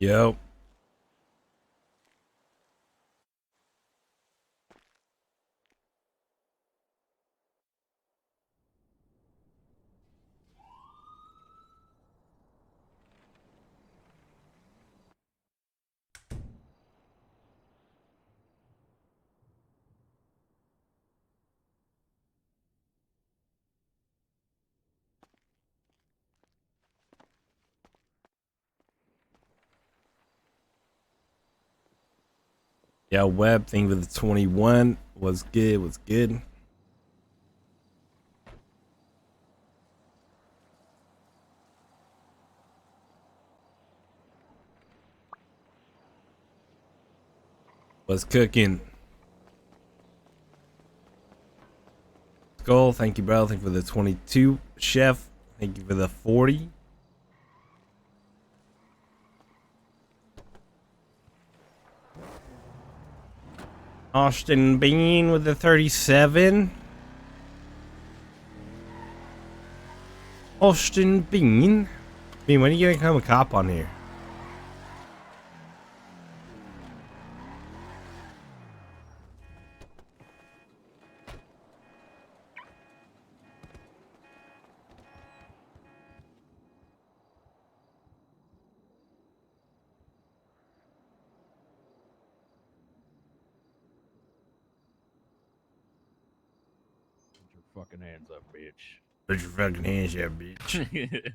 Yo. Yeah, Web thing with the 21 was good, was good. Was cooking. Skull, thank you, bro. Thank you for the 22. Chef, thank you for the 40. Austin Bean with the 37. Austin Bean. Bean, when are you gonna become a cop on here? Put your fucking hands up, bitch. Put your fucking hands up, bitch.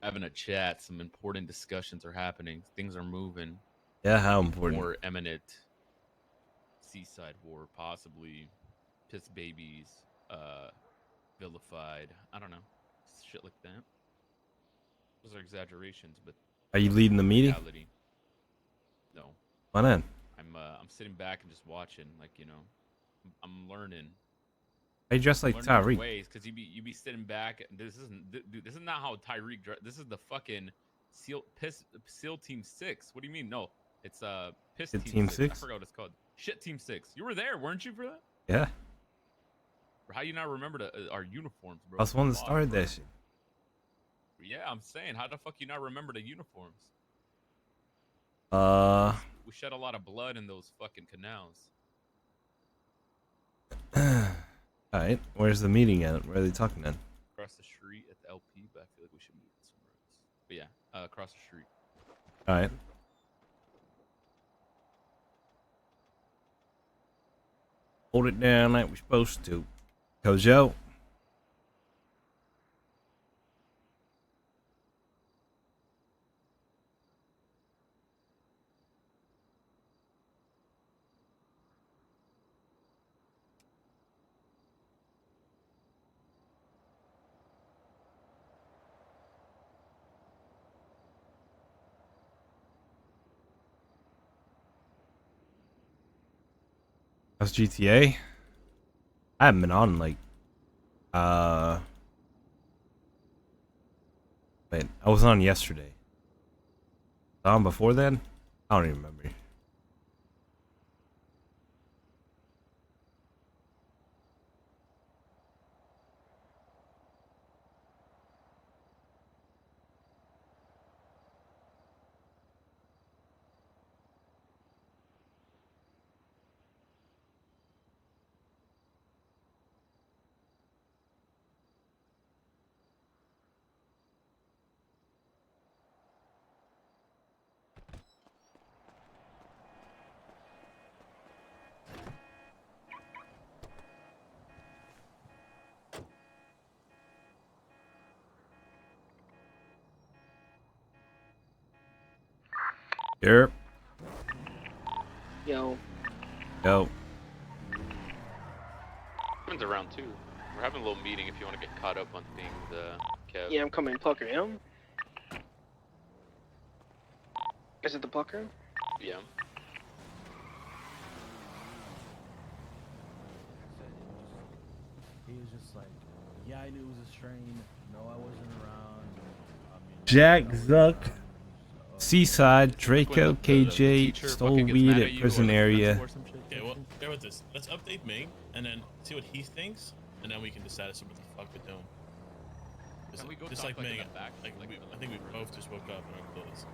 Having a chat. Some important discussions are happening. Things are moving. Yeah, how important? More imminent seaside war, possibly piss babies, vilified. I don't know, shit like that. Those are exaggerations, but Are you leading the meeting? reality. No, Why not? I'm sitting back and just watching, like, I'm learning. Are you dressed like Tyreek? Ways, because you be sitting back. This isn't, dude. This is not how Tyreek. This is the fucking SEAL Team 6. What do you mean? No, it's Piss Team 6. I forgot what it's called. Shit Team 6. You were there, weren't you, for that? Yeah. How you not remember our uniforms, bro? I was the one that started that shit. Yeah, I'm saying, how the fuck you not remember the uniforms? We shed a lot of blood in those fucking canals. All right. Where's the meeting at? Where are they talking at? Across the street at the LP, but I feel like we should meet somewhere else. But yeah, across the street. All right. Hold it down like we're supposed to. Kojo. How's GTA? I haven't been on like wait, I was on yesterday. On before then? I don't even remember. Yep. Yo. Yo. Friends around too. We're having a little meeting if you want to get caught up on things, Kev. Yeah, I'm coming. Plucker, you know? Is it the Plucker? Yeah. He was just like, yeah, I knew it was a strain. No, I wasn't around. Jack Zuck. Seaside, Draco, KJ, stole weed at prison area. Okay, well, bear with this. Let's update Ming and then see what he thinks, and then we can decide what the fuck we're doing. Can we go just talk, like in Ming. the back? Like I think we both just woke up and our clothes.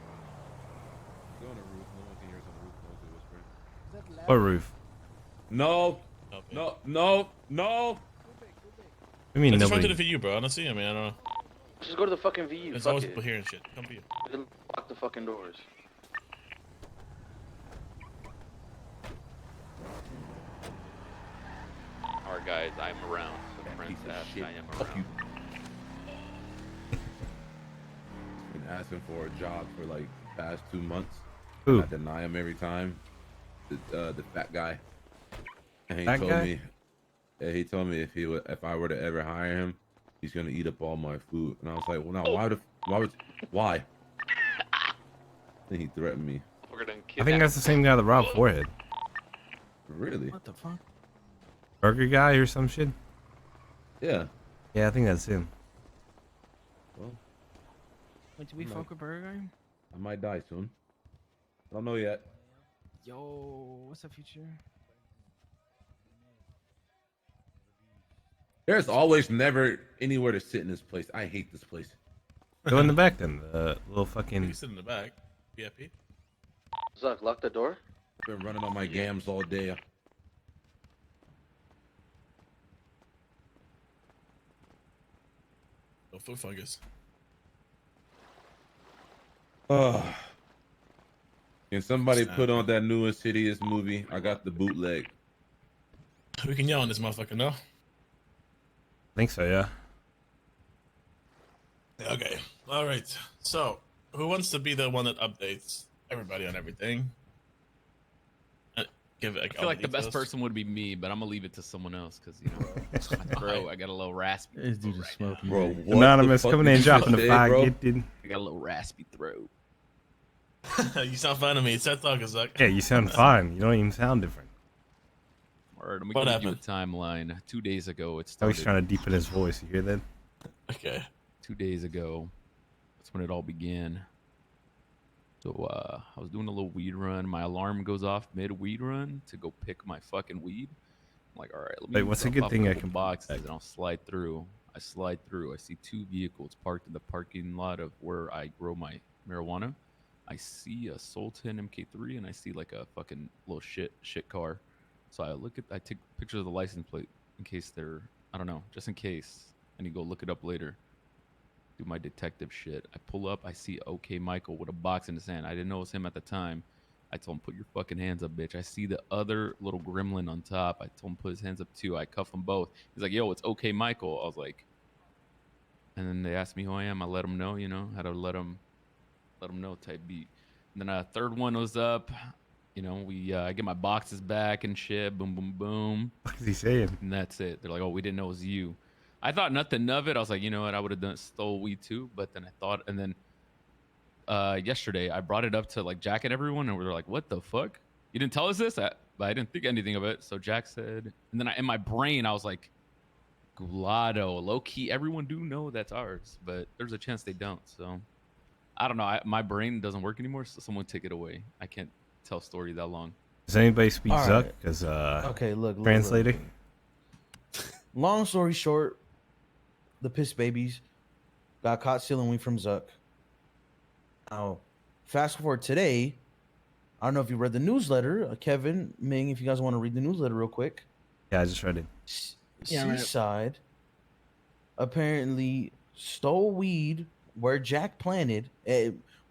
Go on the roof. No one can hear us on the roof. No one's whispering. What roof? No. Okay. No. I mean, I just wanted nobody. it for you, bro. Honestly, I mean, I don't know. Just go to the fucking VU. There's Fuck always it. people here and shit. Come for you. Lock the fucking doors. Alright, guys, I'm around. So friends Piece of ask, shit. I am Fuck you. around. Been asking for a job for like past 2 months. Who? I deny him every time. The fat guy. And he Fat told guy? me. Yeah, he told me if I were to ever hire him, he's gonna eat up all my food. And I was like, well, now why? Then he threatened me. We're gonna I think that's the same guy that robbed Forehead. Really? What the fuck? Burger guy or some shit. Yeah. Yeah, I think that's him. Well, Wait, did we No. fuck with Burger Guy? I might die soon. I don't know yet. Yo, what's up, future? There's always never anywhere to sit in this place. I hate this place. Go in the back then. The little You fucking. can sit in the back. VIP. Zuck, lock the door. Been running on my gams all day. Oh, foot fungus. Ugh. Can somebody put on that new Insidious movie? I got the bootleg. We can yell on this motherfucker, no? I think so, yeah. Okay. All right. So, who wants to be the one that updates everybody on everything? Give it. I feel like the best person would be me, but I'm gonna leave it to someone else because you know, my throat. I got a little raspy. This dude is right smoking. Bro, man. what Anonymous the fuck coming did in, you dropping the say, fire. bro? Get in. I got a little raspy throat. You sound fine to me. Start talking, Zuck. Yeah, you sound fine. You don't even sound different. All right, I'm What gonna give you a happened? timeline. 2 days ago, it I was started. trying to deepen his voice. You hear that? Okay. 2 days ago, that's when it all began. So I was doing a little weed run. My alarm goes off mid weed run to go pick my fucking weed. I'm like, all right, let me. Wait, what's a drop good off thing I couple can boxes back? and I'll slide through. I slide through. I see 2 vehicles parked in the parking lot of where I grow my marijuana. I see a Sultan MK3 and I see like a fucking little shit car. So I take pictures of the license plate in case they're, I don't know, just in case. I need to go look it up later. Do my detective shit. I pull up, I see OK Michael with a box in his hand. I didn't know it was him at the time. I told him, put your fucking hands up, bitch. I see the other little gremlin on top. I told him, put his hands up too. I cuff them both. He's like, yo, it's OK Michael. I was like, and then they asked me who I am. I let them know, you know, how to let them know type beat. And then a third one was up. You know, I get my boxes back and shit. Boom, boom, boom. What is he saying? And that's it. They're like, oh, we didn't know it was you. I thought nothing of it. I was like, you know what? I would have stole weed too. But then I thought, and then yesterday I brought it up to like Jack and everyone, and we were like, what the fuck? You didn't tell us this? But I didn't think anything of it. So Jack said, and then in my brain, I was like, Gulado, low key, everyone do know that's ours, but there's a chance they don't. So I don't know. My brain doesn't work anymore. So someone take it away. I can't tell a story that long. Does anybody speak All Zuck? right. Because Okay, look. translator. Long story short, the piss babies got caught stealing weed from Zuck. Now, fast forward today. I don't know if you read the newsletter, Kevin, Ming. If you guys want to read the newsletter real quick. Yeah, I just read it. Seaside apparently stole weed where Jack planted.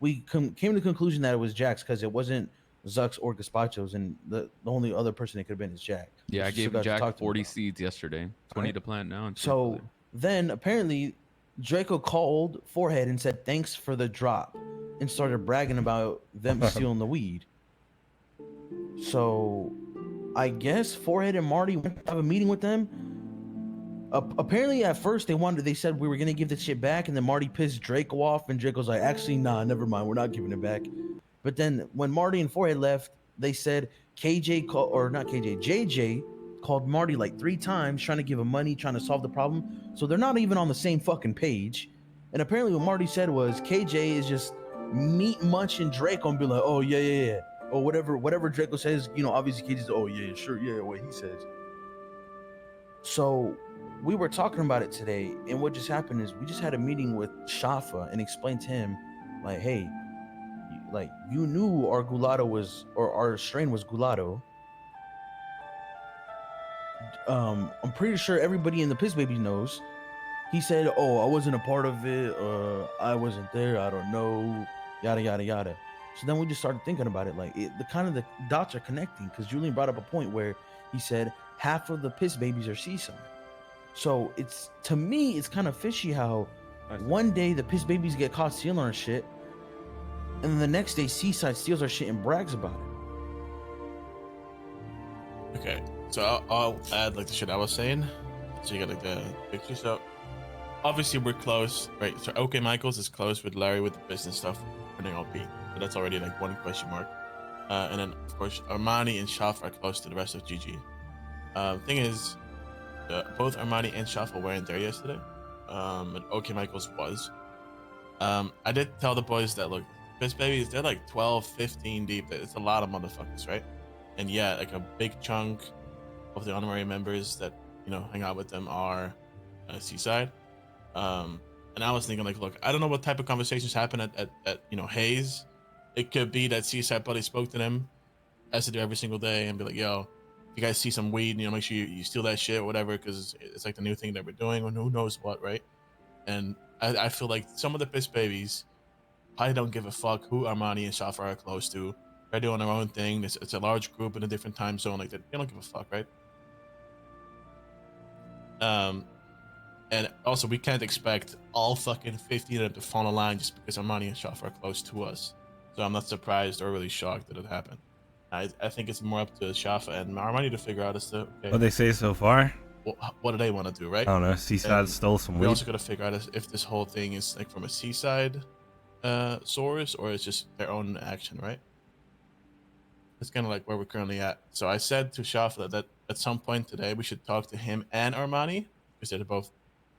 We came to the conclusion that it was Jack's because it wasn't Zuck's or Gazpacho's, and the only other person it could have been is Jack. Yeah, I We still gave got to Jack talk to him 40 about. seeds yesterday. 20 to plant now. And So then apparently Draco called Forehead and said thanks for the drop and started bragging about them stealing the weed. So I guess Forehead and Marty went to have a meeting with them. Apparently at first they said we were gonna give the shit back, and then Marty pissed Draco off, and Draco's like, actually nah, never mind, we're not giving it back. But then when Marty and Forehead left, they said JJ called Marty like 3 times trying to give him money, trying to solve the problem. So they're not even on the same fucking page. And apparently what Marty said was KJ is just meat munching Draco and be like, oh yeah. Or whatever Draco says, you know, obviously KJ's, oh yeah, sure, yeah, what he says. So we were talking about it today, and what just happened is we just had a meeting with Shafa and explained to him, like, hey, like you knew our gulato was, or our strain was gulato. I'm pretty sure everybody in the Piss Baby knows. He said, "Oh, I wasn't a part of it. I wasn't there. I don't know. Yada yada yada." So then we just started thinking about it. Like the dots are connecting because Julian brought up a point where he said half of the Piss Babies are Seaside. So it's, to me, it's kind of fishy how one day the Piss Babies get caught stealing our shit, and then the next day Seaside steals our shit and brags about it. Okay, so I'll add like the shit I was saying. So you got like the picture. So obviously we're close, right? So OK Michaels is close with Larry with the business stuff, running LP. So that's already like one question mark. And then of course Armani and Shaf are close to the rest of GG. Thing is, both Armani and Shaf weren't there yesterday. And OK Michaels was. I did tell the boys that, look, Piss Babies, they're like 12, 15 deep. It's a lot of motherfuckers, right? And yeah, like a big chunk of the honorary members that, you know, hang out with them are Seaside. And I was thinking, like, look, I don't know what type of conversations happen at you know, Hayes. It could be that Seaside buddy spoke to them, as to do every single day, and be like, yo, if you guys see some weed, you know, make sure you steal that shit or whatever, because it's like the new thing that we're doing, and who knows what, right? And I feel like some of the Piss Babies probably don't give a fuck who Armani and Shafar are close to. They're doing their own thing. It's a large group in a different time zone. Like, they don't give a fuck, right? And also, we can't expect all fucking 50 of them to fall in line just because Armani and Shafar are close to us. So I'm not surprised or really shocked that it happened. I think it's more up to Shafa and Armani to figure out as to, okay, What they say so far? what do they want to do, right? I don't know. Seaside And stole some we weed. also got to figure out if this whole thing is like from a Seaside source, or it's just their own action, right? That's kind of like where we're currently at. So I said to Shafa that at some point today we should talk to him and Armani, because they're both,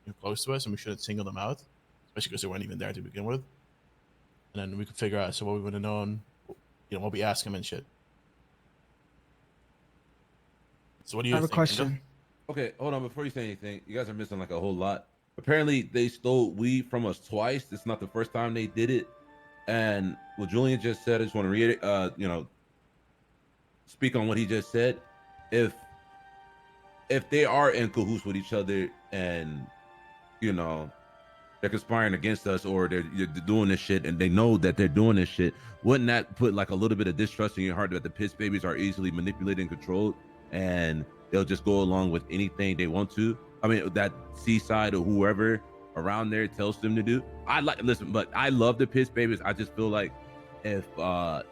you know, close to us, and we shouldn't single them out, especially because they weren't even there to begin with. And then we could figure out what we would have known, you know, what we ask him and shit. So what do you I have a think, question. Okay, hold on. Before you say anything, you guys are missing like a whole lot. Apparently, they stole weed from us twice. It's not the first time they did it. And what Julian just said, I just want to reiterate, you know, speak on what he just said. If they are in cahoots with each other and, you know, they're conspiring against us, or they're doing this shit and they know that they're doing this shit, wouldn't that put like a little bit of distrust in your heart that the Piss Babies are easily manipulated and controlled, and they'll just go along with anything they want to? I mean, that Seaside or whoever around there tells them to do. Listen, but I love the Piss Babies. I just feel like if a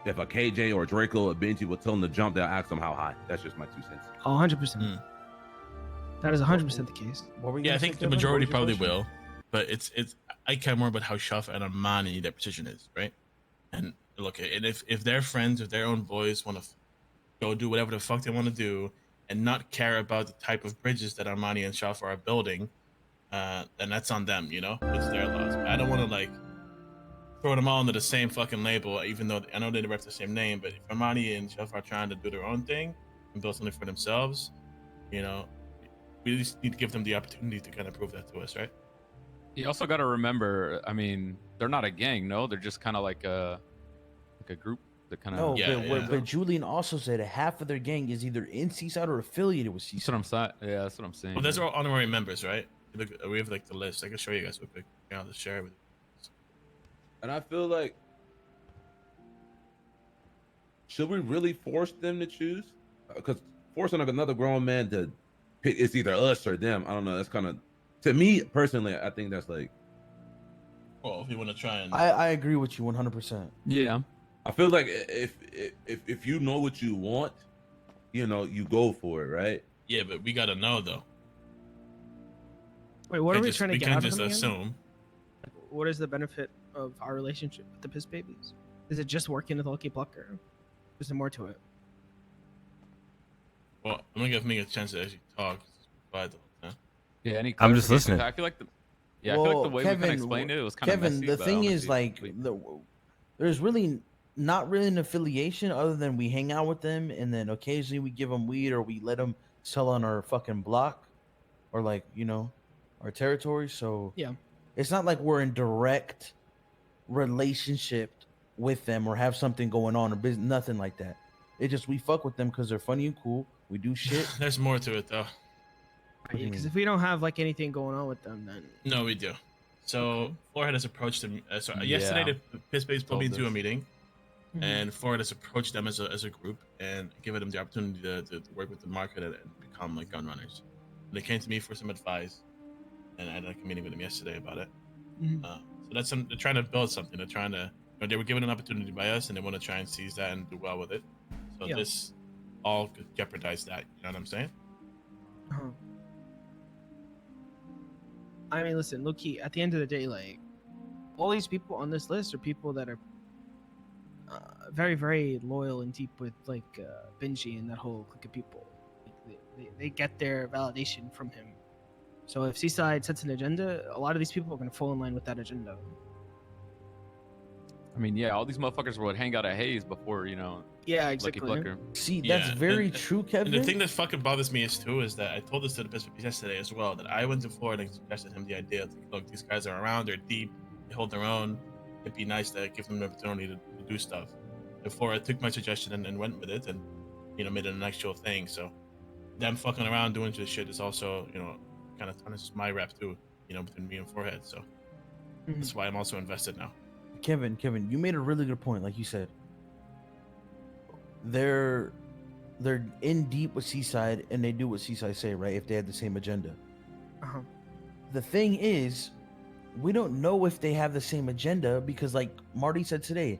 KJ or Draco or Benji will tell them to jump, they'll ask them how high. That's just my 2 cents. 100%. That is 100% the case. Yeah, I think the majority probably will, but it's I care more about how Shuff and Armani their position is, right? And look, and if their friends, if their own boys want to go do whatever the fuck they want to do and not care about the type of bridges that Armani and Shuff are building, then that's on them, you know? It's their loss. I don't want to like throw them all under the same fucking label, even though I know they rep the same name, but if Armani and Shuff are trying to do their own thing and build something for themselves, you know, we just need to give them the opportunity to kind of prove that to us, right? You also got to remember, I mean, they're not a gang, no? They're just kind of like a group that kind of... No, but Julian also said half of their gang is either in Seaside or affiliated with Seaside. That's what I'm saying. Yeah, that's what I'm saying. Well, those are all honorary members, right? Look, we have like the list. I can show you guys real quick. I'll just share it with you. And I feel like, should we really force them to choose? Because forcing like another grown man to pick, it's either us or them. I don't know. That's kind of, to me personally, I think that's like. Well, if you want to try and. I agree with you 100%. Yeah. I feel like if you know what you want, you know, you go for it, right? Yeah, but we gotta know though. Wait, what are we trying to get out of them? We can't them just again? assume. What is the benefit of our relationship with the Piss Babies? Is it just working with Lucky Plucker? Is there more to it? Well, I'm gonna give me a chance to actually talk. Yeah, any I'm just clarification? listening. I feel like I feel like the way we kind of explained it was kind of Kevin, messy. the but thing is, honestly, like, there's really not really an affiliation other than we hang out with them, and then occasionally we give them weed or we let them sell on our fucking block. or like our territory. So Yeah. it's not like we're in direct relationship with them or have something going on or business, nothing like that. It just we fuck with them because they're funny and cool. We do shit. There's more to it though. Because if we don't have like anything going on with them, then No, we do. So Okay. Forehead has approached them. Yeah. Yesterday, the Piss Babies pulled me Told into a us. meeting, Mhm. and Forehead has approached them as a group and given them the opportunity to work with the market and become like gun runners. And they came to me for some advice, and I had a meeting with them yesterday about it. Mhm. So that's they're trying to build something. They're trying to. They were given an opportunity by us, and they want to try and seize that and do well with it. So Yeah. this all could jeopardize that. You know what I'm saying? Uh-huh. I mean, listen, low key. At the end of the day, like all these people on this list are people that are very, very loyal and deep with like Benji and that whole clique of people. Like, they get their validation from him. So if Seaside sets an agenda, a lot of these people are going to fall in line with that agenda. I mean, yeah, all these motherfuckers would hang out at Hayes before, Yeah, Lucky exactly. Plucker. See, Yeah, that's very and- true, And Kevin. the thing that fucking bothers me is that I told this to the Piss Babies yesterday as well, that I went to Florida and suggested him the idea of, look, these guys are around, they're deep, they hold their own. It'd be nice to give them the opportunity to do stuff. Before I took my suggestion and went with it and, made it an actual thing. So them fucking around doing this shit is also, kind of tarnishes my rep too, between me and Forehead. So that's why I'm also invested now. Kevin, you made a really good point. Like you said, they're in deep with Seaside and they do what Seaside say, right? If they had the same agenda. Uh-huh. The thing is, we don't know if they have the same agenda because, like Marty said today,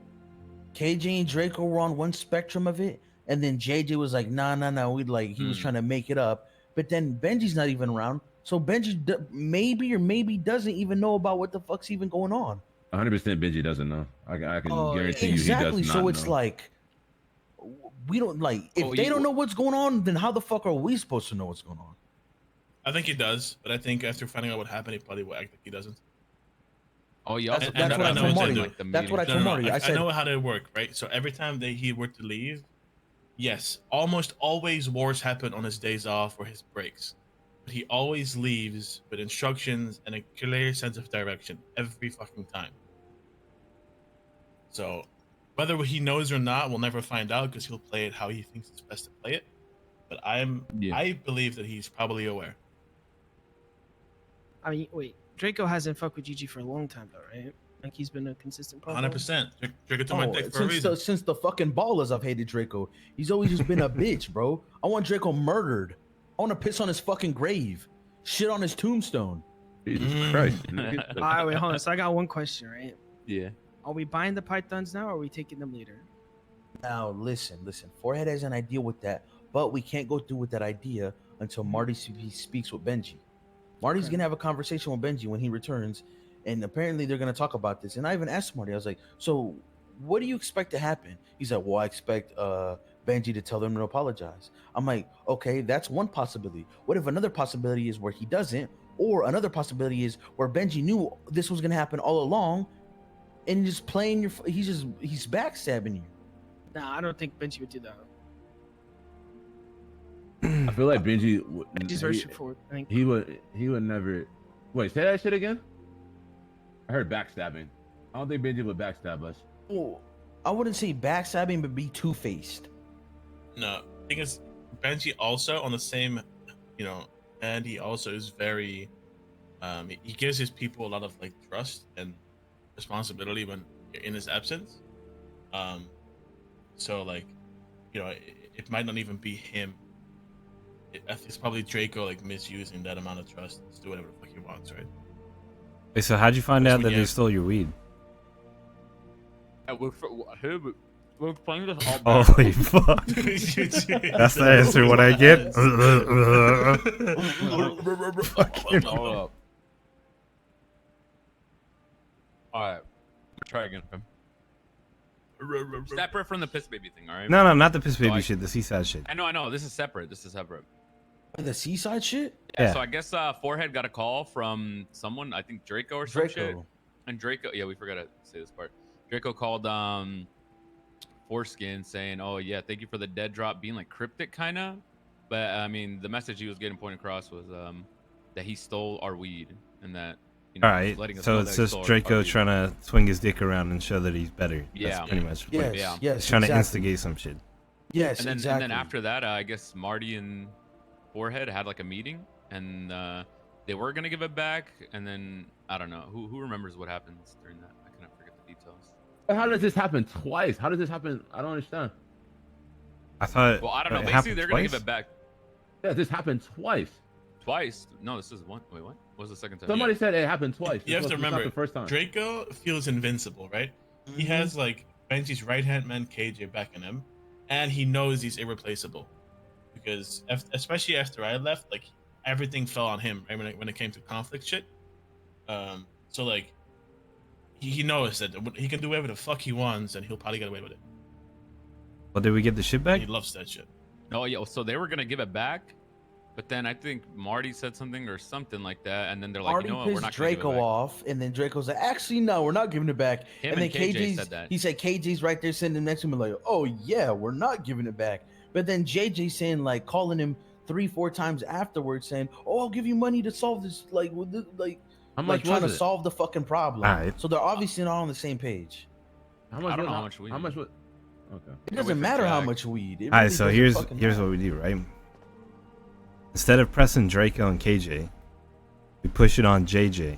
KJ and Draco were on one spectrum of it, and then JJ was like, nah. He was trying to make it up. But then Benji's not even around, so Benji maybe doesn't even know about what the fuck's even going on. 100% Benji doesn't know. I can Oh, yeah. guarantee you Exactly. he does So not it's know. like we don't like if Oh, they you- don't know what's going on, then how the fuck are we supposed to know what's going on? I think he does, but I think after finding out what happened, he probably will act like he doesn't. Oh, yeah. That's and what I I know told what Marty. they do. That's what I told Marty. I I said, know how they work, right? So every time he were to leave, yes, almost always wars happen on his days off or his breaks. But he always leaves with instructions and a clear sense of direction every fucking time. So whether he knows or not, we'll never find out because he'll play it how he thinks it's best to play it. But I believe that he's probably aware. I mean, wait, Draco hasn't fucked with Gigi for a long time, though, right? Like he's been a consistent problem. 100%. Drink it to my dick for a reason. since the fucking ballers, I've hated Draco. He's always just been a bitch, bro. I want Draco murdered. I want to piss on his fucking grave, shit on his tombstone. Jesus Christ. All right, wait, hold on. So I got one question, right? Yeah. Are we buying the pythons now, or are we taking them later? Now listen. Forehead has an idea with that, but we can't go through with that idea until Marty speaks with Benji. Marty's Okay. gonna have a conversation with Benji when he returns, and apparently they're gonna talk about this. And I even asked Marty, I was like, "So, what do you expect to happen?" He's like, "Well, I expect Benji to tell them to apologize." I'm like, "Okay, that's one possibility. What if another possibility is where he doesn't, or another possibility is where Benji knew this was gonna happen all along, and just playing your he's backstabbing you." Nah, I don't think Benji would do that. I feel like Benji. Benji's very straightforward. I think. He would never. Wait, say that shit again. I heard backstabbing. I don't think Benji would backstab us. Well, I wouldn't say backstabbing, but be two-faced. No, thing is, Benji also on the same, and he also is very, he gives his people a lot of like trust and responsibility when in his absence. So like, it might not even be him. It's probably Draco like misusing that amount of trust to do whatever the fuck he wants, right? Wait, so how'd you find That's out when that you they have- stole your weed? We're playing this all back. Holy fuck. That's the answer what I get. Fucking- Hold up. Alright. Try again. Separate from the piss baby thing, alright? No, not the piss baby I- shit, the seaside shit. I know. This is separate. The seaside shit? Yeah. So I guess Forehead got a call from someone, I think Draco or some shit. Draco. And Draco, yeah, we forgot to say this part. Draco called Foreskin saying, "Oh yeah, thank you for the dead drop," being like cryptic kind of. But I mean, the message he was getting pointed across was, that he stole our weed and that you know All he's right, letting us so know it's that he just stole our Draco weed. trying to swing his dick around and show that he's better. Yeah. That's pretty much what Yes, Yeah. yes, he's trying to exactly. instigate some shit. Yes, And then exactly. and then after that, I guess Marty and Forehead had like a meeting, and they were gonna give it back, and then I don't know who remembers what happens during that. I kind of forget the details. But how does this happen twice? How does this happen? I don't understand. I thought. Well, I don't know. it Basically, happened they're gonna give twice? it back Yeah, this happened twice. twice. No, this is one. Wait, what? What was the second time? Somebody said it happened twice. You have to It's not remember, the first time. Draco feels invincible, right? He has like Benji's right hand man KJ backing him, and he knows he's irreplaceable because especially after I left, like everything fell on him. Right when it came to conflict shit. So like he knows that he can do whatever the fuck he wants, and he'll probably get away with it. Well, did we get the shit back? He loves that shit. No, yeah. So they were gonna give it back, but then I think Marty said something or something like that, and then they're like, Marty you know what, we're pissed not gonna give it Draco back. off, and then Draco's like, actually, no, we're not giving it back. Him and then and KJ KJ's said that. he said KJ's right there sitting next to him like, oh yeah, we're not giving it back. But then JJ saying like calling him 3-4 times afterwards saying, oh, I'll give you money to solve this, like with this, like How like much trying to was it? solve the fucking problem. Alright. So they're obviously not on the same page. How much? I don't know was- how much weed. How much? Okay. It Yeah, doesn't with matter how Jack. much weed. It All right, really so doesn't here's fucking what matter. we do, right? Instead of pressing Draco and KJ, we push it on JJ.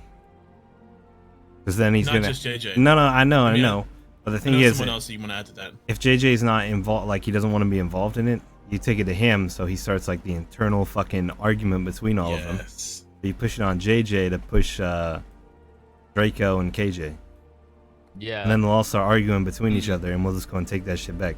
Because then he's Not gonna. just JJ. No, I know. Yeah. But the I thing know is, someone else you want to add to that. if JJ's not involved, like he doesn't want to be involved in it, you take it to him, so he starts like the internal fucking argument between all of them. Yes. So you push it on JJ to push Draco and KJ, Yeah. and then they'll all start arguing between each other, and we'll just go and take that shit back.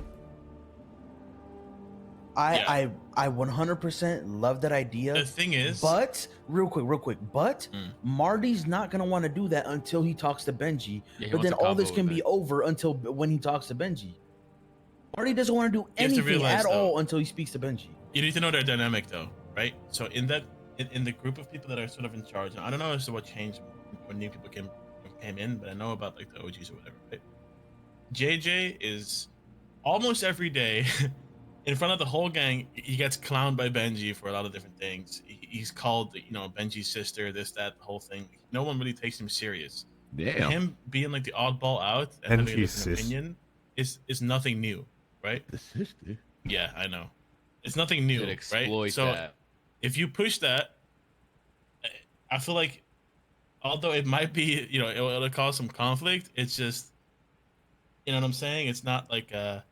I 100% love that idea. The thing is, But real quick, but Mm. Marty's not gonna want to do that until he talks to Benji. Yeah, he But wants then a all this combo can with be it. over until when he talks to Benji. Marty doesn't want to do You have to anything realize, at all though- until he speaks to Benji. you need to know their dynamic though, right? So in the group of people that are sort of in charge, and I don't know as to what changed when new people came in, but I know about like the OGs or whatever, right? JJ is almost every day in front of the whole gang. He gets clowned by Benji for a lot of different things. He's called, Benji's sister, this, that, the whole thing. No one really takes him serious. Damn. Him being like the oddball out and having a Benji's different sis. opinion is nothing new, right? The sister. Yeah, I know. It's nothing new, Should exploit right? So that. if you push that, I feel like, although it might be, it'll cause some conflict, it's just, you know what I'm saying? It's not like they're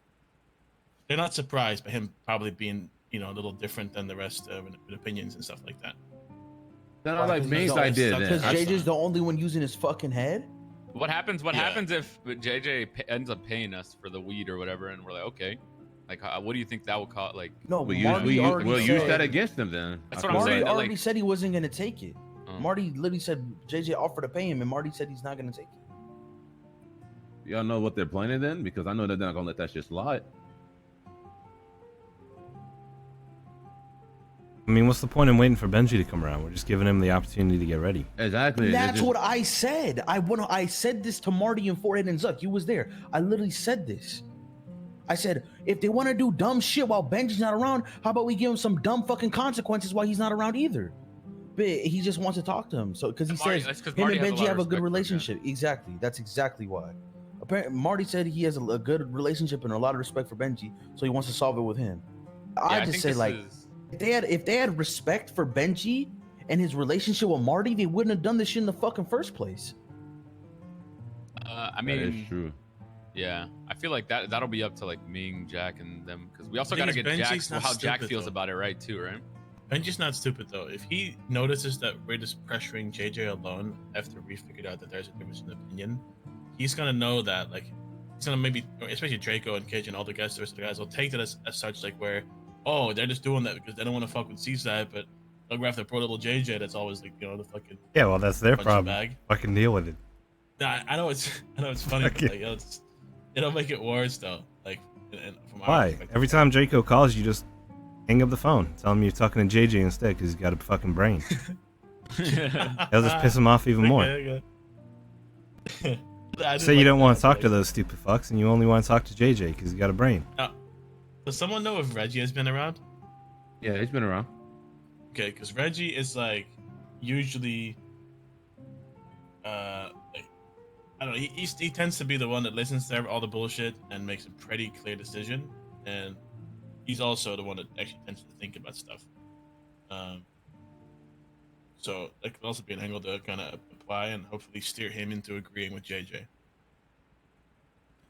not surprised by him probably being, a little different than the rest with opinions and stuff like that. Then I like Because Ming's he's idea always then. Because That's JJ's fine. the only one using his fucking head. What happens? What Yeah. happens if JJ ends up paying us for the weed or whatever, and we're like, okay, like, what do you think that will cost? Like, No, We'll Marty already use said, that against them then. That's I what I'm feel Marty saying, that, already like- said he wasn't gonna take it. um, Marty literally said JJ offered to pay him, and Marty said he's not gonna take it. Y'all know what they're planning then? Because I know they're not gonna let that shit slide. I mean, what's the point in waiting for Benji to come around? We're just giving him the opportunity to get ready. Exactly. That's what I said. I said this to Marty and Forehead and Zuck. You was there. I literally said this. I said, if they want to do dumb shit while Benji's not around, how about we give him some dumb fucking consequences while he's not around either? But he just wants to talk to him. So because he And Marty- says that's 'cause him Marty and has a Benji lot have of a good respect for him, yeah. relationship. Exactly. That's exactly why. Apparently, Marty said he has a good relationship and a lot of respect for Benji, so he wants to solve it with him. I just think say this like, is- if they had respect for Benji and his relationship with Marty, they wouldn't have done this shit in the fucking first place. I That mean, is true. yeah, I feel like that'll be up to like Ming, Jack, and them, because we also The thing gotta is, get Benji's Jack's not how Jack stupid, feels though. about it, right? Too, right? Benji's not stupid though. If he notices that we're just pressuring JJ alone after we figured out that there's a difference in opinion, he's gonna know that, like, he's gonna maybe, especially Draco and Cage and all the guys, the rest of the guys will take that as such, like, where, oh, they're just doing that because they don't want to fuck with Seaside, but they'll grab their poor little JJ that's always like, the fucking Yeah, well, that's their punching problem. bag. Fucking deal with it. Nah, I know it's funny, but, Okay. like, it'll make it worse though. Like, from our Why? perspective. Every time Draco calls, you just hang up the phone. Tell him you're talking to JJ instead because he's got a fucking brain. That'll just piss him off even more. Okay. I Say didn't you don't like want that, to talk to like- those stupid fucks and you only want to talk to JJ because he's got a brain. Does someone know if Reggie has been around? Yeah, he's been around. Okay, because Reggie is like, usually, like, I don't know. He tends to be the one that listens to all the bullshit and makes a pretty clear decision, and he's also the one that actually tends to think about stuff. So that could also be an angle to kind of apply and hopefully steer him into agreeing with JJ.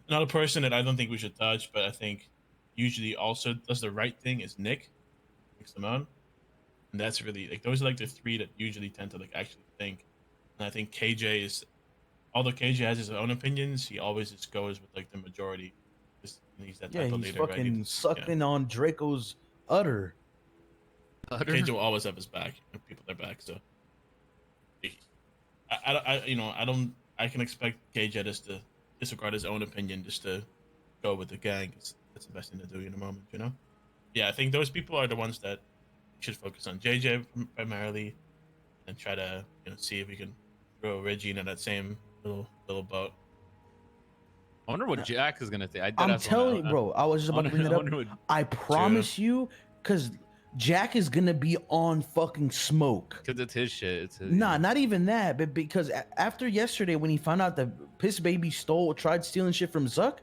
Another person that I don't think we should touch, but I think usually also does the right thing is Nick Simone. And that's really like those are like the three that usually tend to like actually think. And I think KJ is, although KJ has his own opinions, he always just goes with like the majority. He's that type of he's leader, fucking right? sucking on Draco's udder. KJ will always have his back, people their back. So I can expect KJ just to disregard his own opinion just to go with the gang. That's the best thing to do in a moment, you know? Yeah, I think those people are the ones that should focus on JJ primarily and try to see if we can throw Reggie into that same little boat. I wonder what Jack is gonna think. I'm telling you, bro. I was just about to bring it up. I promise you, because Jack is gonna be on fucking smoke. Because it's his shit. It's his, Nah, not even that. But because after yesterday, when he found out that Piss Baby tried stealing shit from Zuck,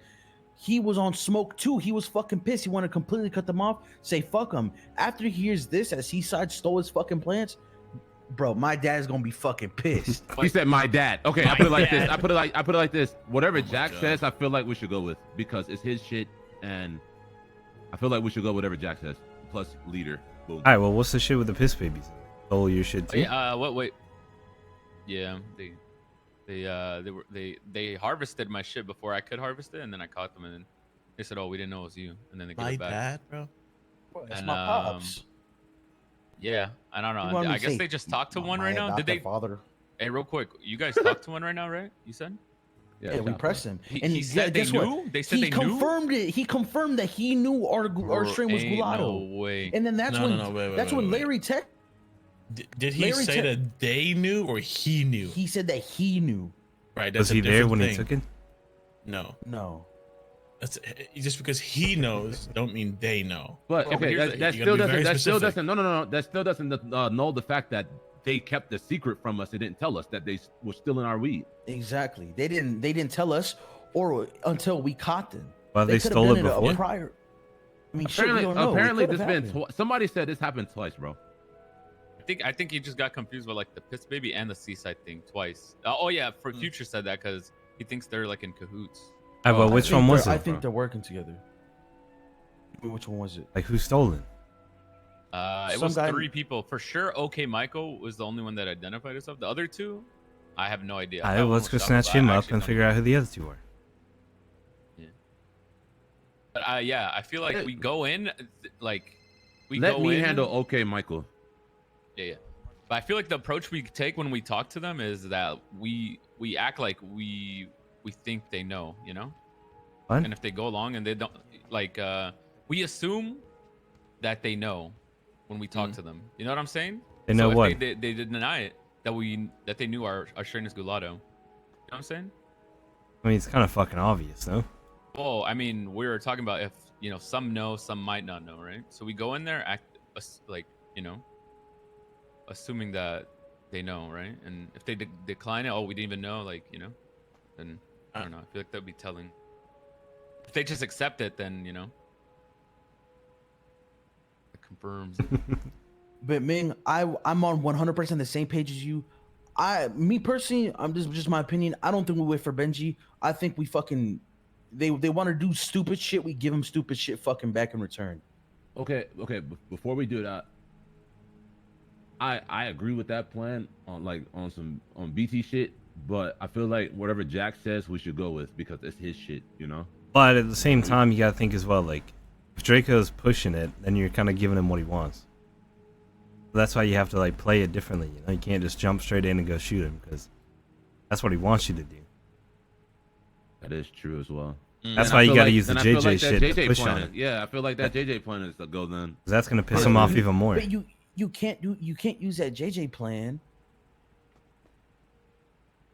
he was on smoke too. He was fucking pissed. He wanted to completely cut them off, say fuck him. After he hears this, as Seaside stole his fucking plants, bro, my dad's gonna be fucking pissed. He said my dad. Okay, I put it like this. I put it like this. Whatever Jack says, I feel like we should go with because it's his shit, and I feel like we should go whatever Jack says. Plus leader. Boom. All right. Well, what's the shit with the piss babies? Stole your shit too. Yeah. Wait. Yeah. They harvested my shit before I could harvest it, and then I caught them, and then they said, "Oh, we didn't know it was you," and then they gave it back. My bad, bro. That's And, my pops. Yeah, I don't know. I guess they just talked to one right now. Did they? Father. Hey, real quick, you guys talked to one right now, right? You said. Yeah, we pressed him. He said they knew. They said he they confirmed it. He confirmed that he knew our strain was Gulato. No way. And then that's when Larry Tech. Did he say that they knew or he knew? He said that he knew. Right. Was he there when he took it? No. No. That's just because he knows don't mean they know. But okay, that still doesn't. No. That still doesn't null the fact that they kept the secret from us. They didn't tell us that they were stealing our weed. Exactly. They didn't tell us or until we caught them. Well, they stole it before. Prior. I mean, apparently this been somebody said this happened twice, bro. I think he just got confused with like the Piss Baby and the Seaside thing twice. Oh yeah, for Future said that because he thinks they're like in cahoots. But which one was it? I think they're working together. Which one was it? Like who stole it? It was three people for sure. Okay, Michael was the only one that identified himself. The other two, I have no idea. All right, let's go snatch him up and figure out who the other two were. Yeah. But yeah, I feel like we go in, like let me handle. Okay, Michael. Yeah. But I feel like the approach we take when we talk to them is that we act like we think they know, you know. What? And if they go along and they don't, like, we assume that they know when we talk to them. You know what I'm saying? They know what? They deny it that they knew our strain is Gulato. You know what I'm saying? I mean, it's kind of fucking obvious, though. Well, I mean, we were talking about if some know, some might not know, right? So we go in there, act like assuming that they know, right? And if they decline it, oh, we didn't even know, like, then I don't know. I feel like that'd be telling. If they just accept it, then it confirms. But Ming, I'm on 100% the same page as you. Me personally, I'm just my opinion. I don't think we wait for Benji. I think we fucking they want to do stupid shit. We give them stupid shit fucking back in return. Okay. Before we do that, I agree with that plan on BT shit, but I feel like whatever Jack says we should go with because it's his shit, you know. But at the same time, you gotta think as well. Like, if Draco's pushing it, then you're kind of giving him what he wants. So that's why you have to like play it differently. You know, you can't just jump straight in and go shoot him because that's what he wants you to do. That is true as well. That's why you gotta use the JJ shit to push on it. Yeah, I feel like that JJ plan is to go then. That's gonna piss him off even more. But you can't use that JJ plan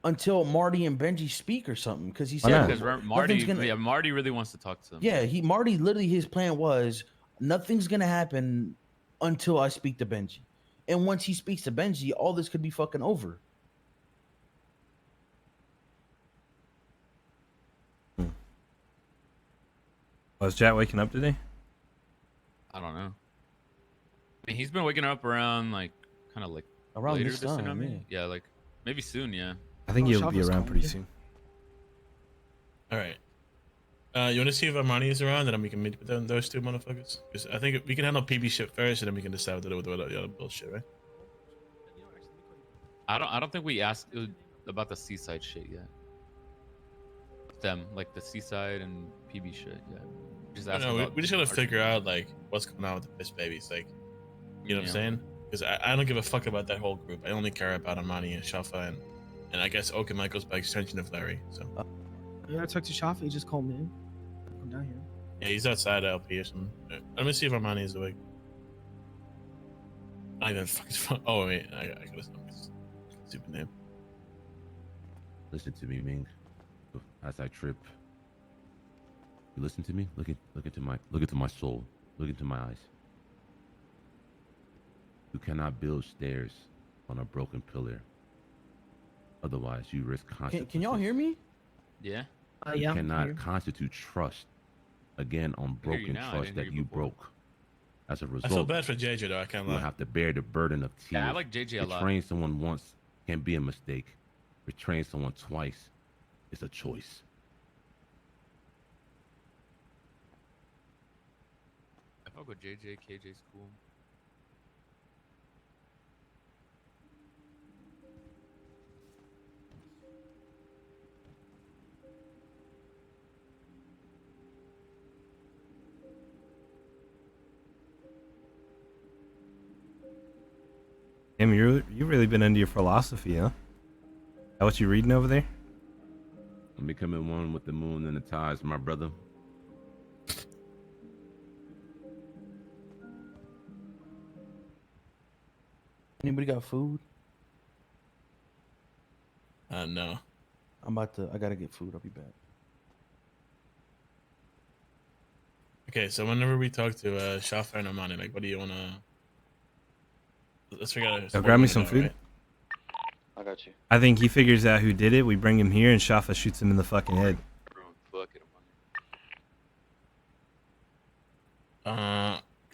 until Marty and Benji speak or something, because he said Marty really wants to talk to them. Yeah, Marty literally his plan was nothing's gonna happen until I speak to Benji. And once he speaks to Benji, all this could be fucking over. Was Jack waking up today? I don't know. I mean, he's been waking up around like kind of like Around later this this time, time. Yeah, like maybe soon. Yeah. I think Oh, he'll be Shafa's around calling pretty you. soon. All right. You want to see if Armani is around, and then we can meet with those two motherfuckers? Because I think we can handle PB shit first, and then we can decide what to do with the other bullshit, right? I don't think we asked about the seaside shit yet. Them like the seaside and PB shit. Yeah. Just ask about we just gotta our- figure out like what's going on with the piss babies, like, you know what I'm Yeah. saying? Because I don't give a fuck about that whole group. I only care about Armani and Shafa and I guess Oak and Michael's by extension of Larry. So Yeah, I talked to Shafi. He just called me in. Come down here. yeah, he's outside LP or something. Let me see if Armani is awake. I even fucking. Oh wait, I gotta stupid name. Listen to me, Ming. As I trip. You listen to me? Look into my soul. Look into my eyes. You cannot build stairs on a broken pillar. Otherwise, you risk consequences. Can y'all hear me? Yeah. You Yeah. cannot here. constitute trust again on I hear you broken now, I trust didn't hear that you you before. broke. As a I feel result, bad for JJ though. I can't you lie. have to bear the burden of tears. Yeah, I like JJ a lot. Betraying someone once can be a mistake. Betraying someone twice is a choice. I fuck with JJ. KJ's cool. Damn, you've really been into your philosophy, huh? That what you reading over there? I'm becoming one with the moon and the tides, my brother. Anybody got food? No. I gotta get food. I'll be back. Okay, so whenever we talk to Shafa and Armani, like, what do you wanna? Let's figure out. Yo, grab me some food. Right? I got you. I think he figures out who did it. We bring him here, and Shafa shoots him in the fucking head. Everyone, fuck it.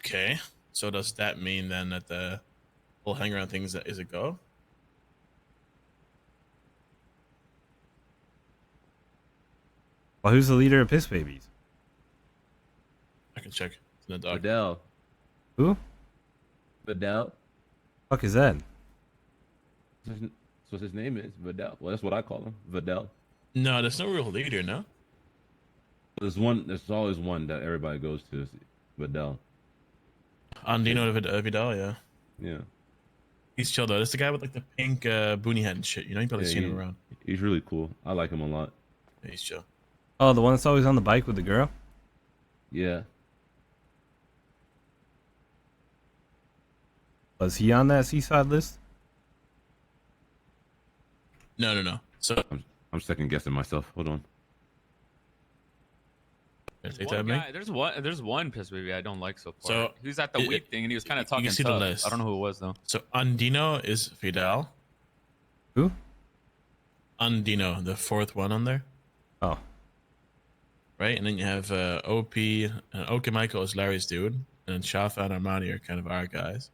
Okay. So does that mean then that the whole hang around thing is a go? Well, who's the leader of Piss Babies? I can check. It's in the doc. Vidal. Who? Vidal. Fuck is that? That's what his name is. Vidal. Well, that's what I call him. Vidal. No, there's no real leader, no? There's one. There's always one that everybody goes to. Is Vidal. Andino Vidal, yeah. Yeah. He's chill though. That's the guy with like the pink boonie hat and shit. You know, you probably Yeah, seen him around. He's really cool. I like him a lot. Yeah, he's chill. Oh, the one that's always on the bike with the girl? Yeah. Was he on that seaside list? No. So I'm second guessing myself. Hold on. take that, Ming? There's one piss baby I don't like so far. So, he was at the week thing and he was kind of you talking can see the tough. list. I don't know who it was though. So Andino is Vidal. Who? Andino, the fourth one on there, Oh. right? And then you have OP and Oak and Michael is Larry's dude, and then Shafa and Armani are kind of our guys.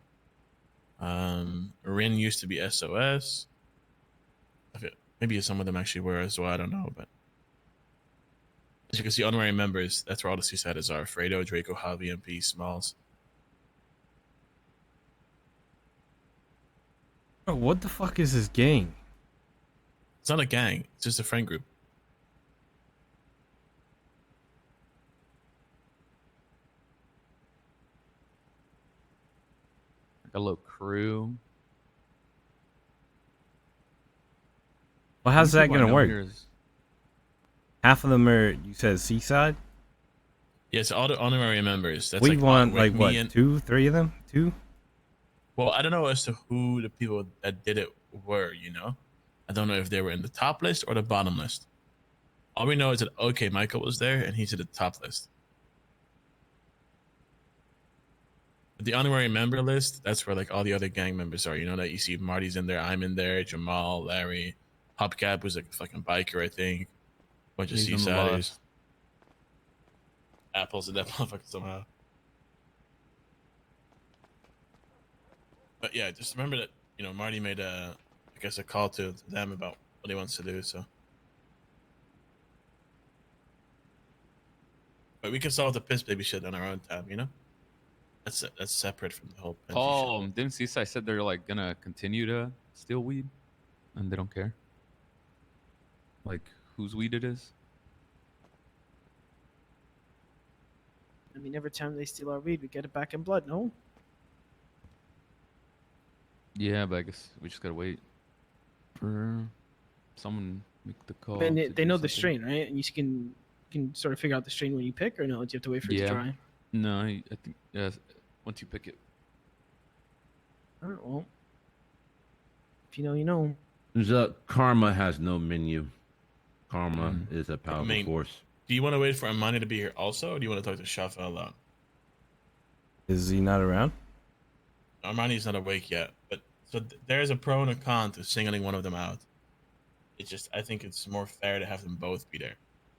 Rin used to be SOS. Maybe some of them actually were as well. I don't know, but as you can see, honorary members. That's where all the Seasiders are: Fredo, Draco, Javi, MP, Smalls. Bro, what the fuck is this gang? It's not a gang. It's just a friend group. Like a little crew. Well, how's These that people I gonna know work? here is- Half of them are, you said seaside? Yeah, it's all the honorary members. That's We like want, with like, me what, and- 2, 3 of them? 2? Well, I don't know as to who the people that did it were, you know? I don't know if they were in the top list or the bottom list. All we know is that, okay, Michael was there and he's at the top list. The honorary member list, that's where like all the other gang members are. You know that you see Marty's in there, I'm in there, Jamal, Larry, Hopcap, who's like a fucking biker, I think. Bunch of He's on the CSATers. list. Apple's in that motherfucker somehow. But yeah, just remember that, you know, Marty made a call to them about what he wants to do, so. But we can solve the piss baby shit on our own tab, you know? That's separate from the whole Benji Oh, shit. didn't Seaside said they're like gonna continue to steal weed, and they don't care. Like whose weed it is. I mean, every time they steal our weed, we get it back in blood. No. Yeah, but I guess we just gotta wait for someone make the call. And to they do know the something. strain, right? And you can sort of figure out the strain when you pick, or no? Do you have to wait for it to Yeah. dry? No, I think once you pick it. All right, well, if you know, you know. The karma has no menu. Karma Mm. is a powerful mean- force. Do you want to wait for Amani to be here also, or do you want to talk to Shafa alone? Is he not around? Armani's not awake yet, but so there's a pro and a con to singling one of them out. It's just, I think it's more fair to have them both be there.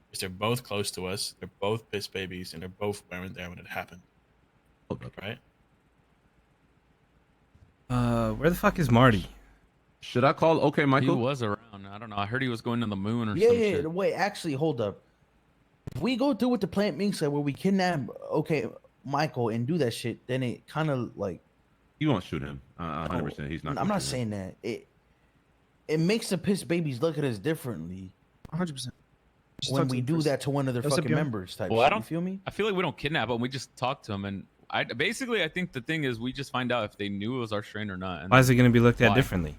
Because they're both close to us, they're both piss babies, and they're both weren't there when it happened. Hold up. Right? Where the fuck is Marty? Should I call OK Michael? He was around. I don't know. I heard he was going to the moon or Yeah, some yeah. shit. Wait, actually, hold up. If we go through with the Plant Ming said where we kidnap Michael and do that shit, then it kind of like You won't shoot him. 100%. He's not. I'm gonna not shoot him. saying that. It makes the piss babies look at us differently 100%. when we do that to one of their What's up, fucking yo? members type Well, I shit. don't- You feel me? I feel like we don't kidnap him. We just talk to him, and I think the thing is we just find out if they knew it was our strain or not. And Why is it going to be looked at Why? differently?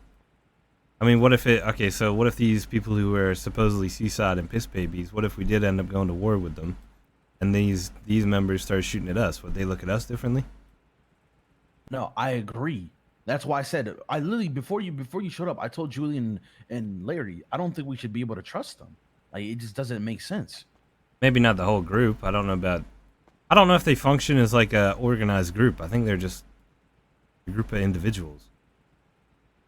I mean, what if it? Okay, so what if these people who were supposedly Seaside and piss babies? What if we did end up going to war with them, and these members started shooting at us? Would they look at us differently? No, I agree. That's why I said I literally before you showed up, I told Julian and Larry, I don't think we should be able to trust them. Like it just doesn't make sense. Maybe not the whole group. I don't know if they function as like a organized group. I think they're just a group of individuals.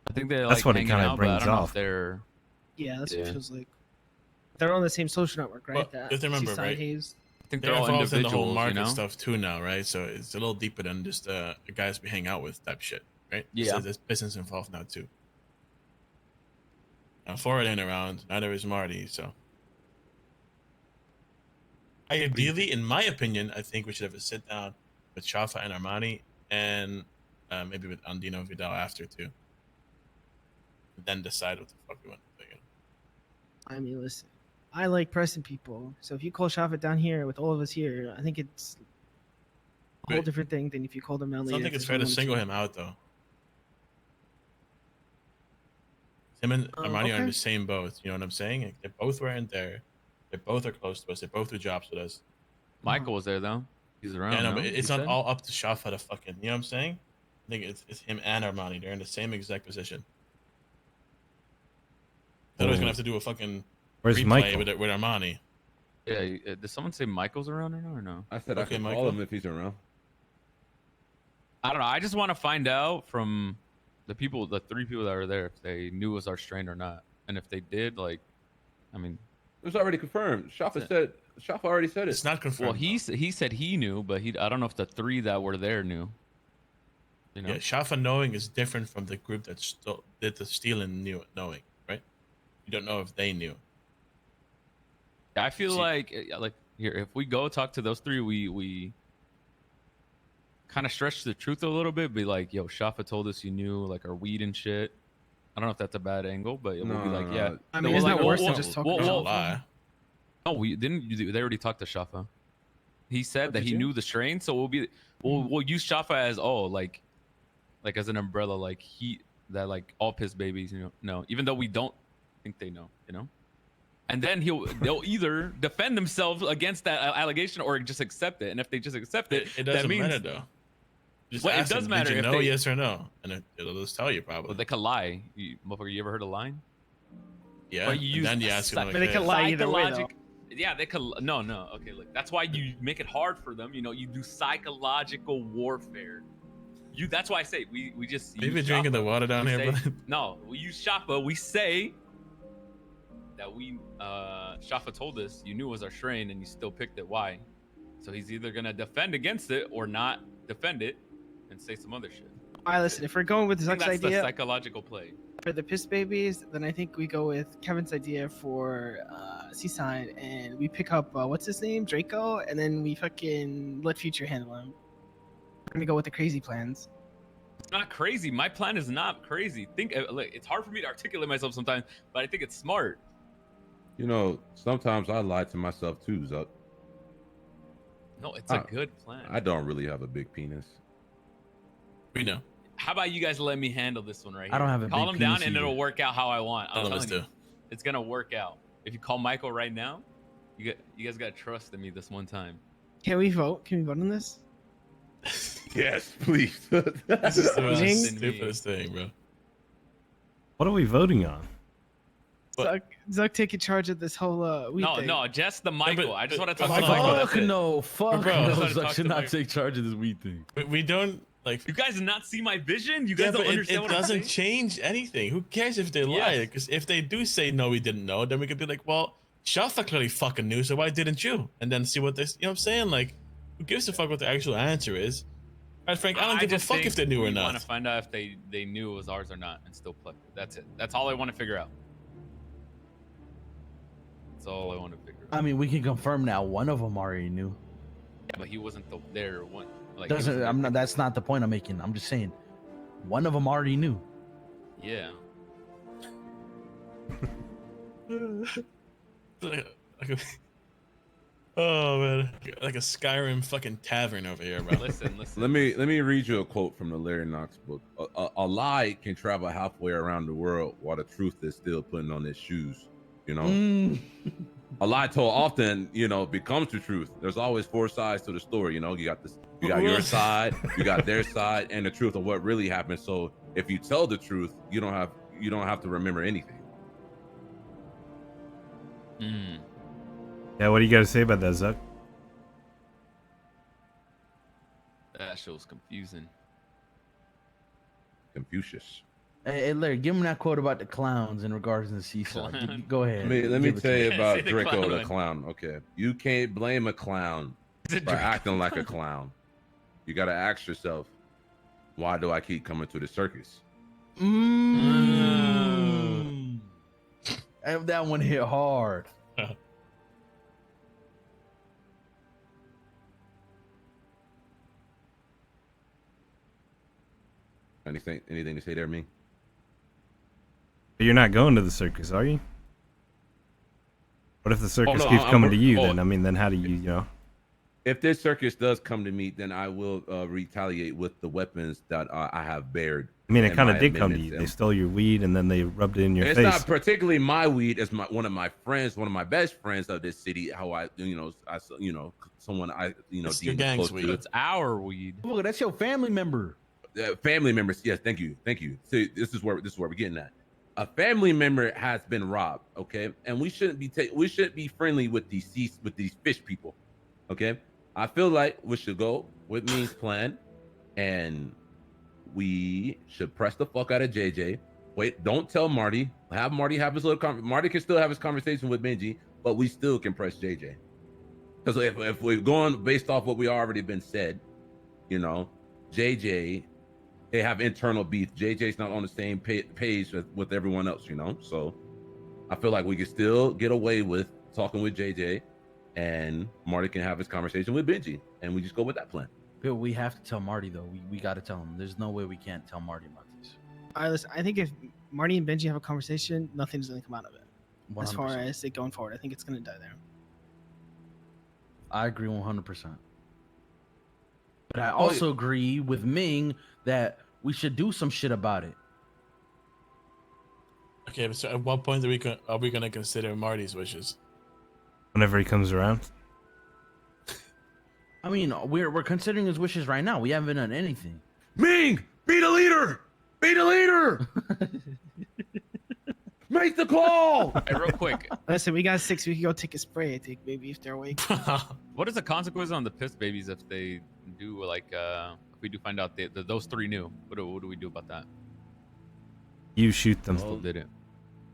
I think they like That's what it hanging kinda out, but I brings don't know if off. they're. Yeah, that's what Yeah. it feels like. They're on the same social network, right? Well, That just remember, Seaside right? Haze. I think They're they're all involved in the individuals. whole market you know? stuff too now, right? So it's a little deeper than just the guys we hang out with type shit, right? Yeah. So there's business involved now too. Now Forward ain't around, neither is Marty, so. Ideally, in my opinion, I think we should have a sit down with Shafa and Armani and maybe with Andino Vidal after too. Then decide what the fuck we want to do. You know? I mean, listen, I like pressing people. So if you call Shafet down here with all of us here, I think it's a whole Right. different thing than if you called him down I later. don't think it's fair to single him out though. Him and Armani are in okay. the same boat. You know what I'm saying? Like, they both weren't there. They both are close to us. They both do jobs with us. Michael was there though. He's around. Yeah, no, no? but it's You not said? all up to Shafa to fucking. You know what I'm saying? I think it's him and Armani. They're in the same exact position. They're always gonna have to do a fucking Where's replay Michael? with Armani. Yeah. Did someone say Michael's around or no? I said Okay, I can Michael. call him if he's around. I don't know. I just want to find out from the three people that were there, if they knew it was our strain or not, and if they did, like, I mean, It was already confirmed. Shafa already said it. It's not confirmed. well, he said he knew, but I don't know if the three that were there knew. You know, Yeah, Shafa knowing is different from the group that did the stealing knowing, right? You don't know if they knew. I feel See- like here, if we go talk to those three, we kind of stretch the truth a little bit. Be like, yo, Shafa told us you knew like our weed and shit. I don't know if that's a bad angle, but we'll be like, yeah. I No, mean, isn't like, that worse well, than just talking well, Don't about well, lie. No, we didn't. They already talked to Shafa. He said Oh, that did he you? knew the strain, so we'll use Shafa as like as an umbrella, like like all piss babies, you know. No, even though we don't think they know, you know. And then they'll either defend themselves against that allegation or just accept it. And if they just accept it, It doesn't that means matter though. Just Well, it ask does them, matter Did you if know, they- yes or no? And it'll just tell you probably. well, they could lie. Motherfucker, you ever heard of lying? Yeah. But you And then use you ask them, psych- like, But they hey, can lie either way, though. Yeah, they could. No. Okay, look, that's why you make it hard for them. You know, you do psychological warfare That's why I say we just. Maybe use drinking Shoppa. the water down We here, say- but No, we use Shoppa. We say that Shoppa told us you knew it was our strain and you still picked it. Why? So he's either gonna defend against it or not defend it and say some other shit. All right, listen. If we're going with I think Zuck's that's the idea psychological play. for the piss babies, then I think we go with Kevin's idea for Seaside, and we pick up what's his name, Draco, and then we fucking let Future handle him. We're gonna go with the crazy plans. It's not crazy. My plan is not crazy. Look, it's hard for me to articulate myself sometimes, but I think it's smart. You know, sometimes I lie to myself too, Zuck. No, it's a good plan. I don't really have a big penis. we know. How about you guys let me handle this one right here? I don't have a Call big him down penis and either. it'll work out how I want. I'm None of us telling do. you, it's gonna work out. If you call Michael right now, you guys gotta trust in me this one time. Can we vote? Can we vote on this? Yes, please. This is the most Zing. stupidest thing, bro. What are we voting on? What? Zuck taking charge of this whole weed thing. No, just the Michael. but- I just want to but talk to hold on. Michael. Fuck That's it. no, fuck Bro, no. I was gonna Zuck talk should to not Mike. take charge of this weed thing. We don't like. You guys did not see my vision. You Yeah, guys don't but understand it what I'm doesn't saying. change anything. Who cares if they lie? Yes. Because if they do say no, we didn't know, then we could be like, well, Shafa clearly fucking knew, so why didn't you? And then see what this. You know what I'm saying? Like, who gives a fuck what the actual answer is? Right, Frank, I don't give a just fuck think if they knew or we not. want to find out if they knew it was ours or not, and still pluck it. That's it. That's all I want to figure out. That's all I want to figure out. I mean, we can confirm now. One of them already knew. Yeah, but he wasn't there one. Like he Doesn't. wasn't I'm there. not. That's not the point I'm making. I'm just saying, one of them already knew. Yeah. Oh man, like a Skyrim fucking tavern over here, bro. Listen. Let me read you a quote from the Larry Knox book. A lie can travel halfway around the world while the truth is still putting on its shoes. You know, a lie told often, becomes the truth. There's always four sides to the story. You know, you got your side, you got their side, and the truth of what really happened. So if you tell the truth, you don't have to remember anything. Yeah, what do you got to say about that, Zuck? That show's confusing. Confucius. Hey, Larry, give him that quote about the clowns in regards to the seesaw. Clown. Go ahead. Let me Give it tell to you me. about Say the Draco clown the one. clown. Okay, you can't blame a clown Is it for Draco? acting like a clown. You gotta ask yourself, why do I keep coming to the circus? And that one hit hard. Anything to say there, Ming? But you're not going to the circus, are you? What if the circus no, keeps I'm- coming to you? oh. Then how do you If this circus does come to me, then I will retaliate with the weapons that I have bared. I mean, it and kind of my did come to amendments you. and- They stole your weed and then they rubbed it in your It's face. not particularly my weed. It's one of my friends, one of my best friends of this city. How someone I It's your deem gang's close weed. to. It's our weed. Look, that's your family member. Family members. Yes, thank you. See, this is where we're getting at. A family member has been robbed. Okay, and we shouldn't be friendly with these fish people. Okay, I feel like we should go with Ming's plan, and we should press the fuck out of JJ. Wait, don't tell Marty. Have Marty have his little Marty can still have his conversation with Benji, but we still can press JJ. Because if we're going based off what we already been said, JJ, they have internal beef. JJ's not on the same page with everyone else, So I feel like we can still get away with talking with JJ, and Marty can have his conversation with Benji, and we just go with that plan. But we have to tell Marty though. We got to tell him. There's no way we can't tell Marty about this. All right, listen. I think if Marty and Benji have a conversation, nothing's gonna come out of it. 100%. As far as it going forward, I think it's gonna die there. I agree 100%. But I also agree with Ming that we should do some shit about it. Okay, so at what point are we gonna consider Marty's wishes? Whenever he comes around. I mean, we're considering his wishes right now. We haven't done anything. Ming, be the leader. Be the leader. Make the call. Hey, real quick, Listen, we got 6. We can go take a spray. I think maybe if they're awake. what is the consequence on the piss babies if they do if we do find out that those three knew, what do we do about that? You shoot them. Still did it.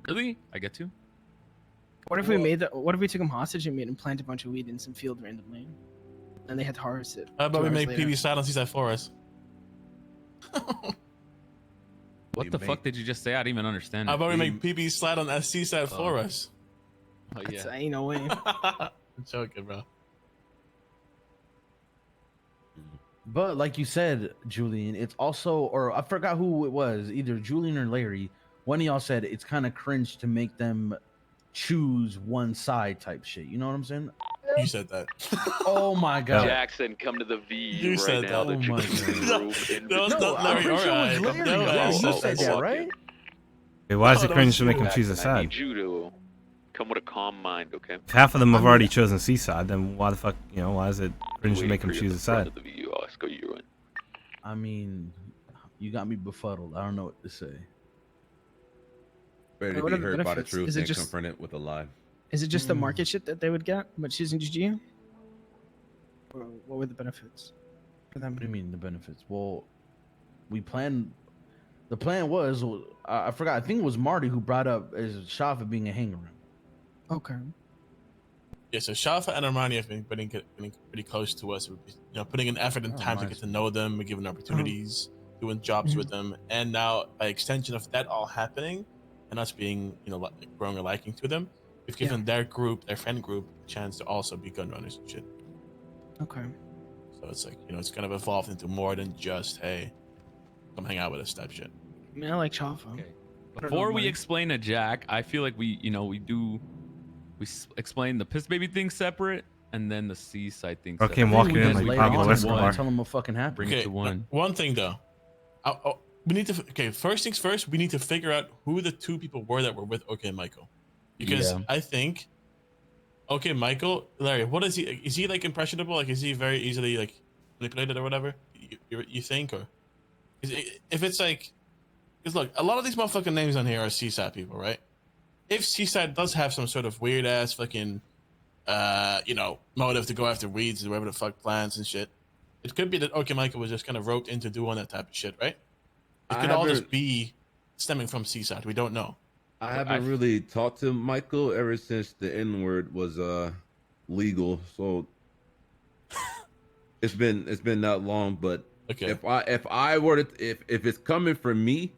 Really? I get to? What if we what if we took him hostage and made him plant a bunch of weed in some field randomly, and they had to harvest it? How about 2 we hours make later? PB slide on Seaside for us? What the fuck did you just say? I didn't even understand. How it. about we make PB slide on that Seaside for Oh. us? Oh, That's, yeah. ain't no way. I'm joking, bro. But like you said, Julian, it's also, or I forgot who it was, either Julian or Larry. One of y'all said it's kind of cringe to make them choose one side type shit. You know what I'm saying? You said that. Oh my god. Jackson, come to the VU You right said now. that. The Oh my chicken God. room in No, it's No, not I'm Larry. pretty sure it was Alright. Larry. No, Yeah, that's he not said that, walk right? in. Wait, why is Oh, it that cringe was to make them choose a Jackson, I side? need you to come with a calm mind, okay? If half of them have already chosen Seaside, then why the fuck, why is it cringe to Waiting make for them you at choose the a front side? of the VU. I'll escort you in. I mean, you got me befuddled. I don't know what to say. Better to What be are the heard by the benefits? truth Is it than just- confronted with a lie. Is it just the market shit that they would get by choosing GG? Or what were the benefits for them? What do you mean the benefits? Well, the plan was, I forgot, I think it was Marty who brought up as Shafa being a hanger room. Okay. Yeah, so Shafa and Armani have been getting pretty close to us. Putting in effort and Oh, time to nice. get to know them, we're giving opportunities, doing jobs with them, and now by extension of that all happening, and us being growing a liking to them, we've given their friend group, a chance to also be gun runners and shit. Okay. So it's like it's kind of evolved into more than just hey, come hang out with us type shit. I mean, I like Chafa. Okay. I don't know, Before we Mike. explain to Jack, I feel like we explain the piss baby thing separate and then the seaside thing Okay, separate. I'm walking We in just like lay it Pablo on him, Escobar. bro. Tell him what fucking happened. Bring it to one. One thing though, we need to. Okay, first things first, we need to figure out who the two people were that were with OK Michael, because Yeah. I think OK Michael, Larry, what is he? Is he like impressionable? Like, is he very easily like manipulated or whatever? You think, or if it's like, because look, a lot of these motherfucking names on here are Seaside people, right? If Seaside does have some sort of weird ass fucking, motive to go after weeds or whatever the fuck plants and shit, it could be that OK Michael was just kind of roped into doing that type of shit, right? It I could all haven't- just be stemming from Seaside. We don't know. I haven't really talked to Michael ever since the N word was legal, so it's been that long. But Okay. if I were to if it's coming from me,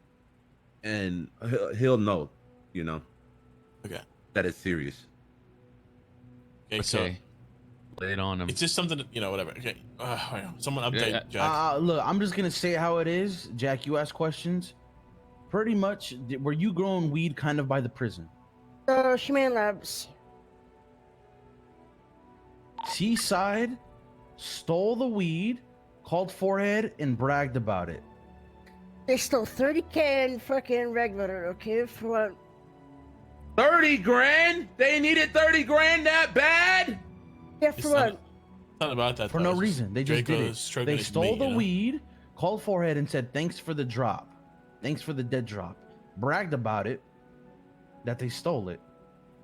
and he'll know, Okay. that it's serious. Okay. So Lay it on him. it's just something that, whatever. Okay. Someone update Yeah. Jack. Look, I'm just gonna say how it is. Jack, you ask questions. Pretty much, were you growing weed kind of by the prison? Humane Labs. Seaside stole the weed, called Forehead, and bragged about it. They stole 30K in fucking regular, okay? For what? 30 grand? They needed 30 grand that bad? Yeah, It's for not- what? Not about that. For though. no It's reason. They just did Draco's it. stroking They his stole meat, the you know? weed, called Forehead, and said, thanks for the drop. Thanks for the dead drop. Bragged about it, that they stole it.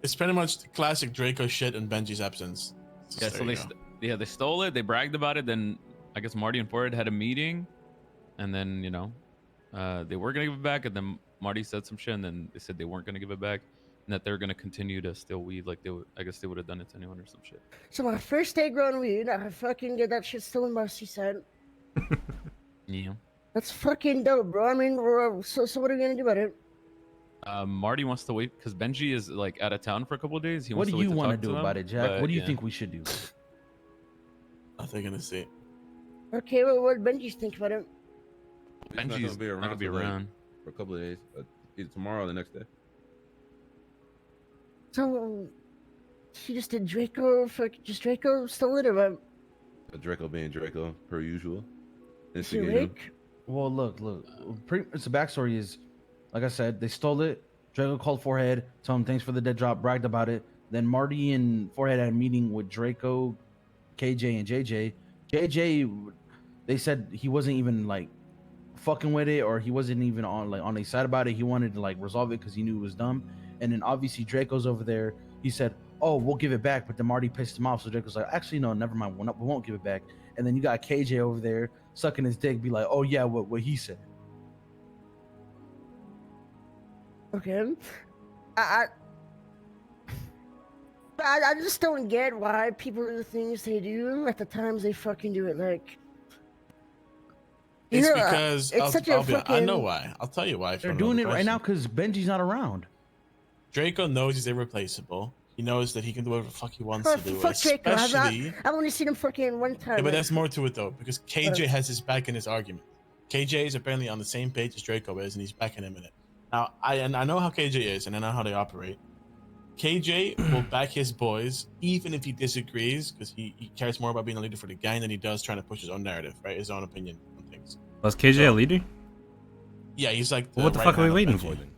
It's pretty much the classic Draco shit in Benji's absence. Yeah, so they stole it. They bragged about it. Then I guess Marty and Ford had a meeting, and then they were gonna give it back, and then Marty said some shit, and then they said they weren't gonna give it back, and that they're gonna continue to steal weed. Like I guess they would have done it to anyone or some shit. So my first day growing weed, I fucking get that shit stolen by Seaside. Yeah. That's fucking dope, bro. I mean, so what are we gonna do about it? Marty wants to wait because Benji is like out of town for a couple of days. He What wants do to you wait want to talk do them, about it, Jack? but What do you yeah. think we should do? Nothing gonna see. Okay, well, what Benji think about it? He's not Benji's gonna not gonna be till, like, around. for a couple of days, either tomorrow or the next day. So, he just did Draco, just Draco stole it or what? Draco being Draco, per usual. Is he Instigator. awake? Well, look. It's the backstory is, like I said, they stole it. Draco called Forehead, told him thanks for the dead drop, bragged about it. Then Marty and Forehead had a meeting with Draco, KJ, and JJ. JJ, they said he wasn't even like fucking with it, or he wasn't even on their side about it. He wanted to like resolve it because he knew it was dumb. And then obviously Draco's over there. He said, "Oh, we'll give it back," but then Marty pissed him off. So Draco's like, "Actually, no, never mind. We won't give it back." And then you got KJ over there sucking his dick, be like, oh yeah, what he said. Okay. I just don't get why people do the things they do at the times they fucking do it. Like, It's because it's such a fucking. I know why. I'll tell you why. They're doing it right now because Benji's not around. Draco knows he's irreplaceable. He knows that he can do whatever the fuck he wants to do. Fuck Draco. Especially, I've only seen him fucking one time. yeah, but there's more to it though, because KJ has his back in his argument. KJ is apparently on the same page as Draco is, and he's backing him in it. Now, I know how KJ is, and I know how they operate. KJ will back his boys, even if he disagrees, because he cares more about being a leader for the gang than he does trying to push his own narrative, right? His own opinion on things. Was KJ a leader? Yeah, he's like. Well, what the fuck are we waiting for then?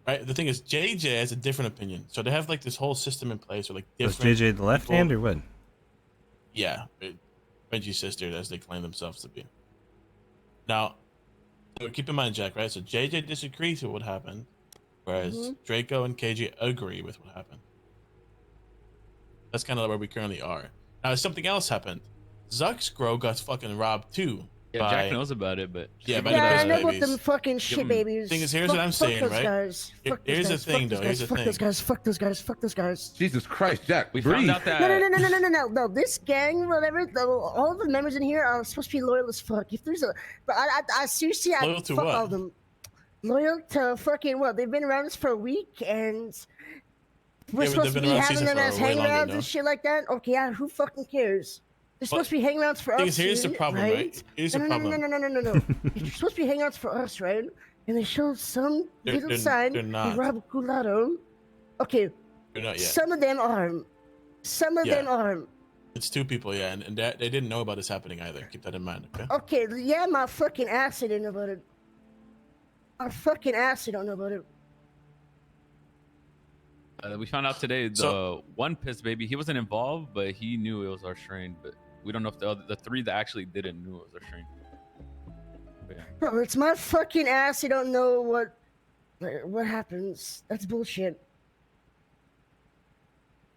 Right. The thing is, JJ has a different opinion, so they have like this whole system in place, or like Was different. JJ the left hand or what? Yeah, Benji's sister, as they claim themselves to be. Now, so keep in mind, Jack, right? So JJ disagrees with what happened, whereas Draco and KJ agree with what happened. That's kind of where we currently are. Now, something else happened. Zuxgro got fucking robbed too. Yeah, Jack knows about it, but yeah, I know about them fucking shit babies. Thing is, here's what I'm saying, those right? Guys. Here's the thing, though. Here's the thing. Fuck those guys. Fuck those guys. Fuck those guys. Jesus Christ, Jack. we breathe. found out that No. This gang, whatever, all the members in here are supposed to be loyal as fuck. If there's a, but I seriously, Loyal to fuck what? all of them. Loyal to fucking what? They've been around us for a week, and we're supposed to be having them as hangouts and shit like that. Okay, yeah, who fucking cares? They're supposed to be hangouts for us. Here's the problem, right? Here's the problem. No. They're supposed to be hangouts for us, right? And they showed some little sign. They're not. Rob Gulato. Okay. They're not yet. Some of them are. Some of them are. It's two people, yeah, and they didn't know about this happening either. Keep that in mind, okay? Okay, yeah, my fucking ass didn't know about it. My fucking ass don't know about it. we found out today the one piss baby, he wasn't involved, but he knew it was our strain. But we don't know if the three that actually didn't knew it was our strain. But yeah. Bro, it's my fucking ass. You don't know what happens. That's bullshit.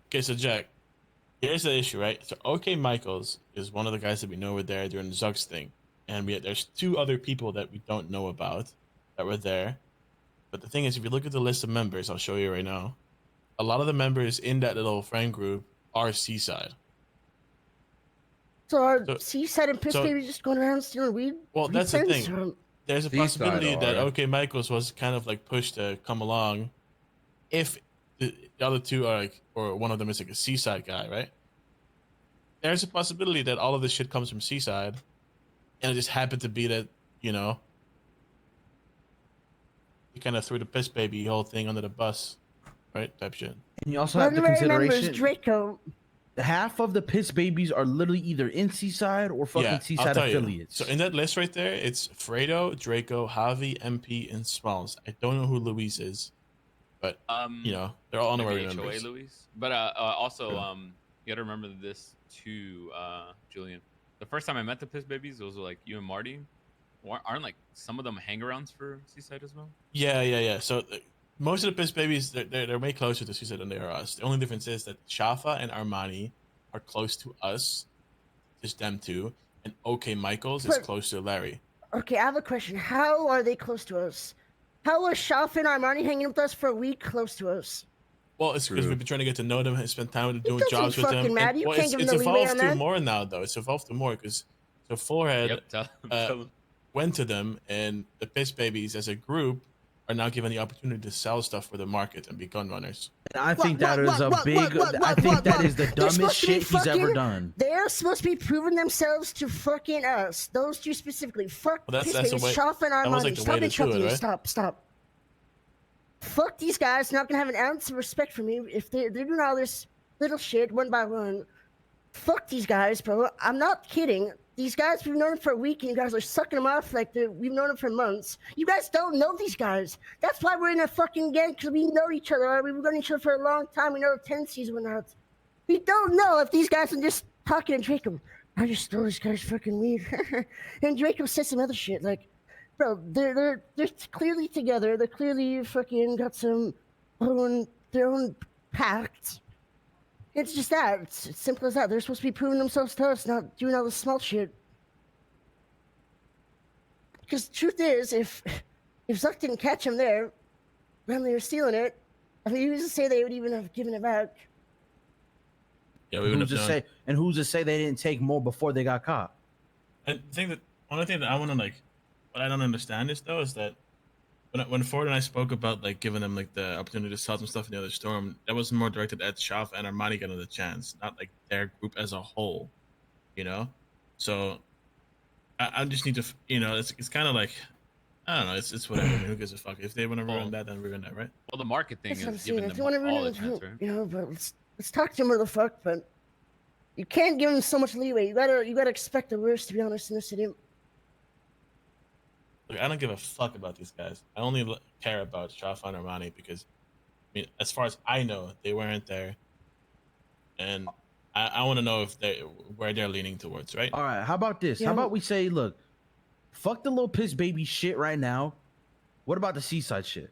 Okay, so Jack, here's the issue, right? So OK Michaels is one of the guys that we know were there during the Zux thing, and there's two other people that we don't know about that were there. But the thing is, if you look at the list of members, I'll show you right now. A lot of the members in that little friend group are Seaside. So are Seaside and Piss Baby just going around stealing weed? Well, that's the thing. There's a possibility that right? OK Michaels was kind of like pushed to come along if the other two are like, or one of them is like a Seaside guy, right? There's a possibility that all of this shit comes from Seaside, and it just happened to be that, you know, he kind of threw the Piss Baby whole thing under the bus, right? Type shit. And you also have the consideration. Draco. Half of the Piss Babies are literally either in Seaside or fucking Seaside affiliates. So in that list right there, it's Fredo, Draco, Javi, MP, and Smalls. I don't know who Luis is, but you know, they're all honorary members. Luis. But also, you gotta remember this too, Julian. The first time I met the Piss Babies, those were like you and Marty. Aren't like some of them hangarounds for Seaside as well? Yeah. So most of the Piss Babies, they're way closer to Seaside than they are us. The only difference is that Shafa and Armani are close to us, just them two, and OK Michaels is close to Larry. Okay, I have a question. How are they close to us? How are Shafa and Armani hanging with us for a week close to us? Well, it's because we've been trying to get to know them and spend time with them, doing jobs with them. And, well, it's evolved to more now, though. It's evolved to more because so Forehead went to them, and the Piss Babies as a group are now given the opportunity to sell stuff for the market and be gun runners. And I think that is a big. I think that is the dumbest shit he's ever done. They're supposed to be proving themselves to fucking us. Those two specifically. Fuck Piss Babies, Shafa and Armani. Stop interrupting me. Stop. Fuck these guys. Not gonna have an ounce of respect for me if they're doing all this little shit one by one. Fuck these guys, bro. I'm not kidding. These guys, we've known them for a week, and you guys are sucking them off like we've known them for months. You guys don't know these guys. That's why we're in a fucking gang, because we know each other. We've known each other for a long time. We know the tendencies and whatnot. We don't know if these guys are just talking to Draco. I just stole this guy's fucking weed. And Draco said some other shit. Like, bro, they're clearly together. They're clearly fucking got their own pact. It's just that. It's simple as that. They're supposed to be proving themselves to us, not doing all this small shit. Because the truth is, if Zuck didn't catch him there, when they were stealing it, I mean, who's to say they would even have given it back? Yeah, we would have known. Who's to say they didn't take more before they got caught? I think that one thing that I want to like, what I don't understand is though, is that when Ford and I spoke about like giving them like the opportunity to sell some stuff in the other storm, that was more directed at Shaf and Armani getting the chance, not like their group as a whole, you know. So I just need to, you know, it's kind of like, I don't know, it's whatever. I mean, who gives a fuck? If they want to ruin that, then ruin that, right? Well, the market thing That's is giving if them you want to all ruin the chance, right? you know, but let's talk to him where the fuck, but you can't give him so much leeway. You gotta expect the worst, to be honest, in this city. Look, I don't give a fuck about these guys. I only care about Shaf and Armani because, I mean, as far as I know, they weren't there, and I want to know if where they're leaning towards, right? All right, how about this? How about we say, look, fuck the little piss baby shit right now. What about the seaside shit?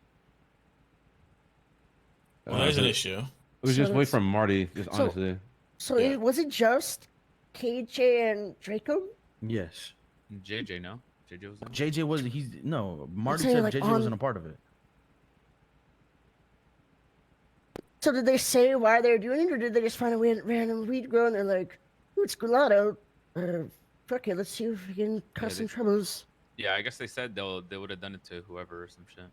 Well, there's an issue. We just wait for Marty, just honestly. So was it just KJ and Draco? Yes. JJ, no? JJ was in? JJ wasn't. Marty said like JJ wasn't a part of it. So did they say why they're doing it, or did they just find a random weed grow and they're like, "Ooh, it's gelato. Fuck it, let's see if we can cause some troubles." Yeah, I guess they said they would have done it to whoever or some shit.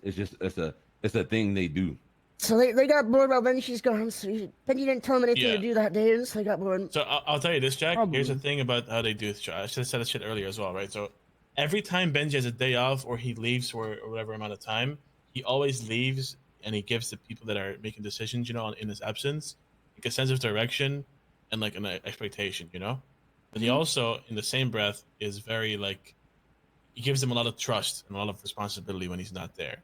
It's just it's a thing they do. So they got bored while Benji's gone. So Benji didn't tell them anything to do that day, so they got bored. So I'll tell you this, Jack. Probably. Here's the thing about how they do it. I should have said this shit earlier as well, right? So every time Benji has a day off or he leaves for whatever amount of time, he always leaves and he gives the people that are making decisions, you know, in his absence, like a sense of direction and like an expectation, you know. But he also, in the same breath, is very like he gives them a lot of trust and a lot of responsibility when he's not there,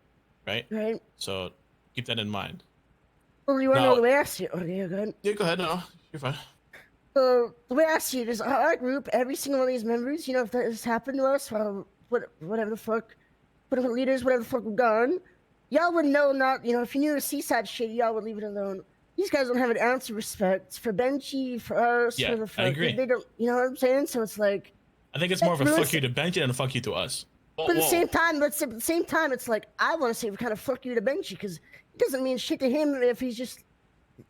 right? Right. So keep that in mind. Well, you want to know the way I see it? Okay, go ahead. Yeah, go ahead. No, you're fine. So the way I see it is, our group, every single one of these members, you know, if that has happened to us, well, whatever the fuck, whatever leaders, whatever the fuck we've gone, y'all would know not, you know, if you knew the seaside shit, y'all would leave it alone. These guys don't have an ounce of respect for Benji, for us, for the fuck. I agree. They don't, you know what I'm saying? So it's like, I think it's more of a fuck you to Benji than a fuck you to us. But at the same time, it's like I want to say kind of fuck you to Benji because it doesn't mean shit to him if he's just,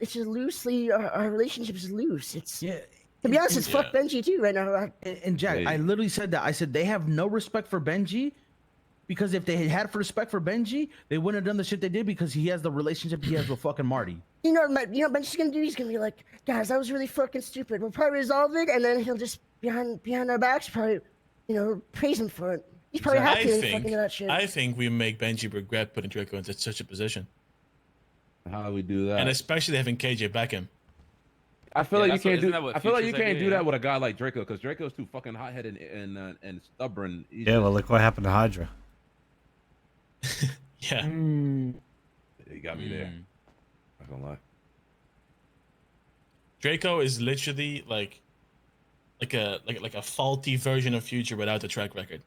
it's just loosely, our relationship is loose. It's to be honest, it's fuck Benji too right now. And Jack, I literally said that. I said they have no respect for Benji because if they had respect for Benji, they wouldn't have done the shit they did because he has the relationship he has with fucking Marty. You know what Benji's gonna do? He's gonna be like, guys, that was really fucking stupid. We'll probably resolve it, and then he'll just behind our backs probably, you know, praise him for it. He's probably happy with fucking that shit. I think we make Benji regret putting Draco into such a position. How do we do that? And especially having KJ back him. I feel like you can't do. I feel like you can't do that with a guy like Draco because Draco's too fucking hot-headed and stubborn. Yeah, well, look what happened to Hydra. Yeah. You got me there. Not gonna lie. Draco is literally like a faulty version of Future without the track record.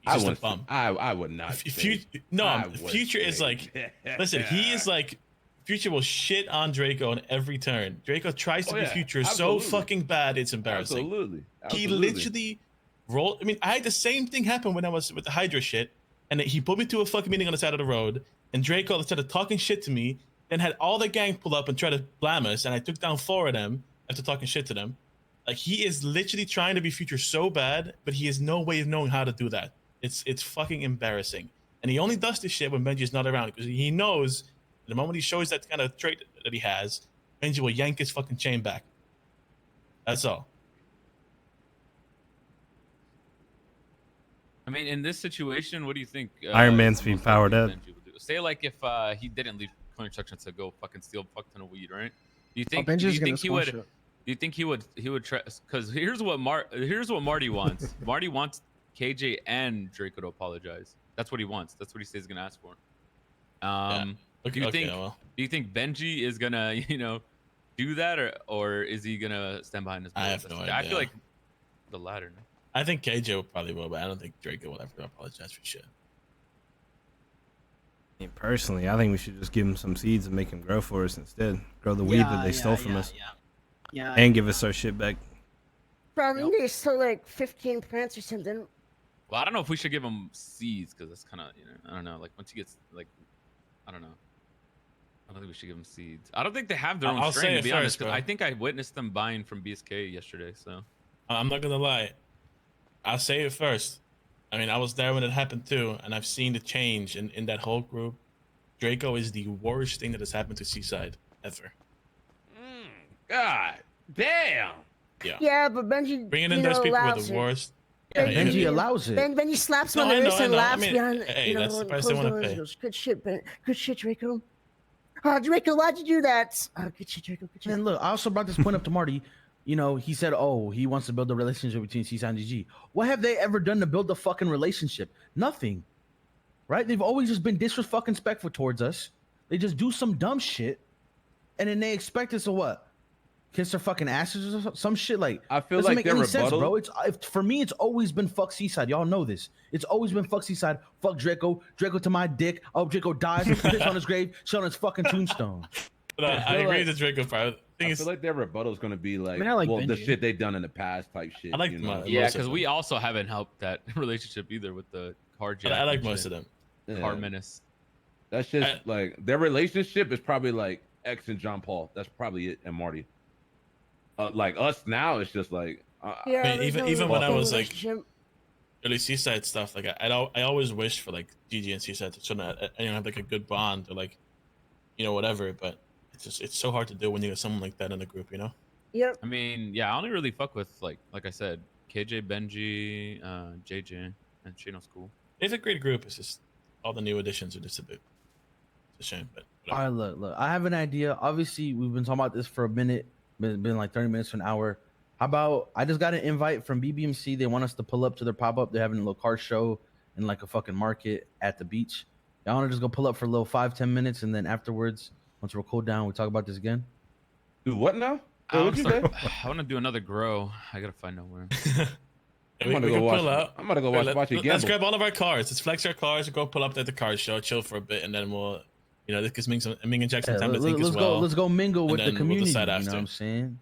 He's just a bum. I would not. Future is like, listen, he is like, Future will shit on Draco on every turn. Draco tries to be Future so fucking bad, it's embarrassing. Absolutely. He literally rolled. I mean, I had the same thing happen when I was with the Hydra shit, and he put me to a fucking meeting on the side of the road, and Draco started talking shit to me, then had all the gang pull up and try to blam us, and I took down 4 of them after talking shit to them. Like, he is literally trying to be Future so bad, but he has no way of knowing how to do that. It's fucking embarrassing. And he only does this shit when Benji's not around, because he knows the moment he shows that kind of trait that he has, Benji will yank his fucking chain back. That's all. I mean, in this situation, what do you think? Iron Man's being powered up. Say, like, if he didn't leave clear instructions to go fucking steal a fuck ton of weed, right? Do you think? Oh, do you think he would? Do you think he would try? Because here's what Marty wants. Marty wants KJ and Draco to apologize. That's what he wants. That's what he says he's gonna ask for. Do you think Benji is gonna, you know, do that, or is he gonna stand behind his? I have no idea. I feel like the latter. No? I think KJ probably will, but I don't think Draco will ever apologize for shit. I mean, personally, I think we should just give him some seeds and make him grow for us instead. Grow the weed that they stole from us. Yeah. And give us our shit back. Probably there's still like 15 plants or something. Well, I don't know if we should give them seeds because that's kind of, I don't know. Like once you get like, I don't know. I don't think we should give them seeds. I don't think they have their own I'll strain, say to be it honest. first, bro. I think I witnessed them buying from BSK yesterday. So I'm not gonna lie. I'll say it first. I mean, I was there when it happened too, and I've seen the change in that whole group. Draco is the worst thing that has happened to Seaside ever. God damn. Yeah. Yeah, but Benji, Bringing in those people were the worst. Yeah, Yeah, Benji yeah. allows it. Benji slaps him on No, the I know, wrist and I know. I laughs mean, behind. hey, that's the price they closed wanna doors. pay. He goes, good shit, Ben. Good shit, Draco. Draco, why'd you do that? Good shit, Draco. Good shit. And look, I also brought this point up to Marty. You know, he said, "Oh, he wants to build a relationship between Seaside and GG." What have they ever done to build a fucking relationship? Nothing, right? They've always just been disrespectful towards us. They just do some dumb shit, and then they expect us to what? Kiss their fucking asses or some shit like. I feel doesn't like make their any rebuttal, sense, bro. For me, it's always been fuck Seaside. Y'all know this. It's always been fuck Seaside. Fuck Draco. Draco to my dick. Oh, Draco dies. Piss on his grave. Shit on his fucking tombstone. But I agree like- with the Draco part. I feel like their rebuttal is going to be like, I like well, the Benji. shit they've done in the past type shit. I like you them, know? yeah, most of because them. we also haven't helped that relationship either with the carjack. But I like most of them. Car menace. That's just like their relationship is probably like X and John Paul. That's probably it, and Marty. Like us now, it's just like. Yeah, I mean, even when I was like relationship. early Seaside stuff, like I always wished for like GG and Seaside to sort of have like a good bond or like, whatever. But it's so hard to do when you got someone like that in the group, Yep. I mean, yeah, I only really fuck with like I said, KJ, Benji, JJ, and Chino's cool. It's a great group. It's just all the new additions are just a bit. It's a shame, but All whatever. right, look. I have an idea. Obviously, we've been talking about this for a minute. Been like 30 minutes to an hour. How about I just got an invite from BBMC. They want us to pull up to their pop up. They're having a little car show in like a fucking market at the beach. Y'all want to just go pull up for a little 5-10 minutes, and then afterwards, once we're cooled down, we talk about this again. Do what now? I What'd you say? want to do another grow. I gotta find nowhere. I'm gonna We go can watch. pull out. I'm gonna go watch Let's Gamble. grab all of our cars. Let's flex our cars. Go pull up at the car show, chill for a bit, and then we'll, this gives Ming and Jack some time to think as well. Let's go mingle with the then we'll community. decide You know after. what I'm saying?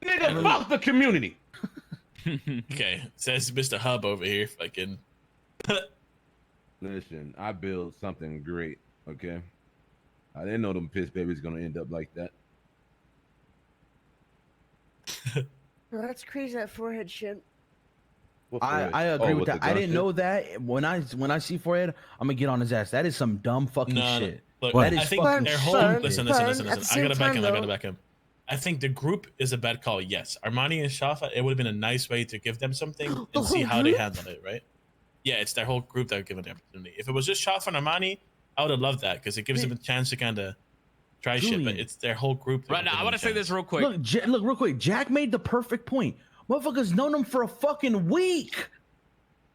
Nigga, fuck the community. Okay, says Mr. Hub over here. Fucking. Listen, I built something great. Okay, I didn't know them piss babies gonna end up like that. Well, that's crazy, that forehead shit. I agree with with the that. I gun didn't shit? know that. When I see forehead, I'm gonna get on his ass. That is some dumb fucking No, shit. look, That is I think fucking their whole. stupid. Listen. At the I same gotta back time, him. I gotta though- back him. I think the group is a bad call. Yes, Armani and Shafa. It would have been a nice way to give them something The and see whole how they group? handle it, right? Yeah, it's their whole group that were given the opportunity. If it was just Shafa and Armani, I would have loved that because it gives them a chance to kind of try shit. But Julian. it's their whole group. that Right were now, I given want a to say chance. this real quick. Look, real quick. Jack made the perfect point. Motherfuckers known him for a fucking week.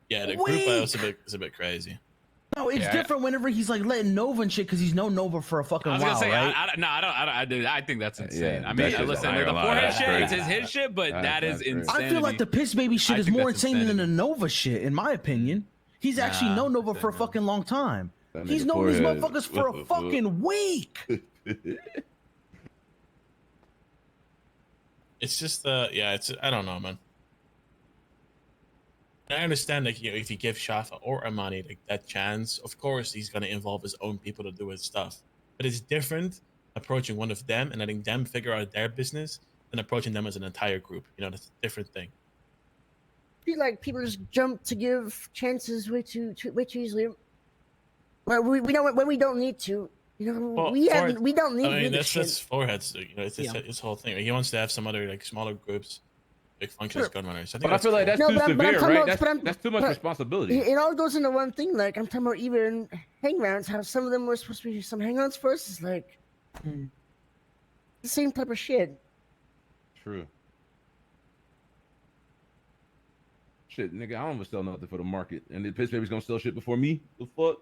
Yeah, the group is a bit crazy. No, it's Yeah, different whenever he's like letting Nova and shit because he's known Nova for a fucking I was while, gonna say, right? I think that's insane. Yeah, I mean, that shit's listen, not the gonna lie, forehead that's shit, crazy. it's his shit, but that is That's crazy. insanity. I feel like the piss baby shit I is think more that's insane than the insanity. Nova shit, in my opinion. He's actually Nah, known Nova for a no. fucking long time. That He's nigga known these forehead. motherfuckers for a fucking week. It's just I don't know, man. I understand like if you give Shafa or Armani like that chance, of course he's gonna involve his own people to do his stuff. But it's different approaching one of them and letting them figure out their business than approaching them as an entire group. That's a different thing. I feel like people just jump to give chances way too easily. Well, we don't when we don't need to. Well, We don't need I mean, that's leadership. just Forehead's. It's his whole thing. He wants to have some other like smaller groups, big functions, Sure. gun runners. I think But I feel like that's No, too but I'm severe, talking right? about- That's too much but- responsibility. It all goes into one thing. Like I'm talking about even hang rounds. How some of them were supposed to be some hang rounds first. Is like the same type of shit. True. Shit, nigga, I don't even sell nothing for the market, and the piss baby's gonna sell shit before me. The fuck?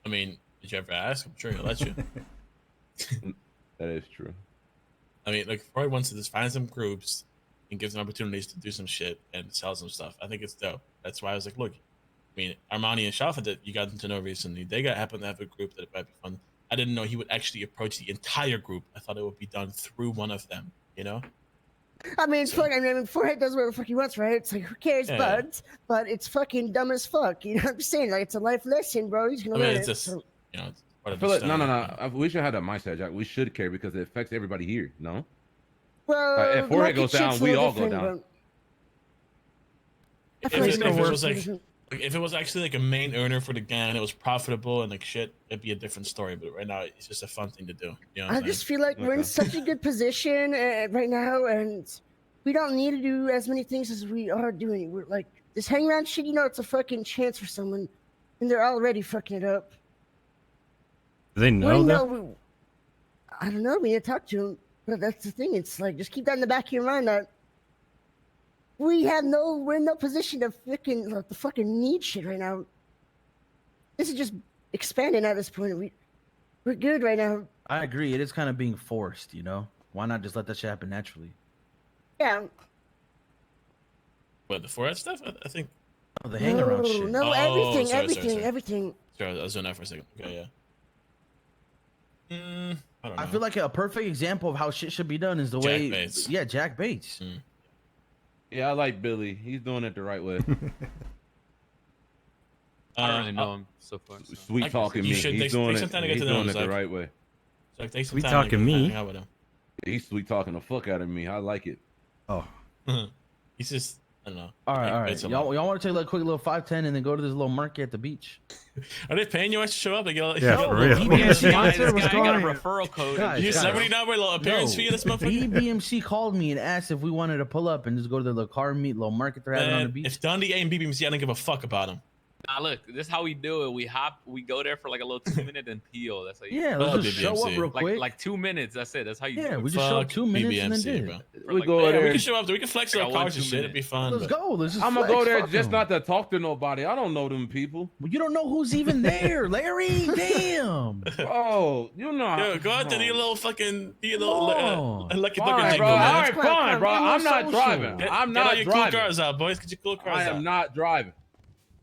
I mean, did you ever ask? I'm sure he'll let you. That is true. I mean, like Freud wants to just find some groups and give them opportunities to do some shit and sell some stuff. I think it's dope. That's why I was like, look, I mean, Armani and Shafa that you got to know recently, they happen to have a group that it might be fun. I didn't know he would actually approach the entire group. I thought it would be done through one of them, I mean, it's fucking. I mean, Forehead does whatever the fuck he wants, right? It's like, who cares, Yeah. but it's fucking dumb as fuck. You know what I'm saying? Like, it's a life lesson, bro. He's gonna learn it's it. just, So, you know, it's part I of feel the like, no, story. no. We should have that mindset, Jack. We should care because it affects everybody here. No. well, If Forehead market goes down, shit's a we little all go different, down. but I feel like it's If gonna it work. was like, if it was actually like a main earner for the gang and it was profitable and like shit, it'd be a different story. But right now, it's just a fun thing to do. You know what I I'm just saying? feel like we're in Okay. such a good position right now, and we don't need to do as many things as we are doing. We're like this hang around shit. You know, it's a fucking chance for someone, and they're already fucking it up. Do they know that? I don't know. We need to talk to them, but that's the thing. It's like just keep that in the back of your mind that we're in no position to fucking need shit right now. This is just expanding at this point. We're good right now. I agree. It is kind of being forced, you know? Why not just let that shit happen naturally? Yeah. But the Forehead stuff, I think. Oh, the hang around shit. No, Oh, everything. Sorry, I was doing that for a second. Okay, yeah. I don't know. I feel like a perfect example of how shit should be done is the Jack way. Bates. Yeah, Jack Bates. Yeah, I like Billy. He's doing it the right way. I don't really know him so far. So. Sweet talking me. You should He's take doing some it. time to get He's to know doing him, it the Zach. right way. So take some Sweet time to talking me? hang out with him. He's sweet talking the fuck out of me. I like it. Oh, He's just, I don't know. All right, all right. It's a Y'all lot. want to take like a quick little 5-10 and then go to this little market at the beach? Are they paying you extra to show up? Like, yeah, for real. This guy Sponsor, what's got a going on? referral code. Guys, you guys. celebrity now, boy, little appearance fee in this motherfucker? BBMC called me and asked if we wanted to pull up and just go to the little car meet, little market they're having on the Man, beach. if Dundee ain't BBMC, I don't give a fuck about him. Nah, look, this is how we do it. We go there for like a little 2-minute and peel. That's how you Yeah, let's Fuck just show BBMC. up real quick. like 2 minutes. That's it. That's how you Yeah, do it. we just show up Fuck 2 minutes and then BBMC, did bro. it. For We like- go Yeah, there. we can show up. We can flex I our got 1 cars and 2 shit. minutes. It'd be fun. Let's but- go. Let's just I'm gonna flex, go there fuck just 'em. not to talk to nobody. I don't know them people. Well, you don't know who's even there, Larry. Damn. Oh, you know. Yo, go out there, do your little fucking, do your little Oh. lucky Fine, looking bro. jingle, All man. right, fine, bro. Come on, I'm not social. driving. Get, I'm get all not your cool driving. cars out, boys. Get your cool cars I out. am not driving.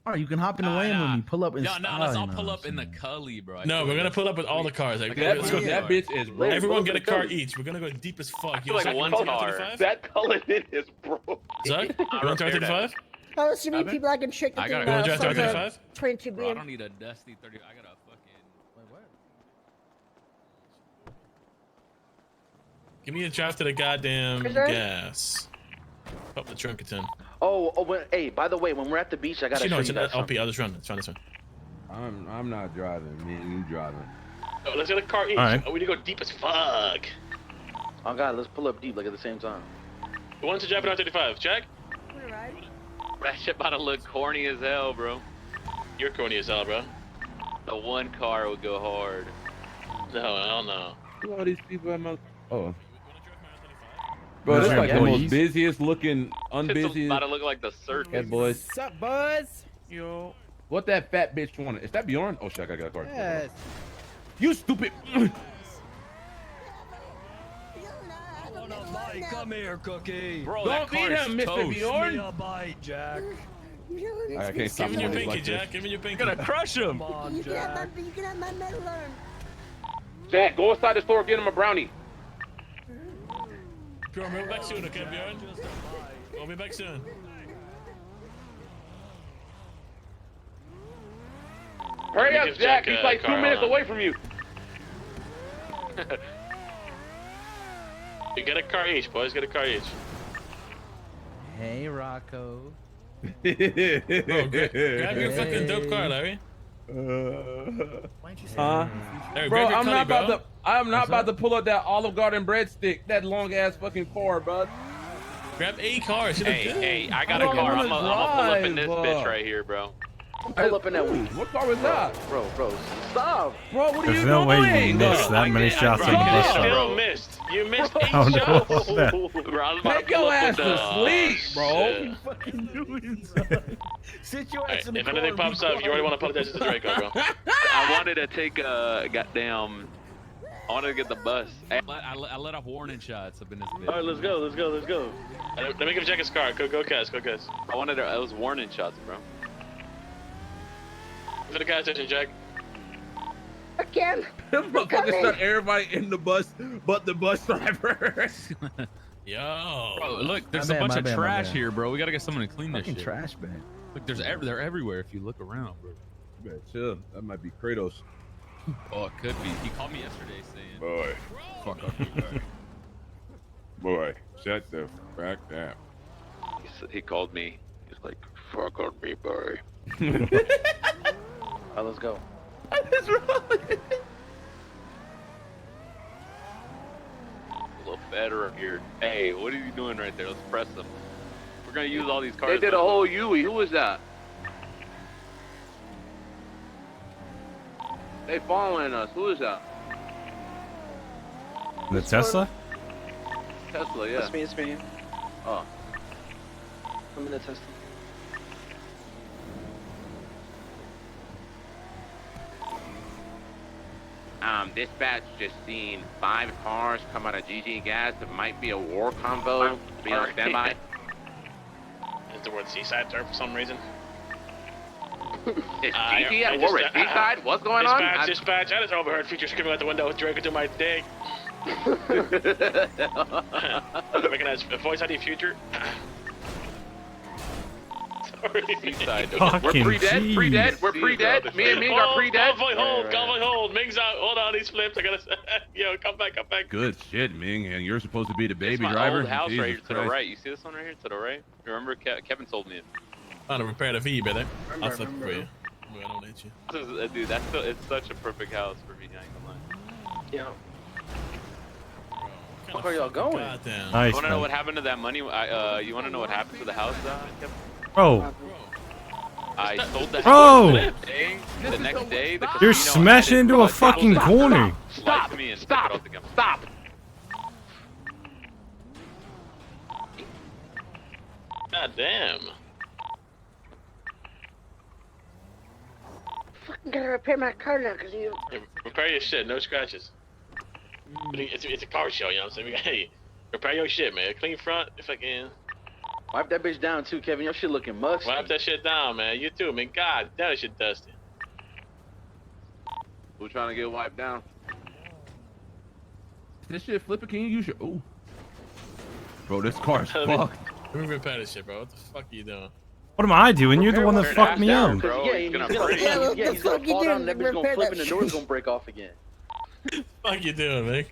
All right, you can hop in the Nah, Lamb nah. when you pull up in No, style. let's you all know pull what up I'm in the saying? Cully, bro. No, we're gonna pull up with all the cars. Like, That, let's go. that bitch is bro. Everyone get a car each. We're gonna go deep as fuck. I feel like one car. That Cullinan is broke. Zach, you want to try 35? How else many people I can trick I to gotta do You want to go. try 35? 22 Bro, I billion? don't need a dusty 30. I got a fucking. Give me a draft to the goddamn Is there? gas. Up the trunk it's in. Hey, by the way, when we're at the beach, I gotta Actually, no, show it's you an guys LP. something. I'll just run. Let's run this one. I'm not driving. Me and you driving. Oh, let's get a car each. All right. Oh, we need to go deep as fuck. Oh god, let's pull up deep like at the same time. Who wants to drive it on 35? Jack? That shit about to look corny as hell, bro. You're corny as hell, bro. The one car would go hard. No, hell no. Who are these people at my? Oh. Bro, Those this is are like the most employees. busiest looking, It's unbusiest. about to look like the circus. Head boys. What's up, Buzz? Yo. What that fat bitch wanted? Is that Bjorn? Oh shit, I got a car. Yes. You stupid. Come here, Cookie. Bro, Don't that beat car him, is Mr. toast. Bjorn. a bite, Jack. I can't stop Give me your doing this pinky, like Jack. this. Give me your pinky. You're gonna crush him. Come on, You can have Jack. you can have my medal arm. Jack, go inside the store, get him a brownie. Bjorn, we'll be back soon, okay, Bjorn? We'll be back soon. Hurry Let up, me give Jack. Jack, He's like 2 car, minutes hold on. away from you. You get a car each, boys. Get a car each. Hey, Rocco. Bro, grab your fucking dope car, Larry. Huh? Larry, Bro, grab your I'm Cully, not bro. about to. I'm not about to pull up that Olive Garden breadstick, that long ass fucking car, bud. Grab a car. Hey, I got I a don't car. I'm wanna gonna pull up in this drive, bitch right here, bro. Pull up in that Ooh, what car was that? Bro, stop. Bro, what are There's you no way doing? you missed that many shots on the bro. bus Yeah. stop. Still missed. You missed 8 Oh, no. shots. What's that? Bro, I was about Take to pull your up ass with to the- sleep, bro. Shit. Fucking doing, son? Sit your Alright, ass in the if car anything and be pops up, you already want to quiet. apologize to Draco, bro. I wanted to take a goddamn. I wanted to get the bus. I let off warning shots up in this bitch. All right, let's go. Let me give Jack his car. Go, Cass. I wanted to. It was warning shots, bro. For the gas station, Jack. Again. Motherfucker shot everybody in the bus but the bus driver. Yo. Bro, look, there's My a bad, bunch my of bad, my trash bad. here, bro. We gotta get someone to clean this Fucking shit. trash bag. Look, they're everywhere if you look around, bro. You better chill. That might be Kratos. Oh, it could be. He called me yesterday saying, Boy, "Fuck up, you guy." boy, shut the fuck up. He called me. He's like, fuck on me, boy. Alright, let's go. What's wrong? A little better up here. Hey, what are you doing right there? Let's press them. We're gonna use all these cars. They did a whole Yui. Who was that? They following us. Who is that? The Tesla? Tesla, yeah. It's me. Oh. I'm in the Tesla. Dispatch just seen 5 cars come out of GG Gas. It might be a war convo. Be on standby. Is the word seaside there for some reason? Is GG at war with Seaside? What's going on? Dispatch, I just overheard future screaming out the window with Drake into my dick. Recognize voice ID future. Sorry. Seaside. Fucking We're pre-dead. jeez. Pre-dead. We're pre-dead. Me and Ming are pre-dead. Convoy hold. Ming's out. Hold on, he's flipped. I gotta. Yo, come back. Good shit, Ming. And you're supposed to be the It's baby my driver. old house Jesus right here to the Christ. right. You see this one right here to the right? Remember, Kevin told me it. I'm gonna repair the V, brother. I'll flip it for you. I don't hit you. This is, dude, it's such a perfect house for me. I ain't gonna lie. Yeah. Where are y'all going? Goddamn. Nice, You wanna know man. what happened to that money? You wanna know what happened to the house, Kevin? Bro, I sold the Bro! house the next day. The you're casino smashing added into a tables fucking that corner. lied to me and took it off the gun. Stop. God damn. Fucking gotta repair my car now, cause you. Yeah, repair your shit, no scratches. It's a car show, you know what I'm saying? Hey, repair your shit, man. Clean front, if I can. Wipe that bitch down too, Kevin. Your shit looking musty. Wipe that shit down, man. You too, man. God, that shit dusty. Who's trying to get wiped down? This shit flipping. Can you use your? Oh, bro, this car's fucked. Let me repair this shit, bro. What the fuck are you doing? What am I doing? You're the one that Repair fucked me that, up. bro. Yeah, He's gonna break. he's gonna fall down and that bitch gonna flip and the door's gonna break off again. Fuck you doing, man?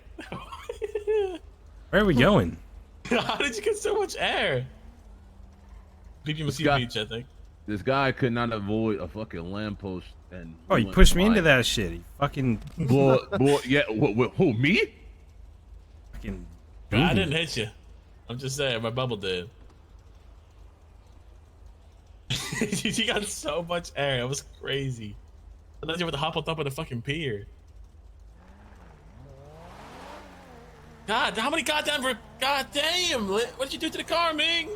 Where are we going? How did you get so much air? People must see the beach, I think. This guy could not avoid a fucking lamppost and. Oh, he pushed me into that shit. He fucking. Boy, yeah. Who, me? Fucking. I didn't hit you. I'm just saying, my bubble did. You got so much air. It was crazy. I thought you were to hop on top of the fucking pier. God, how many goddamn... God damn! What did you do to the car, Ming?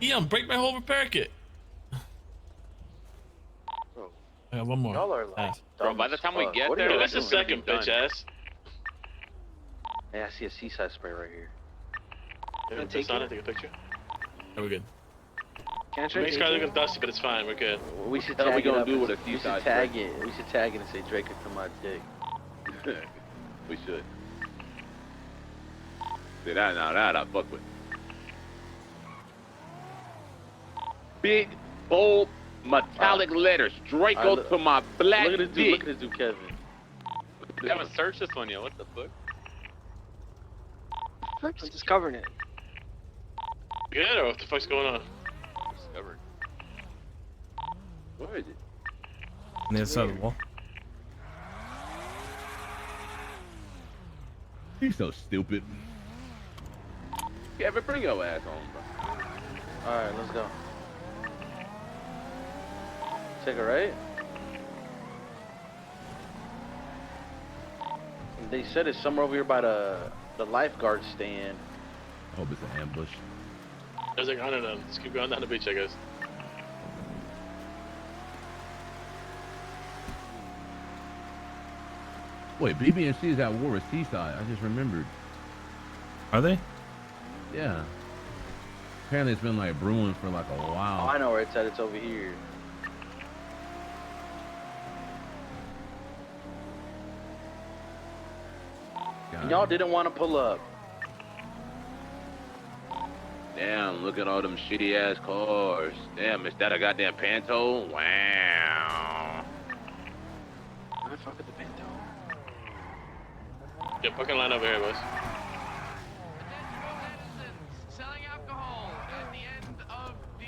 Ian, break my whole repair kit. I got one more. Y'all are like. Bro, by the time we get there, That's the second, bitch ass. Hey, I see a seaside spray right here. Yeah, take a picture. Oh, we're good. Can I try Ming's to car's take it? looking dusty, but it's fine. We're good. We should What are we tag it gonna up. do with a We should seaside tag it. We should tag it and say Drake could come my dick. We should. See that now? That I fuck with. Big, bold, metallic letters. Draco to my black Look at this dude. dick. Look at this dude, Kevin. We haven't searched this one yet. What the fuck? I'm just covering it. Good, or what the fuck's going on? Discovered. Where is it? On the other side of the wall. He's so stupid. Kevin, bring your ass on, bro. Alright, let's go. Take it right? They said it's somewhere over here by the lifeguard stand. I hope it's an ambush. There's like, I don't know. Let's keep going down the beach, I guess. Wait, BB&C is at war with Seaside. I just remembered. Are they? Yeah. Apparently it's been like brewing for like a Oh, while. I know where it's at. It's over here. And y'all didn't want to pull up. Damn, look at all them shitty ass cars. Damn, is that a goddamn Panto? Wow. I fuck with the Panto. Yeah, fucking line over here, boys. Selling alcohol at the end of the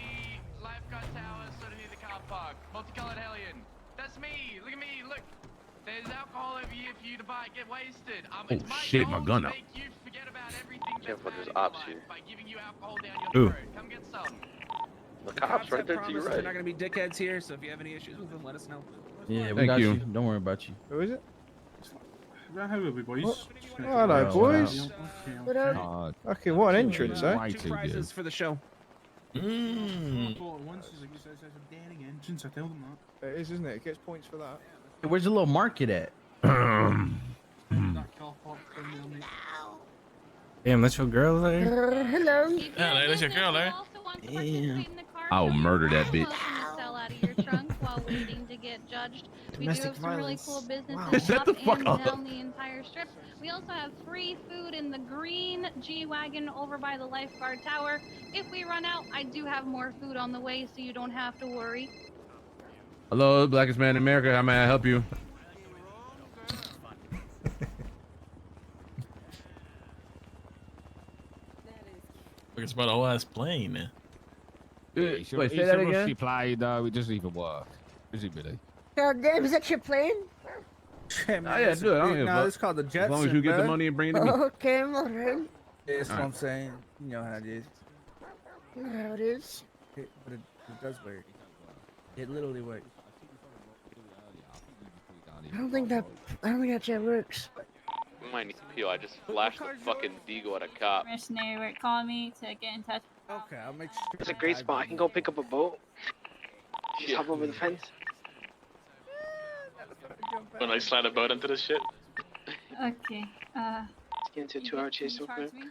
lifeguard tower, sort of near the car park. Multicolored hellion. That's me. Look at me. Look. There's alcohol over here for you to buy. Get wasted. It's my shit, goal my gun to out. make you forget about everything Careful, that's there's bad in ops your here. life by giving you alcohol down your Ooh. throat. Come get some. The cops right there to your They're right. not gonna be dickheads here, so if you have any issues with them, let us know. Yeah, we Thank got you. you. Don't worry about you. Who is it? How are we, boys? Hello, boys. What up? Okay, what an entrance, eh? 2 prizes for the show. Once is a daring entrance, I tell them that. It is, isn't it? It gets points for that. Hey, where's the little market at? That car park thing there, mate. Damn, that's your girl there? Hello. Yeah, Larry, that's your girl, Larry. I'll murder that bitch. Sell out of your trunk while waiting to get judged. We do Domestic have some really violence. cool businesses Wow. Shut up the fuck and up. down the entire strip. We also have free food in the green G-Wagon over by the lifeguard tower. If we run out, I do have more food on the way, so you don't have to worry. Hello, blackest man in America. How may I help you? It's about a whole ass plane, man. Wait, say that again? Replied, we just leave for work. Presumably. God damn, is that your plane? Yeah, man, Oh, yeah, do it. I don't give a no, fuck. it's called the Jetson, As long as you get the bro. money and bring it to me. Okay, I'm alright. That's what Alright. I'm saying. You know how it is. You know how it is. But it does work. It literally works. I don't think that jet works. We might need to peel. I just flashed the fucking deagle at a cop. Missionary were calling me to get in touch. Okay, I'll make sure. It's a great spot. I can go pick up a boat. Just hop over the fence. When I slide a boat into this shit, Okay, Let's get into a 2-hour chase real quick. you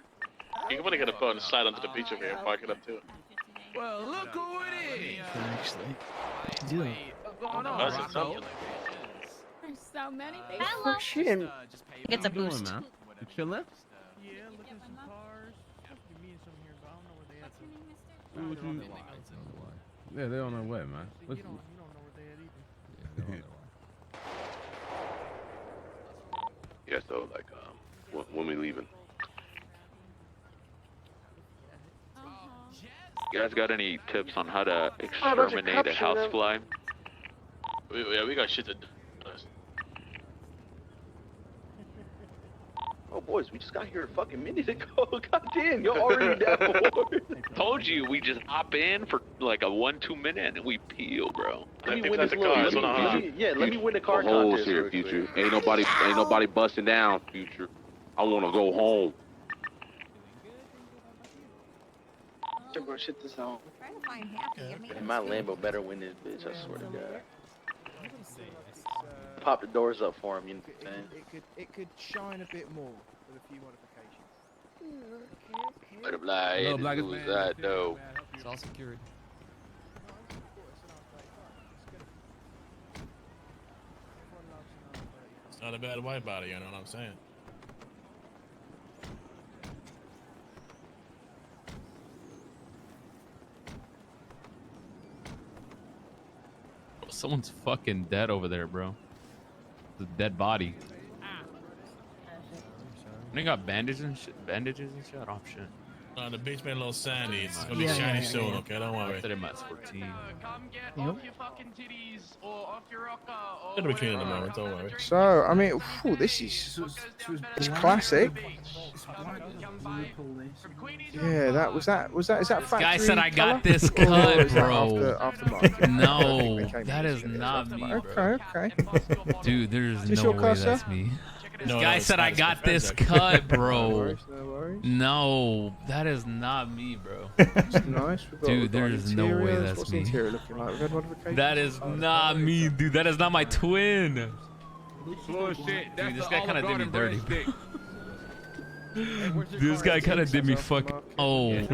can want to get a boat and slide onto the beach over here and park it up too. Well, look who it is. Actually. That's what's up. There's so many things. Oh shit. Gets a boost. Man? You chilling? Yeah, look at some cars. You're meeting some here, but I don't know where they at. What you- Yeah, they're on their way, man. You don't know where they at either. Yeah, so like, when we leaving? You guys got any tips on how to exterminate a housefly? Yeah, we got shit to do. Oh, boys, we just got here a fucking minute ago. God damn, you're already down. Told you we just hop in for like a 1-2 minute and we peel, bro. I think that's a car. That's what I'm Let me win the car Holes contest. here, real future. quick. Ain't nobody busting down, future. I wanna go home. Yeah, bro, shit this out. And my Lambo better win this bitch, I swear to God. Pop the doors up for him, you know what I'm saying? It could shine a bit more with a few modifications. Butterfly, Hello, blackest who's man. that though? It's all secured. It's not a bad white body, you know what I'm saying? Someone's fucking dead over there, bro. It's a dead body. They got bandages and shit. Oh shit. The beach made a little sandy. It's gonna be shiny soon, okay? Don't worry. I said it might 14. Come get off your fucking titties or off your rocker or It'll be clean in a whatever. moment, don't worry. So, I mean, phew, this is it's classic. Yeah, is that This guy factory said I got colour? this Or cut, is that bro. aftermarket? No, They came that in is and not said me, it's bro. Okay. Dude, there's Is this no your way car, sir? that's me. This No, guy no, it's said not. I It's got my friend's this actually. cut, No bro. worries, no worries. No, that is not me, bro. It's nice. We've got, Dude, we've got there's no way interiors. that's What's me. the interior looking like? We've had modifications. That is not me, dude. That is not my twin. Bullshit. Dude, this guy kind of did me dirty. Dude, this guy kind of did me fuck. Oh. Is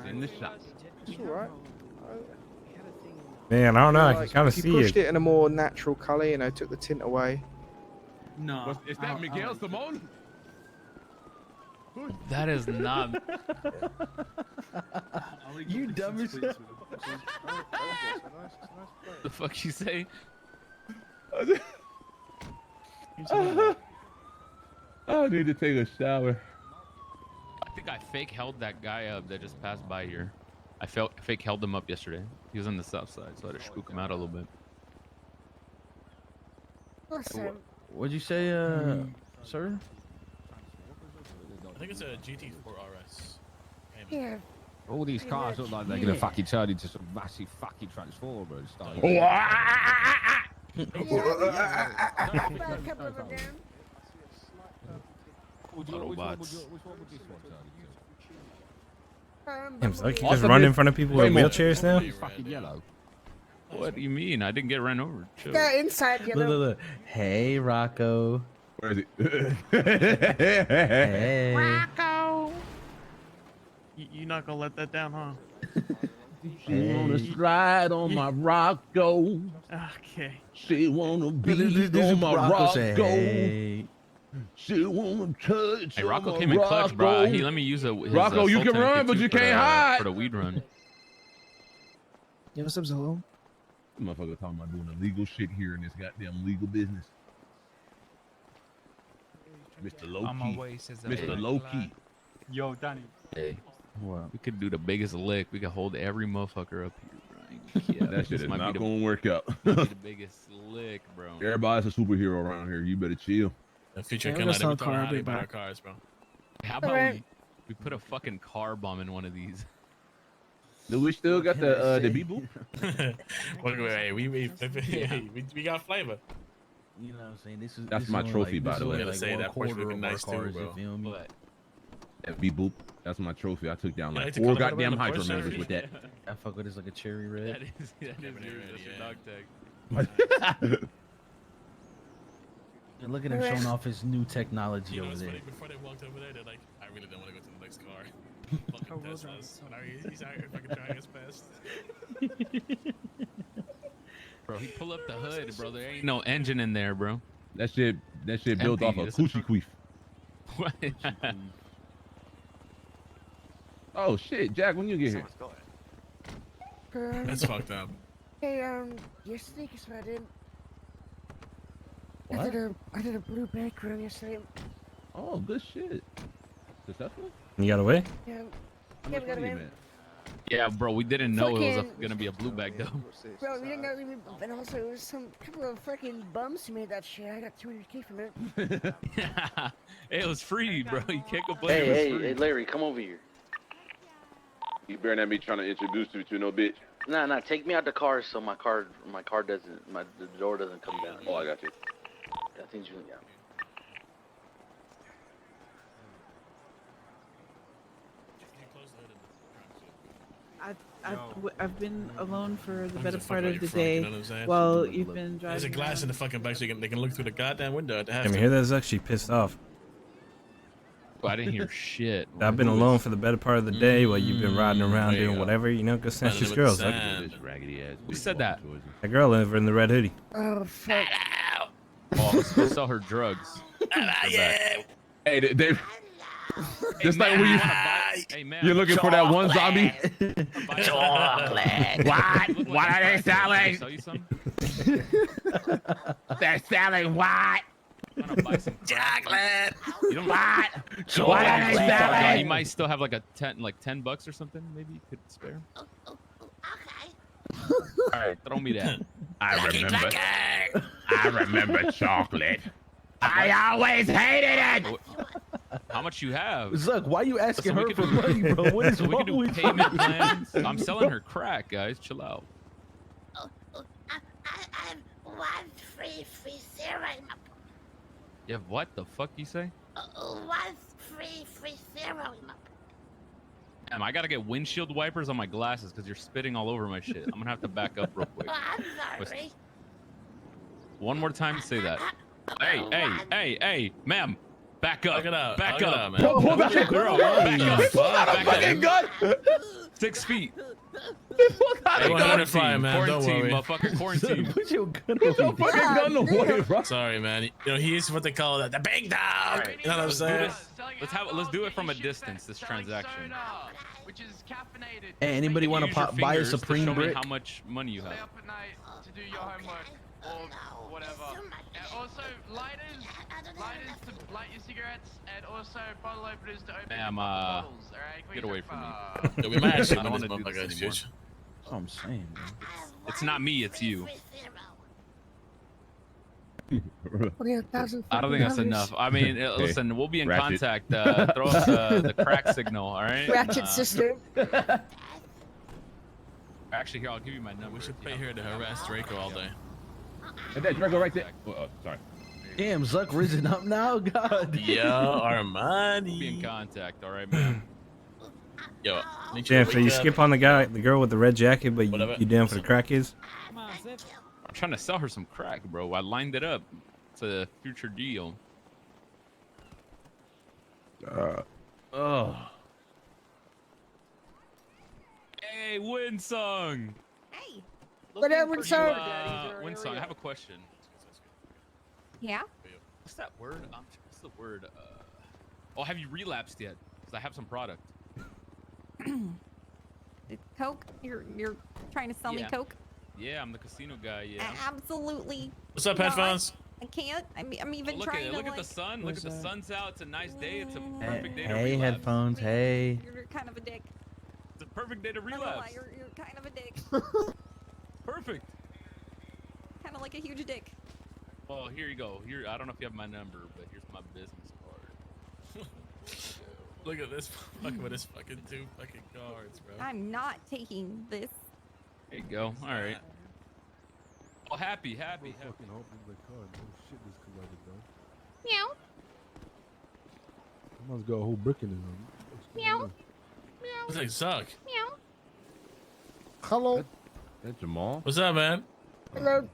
in the shop. It's alright. Man, I don't know. I can Like, kind of if see you pushed it. it in a more natural colour, took the tint away. No. Is that Miguel Simone? That is not. You dumb as hell. The fuck you say? I need to take a shower. I think I fake held that guy up that just passed by here. I fake held him up yesterday. He was on the south side, so I had to spook him out a little bit. Listen. What'd you say, sir? I think it's a GT4 RS. Yeah. All these cars look like they're gonna fucking turn into some massive fucking transformer and stuff. So you can just run in front of people with wheelchairs now? Fucking yellow. What do you mean? I didn't get ran over. Chill. Yeah, inside yellow. Look. Hey, Rocco. Where is it? Hey. Rocco. You not gonna let that down, huh? She wanna slide on my Rocco. Okay. She wanna be on my Rocco. She wanna touch. Hey, Rocco came in clutch, bro. He let me use his Rocco, you can run, but you can't hide. For the weed run. Yo, what's up, Zolo? Motherfucker talking about doing illegal shit here in this goddamn legal business. Mr. Low Key. Mr. Low Key. Yo, Danny. Hey, we could do the biggest lick. We could hold every motherfucker up here, bro. Yeah, That shit is not gonna work out. The biggest lick, bro. Everybody's a superhero around here. You better chill. The future can let every time we buy our cars, bro. How about we put a fucking car bomb in one of these? Do we still got the beep boop? Wait, we got flavor. You know what I'm saying? That's my trophy, by the way. Gotta say that Porsche looking nice too, bro. That beep boop. That's my trophy. I took down Yeah, I like took 4 color goddamn on the hydro Porsche. members with that. I fuck with this like a cherry red. That is yours. That's your dog tag. Look at him showing off his new technology You know over what's there. funny? Before they walked over there, they're like, I really don't want to go to the next car. Fucking Teslas. He's out here fucking driving us past. Bro, he pull up the hood, bro. There ain't no engine in there, bro. That shit built off a coochie queef. What? Oh shit, Jack, when you get here? That's fucked up. Hey, yesterday, guess what I did? What? I did a blue back run yesterday. Oh, good shit. Successful? You got away? Yeah. How Yeah, much we got money you away. made? Yeah, bro, we didn't know it was Fucking- gonna be a blue bag though. Bro, we didn't know, and also it was some couple of fucking bums who made that shit. I got 200K from it. It was free, bro. You can't complain. It was Hey, free. Larry, come over here. You better not be trying to introduce me to no bitch. Nah, take me out the car so my car doesn't, the door doesn't come down. Oh, I got you. I think you, yeah. I've been alone for the better Just part fuck of out the your front, day you know what I'm saying? while you've been driving. There's a glass in the fucking back so they can look through the goddamn window at the half. Can you hear that? Zach? She pissed off. Oh, I didn't hear shit. I've been alone for the better part of the day while you've been riding around there you doing go. whatever. You know, go snatch Running this with girl. the Zach. sand. Who said that? That girl over in the red hoodie. Oh, fuck. Oh, I'm supposed to sell her drugs. Yeah. Hey, they just like when Hey, man. you're looking for that one zombie. Chocolate. What? What are they selling? Sell you some? They're selling what? Wanna buy some chocolate? You don't What? Chocolate. What are they selling? He might still have like $10 or something. Maybe you could spare. All right, throw me that. I remember chocolate. I always hated it. How much you have? Zuck, why you asking So we her could for do- money, bro? What is So we wrong can do with payment you? plans. I'm selling her crack, guys. Chill out. I have 1330. You have what the fuck you say? 1330. Damn, I gotta get windshield wipers on my glasses because you're spitting all over my shit. I'm gonna have to back up real quick. I'm sorry. One more time, say that. Hey, ma'am, Back up. Back it up. Back Back it up. up, man. Bro, Pull back that up. gun away. Back up. Pull out a Back up. fucking gun. 6 feet. Hey, quarantine, man. Don't quarantine, worry. motherfucker, quarantine. Put your gun away, bro. Sorry, man. You know, he's what they call the big dog. Right. You know what I'm Let's do saying? this. Let's do it from a distance. This transaction. Which is caffeinated. Hey, anybody want Use to your buy a fingers to Supreme show me brick? how much money you have? Stay up at night to do your homework or whatever. And also lighters to light your cigarettes, and also bottle openers to open Ma'am, bottles. All right, get away from me. Yeah, we might actually I don't win want this to do motherfucker, this anymore. dude. That's what I'm saying, man. It's not me, it's you. $1,000 I don't think that's fucking enough. I mean, listen, we'll be in Ratchet. contact. Throw up the crack signal, all right? Ratchet sister. Actually, here, I'll give you my number. We should pay here to harass Draco all day. And that Draco right there. Oh, sorry. Damn, Zuck risen up now? God. Yo, Armani. Be in contact, all right, man? Yo, Yeah, so you skip on the girl with the red jacket, but you down for the crack is? I'm trying to sell her some crack, bro. I lined it up. It's a future deal. Oh. Hey, Winsong. Hey. Whatever, sir. Winsong, I have a question. Yeah. What's that word? What's the word? Oh, have you relapsed yet? Because I have some product. Coke? You're trying to sell me Yeah. Coke? Yeah, I'm the casino guy. Yeah. Absolutely. What's up, not. headphones? I can't. I'm even Look trying at to look at the like. sun. Look at the sun's out. It's a nice day. It's a Hey, perfect day to hey, relapse. headphones. Hey. You're kind of a dick. It's a perfect day to Not gonna lie, relapse. you're kind of a dick. Perfect. Kind of like a huge dick. Oh, here you go. Here, I don't know if you have my number, but here's my business card. Look at this fucking with his fucking 2 fucking cards, bro. I'm not taking this. There you go. All right. Oh, happy. Meow. Must got a whole brick in his arm. Meow. What's that suck? Meow. Hello. That's Jamal. What's up, man? Hello.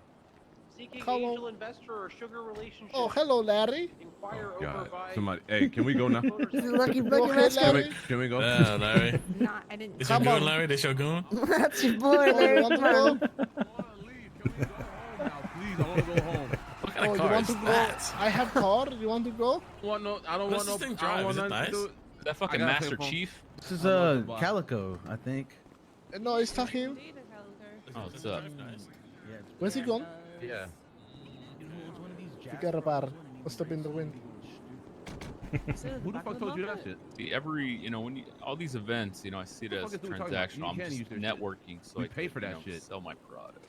Seeking Hello. angel investor or sugar relationship. Oh, hello, Larry. Inquire Oh, over God. by. Somebody. Hey, can we go now? This is Lucky You Lucky okay, Rascal. Larry? Can we go? Yeah, Larry. Not. I didn't. Is your Come goon, on. Larry? This your goon? That's your boy, Oh, you Larry. want to Come go? on. Please, I want to go home. What Oh, kind of you car want is to go? that? I have car. You want to go? Want no, I don't What's want this no. thing I don't drive? want Is it nothing to nice? do. Is that fucking gotta Master pay phone. Chief? This is I love the box. Calico, I think. No, it's Tahim. Oh, what's up? Where's he gone? Yeah. Forget about it. Must have been the wind. Who the fuck told you that shit? See, when you, all these events, I see it as fuck is we talking about? transactional. You I'm can't just use their shit. networking, so We I pay can, for that shit. sell my product.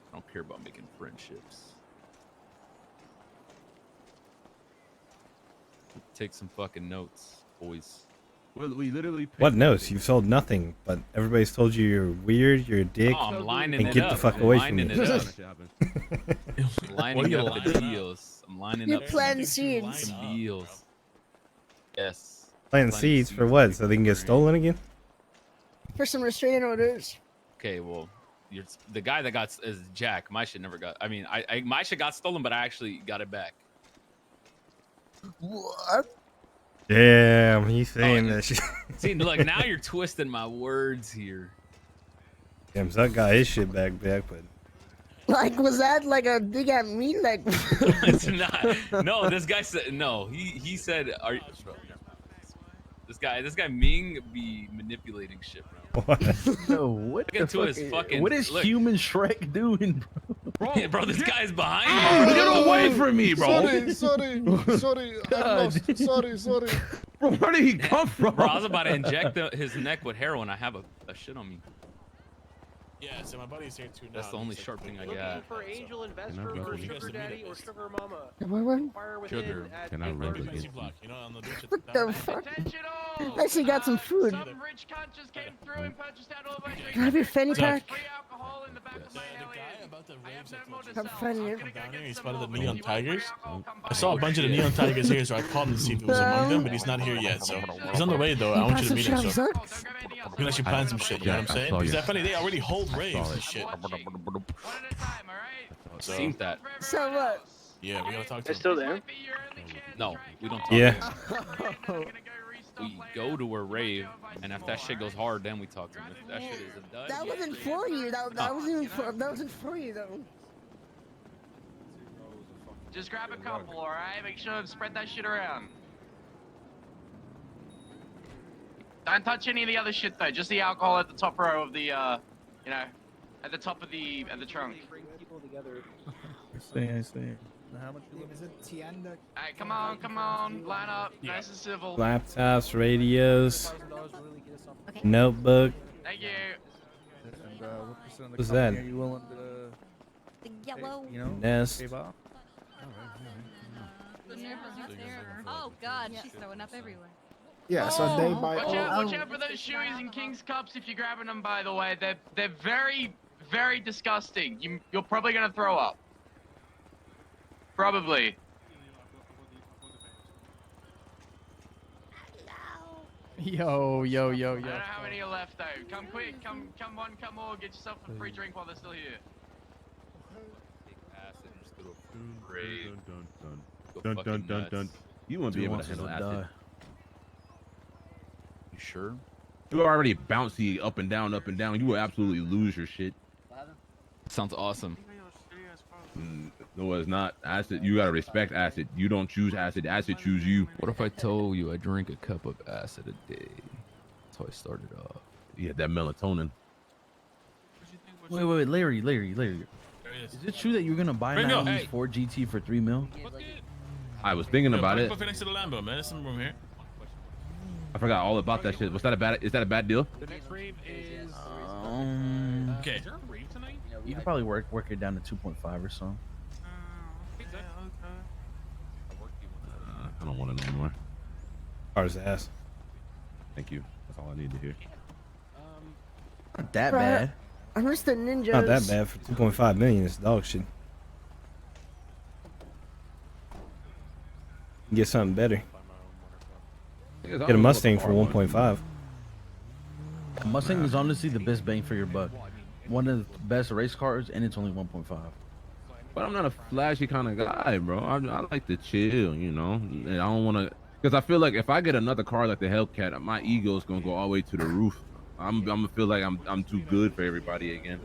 I don't care about making friendships. Take some fucking notes, boys. Well, we literally. What notes? You've sold nothing, but everybody's told you you're weird, you're a dick, Oh, I'm lining and it get up. the fuck I'm away from lining me. it up. What are Lining you up lining the up? deals. I'm lining You're up planting some seeds. deals. Yes. Planting seeds for what? So they can get stolen again? For some restraining orders. Okay, well, the guy that got is Jack. My shit never got. I mean, my shit got stolen, but I actually got it back. What? Damn, he's saying that shit. See, look, now you're twisting my words here. Damn, Zuck got his shit back, but Like, was that like a dig at me? Like, It's not. No, this guy said no. He said, "Are you?" This guy Ming be manipulating shit, bro. what? No, what Look the into his fuck? fucking- What is look. human Shrek doing, Bro, this guy's behind me. Get away from me, bro. Sorry. I'm lost. Sorry. Bro, where did he come from? Bro, I was about to inject his neck with heroin. I have a shit on me. Yeah, so my buddy's here too now. That's the only sharp thing I Looking got. for angel investor Can I or rub sugar against- daddy or sugar mama. what? Inquire within Sugar. at Can I rub Bakery. against block, you know, on the beach at What the fuck? Attention all! I actually got some food. Some rich cunt just came through and purchased out all my drinks. Can I have your fanny pack? Free alcohol in the back of my The guy Hellion. about the I have raves no I more told to you. I'm sell. finding I'm it. gonna go Down here, get he some spotted the more. neon If you want free tigers. alcohol, come I by. saw a bunch of the neon tigers here, so I called him to see if it was among them, but he's not here yet. So he's on the way though. I want you to meet him. So Zuck? Don't grab anything else. we can actually plan some shit. You know what I'm saying? saw Because you. that funny, they already hold raves and it. shit. One at a time, all right? So Seen that. So what? Yeah, we gotta talk to They're him. still there. No, we don't talk Yeah. to him. We go to a rave, and if that shit goes hard, then we talk to him. If that shit is done, That wasn't for you. That wasn't for you though. Just grab a couple, all right? Make sure to spread that shit around. Don't touch any of the other shit though. Just the alcohol at the top row of the, you know, at the top of the trunk. Bring people together. I see. How much is it? Tienda. Alright, come on, line up, nice and civil. Laptops, radios, notebook. Thank you. And what percent of the What's company that? are you willing to? The yellow. You know, Nest. save off? The nerve is there. Oh God, she's throwing up everywhere. Yeah, so they buy Watch out for those shoeies and King's cups if you're grabbing them. By the way, they're very, very disgusting. You're probably gonna throw up. Probably. Yo. I don't know how many are left though. Come quick, come one, come more. Get yourself a free drink while they're still here. Dun. You won't be able to handle acid. You sure? You're already bouncy up and down. You will absolutely lose your shit. Sounds awesome. No, it's not. Acid, you gotta respect acid. You don't choose acid. Acid choose you. What if I told you I drink a cup of acid a day? That's how I started off. Yeah, that melatonin. Wait, Larry. Is it true that you're gonna buy Bingo, an hey. Ford GT for $3 million? I was thinking about it. Put next to the Lambo, man. There's some room here. I forgot all about that shit. Is that a bad deal? The next rave is. Okay. Is there a rave tonight? You could probably work it down to 2.5 or so. I don't want it anymore. Car's ass. Thank you. That's all I need to hear. Not that Bruh, bad. I miss the ninjas. Not that bad for 2.5 million. It's dog shit. Get something better. Get a Mustang for 1.5. Mustang is honestly the best bang for your buck. One of the best race cars, and it's only 1.5. But I'm not a flashy kind of guy, bro. I like to chill, you know. And I don't want to, because I feel like if I get another car like the Hellcat, my ego is gonna go all the way to the roof. I'm gonna feel like I'm too good for everybody again.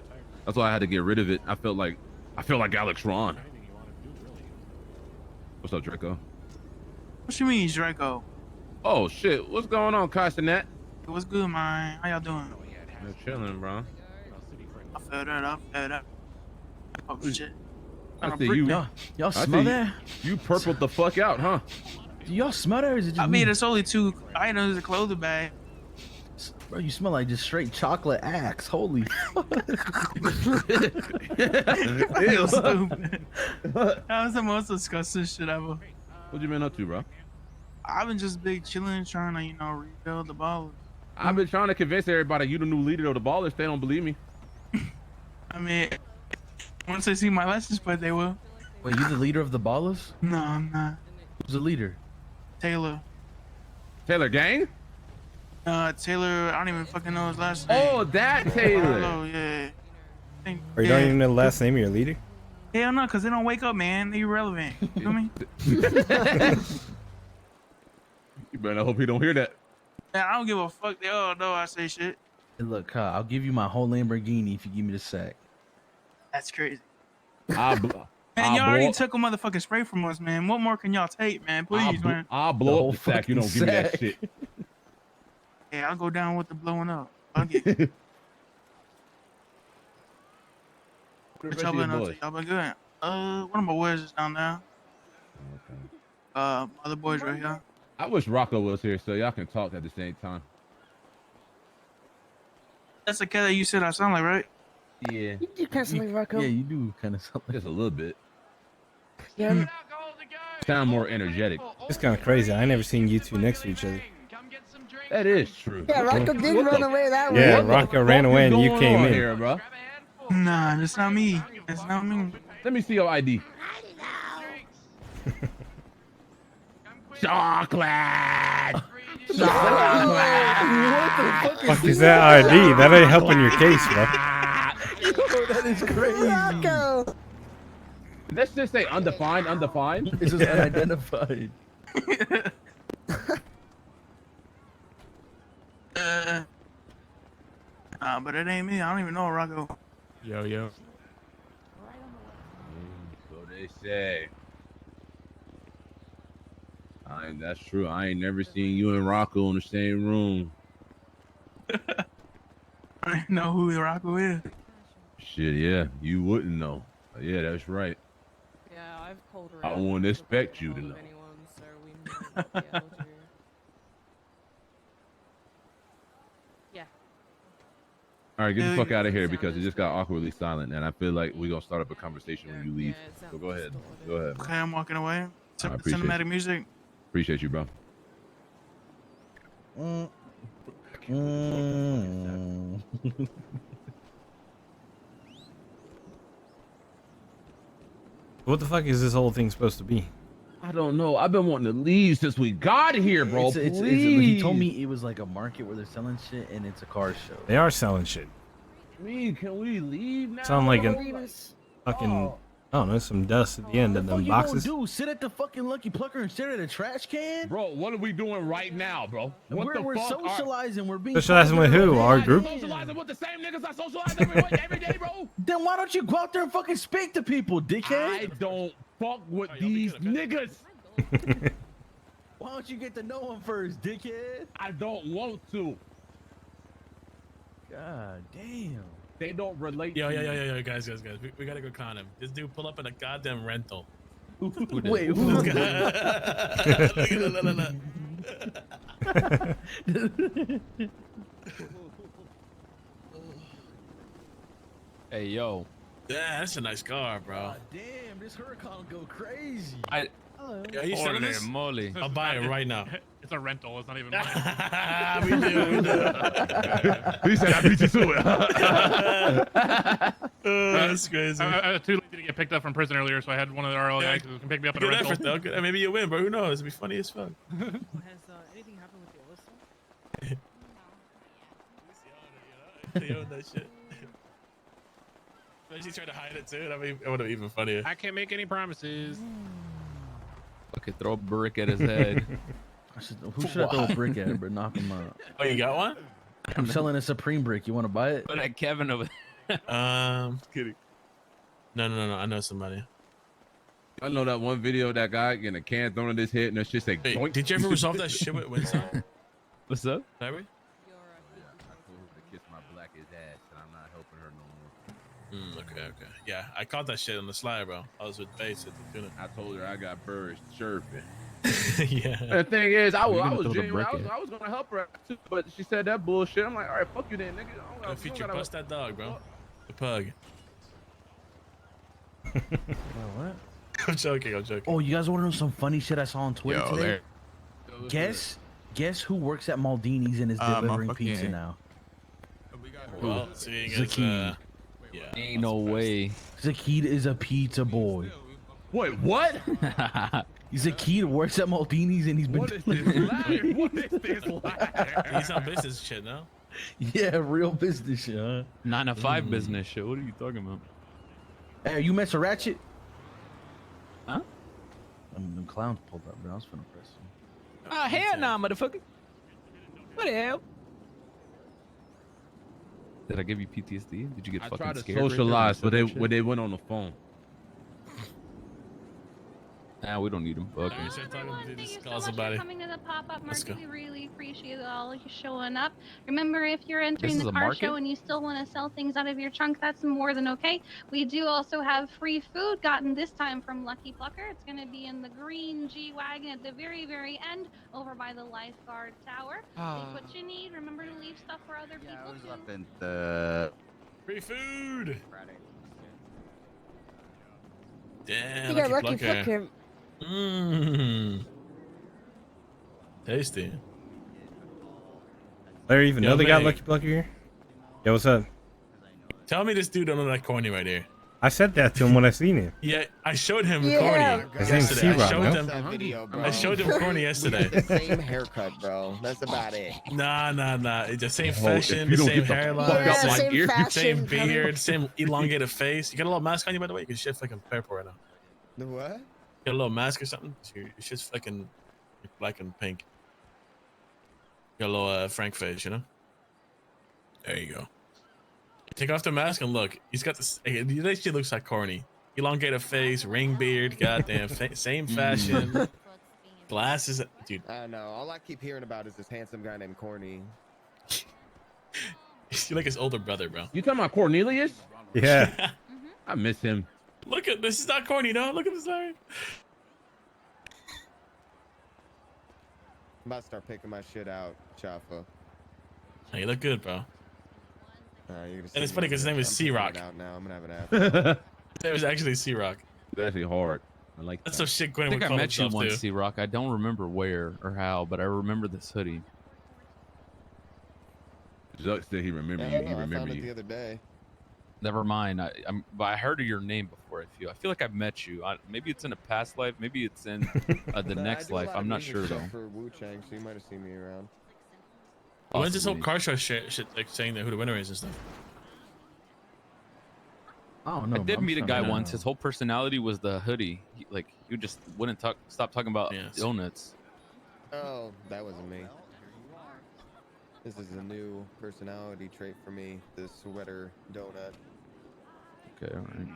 That's why I had to get rid of it. I feel like Alex Ron. What's up, Draco? What you mean, Draco? Oh shit, what's going on, Castanet? What's good, man? How y'all doing? You're chilling, bro. I fed up. Oh shit. I see you. Y'all smell that? You purpled the fuck out, huh? Do y'all smell that, or is it just I mean, it's only 2 items in the clothing bag. Bro, you smell like just straight chocolate axe. Holy fuck. Ew, stupid. That was the most disgusting shit ever. What you been up to, bro? I've been just big chilling, trying to, rebuild the ballers. I've been trying to convince everybody you the new leader of the Ballers. They don't believe me. I mean, once they see my license plate, they will. Wait, you the leader of the Ballers? No, I'm not. Who's the leader? Taylor. Taylor Gang? Taylor, I don't even fucking know his last name. Oh, that Taylor. Oh, yeah. Or you don't even know the last name of your leader? Hell no, because they don't wake up, man. They irrelevant. You feel me? You better hope he don't hear that. Man, I don't give a fuck. They all know I say shit. Hey, look, Kyle, I'll give you my whole Lamborghini if you give me the sack. That's crazy. Man, Man, y'all already took a motherfucking spray from us, man. What more can y'all take, man? Please, man. I'll blow up the sack. You don't give me that shit. Yeah, I'll go down with the blowing up. I'll get it. What y'all been up to? Y'all been good? One of my boys is down there. Other boys right here. I wish Rocco was here so y'all can talk at the same time. That's the cat that you said I sound like, right? Yeah. You do kind of like Rocco. Yeah, you do kind of sound like just a little bit. Yeah. Sound more energetic. It's kind of crazy. I never seen you two next to each other. That is true. Yeah, Rocco did run away that way. Yeah, Rocco ran away and you came in. Here, bro? Nah, that's not me. That's not me. Let me see your ID. Chocolate! Fuck is that ID? That ain't helping your case, bro. That is crazy. Rocco! Let's just say undefined. It's just unidentified. But it ain't me. I don't even know Rocco. Yo. So they say. That's true. I ain't never seen you and Rocco in the same room. I didn't know who Rocco is. Shit, yeah, you wouldn't know. Yeah, that's right. Yeah, I've called I around. wouldn't expect you to know. Anyone, so we know what the elder. Yeah. All right, get the fuck out of here because it just got awkwardly silent, and I feel like we're gonna start up a conversation when you leave. So go ahead. Go ahead. Okay, I'm walking away. I appreciate Cinematic you. music. Appreciate you, bro. What the fuck is this whole thing supposed to be? I don't know. I've been wanting to leave since we got here, bro. He told me it was like a market where they're selling shit, and it's a car show. They are selling shit. Can we leave now? Sound like a fucking, I don't know, some dust at the end of them boxes. Do sit at the fucking Lucky Plucker and stare at a trash can, bro. What are we doing right now, bro? We're socializing. We're being Socializing with who? Our group? Socializing with the same niggas I socialize every day, bro. Then why don't you go out there and fucking speak to people, dickhead? I don't fuck with these niggas. Why don't you get to know them first, dickhead? I don't want to. God damn. They don't relate. Yo, to me. guys. We gotta go con him. This dude pull up in a goddamn rental. Wait, who? Hey, yo. Yeah, that's a nice car, bro. God damn, this Huracan go crazy. Are you selling this? Moly. I'll buy it right now. It's a rental. It's not even mine. we do. He said I beat you to it. That's crazy. I was too lazy to get picked up from prison earlier, so I had one of the RL guys who can pick me up at a Good rental. effort, though. Good. Maybe you win, bro. Who knows? It'd be funny as fuck. Has anything happened with the other stuff? They own that shit. She tried to hide it too. That would have been even funnier. I can't make any promises. Okay, throw a brick at his head. Who should I throw a brick at, bro? Knock him out. Oh, you got one? I'm selling a Supreme brick. You want to buy it? Put that Kevin over there. Kidding. No. I know somebody. I know that one video of that guy getting a can thrown in his head, and it's just like. Hey, did you ever resolve that shit with Winston? What's up? Larry? I told her to kiss my black ass, and I'm not helping her no more. Okay. Yeah, I caught that shit on the slide, bro. I was with Bates at the tuna. I told her I got birds chirping. Yeah. The thing is, I was throw the genuine. brick I was gonna help her too, but she said that bullshit. I'm like, all right, fuck you then, nigga. Future, bust that dog, bro. The pug. What? I'm joking. Oh, you guys want to know some funny shit I saw on Twitter today? Guess who works at Maldini's and is delivering pizza now? Well, seeing as, Zakid. yeah. Ain't no way. Zakid is a pizza boy. Wait, what? Zakid works at Maldini's and he's been. What is this ladder? What is this ladder? He's on business shit now. Yeah, real business shit, huh? 9 to 5 business shit. What are you talking about? Hey, are you mess a ratchet? Huh? Them clowns pulled up, bro. I was finna press them. Oh, hell nah, motherfucker. What the hell? Did I give you PTSD? Did you get I fucking tried to scared? right there socialize, but when I said that when they went on the phone. Nah, we don't need them. Fuck 'em. Everyone, thank you so much for coming to the pop-up market. We really appreciate all of you showing up. Remember, if you're entering This is the a car market? show and you still want to sell things out of your trunk, that's more than okay. We do also have free food gotten this time from Lucky Plucker. It's going to be in the green G-Wagon at the very, very end over by the lifeguard tower. Take what you need. Remember to leave stuff for other people, too. Free food. Damn, You got Lucky Plucker. Mmm. Tasty. Larry, even Yo, know they got Meg. Lucky Plucker here? Yo, what's up? Tell me this dude don't know that corny right here. I said that to him when I seen him. Yeah, I showed him Yeah. corny His name's yesterday. C-Rob, no? I showed him corny yesterday. The same haircut, bro. That's about it. Nah. It's the same Oh, fashion, if the you don't same get the hairline, fuck out same, my ear. same Fashion, beard, same elongated face. You got a little mask on you, by the way? You can shit fucking purple right now. The what? Get a little mask or something. It's just fucking black and pink. Got a little Frank face, you know. There you go. Take off the mask and look. He's got this. That shit looks like corny. Elongated face, ring beard, goddamn, same fashion, glasses, dude. I don't know. All I keep hearing about is this handsome guy named Corny. You like his older brother, bro. You talking about Cornelius? Yeah. I miss him. Look at this. Is not corny, no. Look at this, Larry. I'm about to start picking my shit out, Chafa. Hey, you look good, bro. And it's funny because his name is C-Rock. Out now. I'm gonna have an app. It was actually C-Rock. It's actually hard. I like That's that. some shit I Gwen think would I call met you himself, once, too. C-Rock. I don't remember where or how, but I remember this hoodie. Zuck said he remembered you. He I found remembered it you. the other day. Never mind. But I heard of your name before. I feel like I've met you. Maybe it's in a past life. Maybe it's in the next life. I'm not sure though. For Wu Chang, so you might have seen me around. When's this whole car show shit like saying that who the winner is and stuff? I don't know. I did meet a guy once. His whole personality was the hoodie. He just wouldn't stop talking about donuts. Oh, that wasn't me. This is a new personality trait for me. This sweater donut. Okay, all right.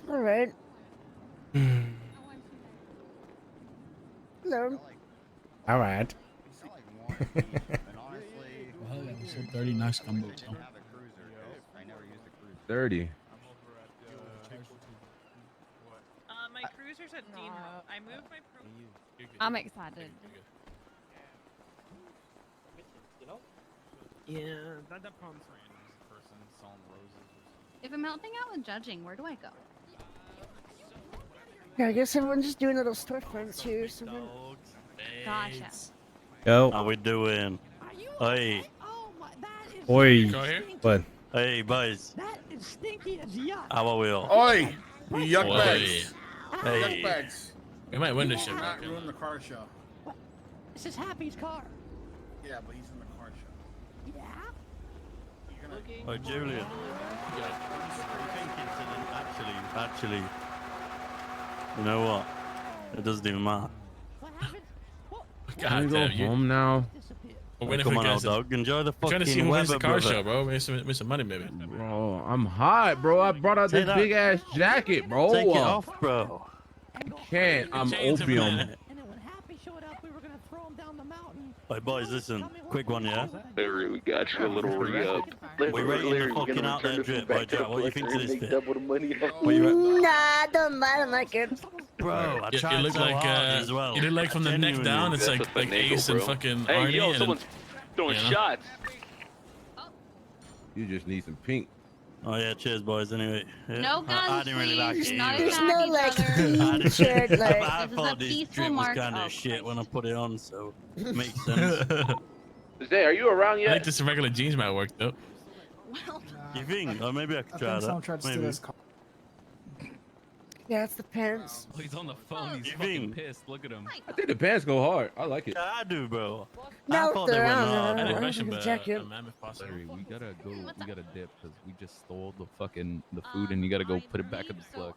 All right. Hello. All right. Well, that was a 30 nice combo. 30. My cruiser's at Dean. I moved my. I'm excited. Yeah, that problem's If I'm helping out with judging, where do I go? Yeah, I guess everyone's just doing little storefronts here or something. Gotcha. Go. How we doing? Hey. Oi. Go here. What? Hey, boys. That is stinky as yuck. How are we all? Oi! You yuck Oi. bags. Hey. Yuck bags. We might win this shit. Not ruin the car show. This is Happy's car. Yeah, but he's in the car show. Yeah? Oh, Julian. Actually, you know what? It doesn't even matter. Can we go home now? Come on, old dog. Enjoy the Trying to see fucking who wins the weather, car brother. show, bro. Make some money, baby. Bro, I'm hot, bro. I brought out Say this that. big ass jacket, bro. Take it off, bro. I can't. I'm opium. And then when Happy showed up, we were gonna throw him down the mountain. Hey, boys, listen. Quick one, yeah? Larry, we got you a little re-up. We rating the fucking out there drip, boy, Jack. What do you think to this fit? Double the money. What you Nah, I don't like it. Bro, I You tried look so like hard as well. you look like from the neck down. It's like Ace and fucking Hey, Arnie. yo, and someone's throwing you know? shots. You just need some pink. Oh yeah, cheers, boys. Anyway, yeah. No guns, I didn't really like please. it. Not either. There's no like theme shirt I like. thought This is this a drip was mark. kind Oh, of shit when I put it on, so it makes sense. Zay, are you around I yet? think this regular jeans might work though. You think? Or maybe I could try that. Maybe. Yeah, it's the pants. Oh, he's on the phone. He's You fucking think? pissed. Look at him. I think the pants go hard. I like it. Yeah, I do, bro. No, I thought they they're went on. hard. I had a I question, think but it's jacket. if possible. Larry, we gotta dip because we just stole the fucking food and you gotta go put it back in the plug.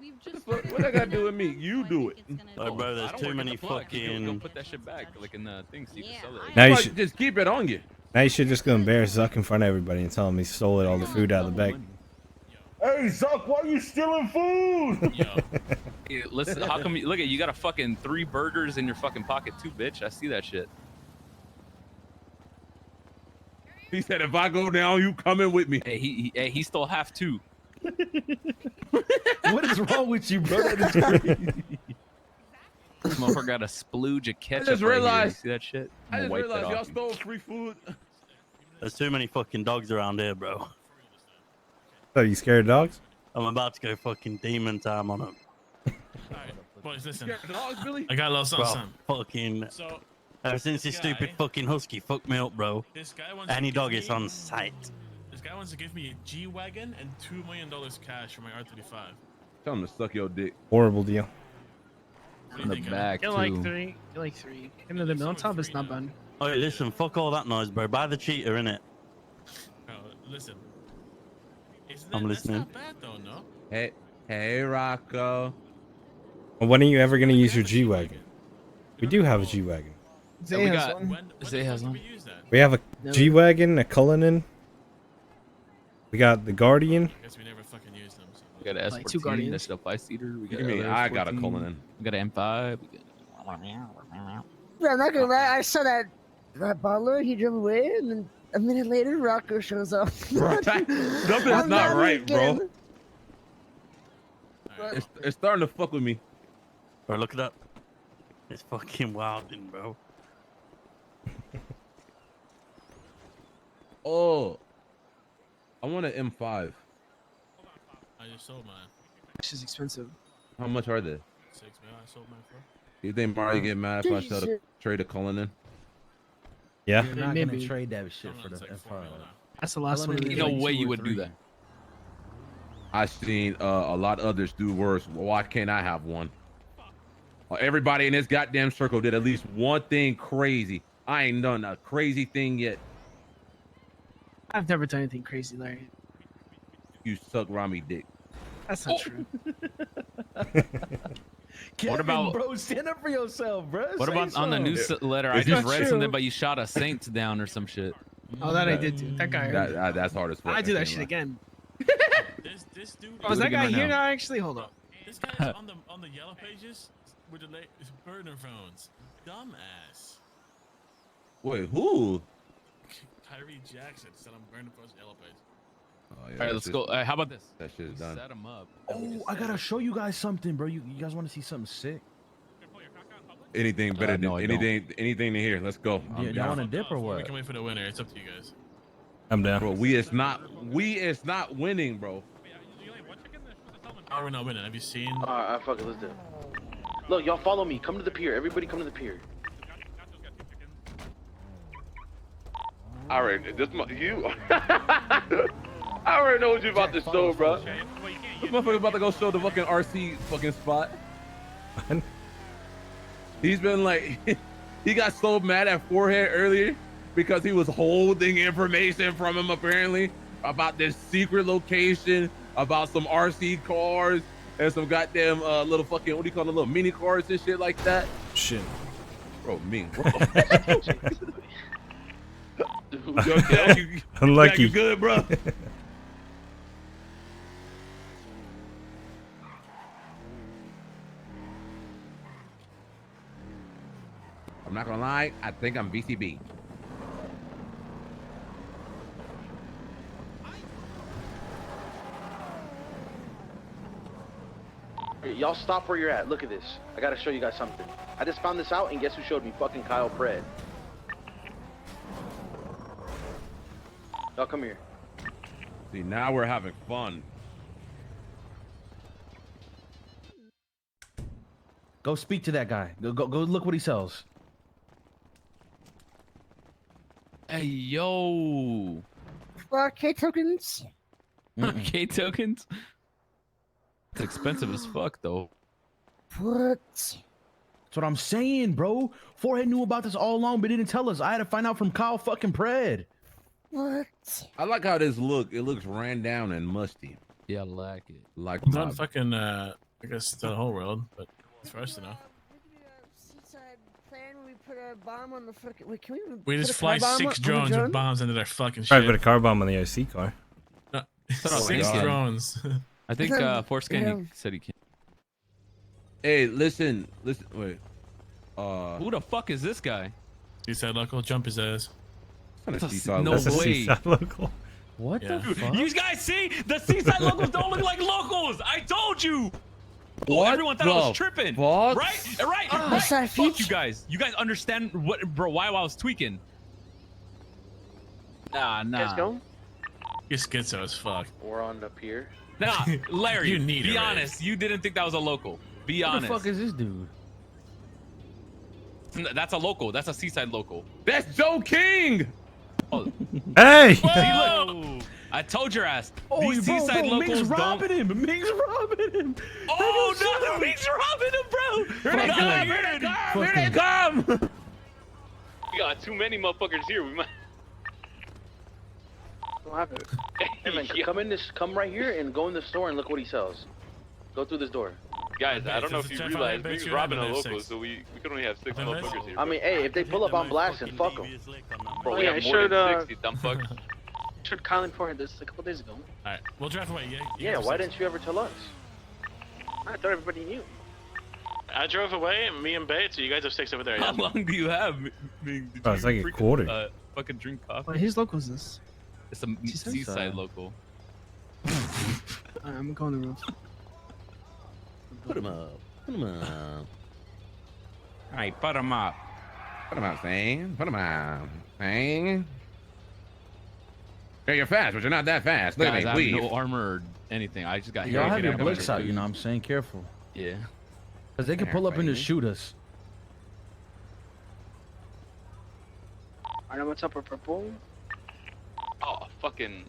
We've just What that got to do with me? You do it. Oh, bro, there's I don't too work in many the plug. You go fucking. put that shit back like in the thing so you can sell it. Now you Like, should just keep it on you. now you should just go embarrass Zuck in front of everybody and tell him he stole all the food out of the bag. Hey, Zuck, why you stealing food? Hey, listen, how come you look at you got a fucking 3 burgers in your fucking pocket too, bitch? I see that shit. He said, if I go down, you coming with me. Hey, he stole half too. What is wrong with you, bro? This motherfucker got a splooge of ketchup. just right here. realized- You see that shit? I I'm just gonna wipe that realized y'all off. stole free food. There's too many fucking dogs around here, bro. So you scared of dogs? I'm about to go fucking demon time on them. Boys, listen. Scared of dogs, Billy? I got a little Bro, something. fucking. So Ever since this guy- stupid fucking husky fucked me up, bro. this guy wants to Any give dog me- is on sight. This guy wants to give me a G-Wagon and $2 million cash for my R35. Tell him to suck your dick. Horrible deal. What do In you the think? back Get too. like 3. Get like 3. Into the middle top is not bad. Oh, listen, fuck all that noise, bro. Buy the cheater, innit? Oh, listen. I'm listening. Not bad though, no? Hey, Rocco. Well, when are you ever gonna use your G-Wagon? We do have a G-Wagon. Zay has one. Zay has one. We have a G-Wagon, a Cullinan. We got the Guardian. I guess we never fucking used them. So. We got an Like S14, two Guardians. that's a 5-seater. We got You mean other I got a S14, Cullinan? We got an M5. Yeah, I'm not gonna lie. I saw that baller. He drove away, and then a minute later, Rocco shows up. Something's not right, bro. It's starting to fuck with me. Bro, look it up. It's fucking wilding, bro. Oh, I want an M5. I just sold mine. This is expensive. How much are they? $6 million. I sold mine for. You think Mario get mad if I sell to trade a Cullinan? Yeah. You're not Maybe. gonna trade that shit for the F5. That's the last one. No way you would do that. I've seen a lot of others do worse. Why can't I have one? Everybody in this goddamn circle did at least one thing crazy. I ain't done a crazy thing yet. I've never done anything crazy, Larry. You suck Rami dick. That's not true. Kevin, about- bro? Stand up for yourself, bro. What Say about on the something. newsletter? I It's just not read true. something about you shot a saint down or some shit. Oh, that I did do. That guy. That's hard as fuck. I do that can't shit lie. again. This dude. Oh, is Do it that guy again right here now. now? Actually, hold on. This guy's on the yellow pages with the burner phones. Dumbass. Wait, who? Tyree Jackson said I'm burning phones yellow pages. Oh, yeah, All right, that let's shit- go. How about this? That shit is We done. set him up. Oh, I gotta show you guys something, bro. You guys want to see something sick? Anything better than no, I don't. anything to hear. Let's go. I'm You down. want a dip or We what? can wait for the winner. It's up to you guys. I'm down. Bro, we is not winning, bro. How are we not winning? Have you seen? Alright, fuck it, let's do it. Look, y'all follow me. Come to the pier. Everybody come to the pier. All right, you. I already know what you're about to show, bro. This motherfucker about to go show the fucking RC fucking spot. He's been like, he got so mad at Forehead earlier because he was holding information from him apparently about this secret location, about some RC cars and some goddamn little fucking, what do you call them, little mini cars and shit like that. Shit. Bro, Ming, bro. Unlucky. You good, bro? I'm not gonna lie, I think I'm VCB. Y'all stop where you're at. Look at this. I gotta show you guys something. I just found this out, and guess who showed me? Fucking Kyle Pred. Y'all come here. See, now we're having fun. Go speak to that guy. Go look what he sells. Hey, yo. 4K tokens. K tokens? It's expensive as fuck, though. What? That's what I'm saying, bro. Forehead knew about this all along, but didn't tell us. I had to find out from Kyle fucking Pred. What? I like how this look. It looks ran down and musty. Yeah, I like it. Like It's my not fucking, I guess it's the whole world, but it's for us to know. Plan we put a bomb on the fucking. Wait, can we? We put just a car fly bomb 6 on the drones drone? with bombs into their fucking Try to shit. put a car bomb on the OC car. No, what I was 6 thinking. drones. I think Forescan said he can. Hey, listen. Wait. Who the fuck is this guy? Seaside local, jump his ass. No That's a way. Seaside local. What Yeah. the fuck? You guys see? The Seaside locals don't look like locals. I told you. What Everyone thought I was the tripping. fuck? Right? Right? Oh, Right? sorry, Fuck Feech. you guys. You guys understand what, bro? Why I was tweaking? Let's Nah. go. You're schizo as fuck. We're on the pier. Nah, Larry. You need be a honest. You didn't think that was a local. Be Who the honest. fuck is this dude? That's a local. That's a Seaside local. That's Joe King. Oh, Hey! see, look. I told your ass. Oh, These bro, Seaside Ming's locals don't. robbing him. Ming's robbing him. Oh no! Ming's robbing him, bro. Here they Nah, come. you're Here they the- come. Here they come. We got too many motherfuckers here. We might. What happened? Hey man, come right here and go in the store and look what he sells. Go through this door. Guys, I don't know if you realize, Ming's robbing a local, so we can only have 6 motherfuckers here. I mean, hey, if they pull up on blast, and fuck them. Bro, we have more than 60, dumb fucks. Should Kylan reported this a couple days ago. Alright, we'll drive away. Yeah, why didn't you ever tell us? I thought everybody knew. I drove away, me and Bates, so you guys have 6 over there. How long do you have, Ming? Oh, it's like a quarter. Fucking drink coffee. Wait, whose local is this? It's a seaside local. I'm going to the roof. Put him up. Put him up. Alright, put him up. Put him up, Zane. Put him up. Zane. Yeah, you're fast, but you're not that fast. Look Guys, at I me. have no armor or anything. I just got Y'all here. have your blicks out, you know what I'm saying? Careful. Yeah. Because they can pull up and just shoot us. I know what's up with purple. Oh, fucking.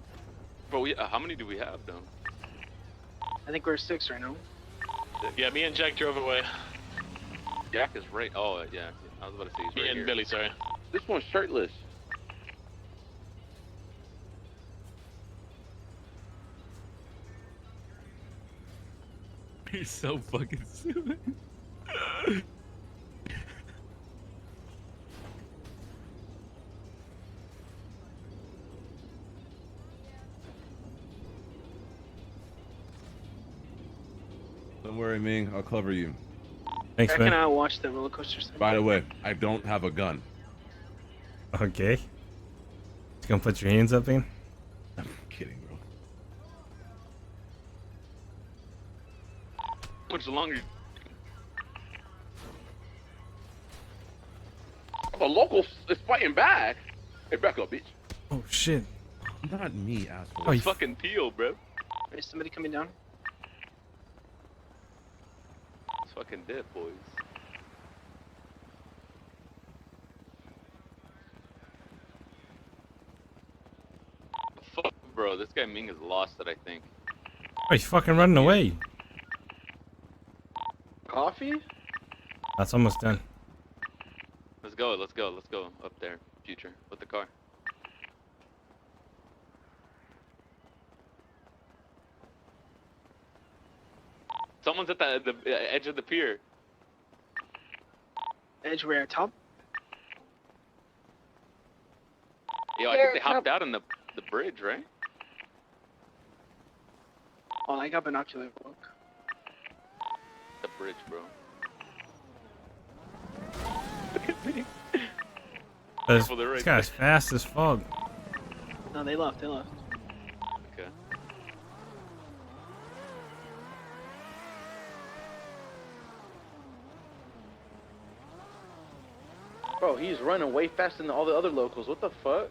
Bro, how many do we have, though? I think we're 6 right now. Yeah, me and Jack drove away. Jack is right. Oh, yeah. I was about to say he's right Me and here. Billy, sorry. This one's shirtless. You're so fucking stupid. Don't worry, Ming. I'll cover you. Thanks, Jack man. and I watched the roller coaster. By the way, I don't have a gun. Okay. You gonna put your hands up, man? I'm kidding, bro. Much longer. The local is fighting back. Hey, back up, bitch. Oh shit. Not me, asshole. Oh, you fucking peel, bro. Is somebody coming down? It's fucking dead, boys. Fuck, bro. This guy Ming is lost it, I think. Oh, he's fucking running away. Coffee? That's almost done. Let's go up there, future, with the car. Someone's at the edge of the pier. Edge where? Top? Yo, I think they hopped out on the bridge, right? Oh, I got binocular look. The bridge, bro. This guy's fast as fuck. No, they left. Okay. Bro, he's running way faster than all the other locals. What the fuck?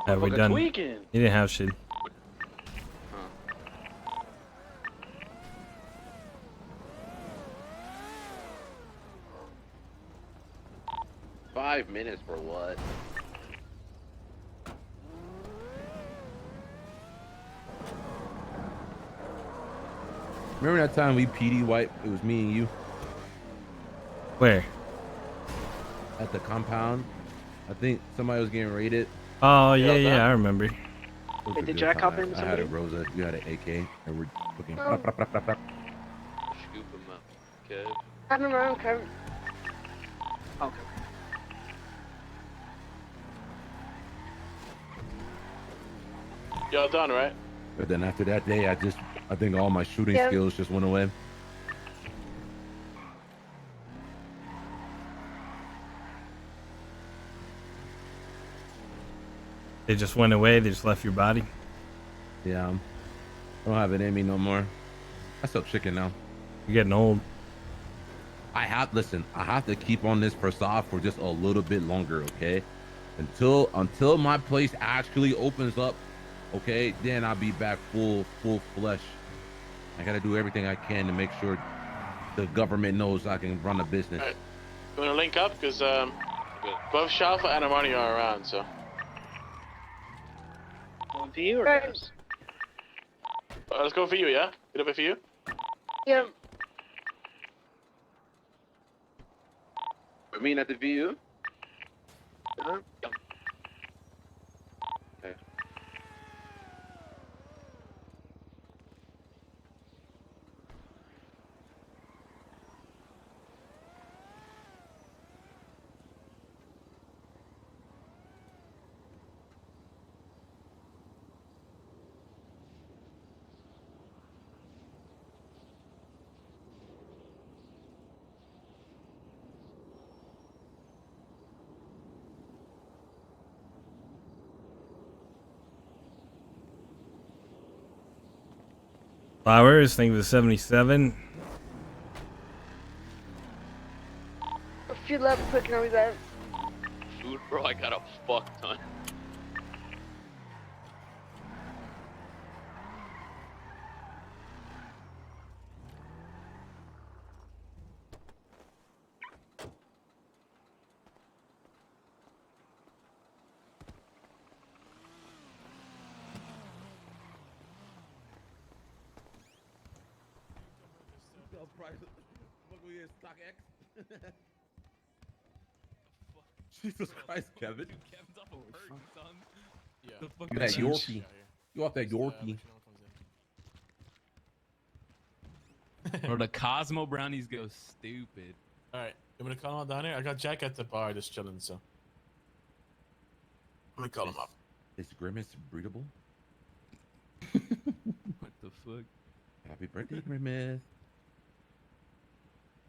Have we done? He didn't have shit. $5 minutes for what? Remember that time we PD wiped? It was me and you. Where? At the compound. I think somebody was getting raided. Oh yeah, I remember. Wait, did Jack hop in? I had a Rosa, you had an AK, and we're looking. Scoop him up. Okay. I'm around, Kevin. Okay. Y'all done, right? But then after that day, I think all my shooting skills just went away. They just went away. They just left your body. Yeah, I don't have it in me no more. I sell chicken now. You're getting old. I have to keep on this facade for just a little bit longer, okay? Until my place actually opens up, okay? Then I'll be back full flesh. I gotta do everything I can to make sure the government knows I can run a business. All right. You wanna link up? Cause Good. Both Shafa and Armani are around, so. For you or guys? Let's go for you, yeah? Get up for you? Yeah. We're meeting at the VU? Uh-huh. Okay. Flowers, thank you for the 77. If you love quick, I'll be back. Food, bro, I got a fuck ton. Jesus Christ, Kevin. Kevin's off a perk, son. Yeah. The fuck You that is Yorkie. You off that Yorkie. Bro, the Cosmo brownies go stupid. Alright, you want me to call him out down here? I got Jack at the bar just chilling, so. I'm gonna call him up. Is Grimace breedable? What the fuck? Happy birthday, Grimace.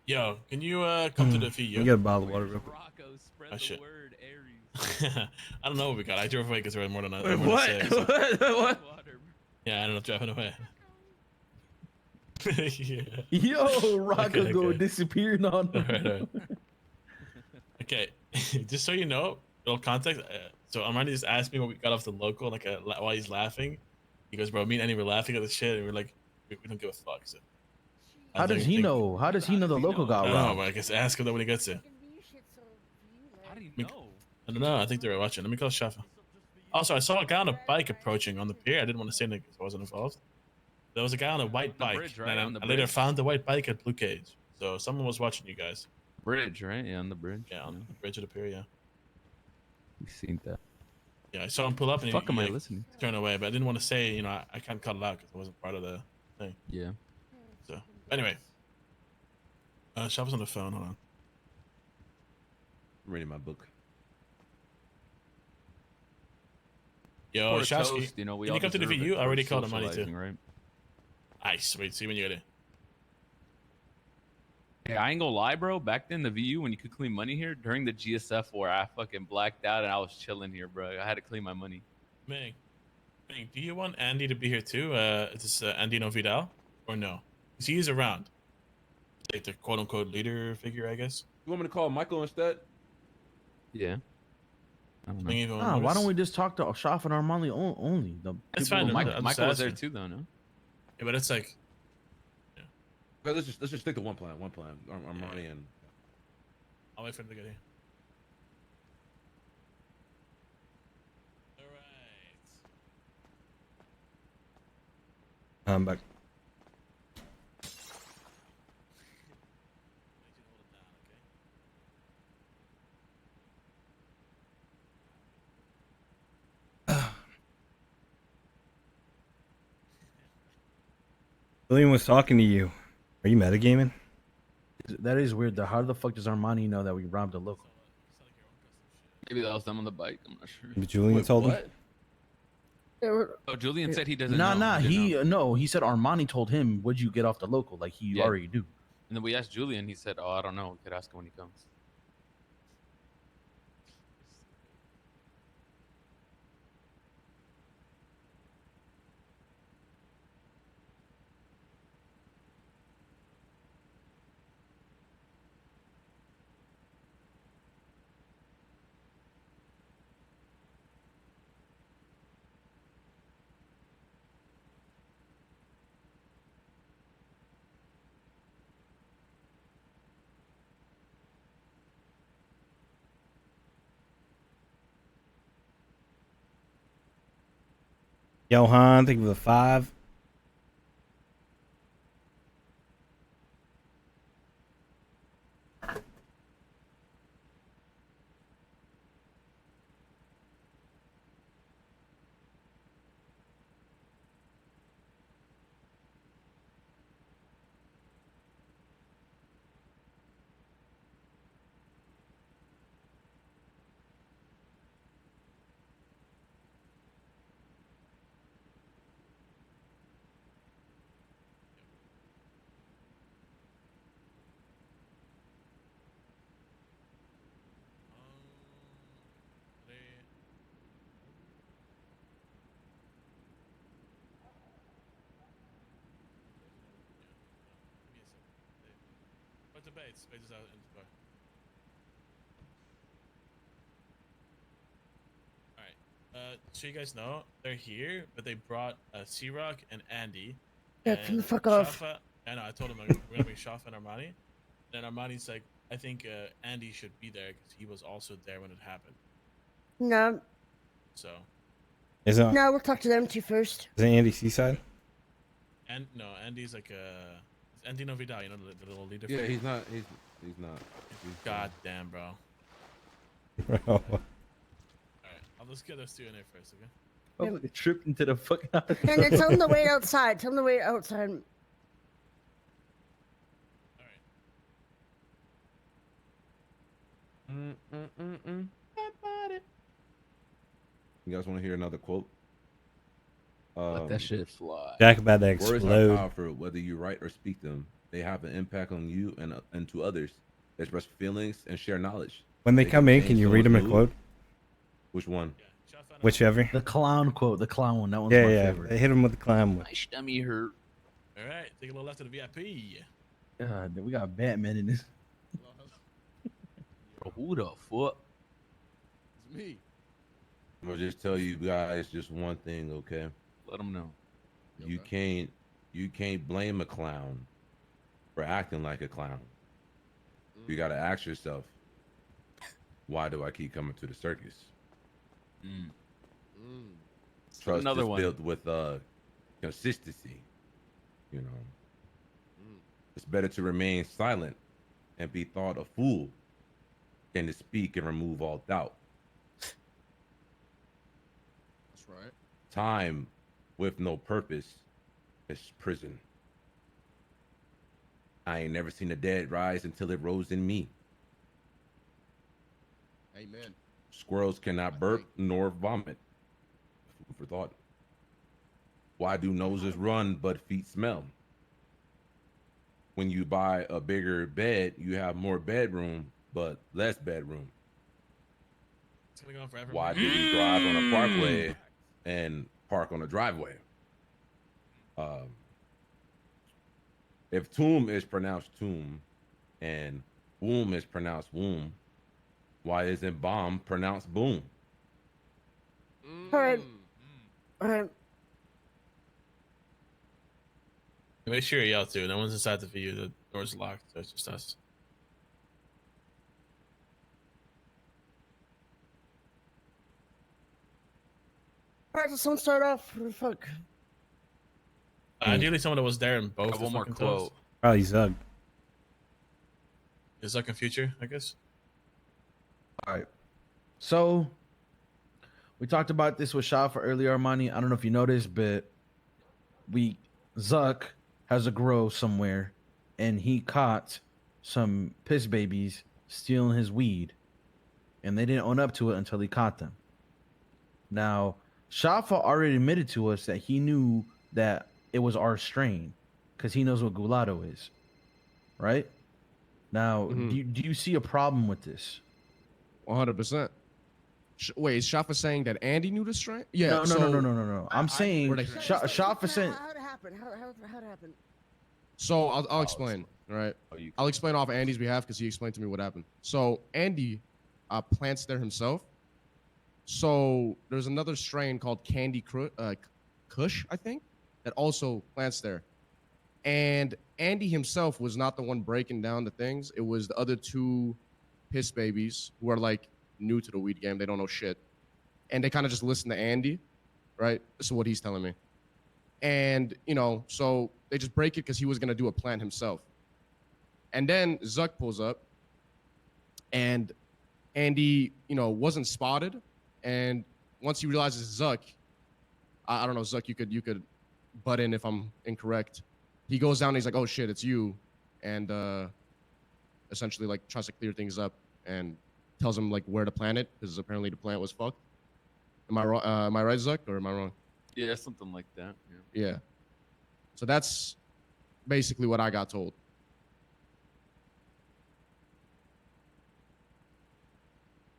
Yo, can you come to the VU? You get a bottle of water real quick. Rocco, spread Oh, the shit. word, Aries. I don't know what we got. I drove away because there was more than Wait, more than what? six, so. What? Yeah, I ended up driving away. Yeah. Yo, Rocco Okay, go okay. disappearing on him. Alright. Okay, just so you know, little context. So Armani just asked me what we got off the local, like while he's laughing. He goes, "Bro, me and Annie were laughing at the shit, and we're like, we don't give a fuck." So. How does he know? How does he know the local got I don't know, robbed? but I guess ask him that when he gets there. How do you Me- know? I don't know. I think they were watching. Let me call Shafa. Also, I saw a guy on a bike approaching on the pier. I didn't want to say anything because I wasn't involved. There was a guy on a white The bike, bridge, right? and On the I later bridge. found the white bike at Blue Cage. So someone was watching you guys. Bridge, right? Yeah, on the bridge. Yeah, on the bridge of the pier. Yeah. We seen that. Yeah, I saw him pull up and Fuck am I he listening? turned away, but I didn't want to say, you know, I can't cut it out because I wasn't part of the thing. Yeah. So anyway, Shafa's on the phone. Hold on. I'm reading my book. Yo, Pour a Shaf's, toast, you know, we can all you come to the deserve it VU? I for already called him money too. socializing, right? Nice. Wait, see when you get it. Yeah, I ain't gonna lie, bro. Back then, the VU, when you could clean money here, during the GSF war, I fucking blacked out and I was chilling here, bro. I had to clean my money. Ming, do you want Andy to be here too? Is this Andino Vidal or no? Because he is around. Like the quote unquote leader figure, I guess. You want me to call Michael instead? Yeah. I don't know. Ming, even Ah, why notice? don't we just talk to Shafa and Armani only? The That's people- fine. Michael was there too, though, no? Yeah, but it's like Okay, let's just stick to one plan. Armani and. I'll wait for him to get here. All right. I'm back. William was talking to you. Are you metagaming? That is weird. Though. How the fuck does Armani know that we robbed a local? Maybe that was them on the bike. I'm not sure. But Julian told him. Oh, Julian said he doesn't Nah, know. nah. He didn't know. He said Armani told him, "Would you get off the local?" Like he Yeah. already do. And then we asked Julian. He said, "Oh, I don't know. We could ask him when he comes." Johan, think of the 5. What's the Bates? Bates is out in the car. Alright. So you guys know they're here, but they brought C-Rock and Andy. Yeah, come the fuck off. I know. I told him we're gonna bring Shafa and Armani. Then Armani's like, I think Andy should be there because he was also there when it happened. No. So. No, we'll talk to them two first. Is it Andy Seaside? And no, Andy's like Andy Novidal, you know, the little leader. Yeah, he's not. He's not. God damn, bro. Bro. Alright, let's get those two in there first, okay? Oh, tripped into the fucking house. And then tell them to wait outside. Tell them to wait outside. You guys want to hear another quote? Let that shit fly. Jack about to Words are explode. powerful, whether you write or speak them. They have an impact on you and to others. They express feelings and share knowledge. When they come in, can you read them a quote? Which one? Whichever. The clown quote, the clown one. That one's Yeah, my yeah. favorite. Hit him with the clown one. My stomach hurt. Alright, take a little left to the VIP. God, we got Batman in this. Bro, who the fuck? It's me. I'm gonna just tell you guys just one thing, okay? Let them know. You can't blame a clown for acting like a clown. You gotta ask yourself, why do I keep coming to the circus? Trust Another is one. built with consistency. You know, it's better to remain silent and be thought a fool than to speak and remove all doubt. That's right. Time with no purpose is prison. I ain't never seen the dead rise until it rose in me. Amen. Squirrels cannot burp nor vomit. Food for thought. Why do noses run but feet smell? When you buy a bigger bed, you have more bedroom but less bedroom. It's gonna go on forever. Why do we drive on a parkway and park on a driveway? If tomb is pronounced tomb and womb is pronounced womb, why isn't bomb pronounced boom? All right. All right. Make sure you're out too. No one's inside the view. The door's locked, so it's just us. All right, so someone start off. What the fuck? Ideally, someone that was there in both. Got one more fucking quote. times. Probably Zug. Is Zuck in future, I guess? All right. So we talked about this with Shafa earlier, Armani. I don't know if you noticed, but Zuck has a grow somewhere, and he caught some piss babies stealing his weed, and they didn't own up to it until he caught them. Now, Shafa already admitted to us that he knew that it was our strain because he knows what gulato is, right? Now, do you see a problem with this? 100%. Wait, is Shafa saying that Andy knew the strain? Yeah. No. I'm saying Shafa saying. How'd it happen? How'd it happen? So I'll explain. All right. I'll explain off Andy's behalf because he explained to me what happened. So Andy plants there himself. So there's another strain called Candy Kush, I think, that also plants there. And Andy himself was not the one breaking down the things. It was the other two piss babies who are like new to the weed game. They don't know shit. And they kind of just listen to Andy, right? This is what he's telling me. And, you know, so they just break it because he was going to do a plant himself. And then Zuck pulls up, and Andy, you know, wasn't spotted. And once he realizes Zuck, I don't know, Zuck, you could butt in if I'm incorrect. He goes down and he's like, oh shit, it's you. And essentially like tries to clear things up and tells him like where to plant it, because apparently the plant was fucked. Am I wrong? Am I right, Zuck, or am I wrong? Yeah, something like that. Yeah. So that's basically what I got told.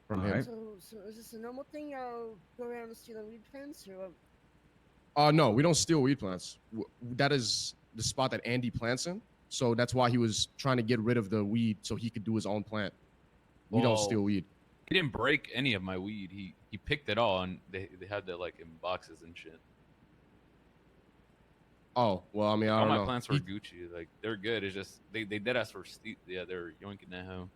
From him. So is this a normal thing? Y'all go around and steal weed plants, or what? No, we don't steal weed plants. That is the spot that Andy plants in. So that's why he was trying to get rid of the weed so he could do his own plant. We don't steal weed. He didn't break any of my weed. He picked it all, and they had that like in boxes and shit. Oh, well, I mean, I all don't my know. plants were Gucci. Like they're good. It's just they did ask for yeah, they're yoinking that hoe.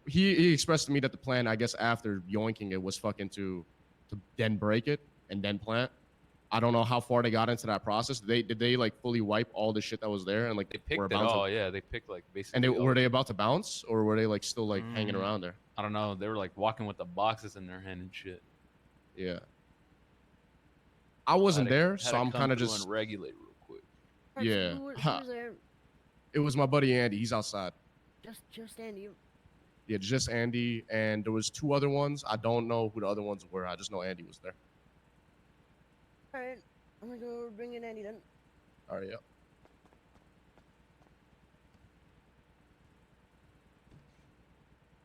He expressed to me that the plan, I guess, after yoinking it was fucking to then break it and then plant. I don't know how far they got into that process. Did they like fully wipe all the shit that was there and like They picked were it about all. to, Yeah, they picked like basically. and all were of they it. about to bounce, or were they like still like hanging around there? I don't know. They were like walking with the boxes in their hand and shit. Yeah. I wasn't there, Had so to I'm come kind of through just and regulate real quick. yeah. Who was there? It was my buddy Andy. He's outside. Just Andy. Yeah, just Andy, and there was two other ones. I don't know who the other ones were. I just know Andy was there. All right, I'm gonna go bring in Andy then. All right, yeah.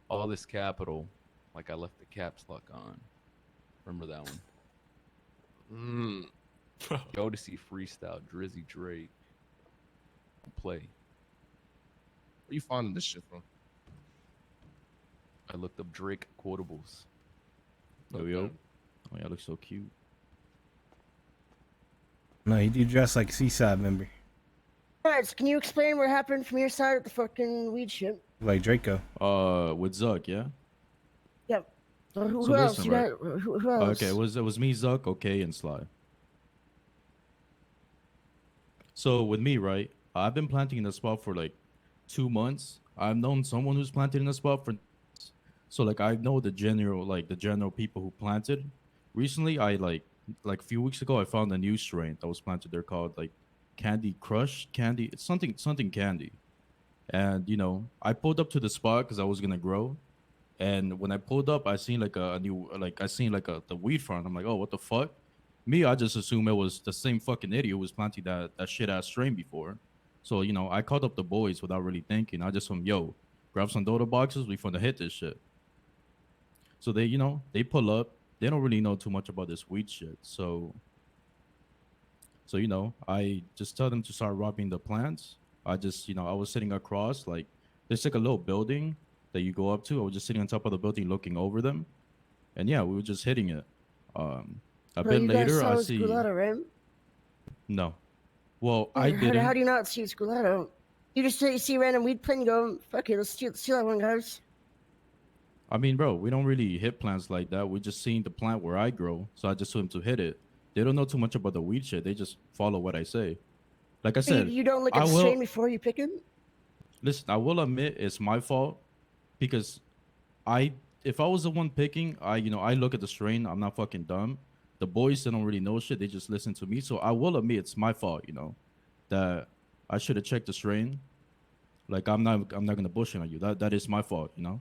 All this capital, like I left the caps lock on. Remember that one? Go to see freestyle Drizzy Drake play. Where you finding this shit from? I looked up Drake quotables. Yo. Oh, yeah, looks so cute. No, you do dress like Seaside member. Alright, so can you explain what happened from your side of the fucking weed shit? Like Draco. With Zuck, yeah? Yep. So who So else? listen, You right. got, who else? Okay, it was me, Zuck, okay, and Sly. So with me, right, I've been planting in the spot for like 2 months. I've known someone who's planted in the spot for, so like I know the general people who planted. Recently, I like a few weeks ago, I found a new strain that was planted there called like Candy Crush, Candy, it's something candy. And you know, I pulled up to the spot because I was gonna grow. And when I pulled up, I seen like a new, like I seen like the weed farm. I'm like, oh, what the fuck? Me, I just assumed it was the same fucking idiot who was planting that shit ass strain before. So you know, I called up the boys without really thinking. I just told them, yo, grab some Dota boxes. We finna hit this shit. So they, you know, they pull up. They don't really know too much about this weed shit. So you know, I just tell them to start robbing the plants. I just, you know, I was sitting across, like there's like a little building that you go up to. I was just sitting on top of the building looking over them, and yeah, we were just hitting it. A bit later, I see. Gulato, right? No, well, I didn't. How do you not see Gulato? You just see random weed plant and go, fuck it, let's steal that one, guys. I mean, bro, we don't really hit plants like that. We just seen the plant where I grow, so I just told them to hit it. They don't know too much about the weed shit. They just follow what I say. Like I said, You don't look at the strain before you pick it? Listen, I will admit it's my fault because if I was the one picking, I look at the strain. I'm not fucking dumb. The boys, they don't really know shit. They just listen to me. So I will admit it's my fault, you know, that I should have checked the strain. Like I'm not gonna bullshit on you. That is my fault, you know.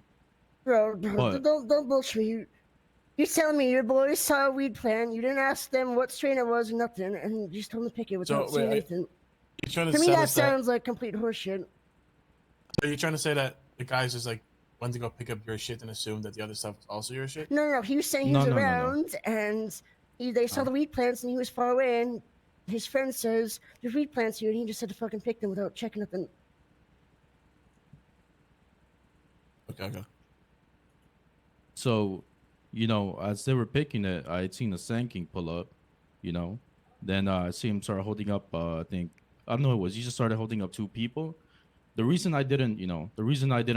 Bro, But- don't bullshit me. You're telling me your boys saw a weed plant, you didn't ask them what strain it was or nothing, and you just told them to pick it without So, saying wait, anything. You trying To me, sell that us sounds like complete horseshit. So you're trying to say that the guys just like went to go pick up your shit and assumed that the other stuff was also your shit? No, he was saying he was around, and they saw the weed plants, and he was far away, and his friend says, there's weed plants here, and he just had to fucking pick them without checking nothing. Okay. So, you know, as they were picking it, I had seen a Sand King pull up, you know. Then I see him start holding up, I don't know what it was. He just started holding up two people. The reason I didn't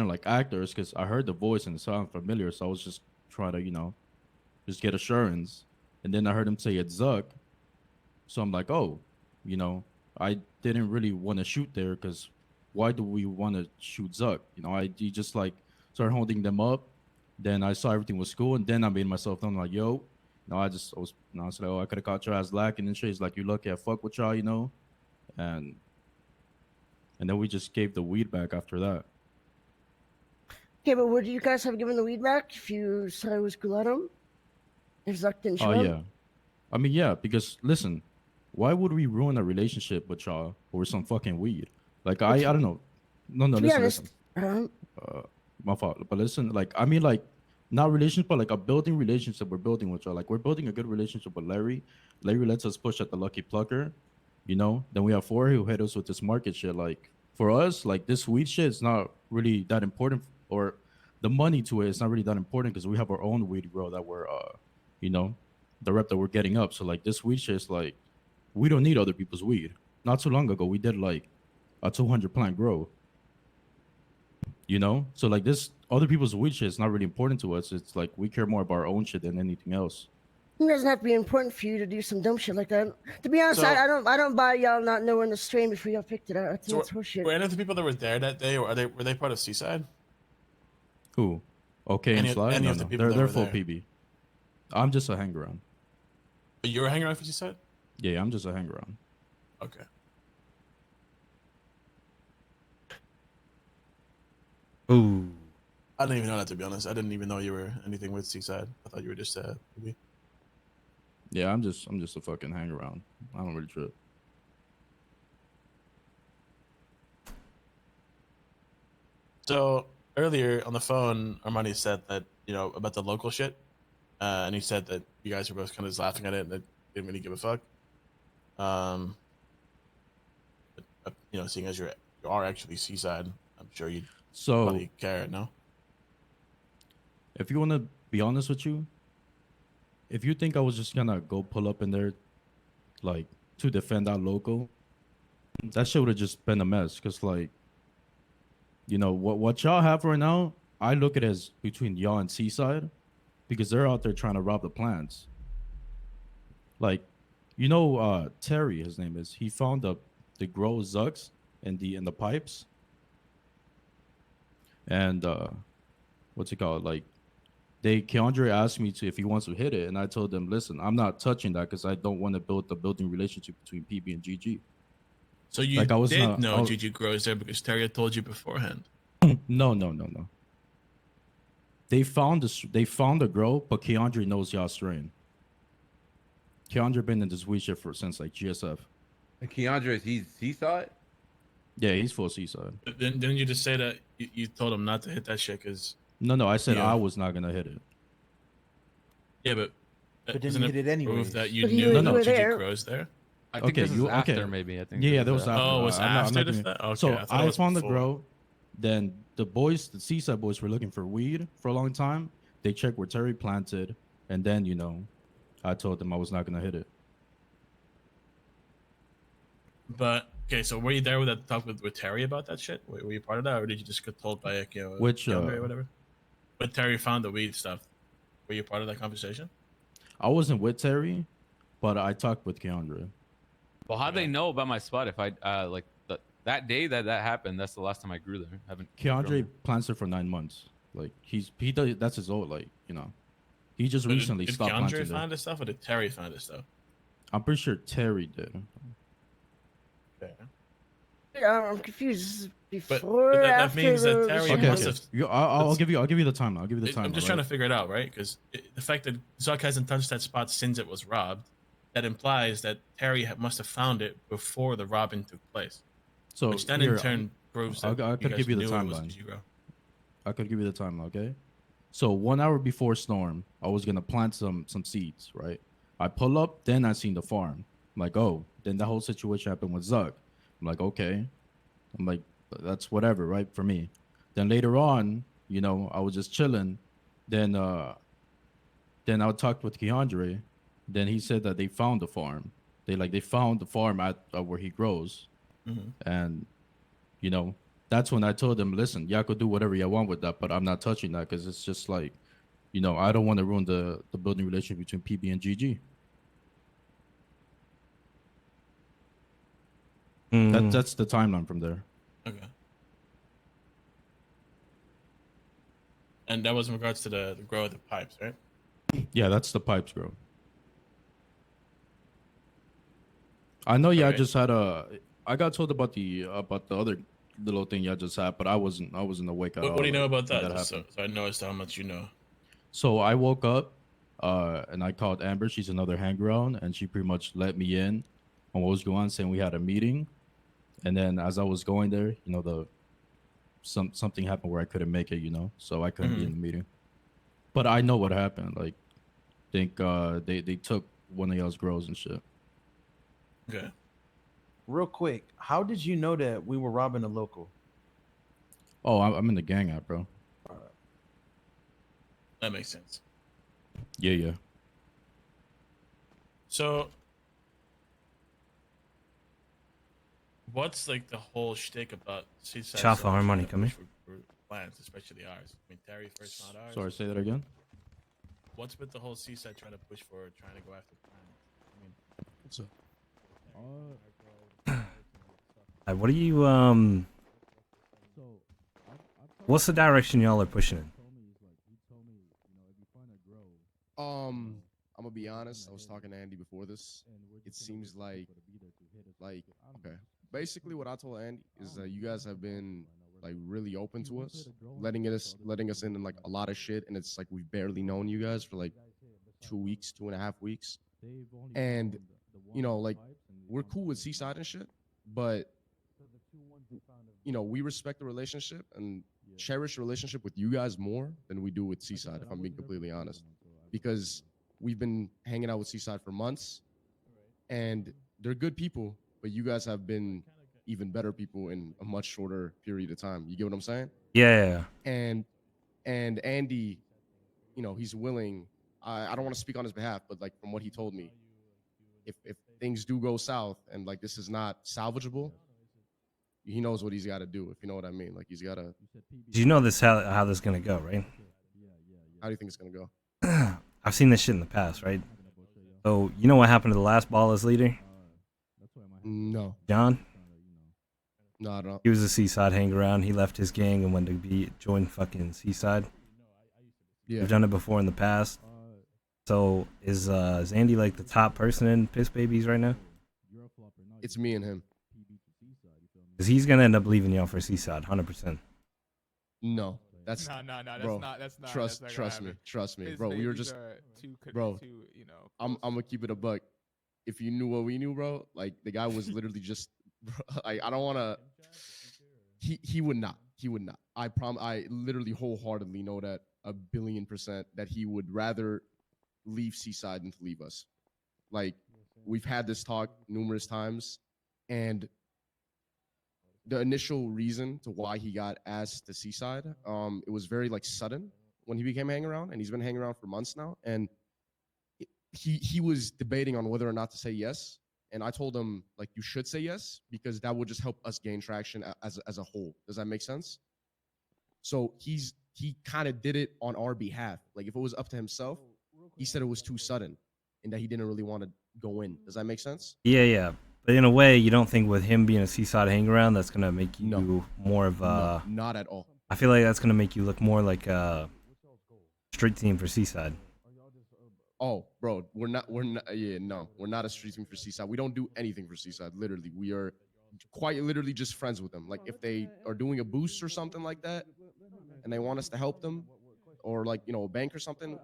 like actor is because I heard the voice and it sounded familiar. So I was just trying to, you know, just get assurance. and then I heard him say it's Zuck. So I'm like, oh, you know, I didn't really want to shoot there because why do we want to shoot Zuck? You know, he just like started holding them up. Then I saw everything was cool, and then I made myself known like, yo, I was like, oh, I could have caught your ass lacking and shit. He's like, you lucky I fuck with y'all, you know, and then we just gave the weed back after that. Okay, but would you guys have given the weed back if you said it was Gulatum? If Zuck didn't show Oh up? yeah, I mean yeah, because listen, why would we ruin a relationship with y'all over some fucking weed? Like I don't know. No, To be listen. honest, My fault. But listen, like I mean like not relationship, but like a building relationship we're building with y'all. Like we're building a good relationship with Larry. Larry lets us push at the Lucky Plucker, you know. Then we have Four who hit us with this market shit. Like for us, like this weed shit is not really that important, or the money to it is not really that important because we have our own weed grow that we're you know, the rep that we're getting up. So like this weed shit is like we don't need other people's weed. Not too long ago we did like a 200 plant grow. You know, so like this other people's weed shit is not really important to us. It's like we care more about our own shit than anything else. It doesn't have to be important for you to do some dumb shit like that. To be honest, So- I don't buy y'all not knowing the strain before y'all picked it out. I think So that's horseshit. were any of the people that were there that day, or were they part of Seaside? Who? Okay, and Any- Sly? any No, of the no. people that They're were full there. PB. I'm just a hang around. But you were hanging around for Seaside? Yeah, I'm just a hang around. Okay. Ooh. I didn't even know that, to be honest. I didn't even know you were anything with Seaside. I thought you were just PB. Yeah, I'm just a fucking hang around. I don't really trip. So earlier on the phone, Armani said that, you know, about the local shit. And he said that you guys were both kind of just laughing at it and that didn't really give a fuck. You know, seeing as you are actually Seaside, I'm sure you'd So probably care, no? if you want to be honest with you, if you think I was just gonna go pull up in there, like to defend our local, that shit would have just been a mess. Cause like, you know what y'all have right now, I look at it as between y'all and Seaside, because they're out there trying to rob the plants. Like, you know, Terry, his name is. He found the grow Zucks in the pipes, and what's it called? Like, Keandre asked me if he wants to hit it, and I told him, listen, I'm not touching that because I don't want to build the building relationship between PB and GG. So you Like, I was did not- know I was- GG grows there because Terry had told you beforehand. No. They found the grow, but Keandre knows y'all strain. Keandre been in this weed shit since like GSF. And Keandre, he's Seaside? Yeah, he's full Seaside. But didn't you just say that you told him not to hit that shit because... No, I said Yeah. I was not gonna hit it. Yeah, but then isn't you hit it proof anyways. that you But you knew were- that you were GG there. grows there? I think this is you after maybe. I think. Yeah, this that is was after. after. Oh, it was I'm not after gonna- that? Okay, so I thought it I was found the before. grow. Then the Seaside boys were looking for weed for a long time. They checked where Terry planted, and then I told them I was not gonna hit it. But okay, so were you there with that talk with Terry about that shit? Were you part of that, or did you just get told by like, Which, Keandre or whatever? When Terry found the weed stuff, were you part of that conversation? I wasn't with Terry, but I talked with Keandre. Well, how'd they know about my spot if I like that day that happened? That's the last time I grew there. I haven't. grown Keandre there. plants it for 9 months. Like he does. That's his old He just But recently did stopped planting Keandre there. find this stuff, or did Terry find this stuff? I'm pretty sure Terry did. I'm confused. But Before, that after means that the- Terry Okay, must okay. have. I'll give you the time. I'll give you the time. I'm just trying to figure it out, right? Because the fact that Zuck hasn't touched that spot since it was robbed, that implies that Terry must have found it before the robbing took place. So which then here, in turn proves that I could guys give you the knew it was timeline. Ichigo. I could give you the timeline, okay? So 1 hour before storm, I was gonna plant some seeds, right? I pull up, then I seen the farm. I'm like, oh, then the whole situation happened with Zuck. I'm like, okay. I'm like, that's whatever, right? For me. Then later on, I was just chilling. Then I talked with Keandre. Then he said that they found the farm. They found the farm at where he grows. Mhm. And that's when I told them, listen, y'all could do whatever y'all want with that, but I'm not touching that because it's just like, I don't want to ruin the building relationship between PB and GG. That's the timeline from there. Okay. And that was in regards to the grow of the pipes, right? Yeah, that's the pipes, bro. I know y'all just had I got told about the other little thing y'all just had, but I wasn't awake at all. What do you know about when that? Just so happened. I know as to how much you know. So I woke up, and I called Amber. She's another hangaround, and she pretty much let me in on what was going on, saying we had a meeting. And then as I was going there, you know, something happened where I couldn't make it, you know, so I couldn't be in the meeting. But I know what happened. Like, think they took one of y'all's girls and shit. Okay. Real quick, how did you know that we were robbing a local? Oh, I'm in the gang app, bro. That makes sense. Yeah. So, what's like the whole shtick about Seaside? Chafa, our money coming. For plans, especially ours. I mean, Terry first, not ours. Sorry, say that again. What's with the whole Seaside trying to push for trying to go after plans? I mean, what's up? What do you What's the direction y'all are pushing in? I'm gonna be honest. I was talking to Andy before this. It seems like okay. Basically, what I told Andy is that you guys have been like really open to us, letting us in like a lot of shit, and it's like we've barely known you guys for like 2 weeks, 2.5 weeks, and you know, like we're cool with Seaside and shit, but you know, we respect the relationship and cherish the relationship with you guys more than we do with Seaside, if I'm being completely honest, because we've been hanging out with Seaside for months, and they're good people, but you guys have been even better people in a much shorter period of time. You get what I'm saying? Yeah. And Andy, you know, he's willing. I don't want to speak on his behalf, but like from what he told me, if things do go south and like this is not salvageable, he knows what he's got to do. If you know what I mean, like he's got to. You know this how this is gonna go, right? How do you think it's gonna go? I've seen this shit in the past, right? So you know what happened to the last Ballas leader? No. John? No, I don't. He was a Seaside hang-around. He left his gang and went to join fucking Seaside. Yeah. We've done it before in the past. So is Andy like the top person in Piss Babies right now? It's me and him. Because he's gonna end up leaving y'all for Seaside, 100%. No, that's no. Bro, That's not. Trust me, His bro. We were babies just, are bro. you know. I'm gonna keep it a buck. If you knew what we knew, bro, like the guy was literally just. I don't want to. He would not. He would not. I literally wholeheartedly know that 1,000,000,000% that he would rather leave Seaside than to leave us. Like we've had this talk numerous times, and the initial reason to why he got asked to Seaside, it was very like sudden when he became hanging around, and he's been hanging around for months now, and he was debating on whether or not to say yes. And I told him, like, you should say yes, because that would just help us gain traction as a whole. Does that make sense? So he kind of did it on our behalf. Like, if it was up to himself, he said it was too sudden and that he didn't really want to go in. Does that make sense? Yeah. But in a way, you don't think with him being a Seaside hang-around, that's going to make you more of a... No, not at all. I feel like that's going to make you look more like a street team for Seaside. Oh, bro, we're not a street team for Seaside. We don't do anything for Seaside. Literally, we are quite literally just friends with them. Like if they are doing a boost or something like that, and they want us to help them, or like, you know, a bank or something,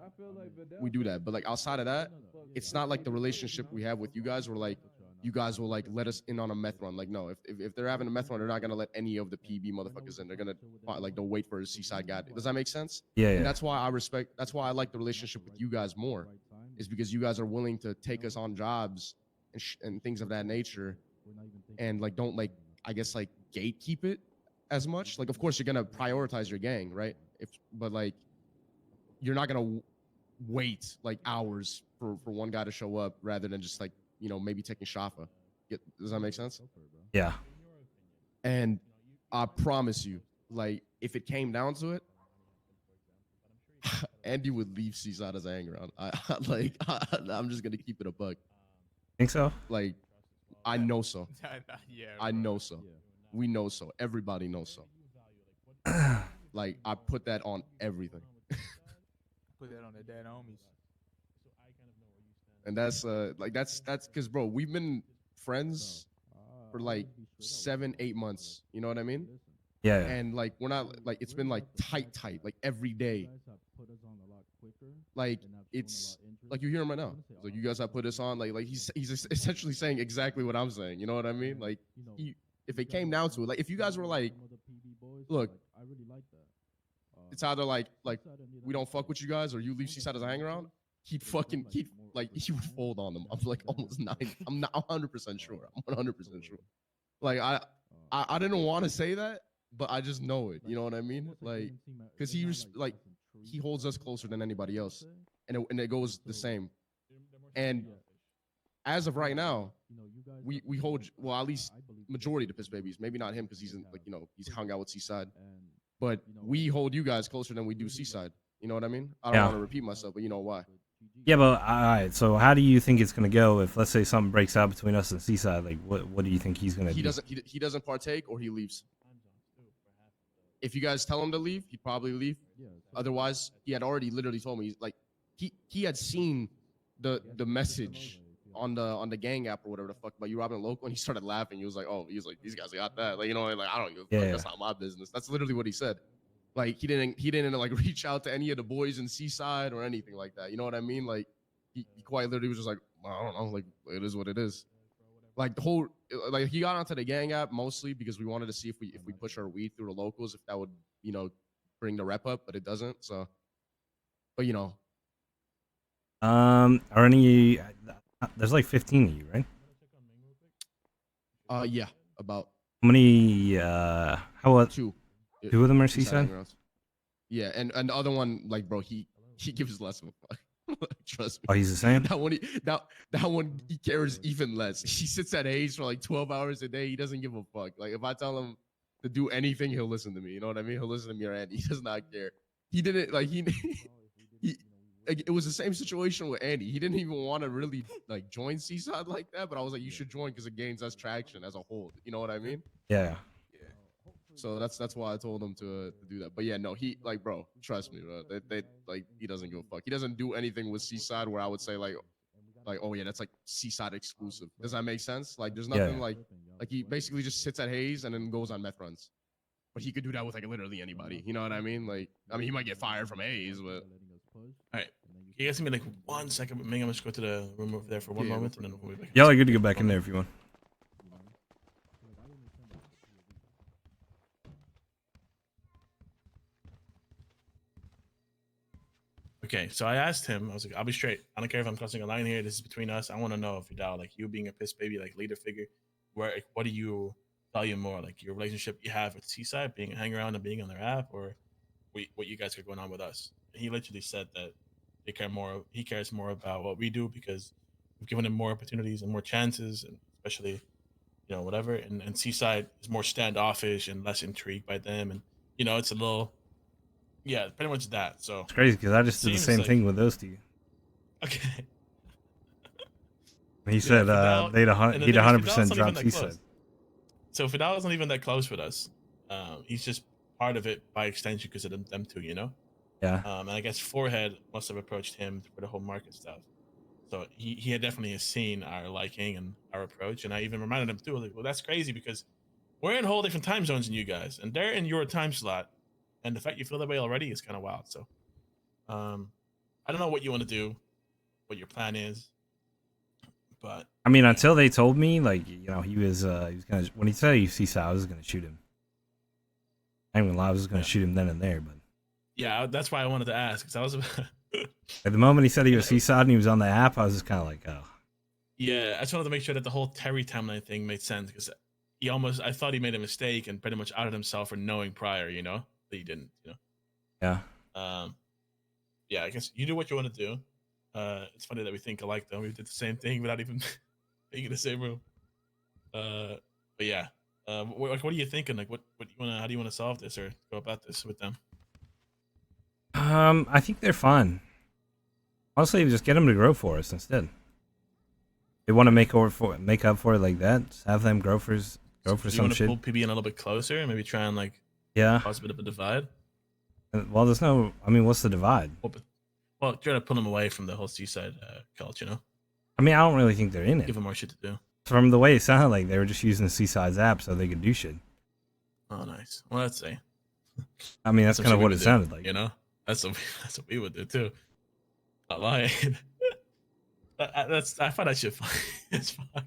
we do that. But like outside of that, it's not like the relationship we have with you guys where like you guys will like let us in on a meth run. Like no, if they're having a meth run, they're not gonna let any of the PB motherfuckers in. They're gonna like they'll wait for a Seaside guy. Does that make sense? Yeah. And that's why I like the relationship with you guys more, is because you guys are willing to take us on jobs and things of that nature, and like don't like, I guess, like gatekeep it as much. Like of course you're gonna prioritize your gang, right? But like you're not gonna wait like hours for one guy to show up rather than just like, you know, maybe taking Shafa. Does that make sense? Yeah. And I promise you, like, if it came down to it, Andy would leave Seaside as a hang around. I'm just gonna keep it a buck. Think so? Like, I know so. Yeah, I know so. We know so. Everybody knows so. Like I put that on everything. Put that on the dead homies. And that's like that's because bro, we've been friends for like 7-8 months. You know what I mean? Yeah. And like we're not like it's been like tight like every day. Like it's like you hear him right now. It's like you guys have put us on like he's essentially saying exactly what I'm saying. You know what I mean? Like if it came down to it, like if you guys were like, look, it's either like we don't fuck with you guys or you leave Seaside as a hang around. He'd like he would fold on them. I'm like almost 90. I'm not 100% sure. I'm 100% sure. Like I didn't want to say that, but I just know it. You know what I mean? Like because he was like he holds us closer than anybody else, and it goes the same. And as of right now, we hold well at least majority of the piss babies. Maybe not him because he's in, like he's hung out with Seaside, but we hold you guys closer than we do Seaside. You know what I mean? I don't want to repeat myself, but you know why. Yeah, but all right. So how do you think it's gonna go if, let's say, something breaks out between us and Seaside? Like, what do you think he's gonna do? He doesn't partake or he leaves. If you guys tell him to leave, he'd probably leave. Otherwise, he had already literally told me like he had seen the message on the gang app or whatever the fuck about you robbing a local, and he started laughing. He was like, these guys got that. Like like I don't give a fuck. That's not my business. That's literally what he said. Like he didn't like reach out to any of the boys in Seaside or anything like that. You know what I mean? Like he quite literally was just like, I don't know, like it is what it is. Like the whole like he got onto the gang app mostly because we wanted to see if we push our weed through the locals, if that would bring the rep up, but it doesn't. So, but are any? There's like 15 of you, right? Yeah, about. How many? How about two? 2 of them are Seaside. Yeah, and the other one, like, bro, he gives less of a fuck. Trust me. Oh, he's the same. That one he cares even less. He sits at Hayes for like 12 hours a day. He doesn't give a fuck. Like if I tell him to do anything, he'll listen to me. You know what I mean? He'll listen to me, and he does not care. He didn't like he like, it was the same situation with Andy. He didn't even want to really like join Seaside like that, but I was like, you should join because it gains us traction as a whole. You know what I mean? Yeah. So that's why I told him to do that. But yeah, no, he like, bro, trust me, bro. They like he doesn't give a fuck. He doesn't do anything with Seaside where I would say like, oh yeah, that's like Seaside exclusive. Does that make sense? Like, there's nothing like he basically just sits at Hayes and then goes on meth runs. But he could do that with like literally anybody. You know what I mean? Like, I mean, he might get fired from Hayes, but. All right. You guys give me like 1 second. Ming, I'm just go to the room over there for one moment, and then we'll be back. Y'all are good to go back in there if you want. Okay, so I asked him. I was like, "I'll be straight. I don't care if I'm crossing a line here. This is between us. I want to know if you doubt, like you being a piss baby, like leader figure, what do you value more, like your relationship you have with Seaside, being hanging around and being on their app, or what you guys got going on with us?" And he literally said that he cares more about what we do because we've given him more opportunities and more chances, and especially whatever. And Seaside is more standoffish and less intrigued by them, and it's a little. Yeah, pretty much that. So it's crazy because I just did the same thing with those two. Okay. He said he'd 100% drop Seaside. So Fidal's not even that close with us. He's just part of it by extension because of them two, Yeah. And I guess Forehead must have approached him for the whole market stuff. So he had definitely seen our liking and our approach, and I even reminded him too. Like, well, that's crazy because we're in whole different time zones than you guys, and they're in your time slot. And the fact you feel that way already is kind of wild. So, I don't know what you want to do, what your plan is, but I mean, until they told me, like, he was gonna, when he said he Seaside, I was gonna shoot him. I ain't gonna lie, I was gonna shoot him then and there, but yeah, that's why I wanted to ask because I was. At the moment he said he was Seaside and he was on the app, I was just kind of like, oh. Yeah, I just wanted to make sure that the whole Terry timeline thing made sense because I thought he made a mistake and pretty much outed himself for knowing prior, that he didn't, Yeah. Yeah, I guess you do what you want to do. It's funny that we think alike though. We did the same thing without even being in the same room. But yeah. What are you thinking? Like, how do you want to solve this or go about this with them? I think they're fine. Honestly, just get them to grow for us instead. They want to make up for it like that. Just have them grow for Do you some want to shit. pull PB in a little bit closer and maybe try and like cause a bit of a divide? Well, there's no. I mean, what's the divide? Well, try to pull them away from the whole seaside cult, you know? I mean, I don't really think they're in it. Give them more shit to do. From the way it sounded like they were just using the Seaside's app so they could do shit. Oh, nice. Well, let's see. I mean, that's kind of what it sounded like. You know, that's what we would do too. Not lying. I find that shit funny. It's fine.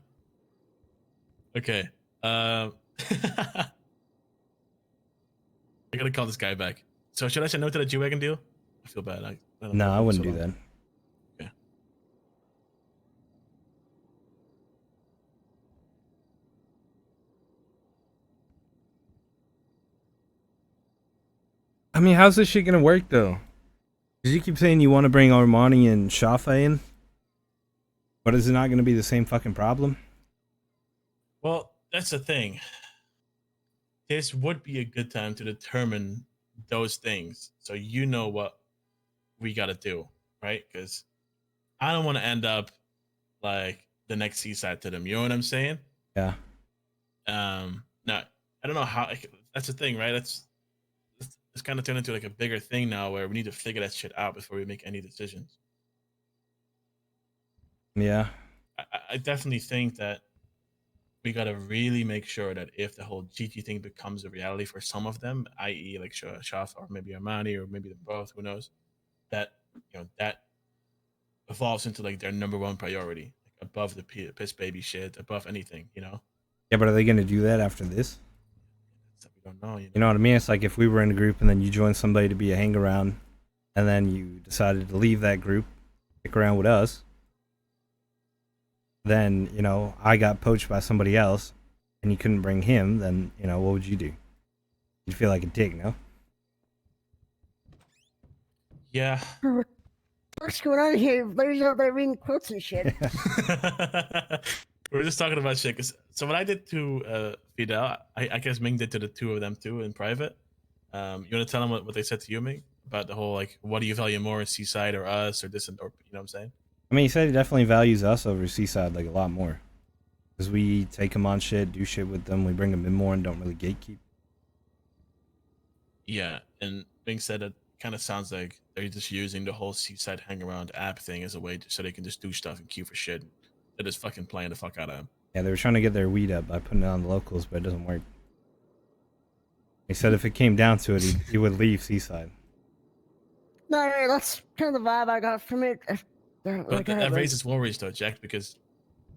Okay. I gotta call this guy back. So should I say no to the G-Wagon deal? I feel bad. No, I wouldn't do that. Okay. I mean, how's this shit gonna work though? Because you keep saying you want to bring Armani and Shafa in, but is it not gonna be the same fucking problem? Well, that's the thing. This would be a good time to determine those things, so you know what we gotta do, right? Because I don't want to end up like the next seaside to them. You know what I'm saying? Yeah. Now I don't know how. That's the thing, right? It's kind of turned into like a bigger thing now, where we need to figure that shit out before we make any decisions. Yeah. I definitely think that we gotta really make sure that if the whole GT thing becomes a reality for some of them, i.e., like Shaf or maybe Armani or maybe them both, who knows, that that evolves into like their number one priority, like above the piss baby shit, above anything, you know. Yeah, but are they gonna do that after this? We don't know. You know what I mean? It's like if we were in a group and then you joined somebody to be a hang around, and then you decided to leave that group, stick around with us. Then, I got poached by somebody else and you couldn't bring him, then, what would you do? You'd feel like a dick, no? Yeah. What's going on here? Larry's out there reading quotes and shit. We're just talking about shit. So what I did to Fidel, I guess Ming did to the two of them too in private. You want to tell them what they said to you, Ming? About the whole, like, what do you value more, Seaside or us or this, or you know what I'm saying? I mean, he said he definitely values us over Seaside, like, a lot more. Because we take him on shit, do shit with them, we bring him in more and don't really gatekeep. Yeah, and Ming said it kind of sounds like they're just using the whole Seaside hang around app thing as a way so they can just do stuff and queue for shit. They're just fucking playing the fuck out of him. Yeah, they were trying to get their weed up by putting it on the locals, but it doesn't work. He said if it came down to it, he would leave Seaside. No, that's kind of the vibe I got from it. But that raises worries though, Jack, because,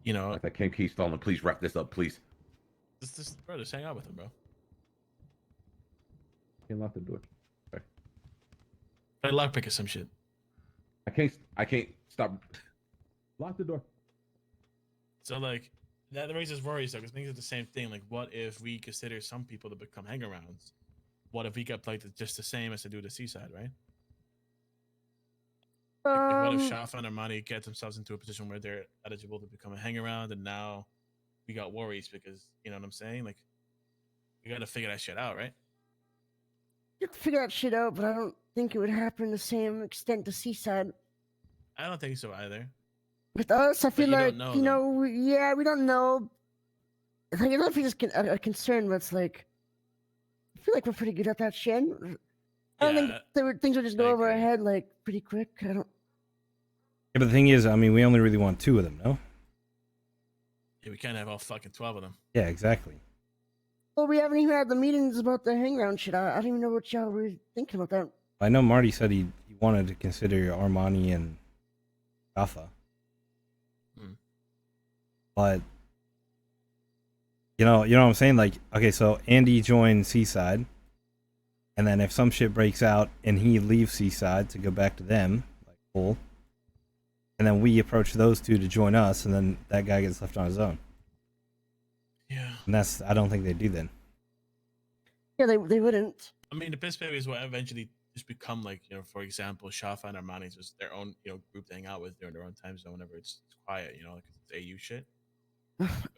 Like that King Key Stallman, please wrap this up, please. Bro, just hang out with him, bro. Can't lock the door. Okay. Try lockpick or some shit. I can't stop. Lock the door. So, like, that raises worries though, because things are the same thing. Like, what if we consider some people to become hang-arounds? What if we get played just the same as they do the Seaside, right? Like, what if Shafa and Armani get themselves into a position where they're eligible to become a hang-around, and now we got worries because, you know what I'm saying? Like, we got to figure that shit out, right? You have to figure that shit out, but I don't think it would happen to the same extent to Seaside. I don't think so either. With us, I feel like, know, we don't know. Like, I don't know if it's just a concern, but it's like, I feel like we're pretty good at that shit. I don't think things will just go over our head, like, pretty quick. I don't. Yeah, but the thing is, I mean, we only really want 2 of them, no? Yeah, we can't have all fucking 12 of them. Yeah, exactly. Well, we haven't even had the meetings about the hang-around shit. I don't even know what y'all were thinking about that. I know Marty said he wanted to consider Armani and Jaffa. But, you know what I'm saying? Like, okay, so Andy joined Seaside, and then if some shit breaks out and he leaves Seaside to go back to them, like, cool. And then we approach those 2 to join us, and then that guy gets left on his own. Yeah. And I don't think they do then. Yeah, they wouldn't. I mean, the piss babies will eventually just become like, for example, Shafa and Armani is just their own, group to hang out with during their own time zone whenever it's quiet, like it's AU shit.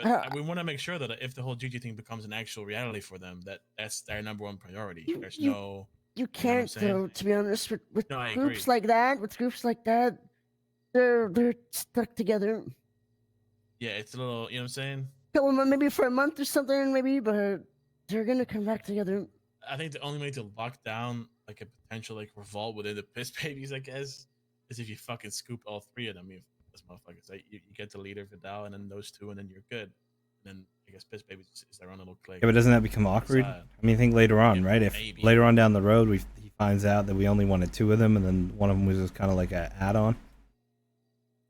But we want to make sure that if the whole GG thing becomes an actual reality for them, that's their number one priority. You can't, though, to be honest, with I groups agree. like that, they're stuck together. Yeah, it's a little. You know what I'm saying? Couple maybe for a month or something, maybe, but they're gonna come back together. I think the only way to lock down like a potential like revolt within the piss babies, I guess, is if you fucking scoop all three of them. You those motherfuckers. Like, you get the leader Vidal, and then those two, and then you're good. And then I guess piss babies is their own little clique. Yeah, but doesn't that become awkward? I mean, think later on, right? If maybe. later on down the road he finds out that we only wanted 2 of them, and then one of them was just kind of like an add-on.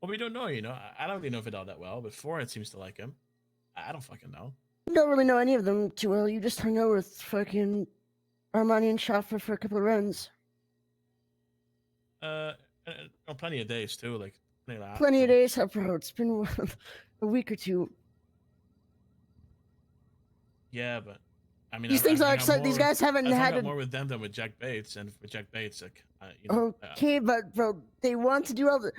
Well, we don't know. You know, I don't really know Vidal that well, but Forehead seems to like him. I don't fucking know. You don't really know any of them too well. You just hung out with fucking Armani and Schaffer for a couple of runs. Plenty of days too. Like plenty of days, bro. It's been a week or two. Yeah, but I mean, these things are exciting. These guys haven't had more with them than with Jack Bates, and with Jack Bates, like, you know, okay, but bro, they want to do all the,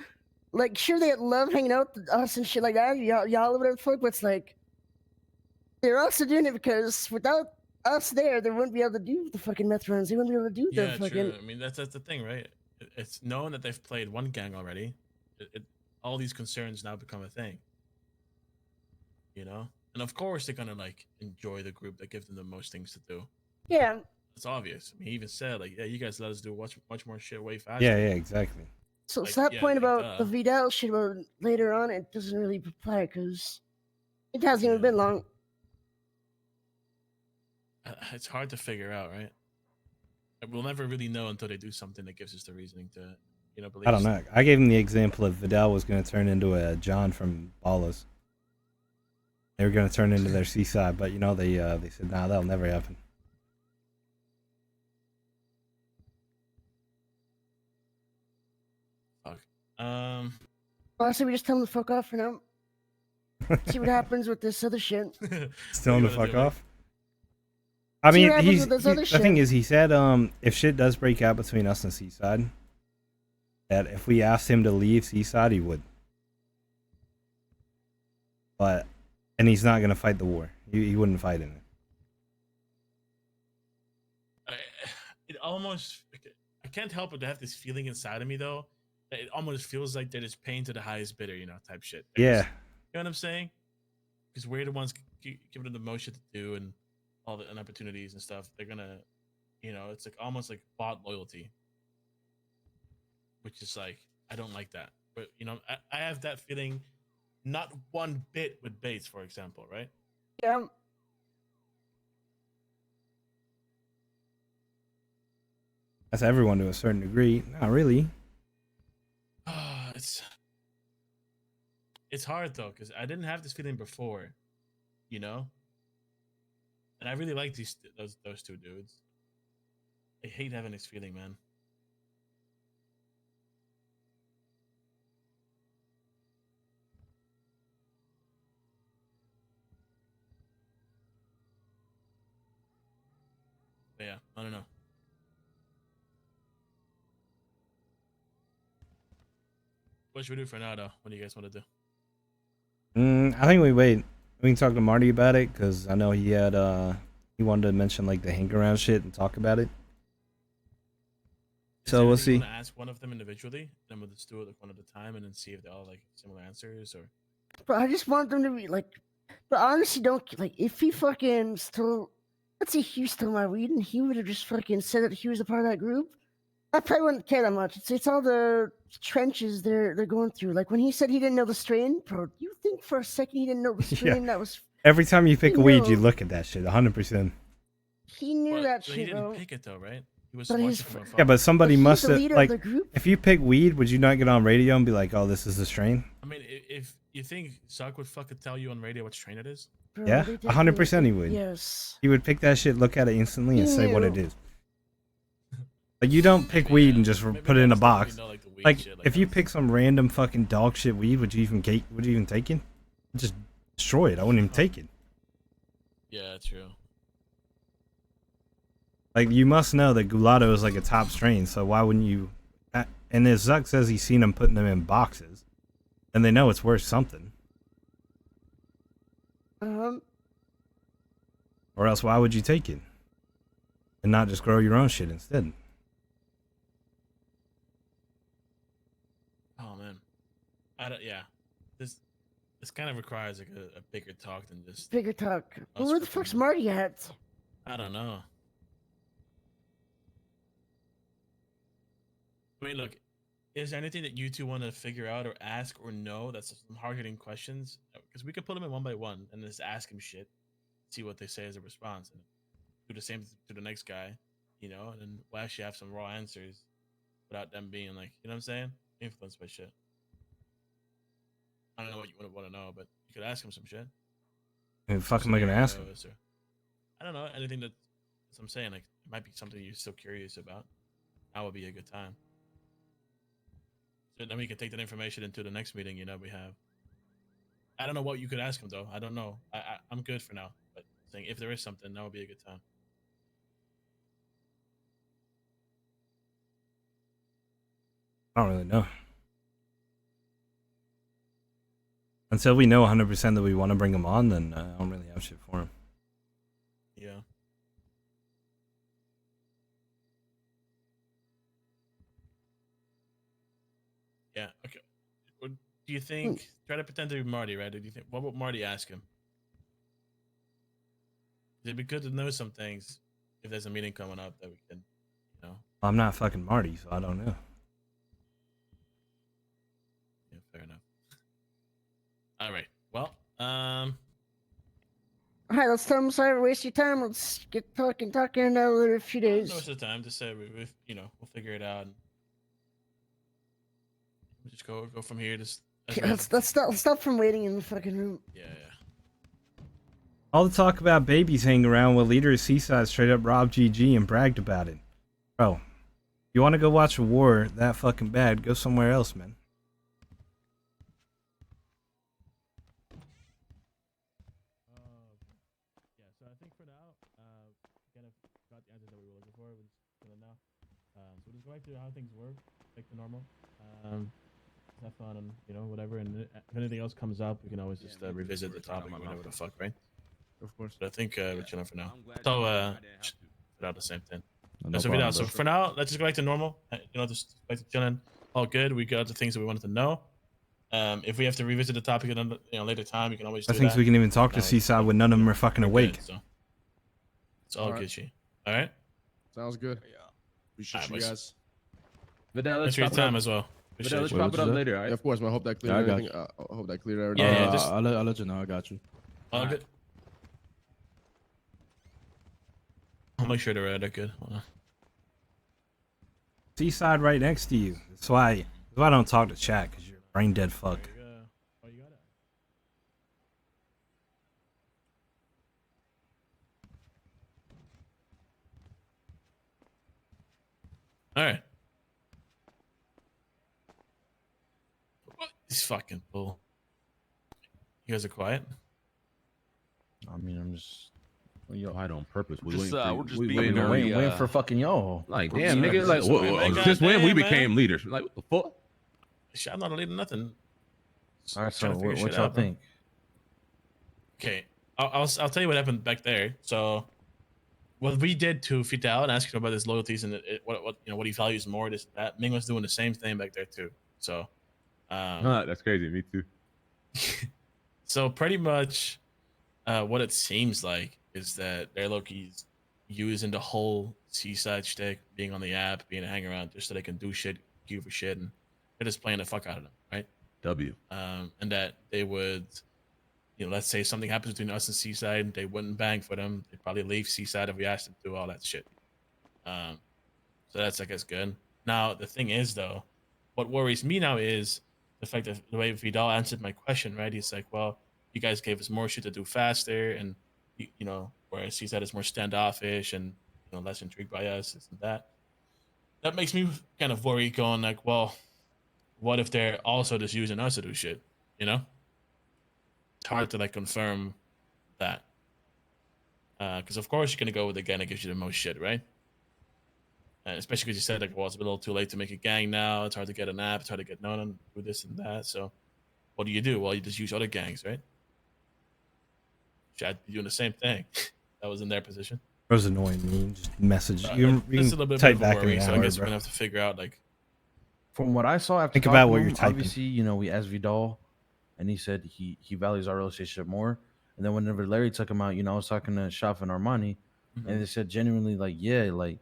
like, sure, they love hanging out with us and shit like that. Y'all whatever the fuck, but it's like they're also doing it because without us there, they wouldn't be able to do the fucking meth runs. They wouldn't be able to do the fucking. True. I mean, that's the thing, right? It's known that they've played one gang already. All these concerns now become a thing. You know, and of course they're gonna like enjoy the group that gives them the most things to do. Yeah, it's obvious. I mean, he even said like, "Yeah, you guys let us do much more shit way faster." Yeah, exactly. So, like, that point about the Vidal shit about later on, it doesn't really apply because it hasn't even been long. It's hard to figure out, right? We'll never really know until they do something that gives us the reasoning to, you know, believe. I don't know. I gave him the example of Vidal was going to turn into a John from Ballas. They were going to turn into their Seaside, but you know they said, "Nah, that'll never happen." Fuck. Honestly, we just tell them to fuck off for now. See what happens with this other shit. Tell him to fuck off. I mean, the thing is, he said, if shit does break out between us and Seaside, that if we asked him to leave Seaside, he would. And he's not gonna fight the war. He wouldn't fight in it. It almost, I can't help but to have this feeling inside of me though, that it almost feels like they're just paying to the highest bidder, you know, type shit. Yeah. You know what I'm saying? Because we're the ones giving them the most shit to do and all the opportunities and stuff. They're gonna, you know, it's like almost like bot loyalty, which is like, I don't like that. But you know, I have that feeling not one bit with Bates, for example, right? Yeah. That's everyone to a certain degree. Not really. It's hard though, because I didn't have this feeling before, you know. And I really like those two dudes. I hate having this feeling, man. But yeah, I don't know. What should we do for now, though? What do you guys want to do? I think we wait. We can talk to Marty about it because I know he had he wanted to mention like the hang around shit and talk about it. So we'll see. You want to ask one of them individually, then we'll just do it like one at a time, and then see if they all like similar answers or. But I just want them to be like. But honestly, don't like if he fucking stole. Let's say he stole my weed and he would have just fucking said that he was a part of that group. I probably wouldn't care that much. It's all the trenches they're going through. Like when he said he didn't know the strain, bro. You think for a second he didn't know the strain that was. Every time you pick a weed, you look at that shit. 100%. He knew that shit, He didn't bro. pick it though, right? He was But watching he's- from afar. Yeah, but somebody But he's must the have leader of like. the group. If you pick weed, would you not get on radio and be like, "Oh, this is the strain"? I mean, if you think Zuck would fucking tell you on radio what strain it is? Bro, Yeah, they 100% he would. Yes. He would pick that shit, look at it instantly, and He say what it knew. is. Like you don't pick weed and just put it in a box. Like if you pick some random fucking dog shit weed, would you even take it? Just destroy it. I wouldn't even take it. Yeah, true. Like you must know that Gulato is like a top strain, so why wouldn't you? And if Zuck says he's seen them putting them in boxes, then they know it's worth something. Or else, why would you take it and not just grow your own shit instead? Oh man, yeah. this kind of requires like a bigger talk than just Bigger talk. Well, where the fuck's Marty at? I don't know. I mean, look, is there anything that you two want to figure out or ask or know that's some hard-hitting questions? Because we could put them in one by one and just ask him shit, see what they say as a response, and do the same to the next guy, you know, and then we'll actually have some raw answers without them being like, you know what I'm saying? Influenced by shit. I don't know what you would want to know, but you could ask him some shit. Who the fuck am I gonna ask him? I don't know, anything that, as I'm saying, like, it might be something you're still curious about. That would be a good time. So then we can take that information into the next meeting, you know, we have. I don't know what you could ask him, though. I don't know. I'm good for now. But saying if there is something, that would be a good time. I don't really know. Until we know 100% that we want to bring him on, then I don't really have shit for him. Yeah. Yeah, okay. Do you think, try to pretend to be Marty, right? Do you think, what would Marty ask him? It'd be good to know some things if there's a meeting coming up that we can, you know. I'm not fucking Marty, so I don't know. Yeah, fair enough. All right. Well, All right, let's tell him sorry to waste your time. Let's get talking in a few days. most of the time, just say you know, we'll figure it out. And we'll just go from here. Just Let's stop from waiting in the fucking room. Yeah. All the talk about babies hanging around while leader of Seaside straight up robbed GG and bragged about it. Bro, you want to go watch a war that fucking bad, go somewhere else, man. Yeah, so I think for now, kind of got the answers that we were looking for. We're just gonna now. So we'll just go back to how things work, like the normal. Just have fun and, you know, whatever. And if anything else comes up, we can always just revisit the topic or whatever the fuck, right? Of course. But I think we're chilling for now. So, put out the same thing. So for now, let's just go back to normal. You know, just back to chilling. All good. We got the things that we wanted to know. If we have to revisit the topic at a later time, you can always do I think that. we can even talk to Seaside when none of them are fucking awake. Good, so. It's all good, G. All right? Sounds good. Appreciate you guys. Vidal, Thanks for your time as well. Vidal, let's pop it up later, all right? Yeah, of course, man. I hope that cleared everything. I hope that cleared everything. Yeah, I'll let you know. I got you. All good. I'll make sure they're good. Seaside right next to you. That's why I don't talk to chat, because you're a brain dead fuck. All right. What? This fucking bull. You guys are quiet? I mean, I'm just. Well, yo, hide on purpose. We're just being waiting for fucking y'all. Like, damn, nigga. Like, since when we became leaders? Like, what the fuck? Shit, I'm not leading nothing. All right, so what y'all think? Okay, I'll tell you what happened back there. So, what we did to Fidel and asking him about his loyalties and what he values more, this that. Ming was doing the same thing back there too. So, that's crazy. Me too. So pretty much, what it seems like is that they're low-key's using the whole Seaside shtick, being on the app, being a hang around, just so they can do shit, queue for shit, and they're just playing the fuck out of them, right? And that they would, let's say something happens between us and Seaside, they wouldn't bang for them. They'd probably leave Seaside if we asked them to do all that shit. So that's, I guess, good. Now, the thing is, though, what worries me now is the fact that the way Vidal answered my question, right? He's like, well, you guys gave us more shit to do faster, and, whereas Seaside is more standoffish and, less intrigued by us, this and that. That makes me kind of worry, going like, well, what if they're also just using us to do shit, It's hard to, confirm that. Because, of course, you're going to go with the gang that gives you the most shit, right? Especially because you said, well, it's a little too late to make a gang now. It's hard to get an app. It's hard to get known and do this and that. So what do? Well, you just use other gangs, right? Should be doing the same thing. That was in their position. It was annoying me. Just message. You It's a little bit type of a back in worry, the so I hour, guess bro. we're going to have to figure out, From what I saw after Think about talking what to you're him, typing. obviously, we asked Vidal and he said he values our relationship more. And then whenever Larry took him out, I was talking to Shaf and Armani, and they said genuinely like, yeah, like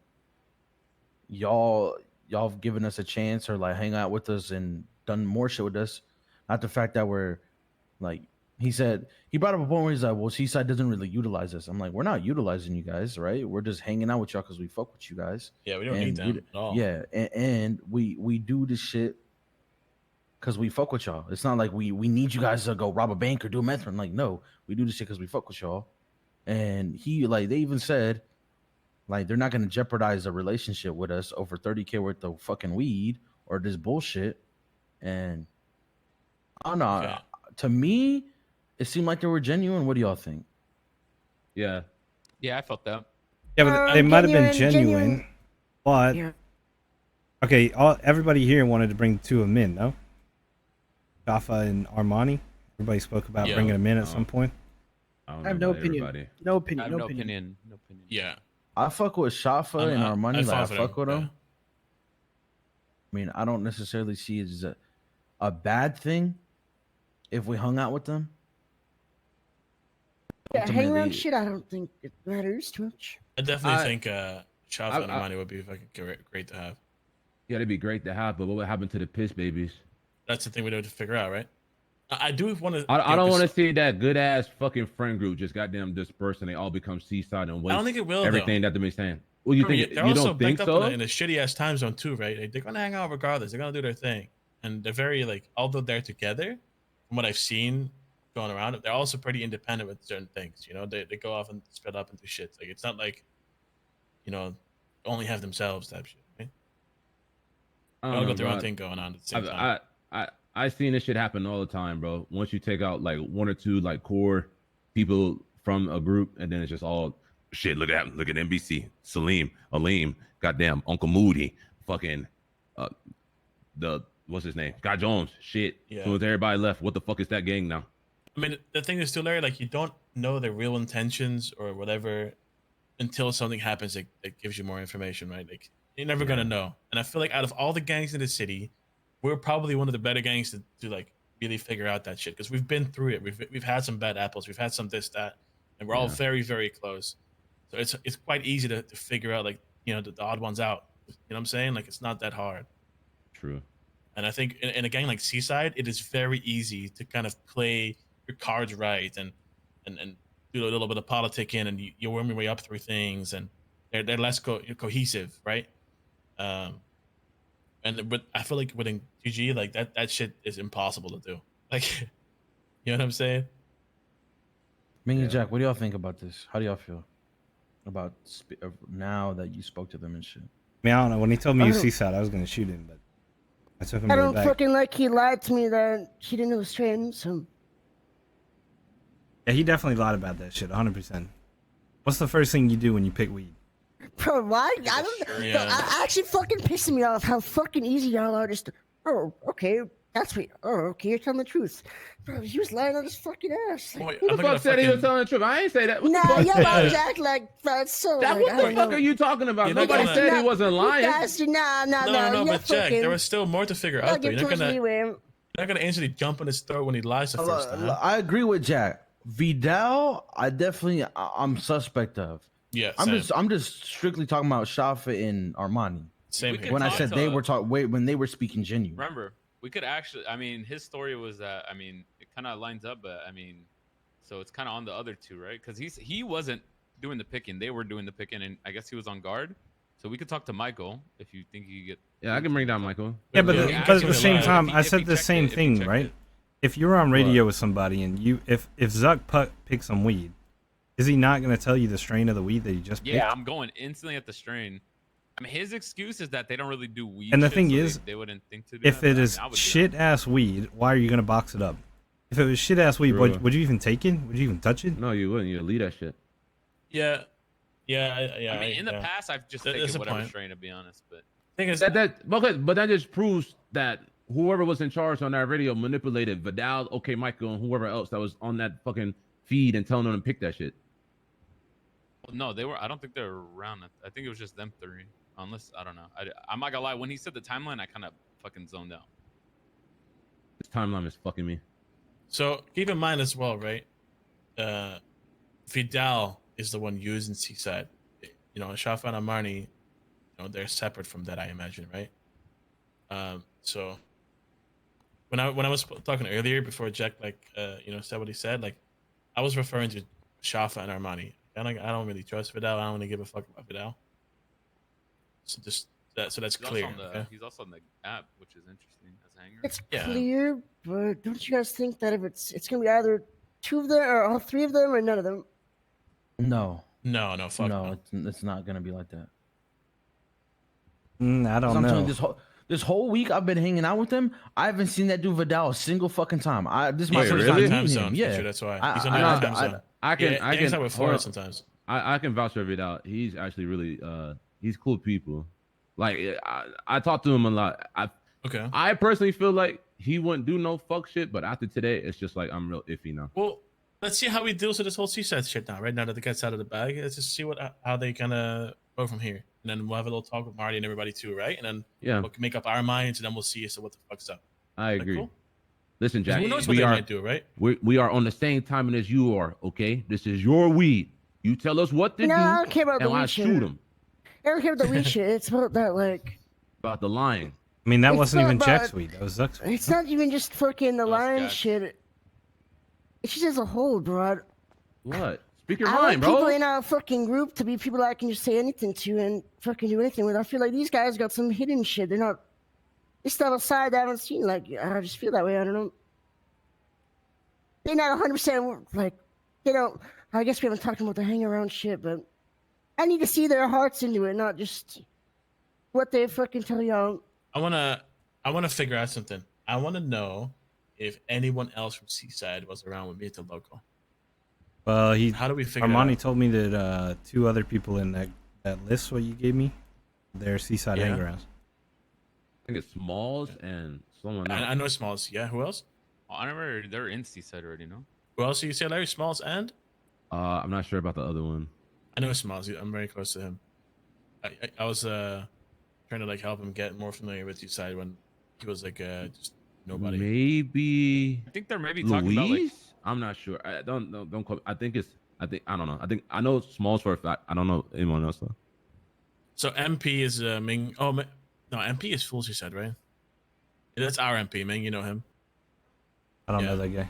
y'all have given us a chance or like hang out with us and done more shit with us. Not the fact that we're like, he said he brought up a point where he's like, well, Seaside doesn't really utilize us. I'm like, we're not utilizing you guys, right? We're just hanging out with y'all because we fuck with you guys. Yeah, we don't need them at all. Yeah, and we do this shit because we fuck with y'all. It's not like we need you guys to go rob a bank or do a meth run. Like, no, we do this shit because we fuck with y'all. And he like they even said like they're not gonna jeopardize a relationship with us over 30K worth of fucking weed or this bullshit. And I don't know. Okay. To me, it seemed like they were genuine. What do y'all think? Yeah. Yeah, I felt that. Yeah, but they might have been genuine, but Yeah. okay. Everybody here wanted to bring two of them in, no? Jaffa and Armani. Everybody spoke about bringing them in at some point. I have no opinion. No opinion. I have no opinion. No opinion. Yeah. I fuck with Shafa and Armani. Like, I fuck with them. yeah. I mean, I don't necessarily see it as a bad thing if we hung out with them. Yeah, hang around Ultimately- shit. I don't think it matters too much. I definitely think Shafa and Armani would be fucking great to have. Yeah, it'd be great to have, but what would happen to the piss babies? That's the thing we have to figure out, right? I do want to. I don't want to see that good ass fucking friend group just goddamn disperse and they all become Seaside and waste I don't think it will. everything that they're saying. Well, you think they're you also don't think backed so? up in a shitty ass time zone too, right? Like, they're gonna hang out regardless. They're gonna do their thing, and they're very like, although they're together, from what I've seen going around, they're also pretty independent with certain things. They go off and split up into shit. Like it's not like, only have themselves type shit. Right? They all got their own thing going on at the same time. I seen this shit happen all the time, bro. Once you take out like one or two like core people from a group, and then it's just all shit. Look at NBC, Salim, Aleem, goddamn Uncle Moody, fucking the what's his name, Guy Jones, shit. Yeah. So with everybody left, what the fuck is that gang now? I mean, the thing is still there. Like you don't know their real intentions or whatever until something happens that gives you more information, right? Like you're never gonna know. And I feel like out of all the gangs in the city, we're probably one of the better gangs to like really figure out that shit because we've been through it. We've had some bad apples, we've had some this that, and we're all very very close. So it's quite easy to figure out like the odd ones out. You know what I'm saying? Like it's not that hard. True. And I think in a gang like Seaside, it is very easy to kind of play your cards right and do a little bit of politicking, and you worm your way up through things, and they're less cohesive, right? But I feel like within GG, like that shit is impossible to do. Like, you know what I'm saying? Ming and Jack, what do y'all think about this? How do y'all feel about now that you spoke to them and shit? I mean, I don't know. When he told me you Seaside, I was gonna shoot him, but I took him I to the don't back. fucking like he lied to me that he didn't know trans. So Yeah, he definitely lied about that shit, 100%. What's the first thing you do when you pick weed? bro, why? I don't. Yeah. No, I actually fucking pissing me off how fucking easy y'all are. Just okay, that's sweet. Oh, okay, you're telling the truth. Bro, he was lying on his fucking ass. Like, Who the fuck said he was telling the truth? I ain't say that. What the Nah, fuck? y'all about to act like that's so. That, like, what I the don't fuck know. are you talking about? You're not Nobody gonna- said he wasn't lying. You guys, nah, No, you're but Jack, fucking. there was still more to figure I'll out. Though. give You're too not much gonna leeway. instantly jump on his throat when he lies the first time. I agree with Jack. Vidal, I'm suspect of. Yeah, I'm just strictly talking about Shafa and Armani. Same here. When I talk said to- they were when they were speaking genuine. Remember, we could actually. I mean, his story was that. I mean, it kind of lines up, but I mean, so it's kind of on the other two, right? Because he wasn't doing the picking; they were doing the picking, and I guess he was on guard. So we could talk to Michael if you think you get. Yeah, I can bring down Michael. Yeah, but at the same time, I said the same thing, right? If you're on radio with somebody and if Zuck picks some weed, is he not going to tell you the strain of the weed that he just picked? Yeah, I'm going instantly at the strain. I mean, his excuse is that they don't really do weed. And the shit, thing so is, they wouldn't think to do if that, it but I is mean, I would do shit ass weed, why are you going to box it up? If it was shit ass weed, True. would you even take it? Would you even touch it? No, you wouldn't. You'd leave that shit. Yeah. I mean, in the yeah. past, I've just That's taken the whatever point. strain, to be honest. But thing is, but that just proves that whoever was in charge on that radio manipulated Vidal, okay, Michael, and whoever else that was on that fucking feed and telling them to pick that shit. no, they were. I don't think they were around. I think it was just them three. Unless I don't know. I'm not gonna lie. When he said the timeline, I kind of fucking zoned out. This timeline is fucking me. So keep in mind as well, right? Vidal is the one using Seaside. You know, Shafan and Marnie, you know, they're separate from that, I imagine, right? So when I was talking earlier before Jack you know, said what he said, like I was referring to Shafa and Armani. I don't really trust Vidal. I don't really give a fuck about Vidal. So just that, so that's clear. He's also on the app, which is interesting as a hanger. It's clear, but don't you guys think that if it's gonna be either two of them or all three of them or none of them? No. No, fuck no. It's not gonna be like that. I don't know. This whole week I've been hanging out with him. I haven't seen that dude Vidal a single fucking time. This is my first time meeting him. Yeah, that's why he's on the time zone. I can with Florida sometimes. I can vouch for Vidal. He's actually really he's cool people. Like I talk to him a lot. I personally feel like he wouldn't do no fuck shit, but after today, it's just like I'm real iffy now. Well, let's see how he deals with this whole Seaside shit now. Right now that the cat's out of the bag, let's just see how they kind of go from here, and then we'll have a little talk with Marty and everybody too, right? And then we'll make up our minds, and then we'll see what the fuck's up. I agree. Cool? Listen, Jack, who knows what they might do, right? We are on the same timing as you are. Okay, this is your weed. You tell us what to do, I don't care about and the I weed shoot shit. him. I don't care about the weed shit. It's about that about the lion. I mean, that It's wasn't not even about- Jack's weed. That was Zuck's weed. It's not even just fucking the lion shit. It's just as a whole, bro. What? Speak your I mind, like bro. people in our fucking group to be people I can just say anything to and fucking do anything with. I feel like these guys got some hidden shit. They're not. They still have a side I haven't seen. Like I just feel that way. I don't know. They're not 100% like. They don't. I guess we haven't talked about the hang around shit, but I need to see their hearts into it, not just what they fucking tell y'all. I wanna figure out something. I wanna know if anyone else from Seaside was around with me at the local. Well, how do we figure it Armani out? told me that two other people in that list what you gave me, they're Seaside hang-arounds. I think it's Smalls and someone else. I know Smalls. Yeah, who else? Oh, I remember they're in Seaside already, no? Who else? You say Larry Smalls and? I'm not sure about the other one. I know Smalls. I'm very close to him. I was trying to like help him get more familiar with Seaside when he was like just nobody. Maybe. I think they're maybe Luis? talking about like. I'm not sure. I don't quote. I think I don't know. I know Smalls for a fact. I don't know anyone else though. So MP is Ming. Oh no, MP is Fools. You said right? Yeah, that's our MP, Ming. You know him. I don't know that guy.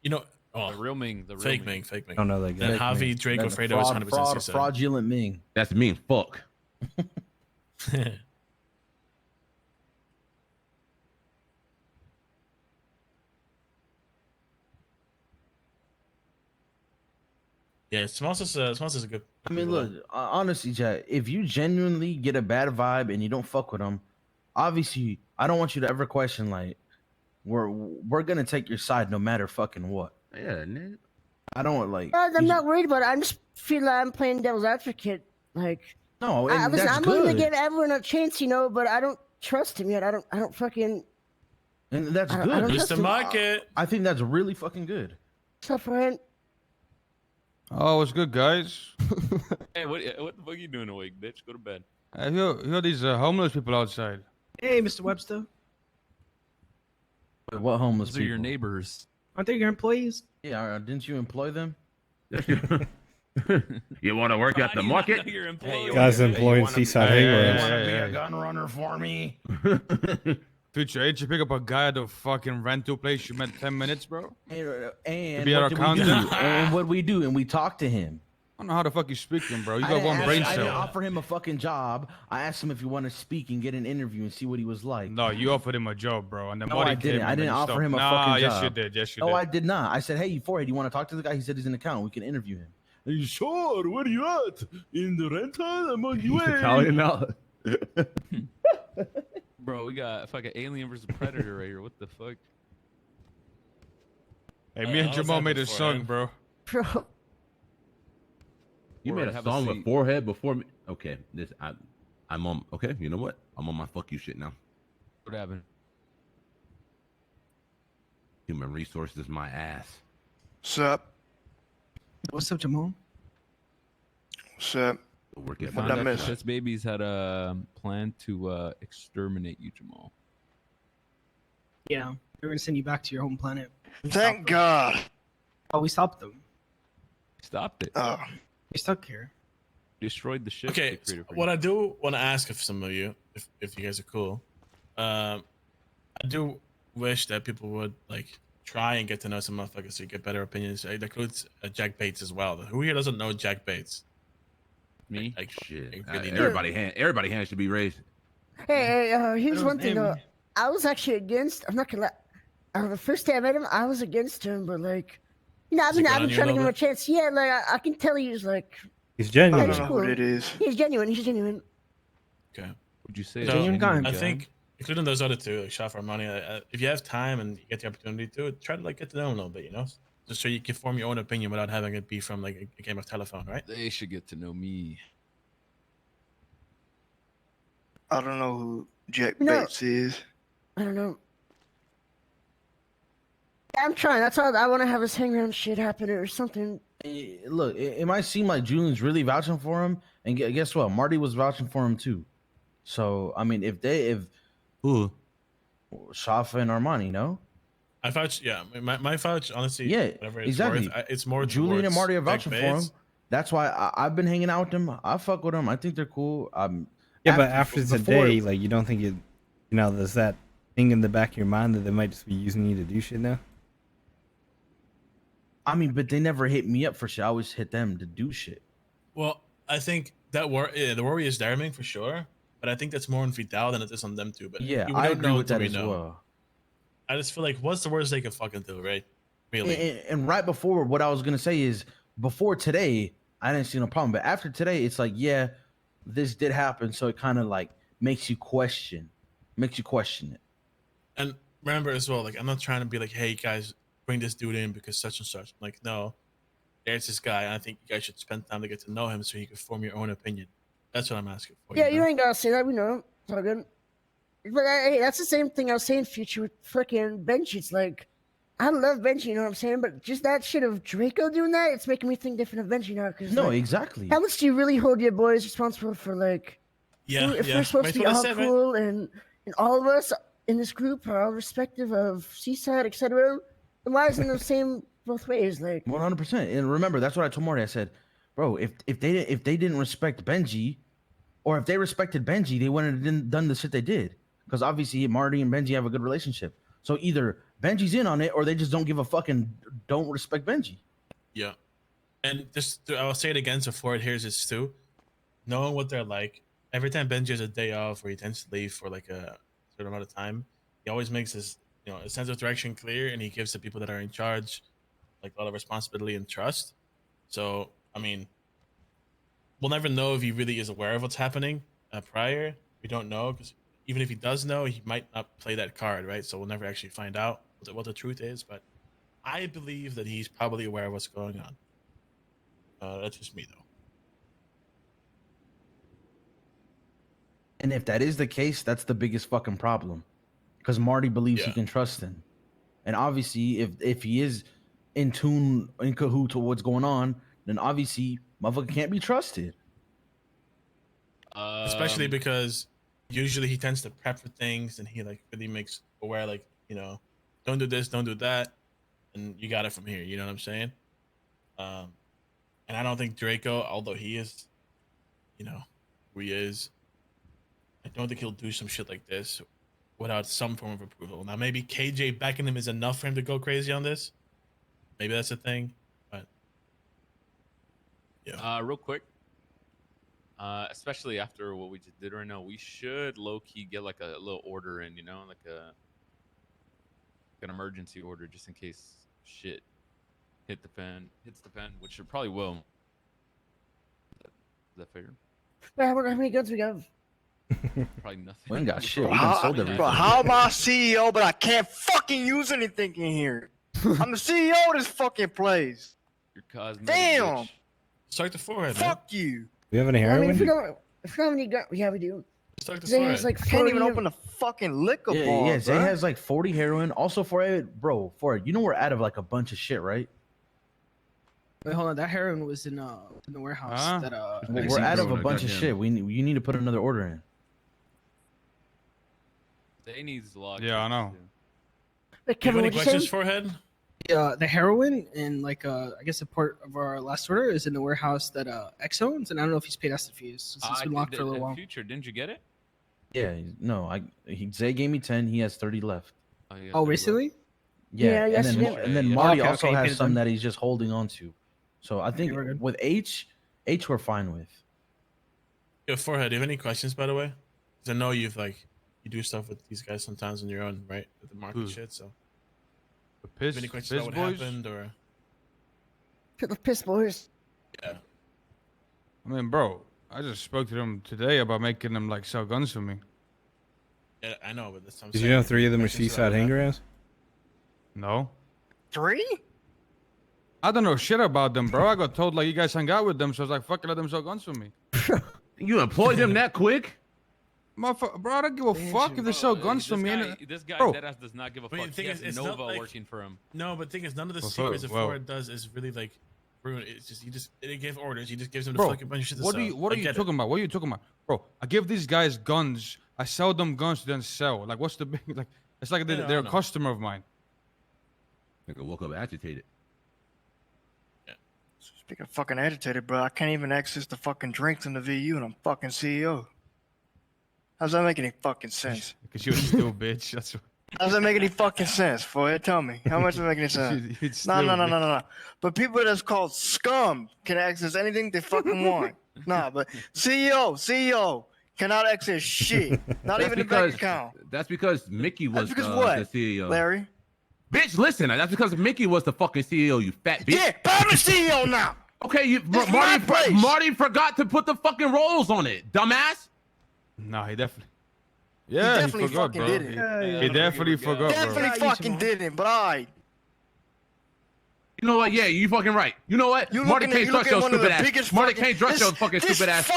You know, The real Ming. The real fake Ming. Fake Ming. I don't know that guy. And Javi Draco Fredo is 100% Seaside. Fraudulent Ming. That's mean. Fuck. Yeah, Smalls is a good. I mean, look, honestly, Jack, if you genuinely get a bad vibe and you don't fuck with them, obviously, I don't want you to ever question like, we're gonna take your side no matter fucking what. Yeah, man. I don't like. I'm not worried about it. I just feel like I'm playing devil's advocate. Like, no, and listen, that's I'm willing to good. give everyone a chance, but I don't trust him yet. I don't fucking. And that's I good. don't trust him. I think that's really fucking good. What's up, friend? Oh, what's good, guys? Hey, what the fuck are you doing awake, bitch? Go to bed. Who are these homeless people outside? Hey, Mr. Webster. Wait, what homeless Those are people? your neighbors. Aren't they your employees? Yeah, didn't you employ them? You want to work at the market? Guys employing Seaside hang-arounds. You want to be a gun runner for me? Future, ain't you pick up a guy at the fucking rental place you met 10 minutes, bro? And be our what did we do? accountant? And what we do? And we talked to him. I don't know how the fuck you speaking, bro. You I got didn't one ask- brain I didn't cell. offer him a fucking job. I asked him if he wanted to speak and get an interview and see what he was like. No, you offered him a job, bro. And the No, money I came didn't. and I then didn't you offer stopped. him a Nah, fucking job. yes, you did. Yes, you No, did. I did not. I said, hey, Forehead, you want to talk to the guy? He said he's in accountant. We can interview him. Are you sure? Where are you at? In the rental? I'm on the way. Italian now. Bro, we got fucking Alien versus Predator right here. What the fuck? Hey, me and Jamal made a song, bro. Bro. You made a Have a song with seat. Forehead before me. Okay, I'm on. Okay, you know what? I'm on my fuck you shit now. What happened? Human resources, my ass. What's up? What's up, Jamal? What's up? Work We at found that out miss? that Piss Babies had a plan to exterminate you, Jamal. Yeah, we're gonna send you back to your home planet. Thank God. Oh, we stopped them. Stopped it. Oh. We stuck here. Destroyed the ship. Okay, what I do want to ask of some of you, if you guys are cool, I do wish that people would like try and get to know some motherfuckers so you get better opinions. It includes Jack Bates as well. Who here doesn't know Jack Bates? Me? Like, Shit. really Everybody hands should be raised. Hey, here's one thing though. I was actually against. I'm not gonna lie. The first day I met him, I was against him, but like, you know, I've been trying to give him a chance. Yeah, like I can tell he's like. He's genuine. I don't know what it is. He's genuine. He's genuine. Okay. Would you say genuine guy? I think, including those other two, like Shot for Money, if you have time and you get the opportunity to, try to like get to know him a little bit, you know, just so you can form your own opinion without having it be from like a game of telephone, right? They should get to know me. I don't know who Jack Bates is. I don't know. I'm trying. That's all. I want to have this hang around shit happen or something. Look, it might seem like Julian's really vouching for him, and guess what? Marty was vouching for him too. So I mean, if who, Shafa and Armani, no, I vouch. Yeah, my vouch, honestly. Yeah, whatever it's exactly. Worth, it's more. Julian and Marty are Jack vouching for him. Bates. That's why I've been hanging out with them. I fuck with them. I think they're cool. Yeah, but after today, like, you don't think it, you know, there's that thing in the back of your mind that they might just be using you to do shit now? I mean, but they never hit me up for shit. I always hit them to do shit. Well, I think that the worry is there, Ming, for sure. But I think that's more on Vidal than it is on them too. But Yeah, we I don't agree know with that till we as know. well. I just feel like, what's the worst they can fucking do, right? Really. And right before, what I was gonna say is, before today, I didn't see no problem. But after today, it's like, yeah, this did happen. So it kind of like makes you question it. And remember as well, like, I'm not trying to be like, hey guys, bring this dude in because such and such. Like, no, there's this guy, and I think you guys should spend time to get to know him so you can form your own opinion. That's what I'm asking for. Yeah, you ain't gotta say that. We know. It's all good. But hey, that's the same thing I was saying, Future, with freaking Benji. It's like, I love Benji, you know what I'm saying? But just that shit of Draco doing that, it's making me think different of Benji now. Cause No, like, exactly. How much do you really hold your boys responsible for, like, Yeah, if yeah. we're supposed to be all right? cool and all of us in this group are all respective of Seaside, etc., then why isn't it the same both ways? Like, 100%. And remember, that's what I told Marty. I said, bro, if they didn't respect Benji, or if they respected Benji, they wouldn't have done the shit they did. Because obviously Marty and Benji have a good relationship. So either Benji's in on it, or they just don't give a fucking don't respect Benji. Yeah. And just I'll say it again so Ford hears this too. Knowing what they're like, every time Benji has a day off or he tends to leave for like a certain amount of time, he always makes his, you know, a sense of direction clear, and he gives the people that are in charge like a lot of responsibility and trust. So I mean, we'll never know if he really is aware of what's happening prior. We don't know, because even if he does know, he might not play that card, right? So we'll never actually find out what the truth is. But I believe that he's probably aware of what's going on. That's just me, though. And if that is the case, that's the biggest fucking problem. Because Marty believes he can trust him. And obviously, if he is in tune, in cahoot to what's going on, then obviously, motherfucker can't be trusted. Especially because usually he tends to prep for things, and he like really makes aware, like, you know, don't do this, don't do that, and you got it from here. You know what I'm saying? And I don't think Draco, although he is, you know, who he is, I don't think he'll do some shit like this without some form of approval. Now, maybe KJ backing him is enough for him to go crazy on this. Maybe that's a thing, but yeah. Real quick, especially after what we just did right now, we should low key get like a little order in, you know, like an emergency order just in case shit hits the fan, which it probably will. Is that fair? how many guns we got? Probably nothing. We ain't got shit. We Bro, done sold everything. bro, how am I CEO, but I can't fucking use anything in here? I'm the CEO of this fucking place. Your cosmetic Damn. bitch. Start the forehead, man. Fuck you. We have any I heroin? mean, if we don't have any guns, yeah, we do. Start the Zay forehead. has like Can't 40 even open the fucking liquor bar. Yeah, Zay bruh. has like 40 heroin. Also, for it, bro, for it, you know we're out of like a bunch of shit, right? Wait, hold on. That heroin was in the warehouse. Huh? That We're out of a Bro, bunch of goddamn. shit. You need to put another order in. They needs log. Yeah, I know. Wait, Do you have Kevin, any what'd you questions, say? forehead? The heroin and like I guess a part of our last order is in the warehouse that X owns, and I don't know if he's paid us the fees since it's been locked for a little while. Future, didn't you get it? Yeah, no, Zay gave me 10. He has 30 left. Oh, recently? Yeah, Yeah, and then Marty Okay, also okay, has paid some them. that he's just holding on to. So I think we're good. with H we're fine with. Yo, Forehead, do you have any questions, by the way? Because I know you do stuff with these guys sometimes on your own, right? With the market shit, so. The piss, Any questions about what boys? happened, or? The piss boys. Yeah. I mean, bro, I just spoke to them today about making them like sell guns for me. Yeah, I know, but that's what I'm Did saying. you know 3 of them are Questions about seaside what hanger happened? ass? No. 3? I don't know shit about them, bro. I got told like you guys hang out with them, so I was like, fuck it, let them sell guns for me. You employed them that quick? Motherfucker, bro, I don't give a fuck if they sell guns for me. This guy Bro. deadass does not give a I mean, fuck. the thing He is, has it's Nova not like, working for him. No, but the thing is, none of the Well, secrets that well. Forehead does is really like ruin. It's just they give orders. He just gives them the Bro, fucking bunch of shit to what sell. are you what I are you get it. talking about? What are you talking about? Bro, I give these guys guns, I sell them guns to then sell. Like what's the big like it's like I know, they're I a know. customer of mine. Nigga woke up agitated. Speaking of fucking agitated, bro, I can't even access the fucking drinks in the VU, and I'm fucking CEO. How's that make any fucking sense? Because you're still bitch. That's what How's that make any fucking sense? For tell me, how much does it make any sense? it's No, still no. But people that's called scum can access anything they fucking want. Nah, but CEO cannot access shit. Not even the bank account. That's because Mickey was That's because what? the CEO. Larry? Bitch, listen, that's because Mickey was the fucking CEO, you fat bitch. Yeah, but I'm the CEO now. Okay, This is my place. Marty forgot to put the fucking rolls on it, dumbass. No, he definitely. Yeah, he definitely forgot, fucking bro. did it. He definitely forgot, Definitely bro. fucking didn't, but alright. You know what? Yeah, you fucking right. You know what? Marty can't trust your stupid ass. Marty can't trust your fucking stupid ass.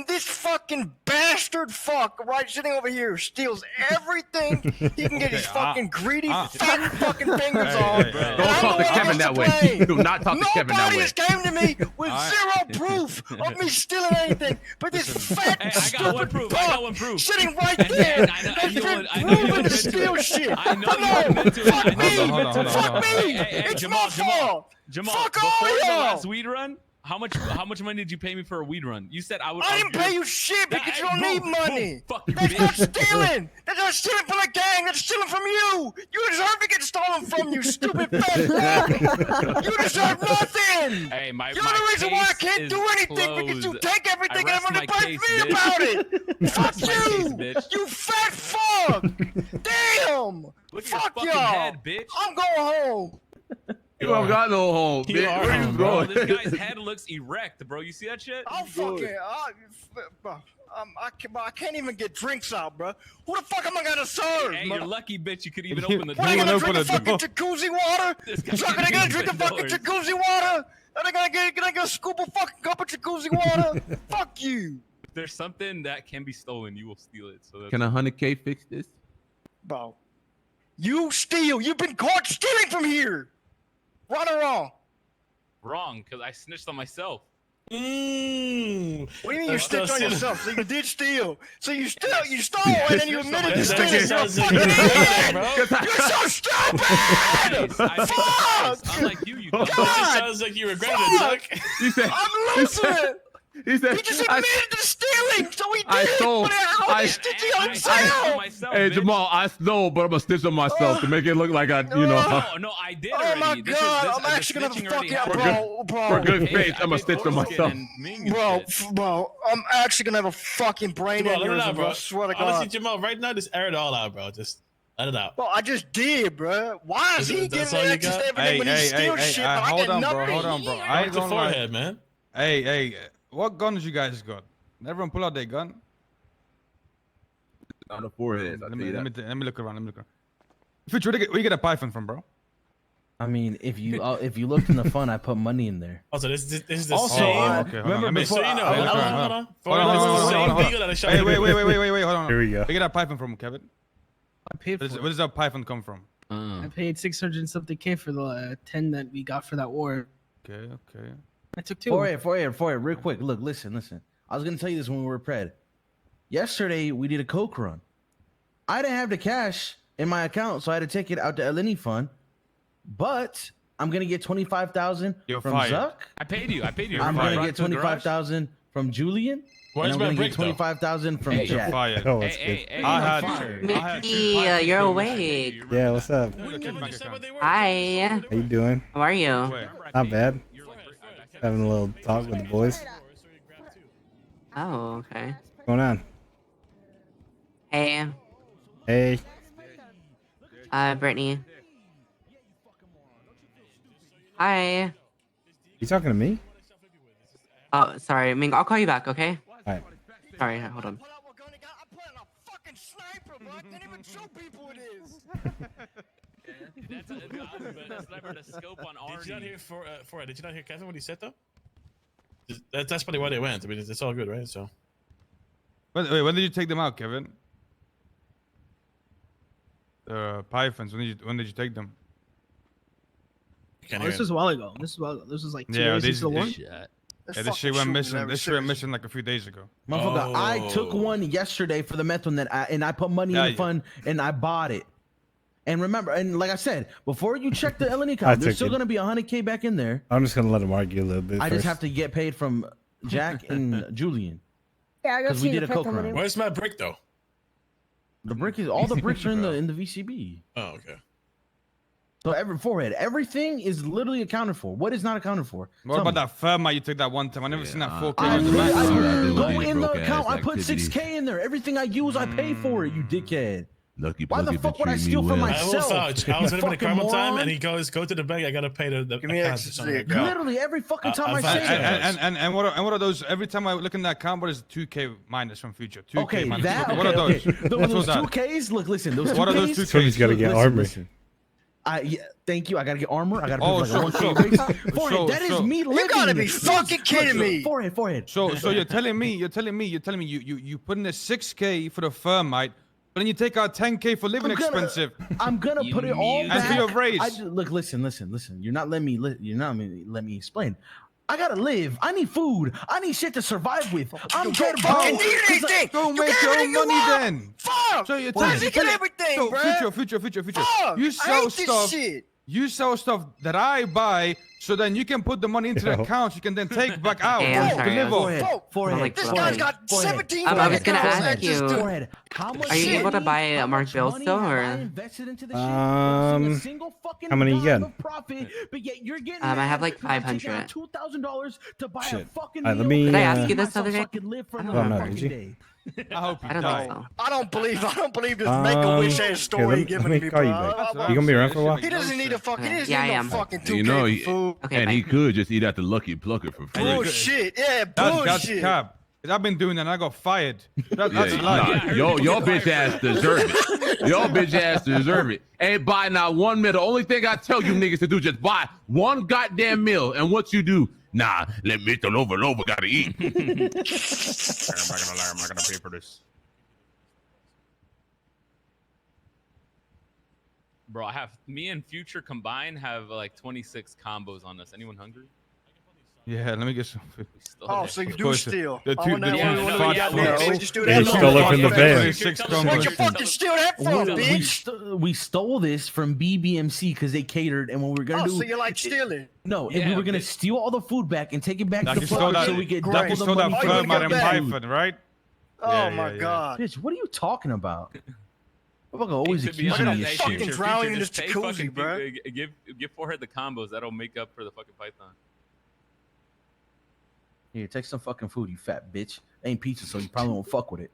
This fucking bastard fuck right sitting over here steals everything he can get his fucking greedy fat fucking fingers on. Don't talk to Kevin that way. Do not talk to Kevin that Nobody way. has came to me with zero proof of me stealing anything, but this fat I got one proof. I got one proof. sitting right there has been proven to steal shit. I know But you no, admit to it. fuck me, fuck me. Hey, It's Jamal, my fault. Jamal, Fuck before all the y'all. last weed run, how much money did you pay me for a weed run? You said I would. I didn't pay you shit because you don't need money. Fuck you, That's not bitch. stealing. That's not stealing from the gang. That's stealing from you. You deserve to get stolen from, you stupid fat fuck. You deserve nothing. Hey, You're the reason why I can't do anything because you take everything and everybody blames me about it. Fuck you. You fat fuck. Damn. Look at your Fuck fucking y'all. head, bitch. I'm going home. You don't got no home, You bitch. are Where you home, bro. going? This guy's head looks erect, bro. You see that shit? I'm fucking. I can't even get drinks out, bro. Who the fuck am I gonna serve? Hey, you're lucky, bitch. You could even You- open the What, door. are they gonna drink the fucking jacuzzi water? This guy So can't are they gonna even drink the open fucking doors. jacuzzi water? Are they gonna scoop a fucking cup of jacuzzi water? Fuck you. If there's something that can be stolen, you will steal it. So that's Can 100K fix this? Bro. You steal. You've been caught stealing from here. Right or wrong? wrong because I snitched on myself. What do you mean you Still snitched on stealing. yourself? So you did steal. So you stole and then you admitted to That's stealing. what You're a it fucking idiot. You're so stupid! Fuck! Unlike you, you God! Sounds like you regretted it, Chuck. He said, I'm losing it! he said, He just admitted to stealing, so he did. I stole. But how I- he snitching on himself? Hey Jamal, I stole, but I'm gonna stitch on myself to make it look like I, you know. No, I did Oh already. my This is- god, this- I'm the actually gonna snitching already fucking happened. For good Hey, faith, I I'm gonna did stitch on Oregon myself. and Ming and shit. Bro, I'm actually gonna have a fucking brain Jamal, let it aneurysm, out, bro. bro. I swear to Honestly, God. Jamal, right now, just air it all out, bro. Just let it out. Well, I just did, bro. Why is he That's getting all you access got? to everything when he steals shit, but I hold get on, nothing? bro. Hold on, bro. I Right ain't to gonna lie. forehead, man. Hey, what guns you guys got? Everyone pull out their gun. On the forehead. Let me look around. Let me look around. Future, where you get a python from, bro? I mean, if you looked in the fund, I put money in there. Also, this is the Also, same. okay, hold on, let me- so you know, hold on, hold on. Hold Hey, on. Wait, hold on. Here we go. Where you get a python from, Kevin? I paid for Where does that python come from? I paid 600 and something K for the 10 that we got for that war. Okay. I took 2. For it, real quick. Look, listen. I was gonna tell you this when we were pred. Yesterday we did a coke run. I didn't have the cash in my account, so I had to take it out to Eleni Fund. But I'm gonna get 25,000 from Zuck. I paid you. I'm gonna get 25,000 from Julian. Where's and my I'm gonna break, get 25,000 from Hey, Jack. Fired. Oh, Mickey, you're awake. Yeah, what's up? Hi. How you doing? How are you? Not bad. Having a little talk with the boys. Oh, okay. What's going on? Hey. Hey. Brittany. Hi. You talking to me? Oh, sorry, Ming. I'll call you back, okay? Alright. Sorry, hold on. That's a sniper to scope on Did you not hear did you not hear Kevin what he said though? That's probably why they went. I mean, it's all good, right? So. Wait, when did you take them out, Kevin? Pythons. When did you take them? This was a while ago. This was like 2 days into the war. Yeah, this shit went missing. This shit went missing like a few days ago. Motherfucker, I took one yesterday for the meth one and I put money in the fund and I bought it. And remember, and like I said, before you check the LNE account, there's still gonna be 100K back in there. I'm just gonna let him argue a little bit. I just have to get paid from Jack and Julian. Yeah, I got Because we did a coke run. Where's my brick though? The brick is all the bricks are in the VCB. Oh, okay. So everything is literally accounted for. What is not accounted for? What about that firma you took that one time? I never seen that 4K. Go in the account. I put 6K in there. Everything I use, I pay for it. You dickhead. Why the fuck would I steal from myself? I was in the car one time, and he goes, "Go to the bank. I gotta pay the." Give me literally every fucking time I say that. And what are those? Every time I look in that account, what is 2K minus from future? 2K Okay, minus. that. What are those? Those 2Ks. Look, listen. Those 2Ks. What are those 2Ks? Somebody's gotta get armor. Thank you. I gotta get armor. I gotta put like a 1K. Forehead. That is me living. You gotta be fucking kidding me. Forehead. So you're telling me you put in a 6K for the thermite, but then you take out 10K for living expensive. I'm gonna put it all back. And for your raise. Look, listen. You're not letting me. You're not let me explain. I gotta live. I need food. I need shit to survive with. I'm dead fucking need anything. Go make your own money then. Fuck. So you're Why is he getting everything, so bro? Future. Fuck. You I sell hate this stuff. shit. You sell stuff that I buy, so then you can put the money into the account. You can then take back out Hey, I'm sorry, to live off. Forehead. This guy's got 17. I was gonna ask you, Forehead. How much are you able to buy a Mark Bill still, or? How many you got? I have like 500. $2,000 to buy Shit. a fucking Alright, let meal. me, Did I ask you this the other day? Oh no, did you? I hope you I don't die. think so. I don't believe this Make-A-Wish ass story let he me giving me, call you bro. back. You gonna be around for a while? He doesn't need a fucking. He doesn't Yeah, need I no am. fucking 2K You know, for food. Okay, and he bye. could just eat at the Lucky Plucker for free. Bullshit. Yeah, That's bullshit. cap. I've been doing that and I got fired. That's Yeah, a lie. nah, your bitch ass deserve it. Your bitch ass deserve it. Ain't buy not one meal. The only thing I tell you niggas to do just buy one goddamn meal. And what you do? Nah, let me turn over. Gotta eat. I'm not gonna lie. I'm not gonna pay for this. Bro, I have me and Future combined have like 26 combos on us. Anyone hungry? Yeah, let me get some food. Oh, so you do steal. The I two, want the that one. two What do we got next? Where'd you steal They that stole it from the van. Where'd you fucking steal that from, bitch? We stole this from BBMC because they catered, and what we were gonna Oh, do. so you're like stealing? No, and we were gonna steal all the food back and take it back to the stole plug that, so we get you double the stole money. that for firm out the in food. Python, right? Oh my god. Bitch, what are you talking about? I'm always It could be accusing me of honest, shit. fucking drowning in just this pay jacuzzi, fucking bro. people- Give Forehead the combos. That'll make up for the fucking Python. Here, take some fucking food, you fat bitch. Ain't pizza, so you probably won't fuck with it.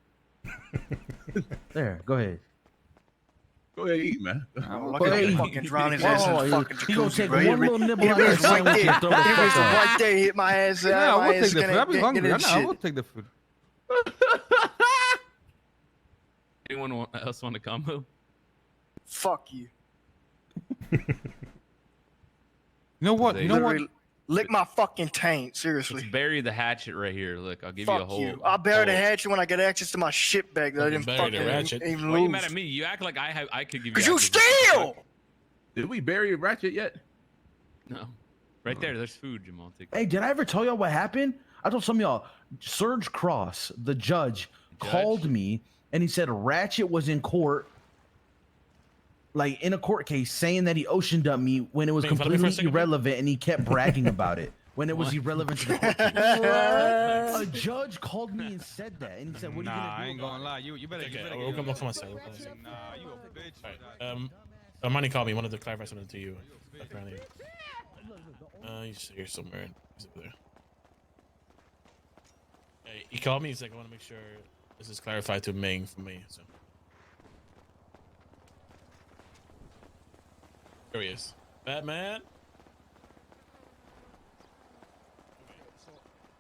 There, go ahead. Go ahead, eat, man. Look at him fucking drown his ass in the fucking He gonna jacuzzi, take bro. one little nibble He out of was his right sandwich there. and throw the He was fuck out. right there. Hit my ass. Yeah, I my will ass take the food. gonna I'll be get hungry. in I will shit. take the food. Anyone else want a combo? Fuck you. You know what? You know what? Literally lick my fucking taint. Seriously. Let's bury the hatchet right here. Look, I'll give you a Fuck whole. you. I'll bury the hatchet when I get access to my shit bag that I didn't Bury the fucking ratchet. even Why are you mad lose. at me? You act like I could give you. Cause you access to steal. Did we bury a ratchet yet? No, right there. There's food, Jamal. Take Hey, did I ever tell y'all what happened? I told some of y'all. Serge Cross, the judge, called me and he said Ratchet was in court. like in a court case, saying that he ocean dumped me when it was Wait, follow me for a completely second, man. irrelevant, and he kept bragging about it when it was irrelevant to the court case. A judge called me and said that, and he said, "What are you gonna do?" I ain't gonna lie. You better. Okay, You better we'll get come your back on lips myself. together. Nah, you a bitch. Armani called me. Wanted to clarify something to you. Apparently, he's here somewhere. He's over there. Hey, he called me. He's like, I want to make sure this is clarified to Ming for me. So there he is, Batman. So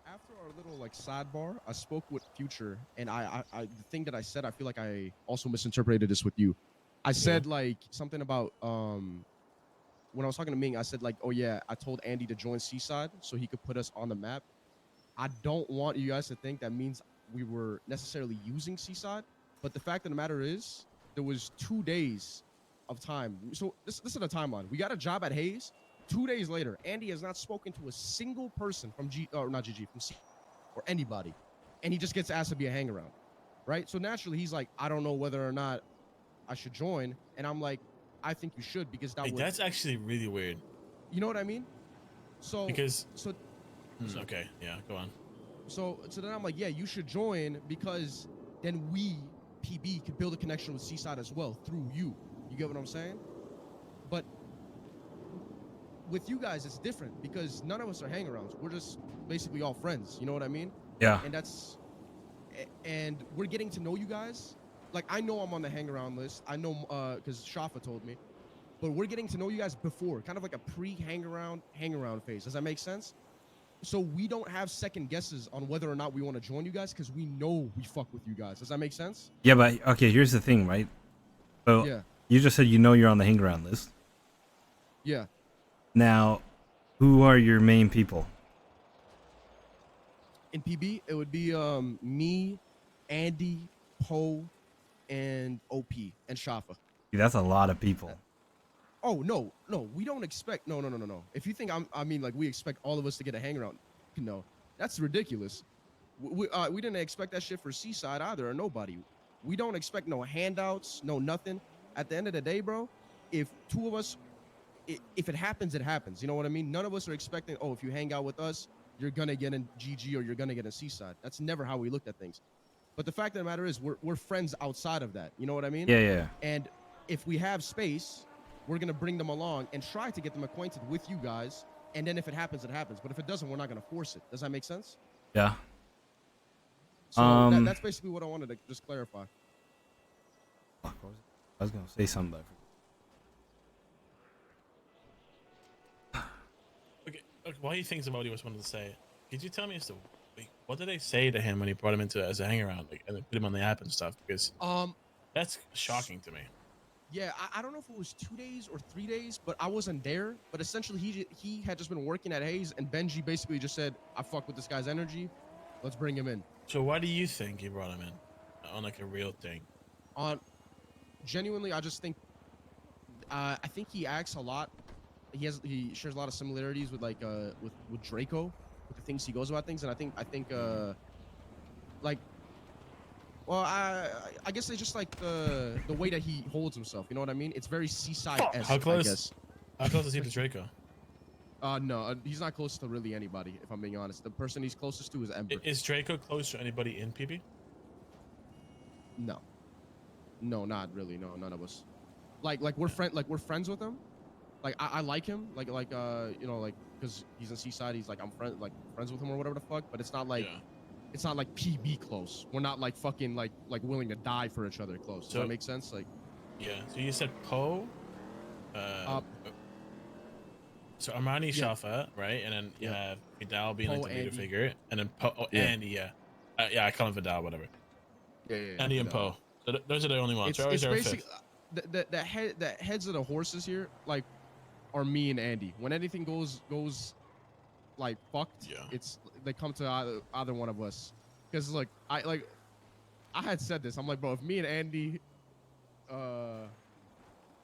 after our little like sidebar, I spoke with Future, and I the thing that I said, I feel like I also misinterpreted this with you. I said like something about when I was talking to Ming, I said like, oh yeah, I told Andy to join Seaside so he could put us on the map. I don't want you guys to think that means we were necessarily using Seaside, but the fact of the matter is there was 2 days of time. So this is a timeline. We got a job at Hayes. 2 days later, Andy has not spoken to a single person from not GG, from C or anybody, and he just gets asked to be a hang around, right? So naturally, he's like, I don't know whether or not I should join, and I'm like, I think you should because that would. That's actually really weird. You know what I mean? So because so. Okay, yeah, go on. So then I'm like, yeah, you should join because then we PB could build a connection with Seaside as well through you. You get what I'm saying? But with you guys, it's different because none of us are hang-arounds. We're just basically all friends. You know what I mean? Yeah. And we're getting to know you guys. Like, I know I'm on the hang-around list. I know because Shafa told me. But we're getting to know you guys before, kind of like a pre-hang-around phase. Does that make sense? So we don't have second guesses on whether or not we want to join you guys because we know we fuck with you guys. Does that make sense? Yeah, but okay, here's the thing, right? So Yeah. you just said you know you're on the hang around list. Yeah. Now, who are your main people? In PB, it would be me, Andy, Poe, and OP, and Shafa. That's a lot of people. Oh, no, we don't expect, no. If you think I mean, like, we expect all of us to get a hang around, no, that's ridiculous. We didn't expect that shit for Seaside either, or nobody. We don't expect no handouts, no nothing. At the end of the day, bro, if two of us, if it happens, it happens. You know what I mean? None of us are expecting, oh, if you hang out with us, you're gonna get in GG or you're gonna get in Seaside. That's never how we looked at things. But the fact of the matter is, we're friends outside of that. You know what I mean? Yeah. And if we have space, we're going to bring them along and try to get them acquainted with you guys. And then if it happens, it happens. But if it doesn't, we're not going to force it. Does that make sense? Yeah. So that's basically what I wanted to just clarify. I was going to say something. Okay, while he thinks about what he was wanting to say, could you tell me as to what did they say to him when he brought him into as a hang around, like, and put him on the app and stuff? Because that's shocking to me. Yeah, I don't know if it was 2 days or 3 days, but I wasn't there. But essentially, he had just been working at Hayes, and Benji basically just said, I fuck with this guy's energy. Let's bring him in. So why do you think he brought him in on like a real thing? Genuinely, I just think, I think he acts a lot. He shares a lot of similarities with like with Draco, with the things he goes about things, and I think like. Well, I guess it's just like the way that he holds himself. You know what I mean? It's very Seaside-esque. How close? I guess. How close is he to Draco? No, he's not close to really anybody. If I'm being honest, the person he's closest to is Ember. Is Draco close to anybody in PB? No, not really. No, none of us. Like we're friends with him. Like I like him. Like you know, like because he's in Seaside. He's like I'm friends with him or whatever the fuck. But it's not like. Yeah. It's not like PB close. We're not like fucking like willing to die for each other close. Does that make sense? Like, yeah. So you said Poe, so Armani, Shafa, right? And then you have Vidal being like the leader figure, and then Poe, Andy, yeah, I call him Vidal, whatever. Yeah. Andy and Poe. So those are the only ones. It's basically the heads of the horses here, like, are me and Andy. When anything goes like fucked, they come to either one of us. Because like I had said this. I'm like, bro, if me and Andy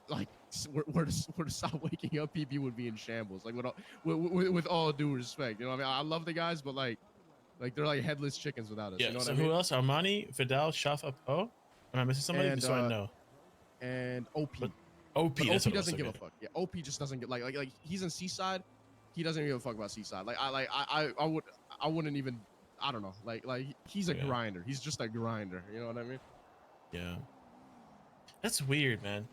like were to stop waking up, PB would be in shambles. Like with all due respect, you know what I mean? I love the guys, but like they're like headless chickens without us. Yeah. You know what So I mean? who else? Armani, Vidal, Shafa, Poe. Am I missing somebody? Just so I know. And OP. OP, But that's OP what doesn't also give a good. fuck. Yeah, OP just doesn't get like he's in Seaside. He doesn't give a fuck about Seaside. I wouldn't even. I don't know. He's a grinder. He's just a grinder. You know what I mean? Yeah. That's weird, man.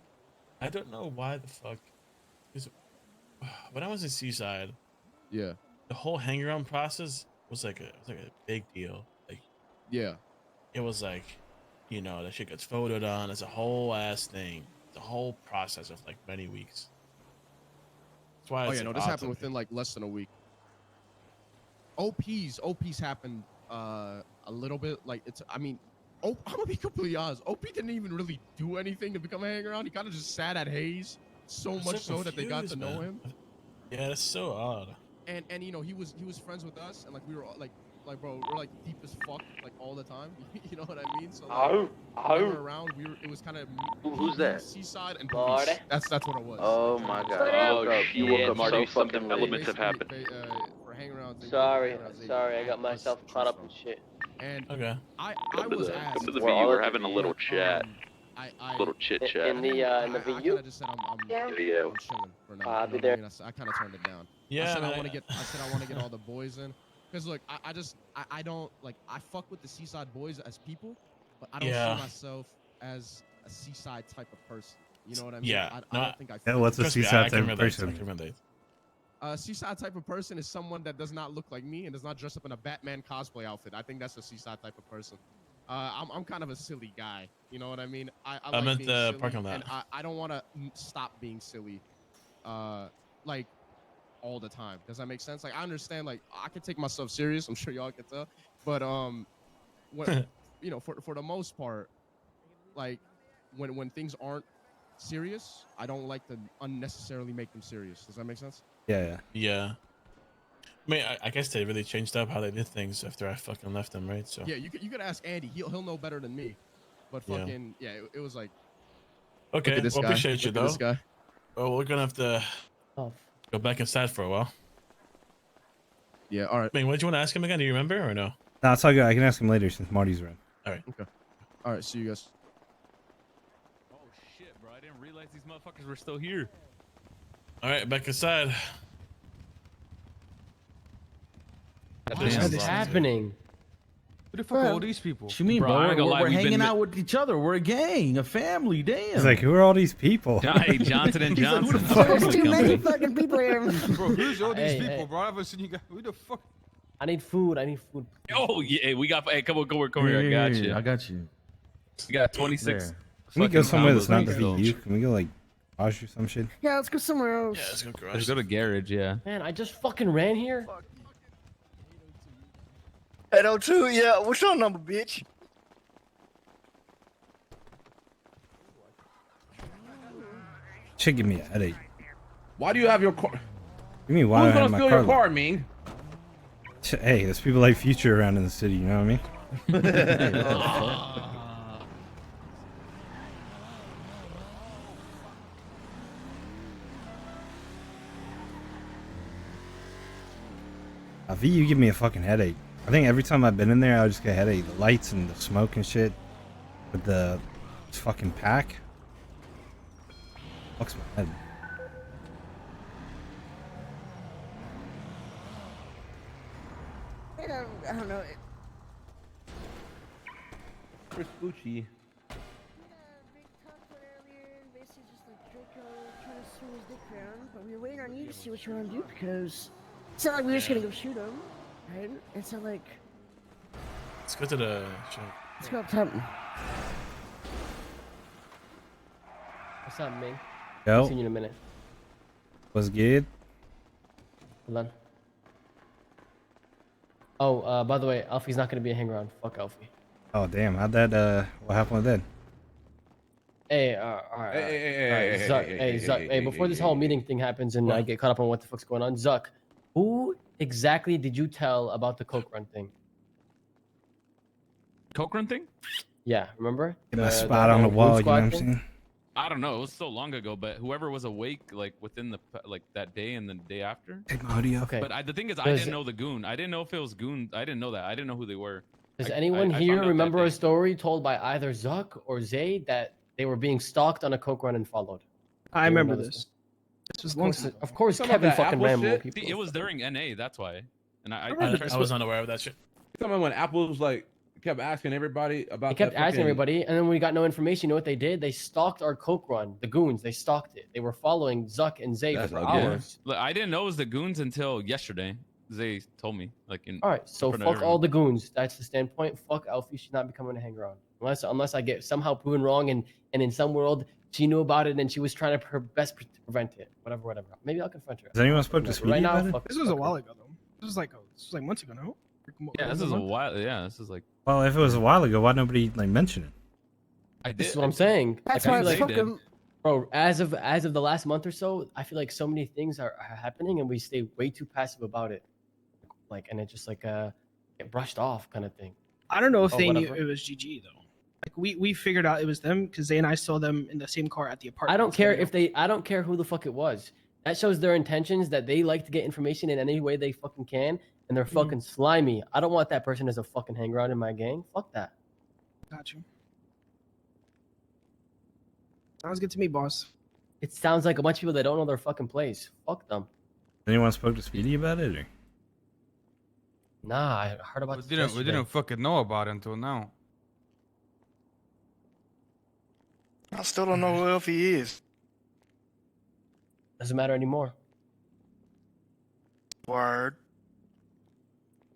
I don't know why the fuck. Because when I was in Seaside, yeah, the whole hang around process was like a big deal. Like, yeah, it was like, you know, that shit gets photoed on. It's a whole ass thing. It's a whole process of like many weeks. That's why. Oh It's yeah, no, like this odd happened to within like less than a week. OPs happened a little bit. Like it's. I mean, I'm gonna be completely honest. OP didn't even really do anything to become a hang around. He kind of just sat at Hayes so I'm much so so that they got to confused, know man. him. Yeah, that's so odd. And you know he was friends with us, and like we were all, like bro, we're like deep as fuck like all the time. You know what I mean? So like when we were around, it was kind of Who's that? Seaside and Marty? police. That's what it was. Oh my god. You woke up Marty, so something fucking elements late. have happened. For hang arounds. Sorry, I got myself caught up in shit. And okay. I Come to was the asked. come to the We're V. all We're at having the a little V. chat. Little chit chat. In the I VU. kind of just said I'm chilling for now. I'll You be know there. what I mean? I kind of turned it down. Yeah, I said I man, want to get. I said I want to get all the boys in. Cause look, I don't like. I fuck with the Seaside boys as people, but I don't Yeah. see myself as a Seaside type of person. You know what I mean? Yeah. I don't think I. Yeah, fit. what's a Trust me, Seaside I can type of relate. I person? can relate. Seaside type of person is someone that does not look like me and does not dress up in a Batman cosplay outfit. I think that's a Seaside type of person. I'm kind of a silly guy. You know what I mean? I I'm like at being the silly, parking lot. and I don't want to stop being silly, like all the time. Does that make sense? Like I understand, like I can take myself serious. I'm sure y'all can tell, but when you know, for the most part, like when things aren't serious, I don't like to unnecessarily make them serious. Does that make sense? Yeah. Yeah. I mean, I guess they really changed up how they did things after I fucking left them, right? So Yeah, you could ask Andy. He'll know better than me. But Yeah. fucking it was like. Okay, Look at this well, guy. appreciate you Look at this though. guy. Well, we're gonna have to go back inside for a while. Yeah, all right. I mean, what did you want to ask him again? Do you remember or no? No, it's all good. I can ask him later since Marty's around. All right. Okay. All right. See you guys. Oh shit, bro! I didn't realize these motherfuckers were still here. All right, back inside. What is happening? Who the fuck are all these people? What you mean, Bro, bro? I ain't gonna lie, We're we've hanging been- out with each other. We're a gang, a family. Damn. He's like, who are all these people? Hey, Johnson and He's like, who the Johnson. fuck There's is too this many company? fucking people here. Bro, who's all these Hey, people, hey. bro? I haven't seen you guys. Who the fuck? I need food. I need food. Oh yeah, hey, we got. Hey, come here. I got you. I got you. We got 26. There. Can we go fucking somewhere that's combos not on the the VU? stove. Can we go like garage or some shit? Yeah, let's go somewhere else. Yeah, let's go garage. Let's go to garage. Yeah. Man, I just fucking ran here. 802, yeah. What's your number, bitch? Should give me a headache. Why do you have your car? You mean why Who's do I have gonna my steal car? your car, Ming? Hey, there's people like Future around in the city. You know what I mean? VU give me a fucking headache. I think every time I've been in there, I just get a headache. The lights and the smoke and shit with the fucking pack. Fucks my head. I don't know. Chris Bucci. Basically just like Draco trying to swing his dick around, but we were waiting on you to see what you want to do because it's not like we were just gonna go shoot him, right? It's not like Let's go to the. let's go up top. What's up, Ming? Yo. See you in a minute. What's good? Hold on. Oh, by the way, Alfie's not gonna be a hang around. Fuck Alfie. Oh damn! How'd that? What happened with that? Hey, alright. Hey, Zuck, hey, Zuck. Hey, before this whole meeting thing happens and I get caught up on what the fuck's going on, Zuck, who exactly did you tell about the Coke Run thing? Coke Run thing? Yeah, remember? Get my spot on the Blue wall. You know Squad what I'm thing? saying? I don't know. It was so long ago, but whoever was awake, like within the like that day and the day after. Take my hoodie off. Okay. But the thing is, I Does- didn't know the goon. I didn't know if it was goon. I didn't know that. I didn't know who they were. Does I anyone found here out that remember a day. story told by either Zuck or Zay that they were being stalked on a Coke Run and followed? I remember this. This was long time. Of course, Talking about Kevin that fucking Apple Rambo. shit? People. See, it was during NA. That's why. And I I was unaware of that shit. You talking about when Apple was like kept asking everybody about They kept that asking fucking- everybody, and then when we got no information, you know what they did? They stalked our coke run. The goons, they stalked it. They were following Zuck and Zay That's for ugly. hours. Look, I didn't know it was the goons until yesterday. They told me, like, in. All right, so in front of fuck all everyone. the goons. That's the standpoint. Fuck Alfie should not be coming to hang around unless I get somehow proven wrong, and in some world she knew about it and she was trying her best to prevent it. Whatever. Maybe I'll confront her. Has anyone spoke to Speedy Right now, about it? fuck. This was a fuck her. while ago, though. This was like months ago, no? Yeah, this is a while. Yeah, this is like. Well, if it was a while ago, why nobody like mention it? I did. This is what I'm saying. That's Like, I why feel it's like, fucking. bro, as of the last month or so, I feel like so many things are happening and we stay way too passive about it. Like, and it just like get brushed off kind of thing. I don't know if Oh, they whatever. knew it was GG though. Like we figured out it was them because Zay and I saw them in the same car at the apartment. I don't care if they. I don't care who the fuck it was. That shows their intentions that they like to get information in any way they fucking can, and they're fucking slimy. I don't want that person as a fucking hang around in my gang. Fuck that. Got you. Sounds good to me, boss. It sounds like a bunch of people that don't know their fucking place. Fuck them. Anyone spoke to Speedy about it? Or? Nah, I heard about this We didn't fucking know about it until now. I still don't know who Elfie is. Doesn't matter anymore. Word.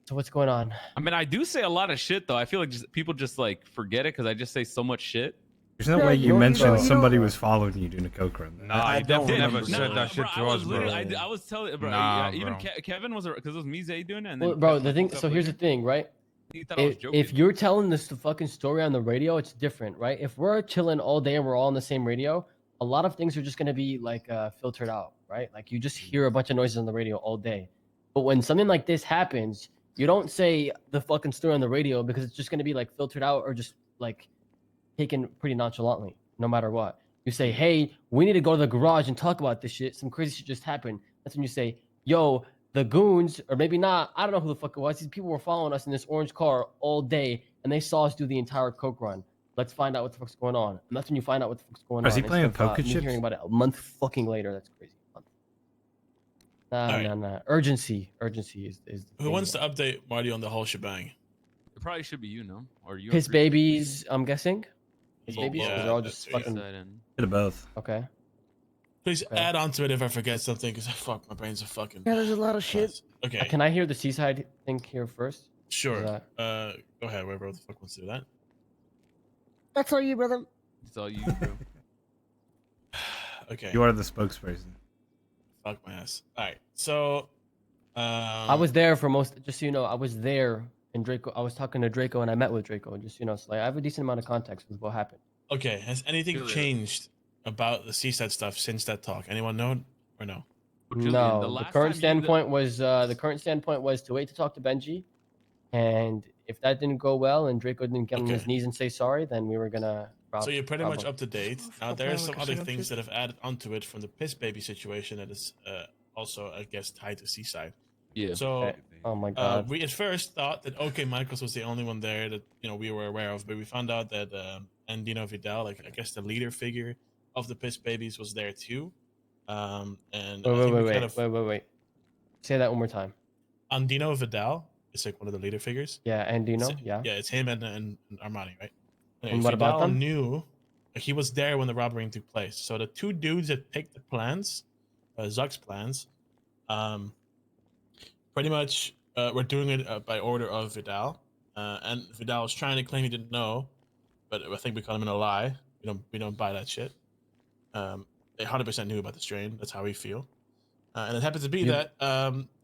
So what's going on? I mean, I do say a lot of shit though. I feel like people just like forget it because I just say so much shit. There's no way you mentioned somebody was following you doing a coke run. Nah, I definitely never said that shit Bro, to us, bro. I was telling, bro. Nah, even bro. Kevin was because it was me, Zay doing it. And Well, then bro, Kevin the thing. woke up So here's the later. thing, right? He thought I was joking. If you're telling this the fucking story on the radio, it's different, right? If we're chilling all day and we're all on the same radio, a lot of things are just gonna be like filtered out, right? Like you just hear a bunch of noises on the radio all day. But when something like this happens, you don't say the fucking story on the radio because it's just gonna be like filtered out or just like taken pretty nonchalantly, no matter what. You say, hey, we need to go to the garage and talk about this shit. Some crazy shit just happened. That's when you say, yo, the goons, or maybe not, I don't know who the fuck it was. These people were following us in this orange car all day, and they saw us do the entire coke run. Let's find out what the fuck's going on. And that's when you find out what the fuck's going on. Is he playing instead of, poker me chips? hearing about it a month fucking later. That's crazy. Nah. Urgency is the Who wants to update Marty on the whole shebang? It probably should be you, no? Or you. His babies, I'm guessing. His Yeah, babies, 'cause they're all just that's- fucking. Bit of both. Okay. Please add on to it if I forget something, because fuck, my brain's a fucking. Yeah, there's a lot of shit. Okay. Can I hear the seaside thing here first? Sure. Is that- Go ahead, whoever the fuck wants to do that. That's all you, brother. It's all you, bro. Okay. You are the spokesperson. Fuck my ass. All right. So. I was there for most. Just so you know, I was there in Draco. I was talking to Draco and I met with Draco. Just so you know, so like I have a decent amount of context with what happened. Okay. Has anything Julian. changed about the seaside stuff since that talk? Anyone know or no? Julian, No, the the last current time standpoint was to wait to talk to Benji, and if that didn't go well and Draco didn't get on his knees and say sorry, then we were gonna. So you're pretty much him. up to date. Now there are some other things that have added onto it from the piss baby situation that is also, I guess, tied to seaside. Yeah. So. Oh my god. We at first thought that OK Michaels was the only one there that we were aware of, but we found out that Andino Vidal, like I guess the leader figure of the Piss Babies, was there too. And Wait. Say that one more time. Andino Vidal is like one of the leader figures. Yeah, Andino. Yeah. Yeah, it's him and Armani, right? Anyway, And what about Vidal them? knew like, he was there when the robbery took place. So the two dudes that picked the plans, Zuck's plans, pretty much were doing it by order of Vidal. And Vidal was trying to claim he didn't know, but I think we caught him in a lie. We don't buy that shit. They 100% knew about the strain. That's how we feel. And it happens to be that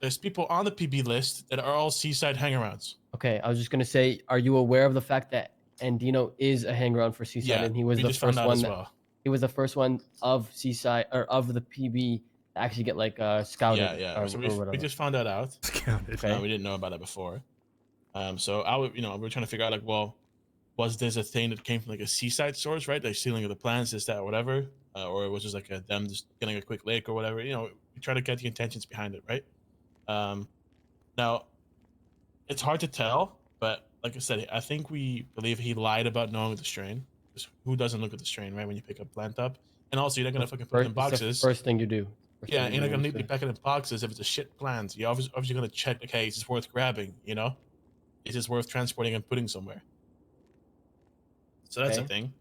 there's people on the PB list that are all seaside hangarounds. Okay, I was just gonna say, are you aware of the fact that Andino is a hangaround for Seaside, Yeah, and he was we the just found first out one as that well. he was the first one of Seaside or of the PB to actually get like scouted. Yeah. Or, So or we whatever. just found that out. Scouted. Okay. We didn't know about that before. So I would, we're trying to figure out like, well, was this a thing that came from like a seaside source, right? Like stealing of the plans, this, that, or whatever, or it was just like them just getting a quick lick or whatever. We try to get the intentions behind it, right? Now, it's hard to tell, but like I said, I think we believe he lied about knowing the strain. Because who doesn't look at the strain, right? When you pick a plant up, And also, you're not gonna fucking put it in boxes. First thing you do. Yeah, you're not gonna neatly pack it in boxes if it's a shit plant. You're obviously gonna check, okay, is this worth grabbing? You know, is this worth transporting and putting somewhere? So that's a thing.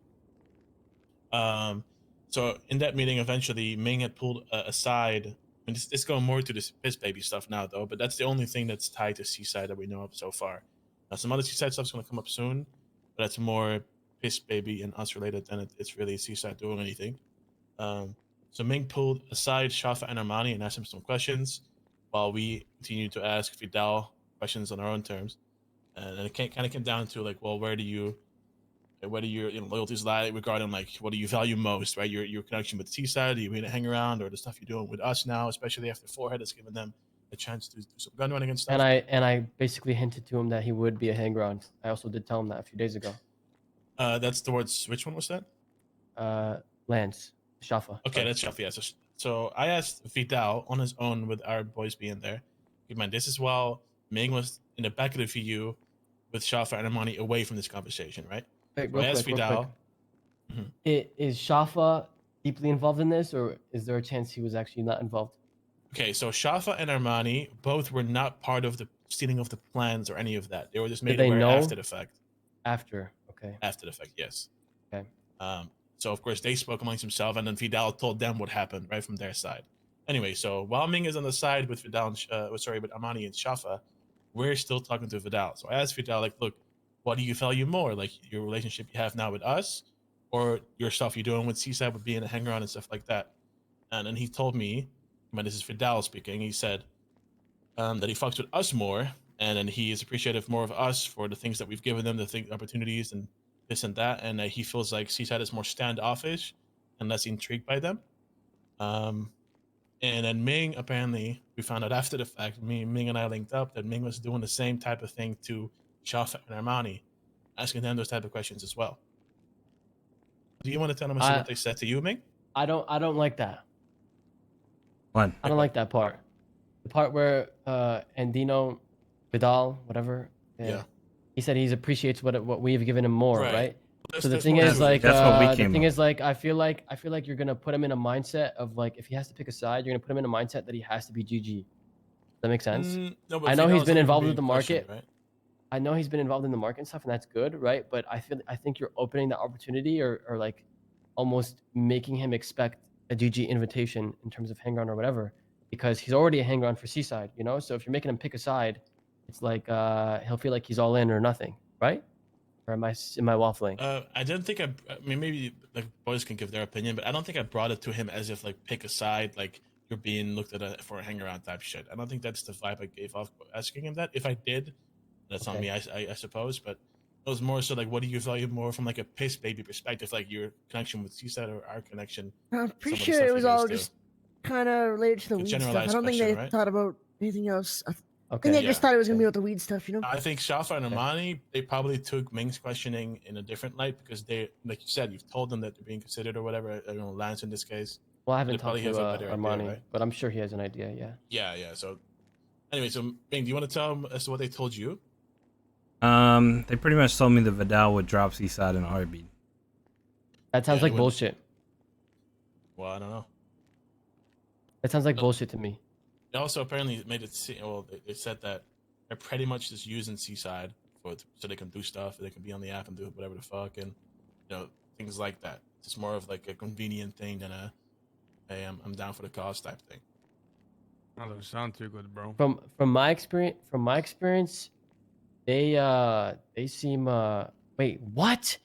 So in that meeting, eventually Ming had pulled aside. And it's going more to this piss baby stuff now, though. But that's the only thing that's tied to Seaside that we know of so far. Now, some other Seaside stuff's gonna come up soon, but that's more piss baby and us related than it's really Seaside doing anything. So Ming pulled aside Shafa and Armani and asked him some questions, while we continued to ask Vidal questions on our own terms. And it kind of came down to like, well, where do your loyalties lie regarding like what do you value most, right? Your connection with Seaside, are you going to hang around, or the stuff you're doing with us now, especially after Forehead has given them a chance to do some gun running and stuff. And I basically hinted to him that he would be a hang around. I also did tell him that a few days ago. That's towards which one was that? Lance, Shafa. Okay, that's Shafa. Yeah. So I asked Vidal on his own with our boys being there. Keep in mind, this is while Ming was in the back of the VU with Shafa and Armani away from this conversation, right? Wait, So I asked Vidal. Is Shafa deeply involved in this, or is there a chance he was actually not involved? Okay, so Shafa and Armani both were not part of the stealing of the plans or any of that. They were just made aware after the fact. After, okay. After the fact, yes. Okay. So of course they spoke amongst themselves, and then Vidal told them what happened right from their side. Anyway, so while Ming is on the side with Vidal, with Armani and Shafa, we're still talking to Vidal. So I asked Vidal, like, look, what do you value more, like your relationship you have now with us, or your stuff you're doing with Seaside, with being a hanger on and stuff like that? And then he told me, when this is Vidal speaking, he said that he fucks with us more, and then he is appreciative more of us for the things that we've given them, the opportunities and this and that, and he feels like Seaside is more standoffish and less intrigued by them. And then Ming, apparently, we found out after the fact, Ming and I linked up that Ming was doing the same type of thing to Shafa and Armani, asking them those type of questions as well. Do you want to tell them what they said to you, Ming? I don't like that. What? I don't like that part. The part where Andino, Vidal, whatever. Yeah. He said he appreciates what we've given him more, right? So the thing is, like, I feel like you're gonna put him in a mindset of like, if he has to pick a side, you're gonna put him in a mindset that he has to be GG. Does that make sense? No, I know he's been involved with the question, market. right? I know he's been involved in the market and stuff, and that's good, right? But I think you're opening the opportunity, or like almost making him expect a GG invitation in terms of hang on or whatever, because he's already a hang on for Seaside, you know. So if you're making him pick a side, it's like he'll feel like he's all in or nothing, right? Or am I waffling? I didn't think I mean, maybe like boys can give their opinion, but I don't think I brought it to him as if like pick a side, like you're being looked at for a hang around type shit. I don't think that's the vibe I gave off asking him that. If I did, that's on me, I suppose. But it was more so like, what do you value more from like a piss baby perspective, like your connection with Seaside or our connection? I'm pretty sure it was all just kind of related to the weed stuff. I don't think they thought about anything else. I think they just thought it was gonna be about the weed stuff, you know. I think Shafa and Armani, they probably took Ming's questioning in a different light, because they, like you said, you've told them that they're being considered or whatever. I don't know, Lance in this case. Well, I haven't talked to Armani, right? But I'm sure he has an idea. Yeah. Yeah. So, anyway, so Ming, do you want to tell them as to what they told you? They pretty much told me that Vidal would drop Seaside in a heartbeat. That sounds like bullshit. Well, I don't know. That sounds like bullshit to me. They also apparently made it seem, well, they said that they're pretty much just using Seaside so they can do stuff, they can be on the app and do whatever the fuck, and things like that. It's more of like a convenient thing than a, hey, I'm down for the cause type thing. That doesn't sound too good, bro. From my experience, they seem wait, what?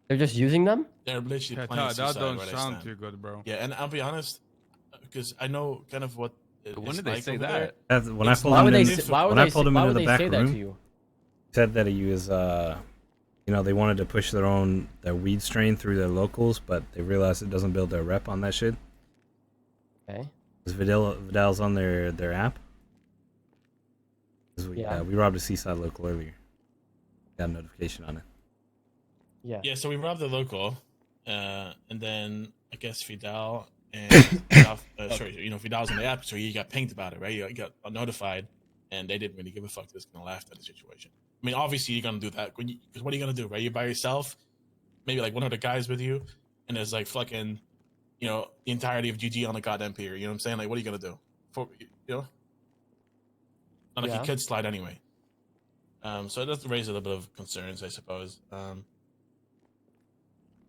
They're just using them? They're literally playing Seaside. That don't sound too good, bro. Yeah, and I'll be honest, because I know kind of what. When did they say that? When I pulled him into the back room, he said that he was, they wanted to push their weed strain through their locals, but they realized it doesn't build their rep on that shit. Okay. Because Vidal's on their app. We robbed a Seaside local earlier. Got a notification on it. Yeah. Yeah, so we robbed the local, and then I guess Vidal and Vidal's on the app, so he got pinged about it, right? He got notified, and they didn't really give a fuck. They just kind of laughed at the situation. I mean, obviously you're gonna do that because what are you gonna do, right? You're by yourself, maybe like one of the guys with you, and there's like fucking you know, the entirety of GG on the goddamn pier. You know what I'm saying? Like, what are you gonna do? You know, not like Yeah. he could slide anyway. So it does raise a little bit of concerns, I suppose. What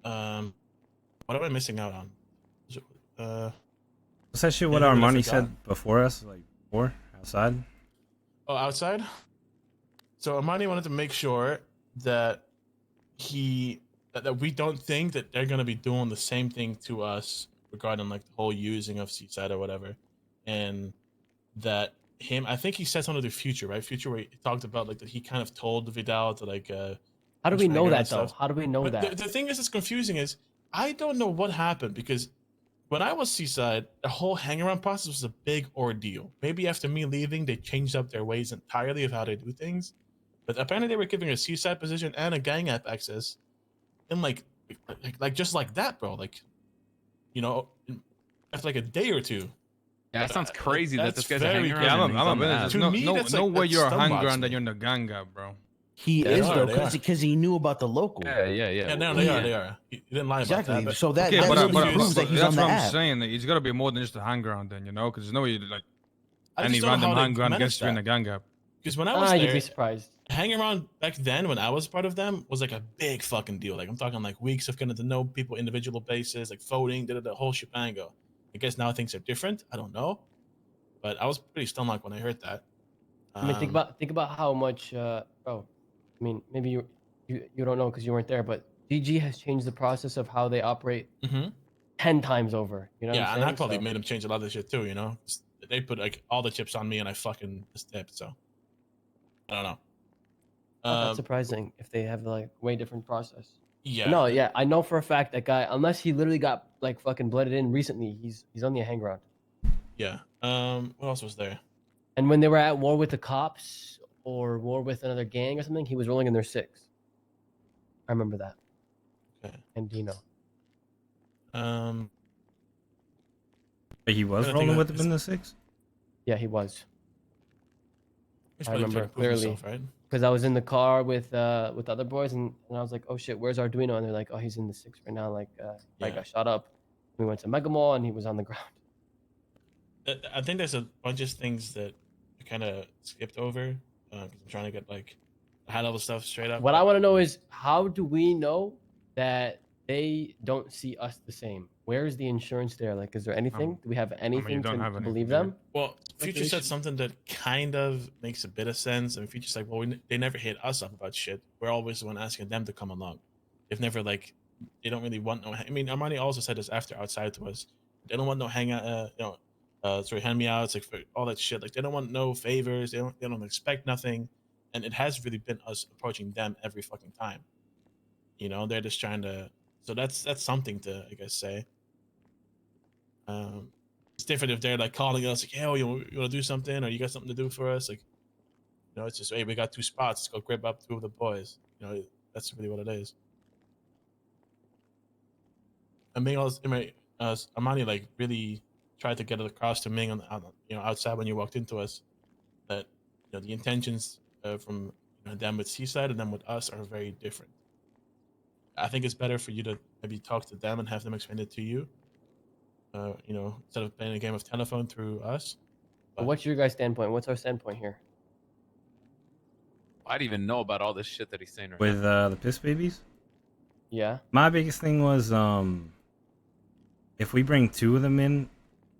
am I missing out on? What's that shit? What anything that I Armani forgot? said before us, like before outside. Oh, outside. So Armani wanted to make sure that that we don't think that they're gonna be doing the same thing to us regarding like the whole using of Seaside or whatever, and that I think he said something to Future, right? Future, where he talked about like that he kind of told Vidal to like. How do we know and that though? stuff. How do we know But that? The thing is, it's confusing. Is I don't know what happened because when I was Seaside, the whole hang around process was a big ordeal. Maybe after me leaving, they changed up their ways entirely of how they do things. But apparently, they were giving a Seaside position and a gang app access, in like just like that, bro. Like, you know, after like a day or two. Yeah, that sounds crazy that this guy's a very hanger crazy. on. I'm a business. To No, me, no, that's no like- way that you're a hang stumbox around me. and you're in the gang up, bro. He They is are, though, they are. because he knew about the local. Yeah, no, they are. They are. He didn't lie Exactly. about that. So that Okay, that but, really proves that he's that's on the what I'm app. saying. That it's got to be more than just a hang around, then, you know, because there's no way like I just any don't know random how they hang around managed gets you in that. the gang up. Because when I was You'd there, be surprised. hang around back then when I was part of them was like a big fucking deal. Like I'm talking like weeks of getting to know people individual basis, like voting, did the whole shebango. I guess now things are different. I don't know, but I was pretty stomach when I heard that. I mean, think about how much. I mean, maybe you don't know because you weren't there, but GG has changed the process of how they operate 10 times over. You know what Yeah, I'm and saying? I probably So- made them change a lot of shit too. You know, they put like all the chips on me, and I fucking stepped. So I don't know. Not that surprising if they have like way different process. Yeah. No, yeah, I know for a fact that guy, unless he literally got like fucking blooded in recently, he's on the hang around. Yeah. What else was there? And when they were at war with the cops or war with another gang or something, he was rolling in their six. I remember that. Okay. And Dino. But he was rolling with them in the 6. Yeah, he was. He's I probably trying remember to prove clearly himself, right? because I was in the car with other boys and I was like, oh shit, where's Arduino? And they're like, oh, he's in the 6 right now. Like, I got shot up. We went to Mega Mall and he was on the ground. I think there's a bunch of things that I kind of skipped over because I'm trying to get like high level stuff straight up. What I want to know is how do we know that they don't see us the same? Where is the insurance there? Like, is there anything? Do we have anything to believe them? Well, Future said something that kind of makes a bit of sense. I mean, Future's like, well, they never hit us up about shit. We're always the one asking them to come along. They've never like, they don't really want no. I mean, Armani also said this after outside to us. They don't want no hangout. Hand me outs, like for all that shit. Like they don't want no favors. They don't expect nothing, and it has really been us approaching them every fucking time. You know, they're just trying to. So that's something to, I guess, say. It's different if they're like calling us like, "Hey, you want to do something, or you got something to do for us?" Like, you know, it's just, "Hey, we got 2 spots. Let's go grab up 2 of the boys." You know, that's really what it is. And Ming also, Armani like really tried to get it across to Ming on outside when you walked into us that the intentions from them with Seaside and them with us are very different. I think it's better for you to maybe talk to them and have them explain it to you. Instead of playing a game of telephone through us. But what's your guys' standpoint? What's our standpoint here? I didn't even know about all this shit that he's saying right With now. the piss babies. Yeah. My biggest thing was if we bring 2 of them in,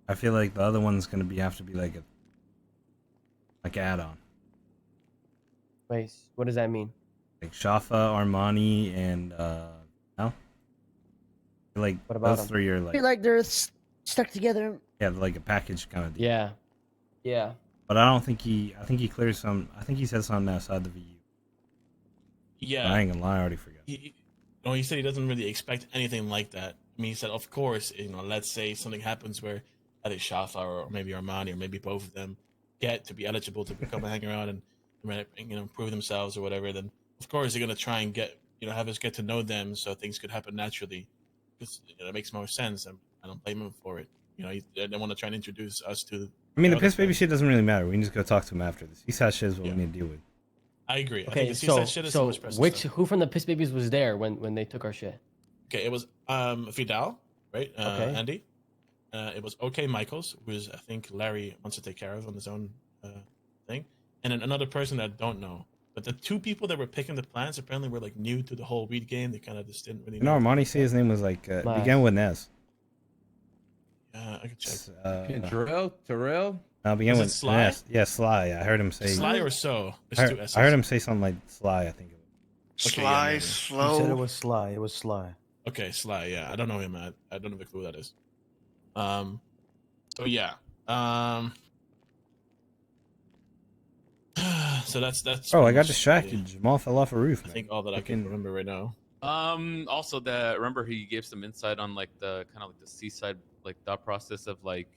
I feel like the other one's gonna have to be like add-on. Wait, what does that mean? Like Shafa, Armani, and no. Like What about those them? 3 are I like feel like they're stuck together. yeah, like a package kind of deal. Yeah. Yeah. But I don't think I think he cleared some. I think he said something outside the VU. Yeah. I ain't gonna lie, I already forgot. He said he doesn't really expect anything like that. I mean, he said, of course, let's say something happens where either Shafa or maybe Armani or maybe both of them get to be eligible to become a hang around and prove themselves or whatever, then of course they're gonna try and have us get to know them so things could happen naturally. Because it makes more sense, and I don't blame him for it. They want to try and introduce us to. I mean, the piss baby shit doesn't really matter. We can just go talk to him after this. Seaside shit is what we need to deal with. I agree. I Okay, think the Seaside shit is much pressing which stuff. who from the Piss Babies was there when they took our shit? Okay, it was Vidal, right? Okay. Andy. It was OK Michaels, who is I think Larry wants to take care of on his own thing, and then another person that I don't know. But the two people that were picking the plants apparently were like new to the whole weed game. They kind of just didn't really No, know. Armani said his name was like began with Nez. I could check. Terrell? Began Was it with Sly? Nez. Yeah, Sly. I heard him say Sly or So? I There's two S's. heard him say something like Sly. I think. Okay, Sly, maybe. slow. He said it was Sly. It was Sly. Okay, Sly. Yeah, I don't know him. I don't have a clue who that is. So yeah. So that's. Oh, I pretty got much distracted. Jamal fell off a roof. I think all that I can remember right now. Also, remember he gave some insight on like the kind of like the seaside like thought process of like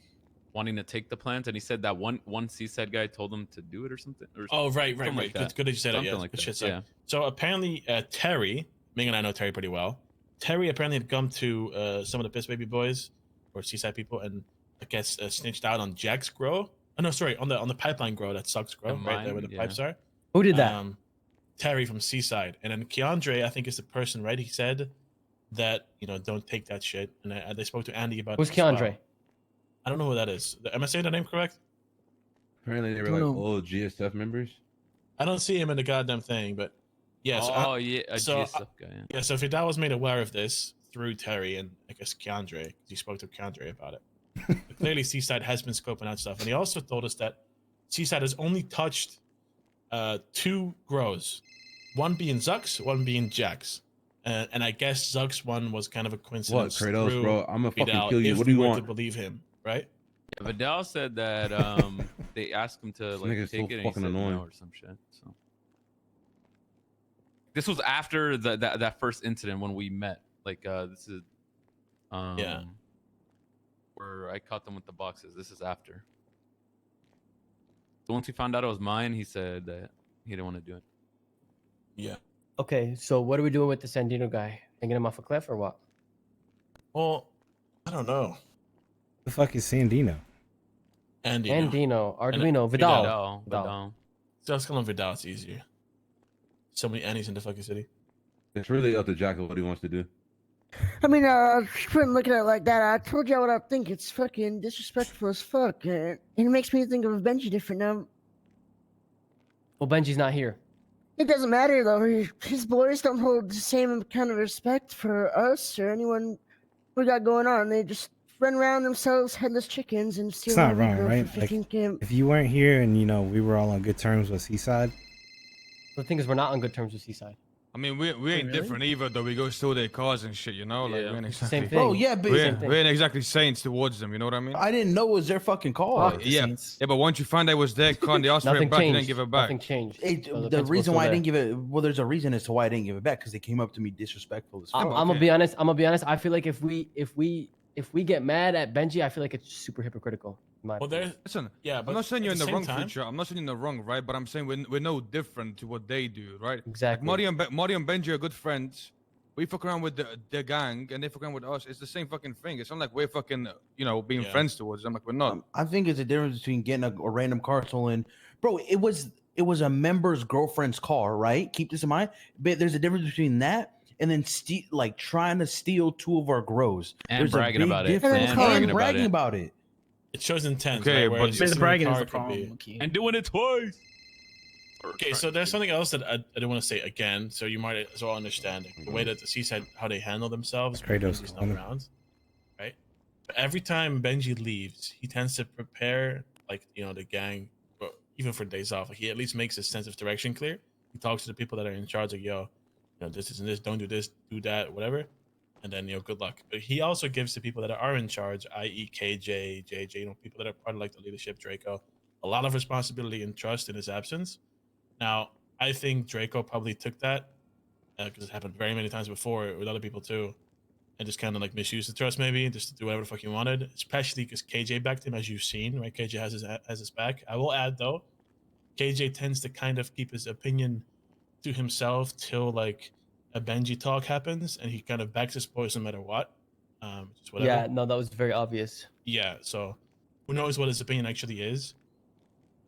wanting to take the plant, and he said that one seaside guy told him to do it or something. Or Oh, right. something like that. Good that you said that. Something Yeah, like good that. shit. Yeah. So apparently, Terry, Ming and I know Terry pretty well. Terry apparently had come to some of the Piss Baby Boys or Seaside people and gets snitched out on Jack's grow. Oh no, sorry, on the pipeline grow that sucks grow right there where the pipes are. Who did that? Terry from Seaside, and then Keandre, I think is the person, right? He said that don't take that shit, and they spoke to Andy about. Who's it as well. Keandre? I don't know who that is. Am I saying the name correct? Apparently they were like old GSF members. I don't see him in the goddamn thing, but yeah. So GSF guy. Yeah, so if your dad was made aware of this through Terry and I guess Keandre, because he spoke to Keandre about it. Clearly, Seaside has been scoping out stuff, and he also told us that Seaside has only touched 2 grows, one being Zuck's, one being Jack's, and I guess Zuck's one was kind of a coincidence. What, Kratos, through bro? I'm gonna fucking Vidal, kill you. if What do you we were want? to believe him, right? Yeah, Vidal said that they asked him to like nigga's take so it, and he fucking said annoying. no or some shit. So this was after that first incident when we met. Like this is yeah, where I caught them with the boxes. This is after. So once he found out it was mine, he said that he didn't want to do it. Yeah. Okay, so what are we doing with the Sandino guy? Hanging him off a cliff or what? Well, I don't know. The fuck is Sandino? Andino, Arduino, Vidal. Just call him Vidal. It's easier. So many Annies in the fucking city. It's really up to Jack what he wants to do. I mean, shouldn't look at it like that. I told you what I think. It's fucking disrespectful as fuck. It makes me think of Benji different now. Well, Benji's not here. It doesn't matter though. His boys don't hold the same kind of respect for us or anyone we got going on. They just run around themselves, headless chickens, and steal. It's not whatever wrong, we right? go for Like, 15 camp. if you weren't here and we were all on good terms with Seaside. The thing is, we're not on good terms with Seaside. I mean, we ain't different either, though. We go steal their cars and shit, Like, we ain't exactly... Same thing. Oh, yeah, but we ain't exactly saints towards them, you know what I mean? I didn't know it was their fucking car. Yeah, but once you find out it was their car and they asked for it back, you didn't give it back. Nothing changed. The reason why I didn't give it, well, there's a reason as to why I didn't give it back, because they came up to me disrespectful as fuck. I'm gonna be honest. I feel like if we get mad at Benji, I feel like it's super hypocritical. Listen, yeah, I'm not saying you're at in the the wrong, same time- future. I'm not saying you're in the wrong, right? But I'm saying we're no different to what they do, right? Exactly. Like Marty and Benji are good friends. We fuck around with the gang, and they fuck around with us. It's the same fucking thing. It's not like we're fucking, being friends towards them. Like we're not. I think it's a difference between getting a random car stolen. Bro, it was a member's girlfriend's car, right? Keep this in mind. But there's a difference between that and then trying to steal 2 of our grows. And There's bragging a big about it. difference. And And bragging about it. It shows intent. Okay, right? but Whereas the stealing bragging a is car the could problem, be- And doing it twice. Okay, so there's something else that I didn't want to say again, so you might as well understand the way that the Seaside, how they handle themselves when Kratos Benji's not calling him. around, right? But every time Benji leaves, he tends to prepare, like, the gang, but even for days off, like, he at least makes his sense of direction clear. He talks to the people that are in charge, like, this isn't this, don't do this, do that, whatever. And then, good luck. But he also gives to people that are in charge, i.e. KJ, JJ, people that are part of, like, the leadership, Draco, a lot of responsibility and trust in his absence. Now, I think Draco probably took that because it happened very many times before with other people too, and just kind of like misused the trust maybe, just to do whatever the fuck he wanted. Especially because KJ backed him, as you've seen, right? KJ has his back. I will add though, KJ tends to kind of keep his opinion to himself till like a Benji talk happens, and he kind of backs his boys no matter what. Just whatever. Yeah, no, that was very obvious. Yeah, so who knows what his opinion actually is.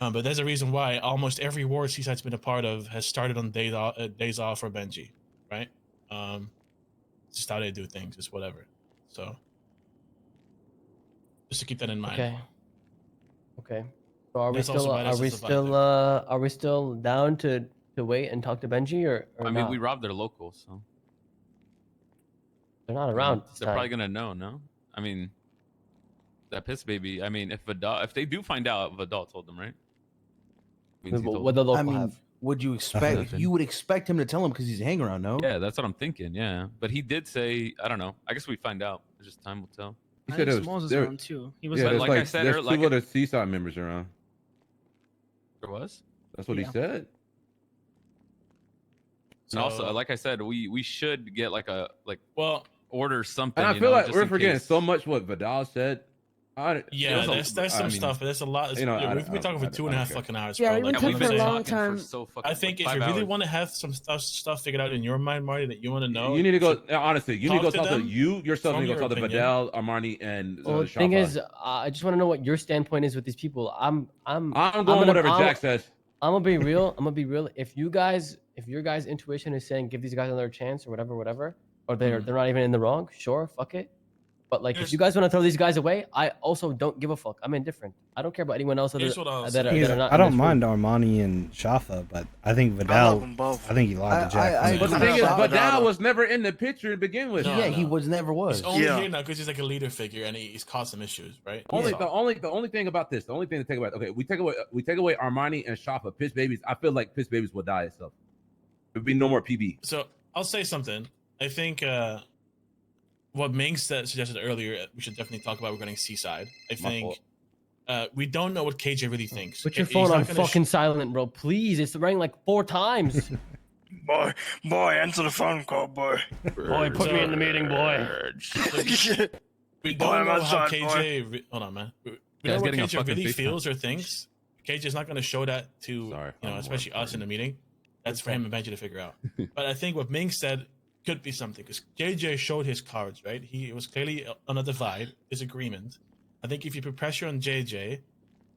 But there's a reason why almost every war Seaside's been a part of has started on days off for Benji, right? It's just how they do things, just whatever. So Just to keep that in mind. Okay. Okay. So are we That's also still why are this we is a vibe. still are we still down to wait and talk to Benji or I mean, not? we robbed their local, so They're not I mean, around this they're time. probably gonna know. No, I mean, that piss baby. I mean, if they do find out, Vidal told them, right? Means he told What the them. local I mean, have? would you expect? Nothing. You would expect him to tell him because he's a hang around, no? Yeah, that's what I'm thinking. Yeah, but he did say, I don't know. I guess we find out. Just time will tell. He I said think there Smalls was is there. around too. He was Yeah, there's like I said, there's like two other Seaside members around. There was. That's what he said. And also, like I said, we should get like order something. And I you feel know, like just we're in forgetting so so much what Vidal said. Yeah, there's some stuff, but there's a lot. You know, We've been talking for 2.5 fucking hours. Yeah, bro. we've been Like, talking I'm for a saying. long time. I think like if you 5 really hours. want to have some stuff figured out in your mind, Marty, that you want to know, You need to go. Honestly, you need to go talk to them, you yourself. You form need to go your talk to opinion. Vidal, Armani, and Well, the thing is, I just want to know what your standpoint is with these people. I'm going whatever Jack says. I'm gonna be real. I'm gonna be real. If your guys' intuition is saying give these guys another chance or whatever, or they're not even in the wrong, sure, fuck it. But like, if you guys want to throw these guys away, I also don't give a fuck. I'm indifferent. I don't care about anyone else that are not. I don't mind Armani and Shafa, but I think Vidal. I think he lied to Jack. But the thing is, Vidal was never in the picture to begin with. He never was. He's only here now because he's like a leader figure and he's caused some issues, right? The only thing about this, the only thing to take about. Okay, we take away Armani and Shafa, Piss Babies. I feel like Piss Babies will die itself. There'd be no more PB. So I'll say something. I think what Ming suggested earlier, we should definitely talk about regarding Seaside. I think we don't know what KJ really thinks. Put your phone on fucking silent, bro. Please, it's rang like 4 times. Boy, answer the phone call, boy. Boy, put me in the meeting, boy. We Boy, don't I'm know how outside, KJ. Hold on, man. We don't know what KJ really feels or thinks. KJ's not going to show that to especially us in the meeting. That's for him and Benji to figure out. But I think what Ming said could be something because JJ showed his cards, right? He was clearly on a divide, disagreement. I think if you put pressure on JJ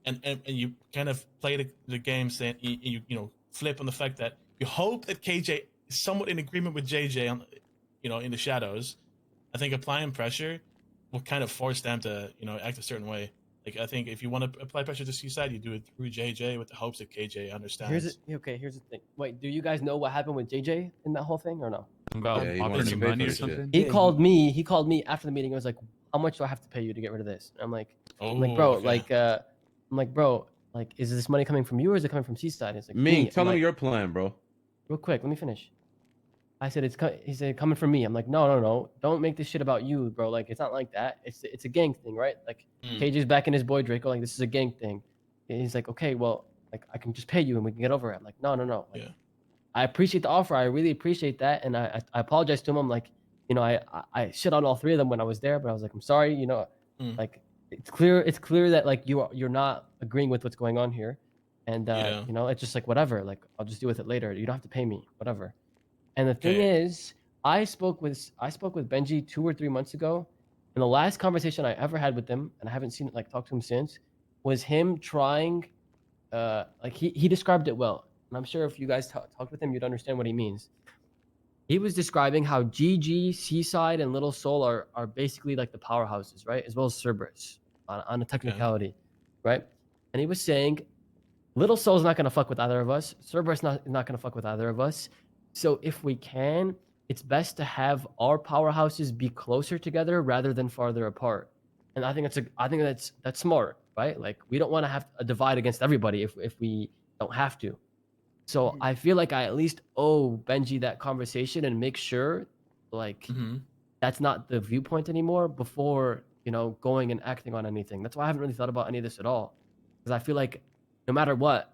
and you kind of play the game saying you flip on the fact that you hope that KJ is somewhat in agreement with JJ on in the shadows, I think applying pressure will kind of force them to act a certain way. Like I think if you want to apply pressure to Seaside, you do it through JJ with the hopes that KJ understands. Here's the thing. Wait, do you guys know what happened with JJ in that whole thing or no? About offering money or something. He called me after the meeting. He was like, "How much do I have to pay you to get rid of this?" And I'm like, bro, like, is this money coming from you or is it coming from Seaside? He's like, Ming, tell him your plan, bro. Real quick, let me finish. I said he said coming from me. I'm like, no, don't make this shit about you, bro. Like, it's not like that. It's a gang thing, right? Like, KJ's backing his boy Draco. Like, this is a gang thing. And he's like, okay, well, like, I can just pay you and we can get over it. I'm like, no. Like, I appreciate the offer. I really appreciate that, and I apologize to him. I'm like, I shit on all 3 of them when I was there, but I was like, I'm sorry. Like, it's clear that like you're not agreeing with what's going on here, and it's just like whatever. Like, I'll just deal with it later. You don't have to pay me, whatever. And the thing is, I spoke with Benji 2 or 3 months ago, and the last conversation I ever had with him, and I haven't seen talked to him since, was him trying, he described it well, and I'm sure if you guys talked with him, you'd understand what he means. He was describing how GG, Seaside, and Little Soul are basically like the powerhouses, right, as well as Cerberus on a technicality, right? And he was saying, Little Soul's not gonna fuck with either of us. Cerberus not gonna fuck with either of us. So if we can, it's best to have our powerhouses be closer together rather than farther apart. And I think that's smart, right? Like, we don't want to have a divide against everybody if we don't have to. So I feel like I at least owe Benji that conversation and make sure that's not the viewpoint anymore before going and acting on anything. That's why I haven't really thought about any of this at all, because I feel like no matter what,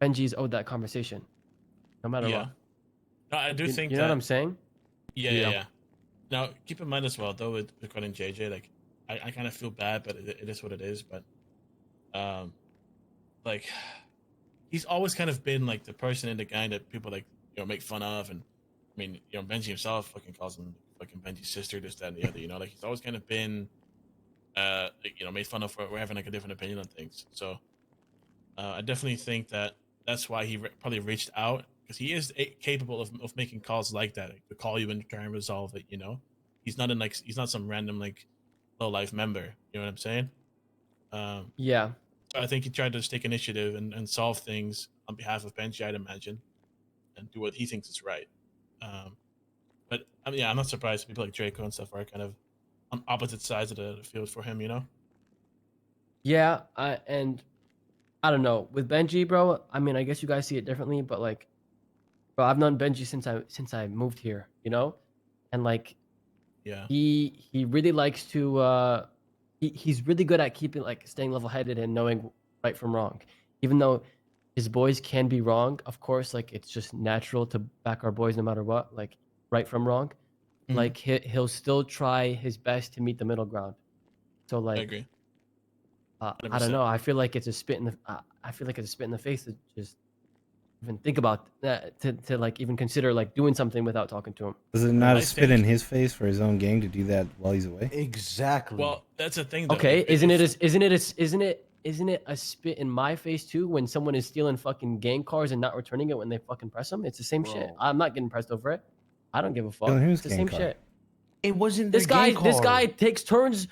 Benji's owed that conversation, no matter what. No, I do think you know what I'm saying. Yeah. Now, keep in mind as well, though, with recording JJ, like, I kind of feel bad, but it is what it is. But, like, he's always kind of been like the person in the gang that people make fun of, and I mean, Benji himself fucking calls him fucking Benji's sister, this, that, and the other. Like, he's always kind of been, made fun of for having like a different opinion on things. So, I definitely think that's why he probably reached out. Because he is capable of making calls like that, to call you and try and resolve it. He's not some random low life member. You know what I'm saying? Yeah. So I think he tried to take initiative and solve things on behalf of Benji, I'd imagine, and do what he thinks is right. But I mean, yeah, I'm not surprised people like Draco and stuff are kind of on opposite sides of the field for him, you know? Yeah, and I don't know with Benji, bro. I mean, I guess you guys see it differently, but like, bro, I've known Benji since I moved here, you know, and like, yeah, he really likes to he's really good at keeping like staying level headed and knowing right from wrong, even though his boys can be wrong. Of course, like it's just natural to back our boys no matter what, like right from wrong. Mhm. Like he'll still try his best to meet the middle ground. So like, I agree. I don't know. I feel like it's a spit in the. I feel like it's a spit in the face to just even think about that, to like even consider like doing something without talking to him. Is it not a spit in his face for his own gang to do that while he's away? Exactly. Well, that's the thing, though. Okay, isn't it a spit in my face too when someone is stealing fucking gang cars and not returning it when they fucking press them? It's the same shit. I'm not getting pressed over it. I don't give a fuck. Stealing whose It's the gang same car? shit. It wasn't This their guy. gang This car. guy takes turns.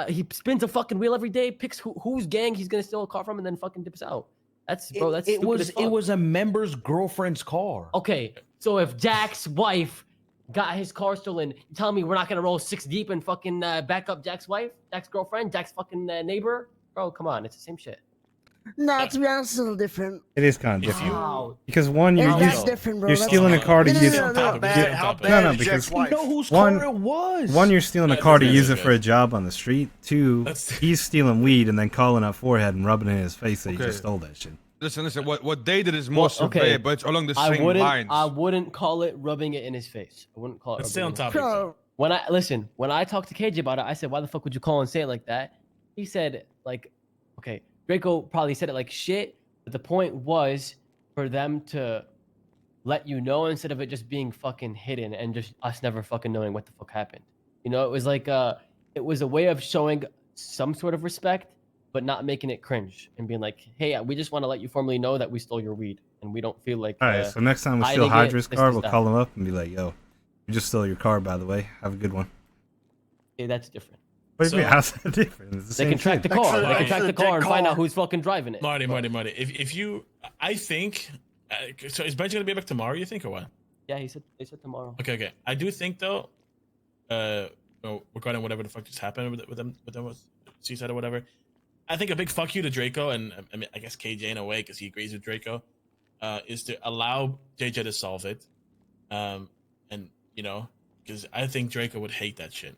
He spins a fucking wheel every day. Picks whose gang he's gonna steal a car from, and then fucking dips out. That's bro. That's stupid as fuck. It was a member's girlfriend's car. Okay, so if Jack's wife got his car stolen, you telling me we're not gonna roll 6 deep and fucking back up Jack's wife, Jack's girlfriend, Jack's fucking neighbor? Bro, come on, it's the same shit. No, to be honest, it's a little different. It is kind of different. Wow. Because one, you're That's different, bro. you're That's stealing a different. car to No, use. no, no, no. No, because You know whose one, car it was. One, you're stealing a car to use it for a job on the street. Two, he's stealing weed and then calling out forehead and rubbing it in his face that he just stole that shit. Listen. What they did is more severe, but it's along the same lines. I wouldn't call it rubbing it in his face. I wouldn't call it. Let's stay on rubbing it in his topic. face. When I talked to KJ about it, I said, "Why the fuck would you call and say it like that?" He said, "Like, okay." Draco probably said it like shit, but the point was for them to let you know instead of it just being fucking hidden and just us never fucking knowing what the fuck happened. You know, it was like it was a way of showing some sort of respect, but not making it cringe and being like, "Hey, we just want to let you formally know that we stole your weed and we don't feel like." All right, so next time we steal Hydra's car, we'll call him up and be like, "Yo, we just stole your car, by the way. Have a good one." Yeah, that's different. What do you mean? How's that different? It's the They same can track shit. the car. They can track the car and find out who's fucking driving it. Marty. If you, I think, so is Benji gonna be back tomorrow? You think or what? Yeah, they said tomorrow. Okay. I do think though, regarding whatever the fuck just happened with them with Seaside or whatever, I think a big fuck you to Draco and I mean I guess KJ in a way because he agrees with Draco, is to allow JJ to solve it, and you know because I think Draco would hate that shit,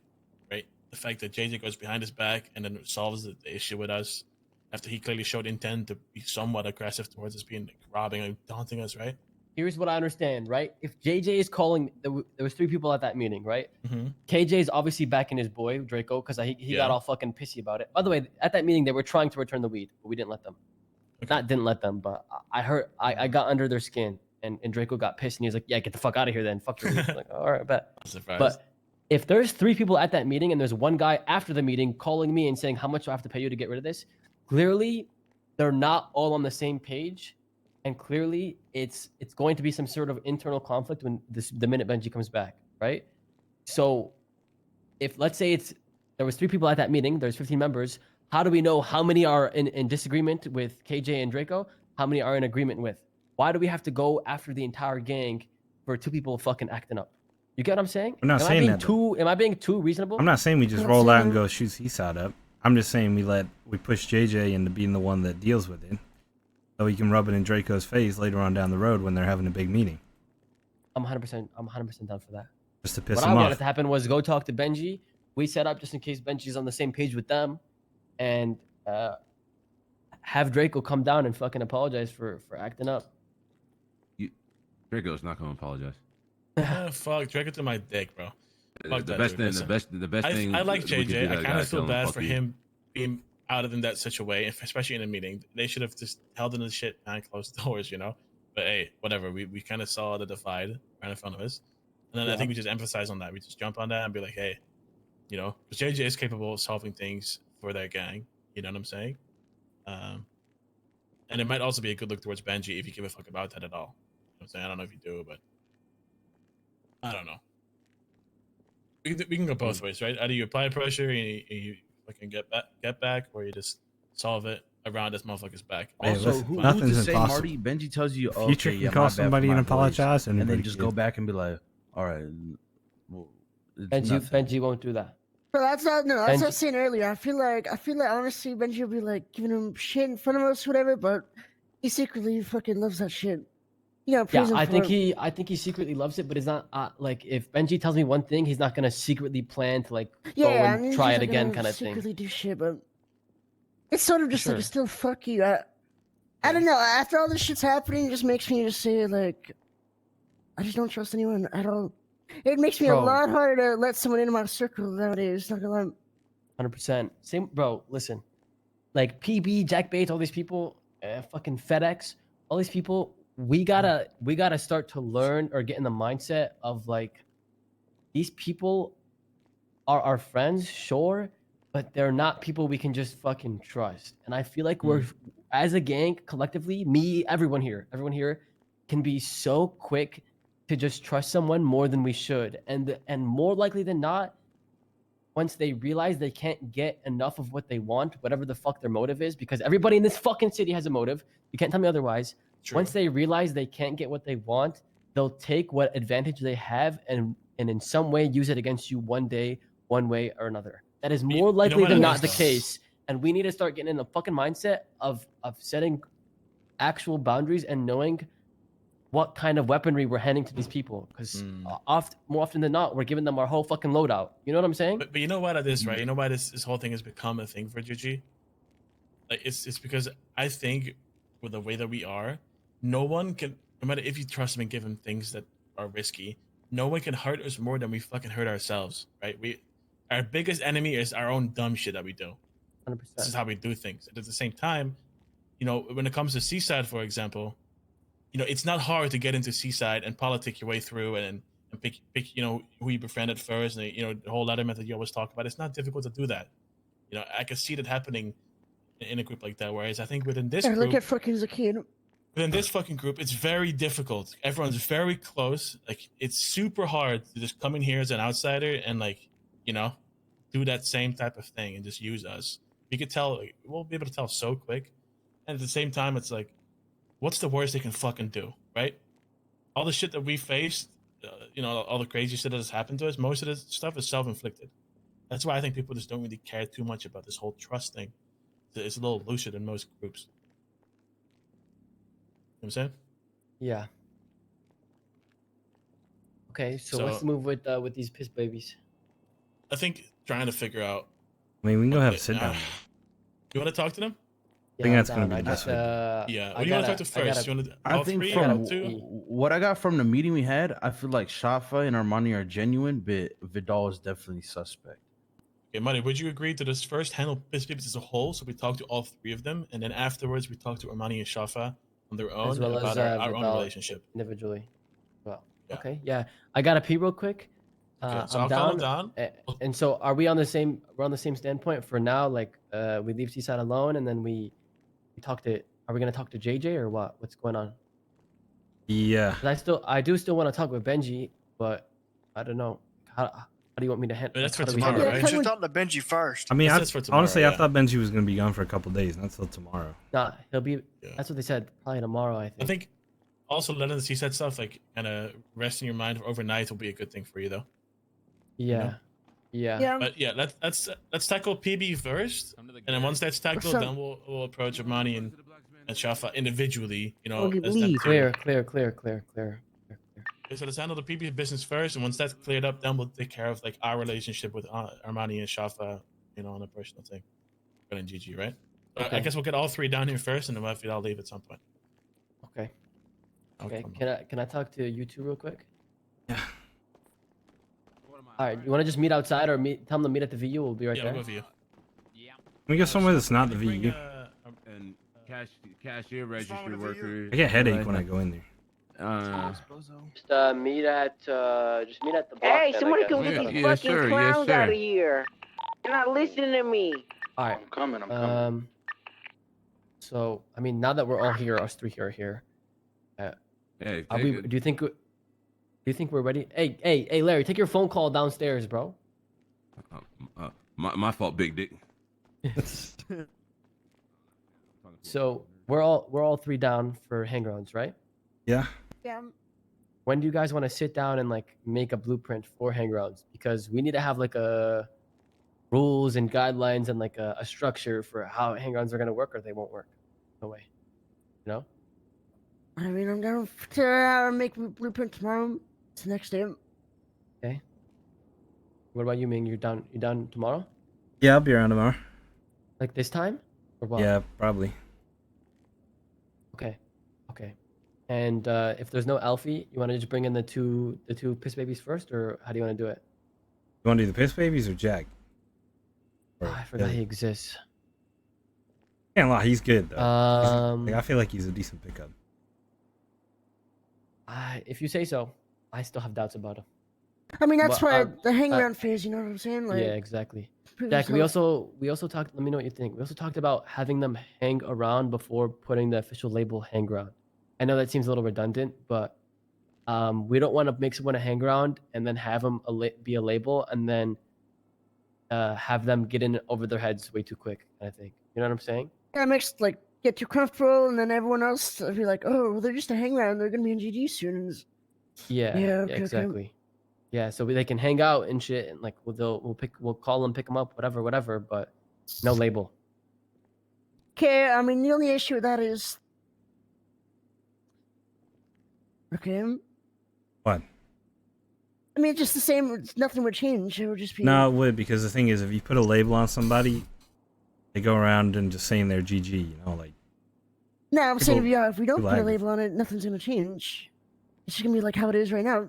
right? The fact that JJ goes behind his back and then solves the issue with us after he clearly showed intent to be somewhat aggressive towards us, being like, robbing and daunting us, right? Here's what I understand, right? If JJ is calling, there was 3 people at that meeting, right? Mm-hmm. KJ is obviously backing his boy Draco because he got all fucking pissy about it. By the way, at that meeting they were trying to return the weed, but we didn't let them. Not didn't let them, but I got under their skin, and Draco got pissed and he was like, "Yeah, get the fuck out of here then. Fuck your weed." Like, all right, bet. But if there's 3 people at that meeting and there's one guy after the meeting calling me and saying how much do I have to pay you to get rid of this, clearly they're not all on the same page. And clearly, it's going to be some sort of internal conflict when the minute Benji comes back, right? So, if let's say there was 3 people at that meeting, there's 15 members. How do we know how many are in disagreement with KJ and Draco? How many are in agreement with? Why do we have to go after the entire gang for 2 people fucking acting up? You get what I'm saying? We're not saying that. Am I being too reasonable? I'm not saying we just roll out and go shoot Seaside up. I'm just saying we push JJ into being the one that deals with it. So he can rub it in Draco's face later on down the road when they're having a big meeting. I'm 100% down for that. Just to piss what him I off. wanted to happen was go talk to Benji. We set up just in case Benji's on the same page with them, and have Draco come down and fucking apologize for acting up. Draco's not gonna apologize. Fuck, Draco to my dick, bro. Fuck The that best dude. thing, Listen, the best thing. I like we could do JJ. that I guy, kind of feel tell him, bad "Fuck for you." him being out in that such a way, especially in a meeting. They should have just held in the shit behind closed doors, you know. But hey, whatever. We kind of saw the divide right in front of us, and then I think we just emphasize on that. We just jump on that and be like, hey, you know, because JJ is capable of solving things for their gang. You know what I'm saying? And it might also be a good look towards Benji if you give a fuck about that at all. You know what I'm saying? I don't know if you do, but I don't know. We can go both ways, right? Either you apply pressure and you fucking get back, or you just solve it around this motherfucker's back. Also, who's to nothing's say impossible. Marty Benji tells you, oh, Future okay, can yeah, call my bad for somebody my and apologize, voice, and then anybody just can. go back and be like, all right, well, it's Benji, nothing. Benji won't do that. Bro, that's not no. That's what I Benji, was saying earlier. I feel like honestly, Benji will be like giving him shit in front of us, whatever. But he secretly fucking loves that shit. Yeah, yeah, I think he secretly loves it, but it's not like if Benji tells me one thing, he's not gonna secretly plan to like go I and mean, try he's it not again gonna kind of thing. secretly do shit, but it's sort of just like Sure. a still fuck you. I don't know. After all this shit's happening, it just makes me just say like, I just don't trust anyone at all. It makes me a Bro. lot harder to let someone into my circle nowadays. Not gonna lie. 100%. Same, bro. Listen, like PB, Jack Bates, all these people, fucking FedEx, all these people. We gotta start to learn or get in the mindset of like, these people are our friends, sure, but they're not people we can just fucking trust. And I feel like we're, as a gang, collectively, me, everyone here, can be so quick to just trust someone more than we should, and more likely than not, once they realize they can't get enough of what they want, whatever the fuck their motive is, because everybody in this fucking city has a motive. You can't tell me otherwise. True. Once they realize they can't get what they want, they'll take what advantage they have and in some way use it against you one day, one way or another. That is more likely than not the case. And we need to start getting in the fucking mindset of setting actual boundaries and knowing what kind of weaponry we're handing to these people. Because more often than not, we're giving them our whole fucking loadout. You know what I'm saying? But you know why that is, right? You know why this whole thing has become a thing for GG? Like it's because I think with the way that we are, no one can, no matter if you trust him and give him things that are risky, no one can hurt us more than we fucking hurt ourselves, right? Our biggest enemy is our own dumb shit that we do. 100%. This is how we do things. And at the same time, you know, when it comes to Seaside, for example, you know, it's not hard to get into Seaside and politic your way through and pick, you know, who you befriended first, and you know, the whole element that you always talk about. It's not difficult to do that. You know, I can see that happening in a group like that. Whereas I think within this group, look at fucking Zakir. within this fucking group, it's very difficult. Everyone's very close. Like, it's super hard to just come in here as an outsider and, like, you know, do that same type of thing and just use us. We could tell, like, we'll be able to tell so quick. And at the same time, it's like, what's the worst they can fucking do, right? All the shit that we faced, you know, all the crazy shit that has happened to us, most of this stuff is self-inflicted. That's why I think people just don't really care too much about this whole trust thing. It's a little looser than most groups. You know what I'm saying? Yeah. Okay, so what's the move with these piss babies? I think trying to figure out. I mean, we can go have a sit down. You want to talk to them? I think that's going to be the best. Yeah. Who do you want to talk to first? You want to, I think from what I got from the meeting we had, I feel like Shafa and Armani are genuine, but Vidal is definitely suspect. Okay, Marty, would you agree to this first handle piss babies as a whole? So we talk to all three of them, and then afterwards we talk to Armani and Shafa on their own, as well about as our own relationship individually. Well, yeah. Okay, yeah. I gotta pee real quick. Okay, so I'm I'll down. call down. And so, are we on the same? We're on the same standpoint for now. Like, we leave Seaside alone, and then we talk to. Are we gonna talk to JJ or what? What's going on? Yeah. I do still want to talk with Benji, but I don't know. How do you want me to handle? That's for tomorrow, right? You should talk to Benji first. I mean, honestly, yeah. I thought Benji was going to be gone for a couple days, not till tomorrow. Nah, he'll be. Yeah. That's what they said. Probably tomorrow, I think. I think also letting the Seaside stuff like kind of rest in your mind overnight will be a good thing for you, though. Yeah. You know? Yeah. But yeah, let's tackle PB first, and then once that's tackled, then we'll approach Armani and Shafa individually. You know, as them Clear. Okay, so let's handle the PB business first, and once that's cleared up, then we'll take care of like our relationship with Armani and Shafa, you know, on a personal thing. Good and GG, right? Okay. I guess we'll get all three down here first, and then I'll leave at some point. Okay. Okay. Can I talk to you two real quick? Yeah. All right. You want to just meet outside, or tell them to meet at the VU? We'll be right there. Yeah, we'll go VU. Can we go somewhere that's not the VU? And cashier register worker. I get a headache when I go in there. Just meet at the block. Hey, then, somebody I come guess. get these fucking clowns out of here. You're not listening to me. All right. I'm coming. So I mean, now that we're all here, us three are here. Hey, do you think we're ready? Hey, Larry, take your phone call downstairs, bro. My fault, big dick. So we're all three down for hangarounds, right? Yeah. Yeah. When do you guys want to sit down and like make a blueprint for hangarounds? Because we need to have like a rules and guidelines and like a structure for how hangarounds are gonna work or they won't work. No way. You know? I mean, I'm down to make a blueprint tomorrow. It's the next day. Okay. What about you, Ming? You done tomorrow? Yeah, I'll be around tomorrow. Like this time? Or what? Yeah, probably. Okay. Okay. And if there's no Alfie, you want to just bring in the two piss babies first, or how do you want to do it? You want to do the piss babies or Jack? Or I forgot Billy? he exists. Can't lie, he's good though. Um, I feel like he's a decent pickup. If you say so. I still have doubts about him. I mean, that's But, why the hang around phase. You know what I'm saying? Like, yeah, exactly. prove Jack, we yourself. also talked. Let me know what you think. We also talked about having them hang around before putting the official label hang around. I know that seems a little redundant, but we don't want to make someone a hang around and then have them be a label and then have them get in over their heads way too quick. I think you know what I'm saying. Yeah, it makes like get too comfortable, and then everyone else will be like, "Oh, well, they're just a hang around. They're gonna be in GG soon." And Yeah, Yeah, okay, okay. exactly. Yeah, so they can hang out and shit, and like we'll call them, pick them up, whatever, but no label. Okay, I mean, the only issue with that is, okay. What? I mean, it's just the same. Nothing would change. It would just be. No, it would, because the thing is, if you put a label on somebody, they go around and just saying they're GG, you know, like. No, I'm saying if we don't people put a lag. label on it, nothing's gonna change. It's just gonna be like how it is right now.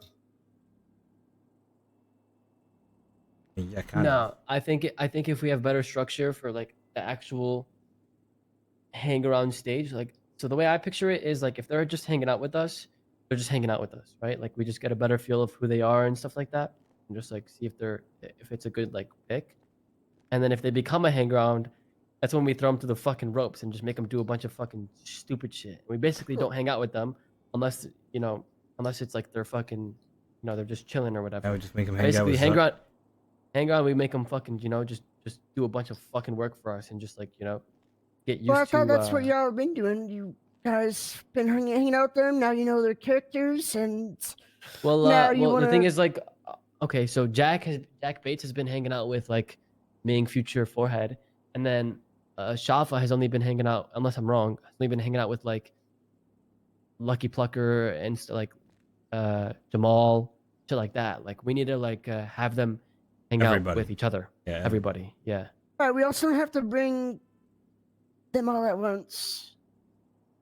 Yeah, kind of. No, I think if we have better structure for like the actual hang around stage, like so the way I picture it is like if they're just hanging out with us, they're just hanging out with us, right? Like we just get a better feel of who they are and stuff like that, and just like see if it's a good like pick, and then if they become a hang around, that's when we throw them to the fucking ropes and just make them do a bunch of fucking stupid shit. We basically don't hang out with them unless unless it's like they're fucking, they're just chilling or whatever. I would just make them hang out Basically, with hang around, we make them fucking, just do a bunch of fucking work for us and just like, get used Well, I thought to. that's what y'all have been doing. You guys been hanging out with them. Now you know their characters, and now you The thing wanna- is like, okay, so Jack Bates has been hanging out with like Ming, Future, Forehead, and then Shafa has only been hanging out, unless I'm wrong, has only been hanging out with like Lucky Plucker and like Jamal, shit like that. Like we need to like have them hang out with each other. Yeah, everybody. Yeah. All right, we also have to bring them all at once.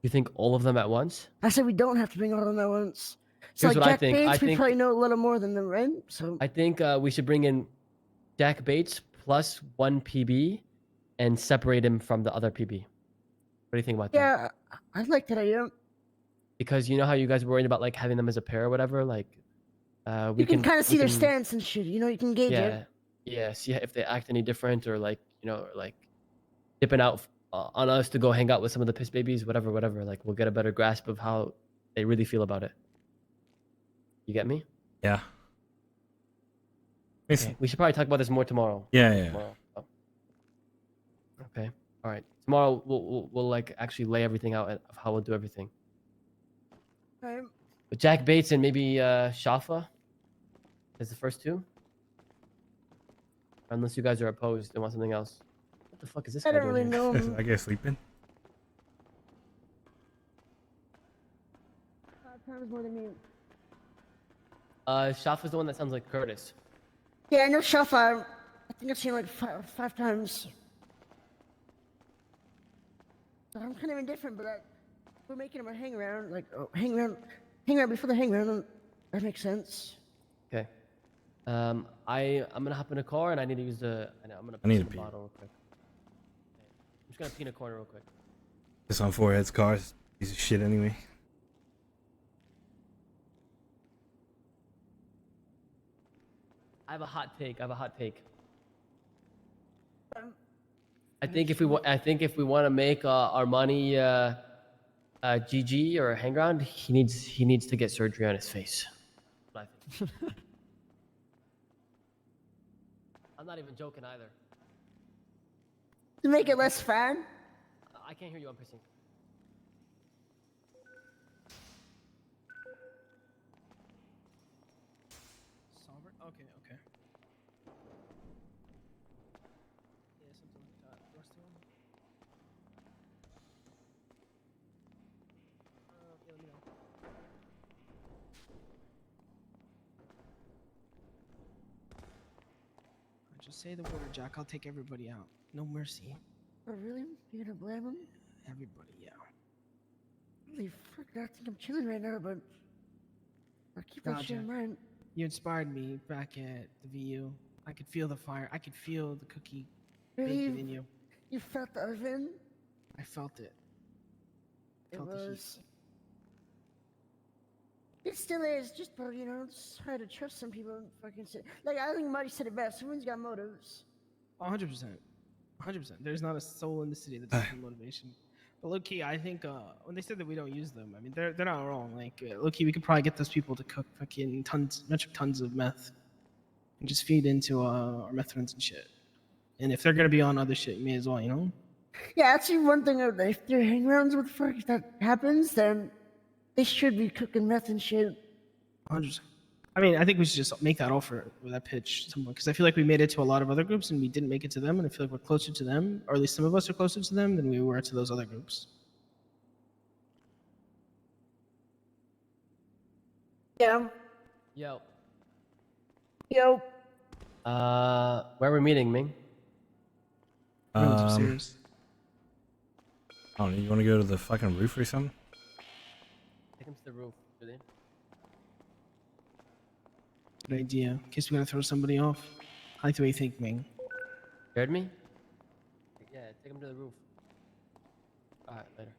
You think all of them at once? I said we don't have to bring all of them at once. So Here's like what I Jack think. Bates, I we think probably know a little more than them, right? So I think we should bring in Jack Bates plus one PB and separate him from the other PB. What do you think about that? yeah, I like that idea. Because you know how you guys were worried about like having them as a pair or whatever, like You can kind of see their stance and shit. You can gauge it. Yeah, see if they act any different or like like dipping out on us to go hang out with some of the piss babies, whatever. Like we'll get a better grasp of how they really feel about it. You get me? Yeah. Okay, we should probably talk about this more tomorrow. Yeah. Tomorrow. Oh. Okay. All right. Tomorrow we'll like actually lay everything out of how we'll do everything. Right. With Jack Bates and maybe Shafa as the first two. Unless you guys are opposed and want something else. What the fuck is this I guy don't doing really here? know. I guess sleeping. 5 times more than me. Shafa's the one that sounds like Curtis. Yeah, I know Shafa. I think I've seen like five times. So I'm kind of indifferent, but we're making him a hang around, like hang around before the hang around. That makes sense. Okay. I'm gonna hop in a car and I need to use the. I'm gonna I need piss to in pee. the bottle real quick. I'm just gonna pee in a corner real quick. This on Forehead's car. Piece of shit anyway. I have a hot take. I think if we want to make Armani GG or hang around, he needs to get surgery on his face. That's what I think. I'm not even joking either. To make it less fun. I can't hear you. I'm pissing. Sovereign? Okay, okay. Yeah, something like that. Rusty one? Yeah, let me know. Just say the word, Jack. I'll take everybody out. No mercy. Oh, really? You're gonna blame him? Everybody, yeah. Holy fuck, I think I'm chilling right now, but I'll keep that shit in mind. You inspired me back at the VU. I could feel the fire. I could feel the cookie Really? baking in you. You felt the oven? I felt it. It Felt the heat. was. It still is, just, bro, you know, it's hard to trust some people and fucking say. Like, I think Marty said it best. Everyone's got motives. 100%. 100%. There's not a soul in the city that doesn't have motivation. But low key, I think when they said that we don't use them, I mean, they're not wrong. Like, low key, we could probably get those people to cook fucking metric tons of meth and just feed into our meth runs and shit. And if they're gonna be on other shit, you may as well, you know? Yeah, actually, one thing, if they're hang rounds with fuck, if that happens, then they should be cooking meth and shit. 100%. I mean, I think we should just make that offer or that pitch somewhere, because I feel like we made it to a lot of other groups and we didn't make it to them, and I feel like we're closer to them, or at least some of us are closer to them than we were to those other groups. Yeah. Yo. Yo. Where are we meeting, Ming? Upstairs. I don't know. You want to go to the fucking roof or something? Take him to the roof, really. Good idea. In case we gotta throw somebody off. I like the way you think, Ming. You heard me? Yeah, take him to the roof. Alright, later.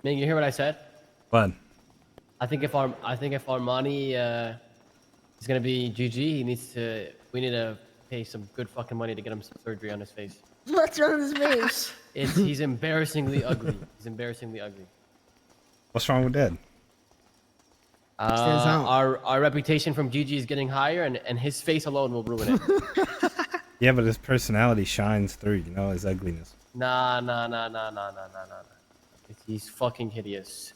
Ming, you hear what I said? What? I think if Armani is gonna be GG, we need to pay some good fucking money to get him some surgery on his face. What's wrong with his face? He's embarrassingly ugly. He's embarrassingly ugly. What's wrong with that? Our reputation from GG is getting higher, and his face alone will ruin it. Yeah, but his personality shines through, you know, his ugliness. Nah. He's fucking hideous.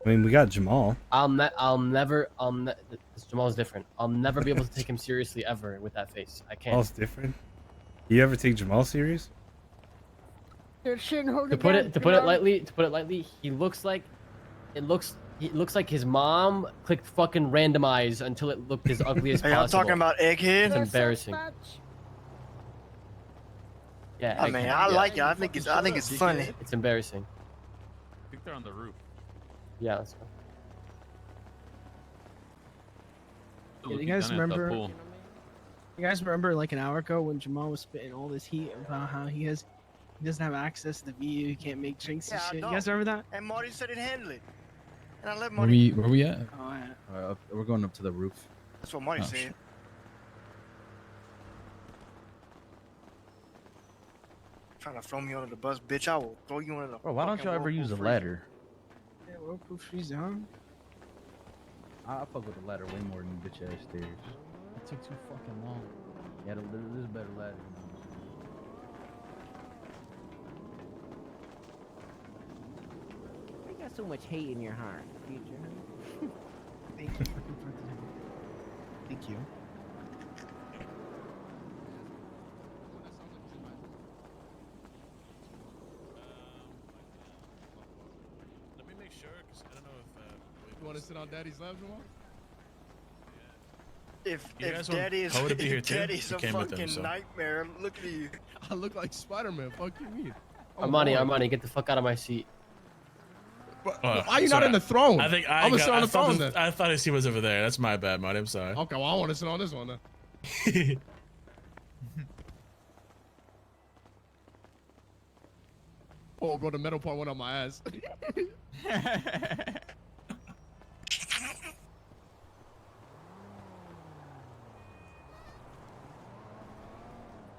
I mean, we got Jamal. Jamal's different. I'll never be able to take him seriously ever with that face. I can't. Jamal's different. You ever take Jamal serious? To put it lightly, he looks like his mom clicked fucking randomize until it looked as ugly as possible. Are y'all talking about Egghead? It's embarrassing. Yeah. I mean, I like it. I think it's funny. It's embarrassing. I think they're on the roof. Yeah, let's go. Yeah, you guys remember? You guys remember like an hour ago when Jamal was spitting all this heat about how he doesn't have access to the VU, he can't make drinks and shit. You guys remember that? And Marty said he'd handle it. And I let Marty. Where we at? Oh, yeah. We're going up to the roof. That's what Marty said. Trying to throw me under the bus, bitch. I will throw you under the. Bro, why don't y'all ever use a ladder? Yeah, whirlpool freeze down. I fuck with the ladder way more than bitch ass stairs. That took too fucking long. Yeah, there's better ladders now. You got so much hate in your heart, future. Thank you. Thank you. Let me make sure, because I don't know if. You want to sit on Daddy's lap, Jamal? If You guys want Daddy is Poe to be here too? Daddy's He a came with them, fucking so. nightmare, look at you. I look like Spider-Man. Fuck you mean? Armani, get the fuck out of my seat. Why are you not in the throne? I think I'm gonna sit on the throne then. I thought his seat was over there. That's my bad, Marty. I'm sorry. Okay, well I want to sit on this one then. Oh, bro, the metal part went on my ass.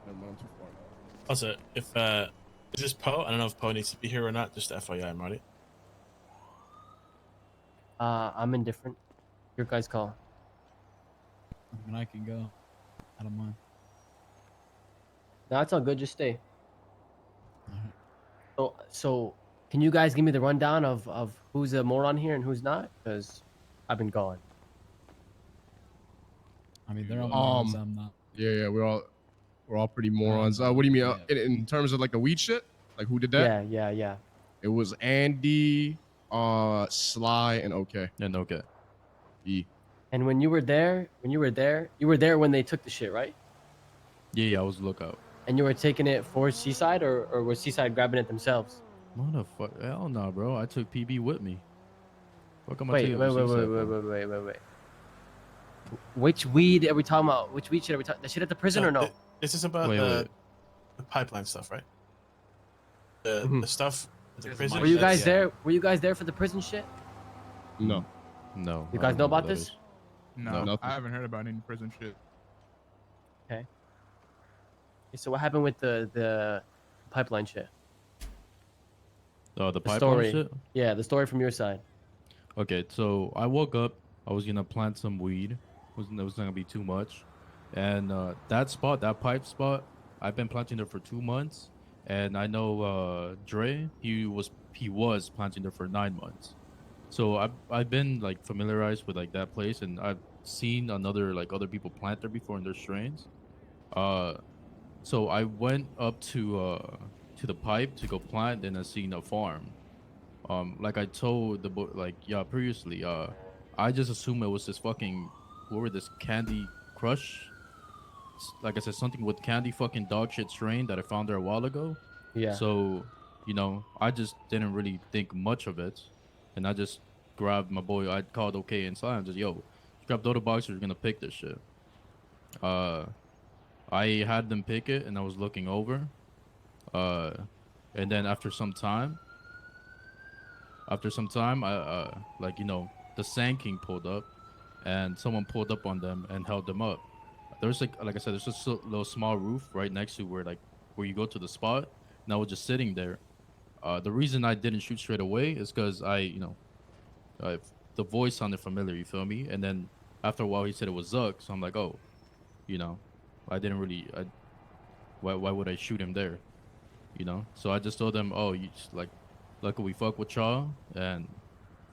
I'm too far. Also, if is this Poe? I don't know if Poe needs to be here or not. Just FYI, Marty. I'm indifferent. Your guys' call. I mean, I can go. I don't mind. No, it's all good. Just stay. So can you guys give me the rundown of who's a moron here and who's not? Because I've been gone. I mean, they're all morons. I'm not. Yeah, we're all pretty morons. What do you mean in terms of like the weed shit? Like who did that? Yeah. It was Andy, Sly, and OK. And OK. E. And when you were there, you were there when they took the shit, right? Yeah, I was lookout. And you were taking it for Seaside, or was Seaside grabbing it themselves? Motherfucker, hell no, bro. I took PB with me. Fuck am I Wait. taking for Seaside? Which weed are we talking about? Which weed shit are we talking? The shit at the prison or no? This is about the pipeline stuff, right? The stuff at the prison. Were you guys there? Were you guys there for the prison shit? No. No. You guys know about this? No, I haven't heard about any prison shit. Okay. So what happened with the pipeline shit? The pipeline story. shit? Yeah, the story from your side. Okay, so I woke up. I was gonna plant some weed. It was not gonna be too much, and that pipe spot, I've been planting there for 2 months, and I know Dre. He was planting there for 9 months. So I've been like familiarized with like that place, and I've seen other people plant there before in their strains. So I went up to the pipe to go plant, and I seen a farm. Like I told previously, I just assumed it was this fucking this Candy Crush. Like I said, something with candy fucking dog shit strain that I found there a while ago. Yeah. So, I just didn't really think much of it, and I just grabbed my boy. I called OK inside and just grab the other boxes. We're gonna pick this shit. I had them pick it, and I was looking over. And then after some time, I the Sand King pulled up, and someone pulled up on them and held them up. There's like I said, there's just a little small roof right next to where you go to the spot, and I was just sitting there. The reason I didn't shoot straight away is because the voice sounded familiar, you feel me? And then after a while he said it was Zuck, so I'm like, oh, I didn't really, why would I shoot him there? So I just told them, oh, you just luckily we fuck with y'all, and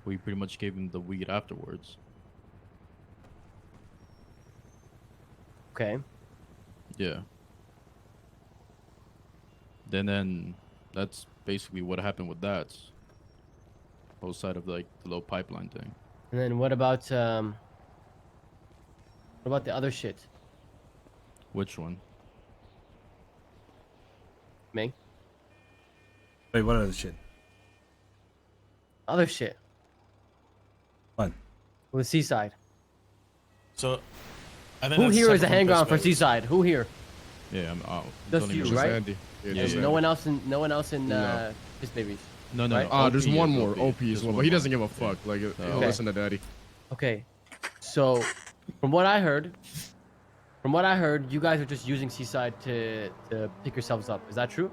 we pretty much gave him the weed afterwards. Okay. Yeah. Then that's basically what happened with that whole side of the little pipeline thing. And then what about the other shit? Which one? Ming? Wait, what other shit? Other shit. What? With Seaside. So, who here is a hang ground for Seaside? Who here? Yeah, I'm out. Just you, right? Andy. Yeah, no one else in Piss Babies. No. Right? There's one more. OP as well, but he doesn't give a fuck. Like, he'll listen to Daddy. Okay, so from what I heard, you guys are just using Seaside to pick yourselves up. Is that true?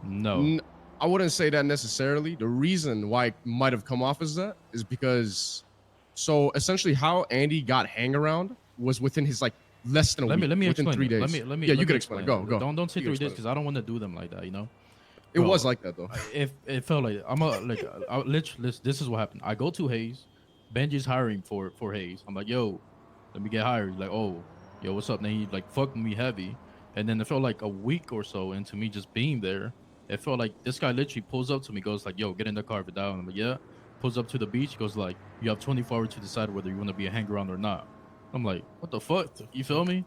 No. I wouldn't say that necessarily. The reason why it might have come off as that is because, so essentially, how Andy got hang around was within his less than a week. Let me within explain 3 days. Let me. Yeah, let you me can explain it. Go. Don't say 3 days because I don't want to do them like that. It was like that though. It felt like literally. This is what happened. I go to Hayes. Benji's hiring for Hayes. I'm like, yo, let me get hired. He's like, oh, yo, what's up? And then he fucked me heavy. And then it felt like a week or so into me just being there. It felt like this guy literally pulls up to me, goes like, yo, get in the car, Vidal. And I'm like, yeah. Pulls up to the beach, goes like, you have 24 hours to decide whether you want to be a hang around or not. I'm like, what the fuck? You feel me?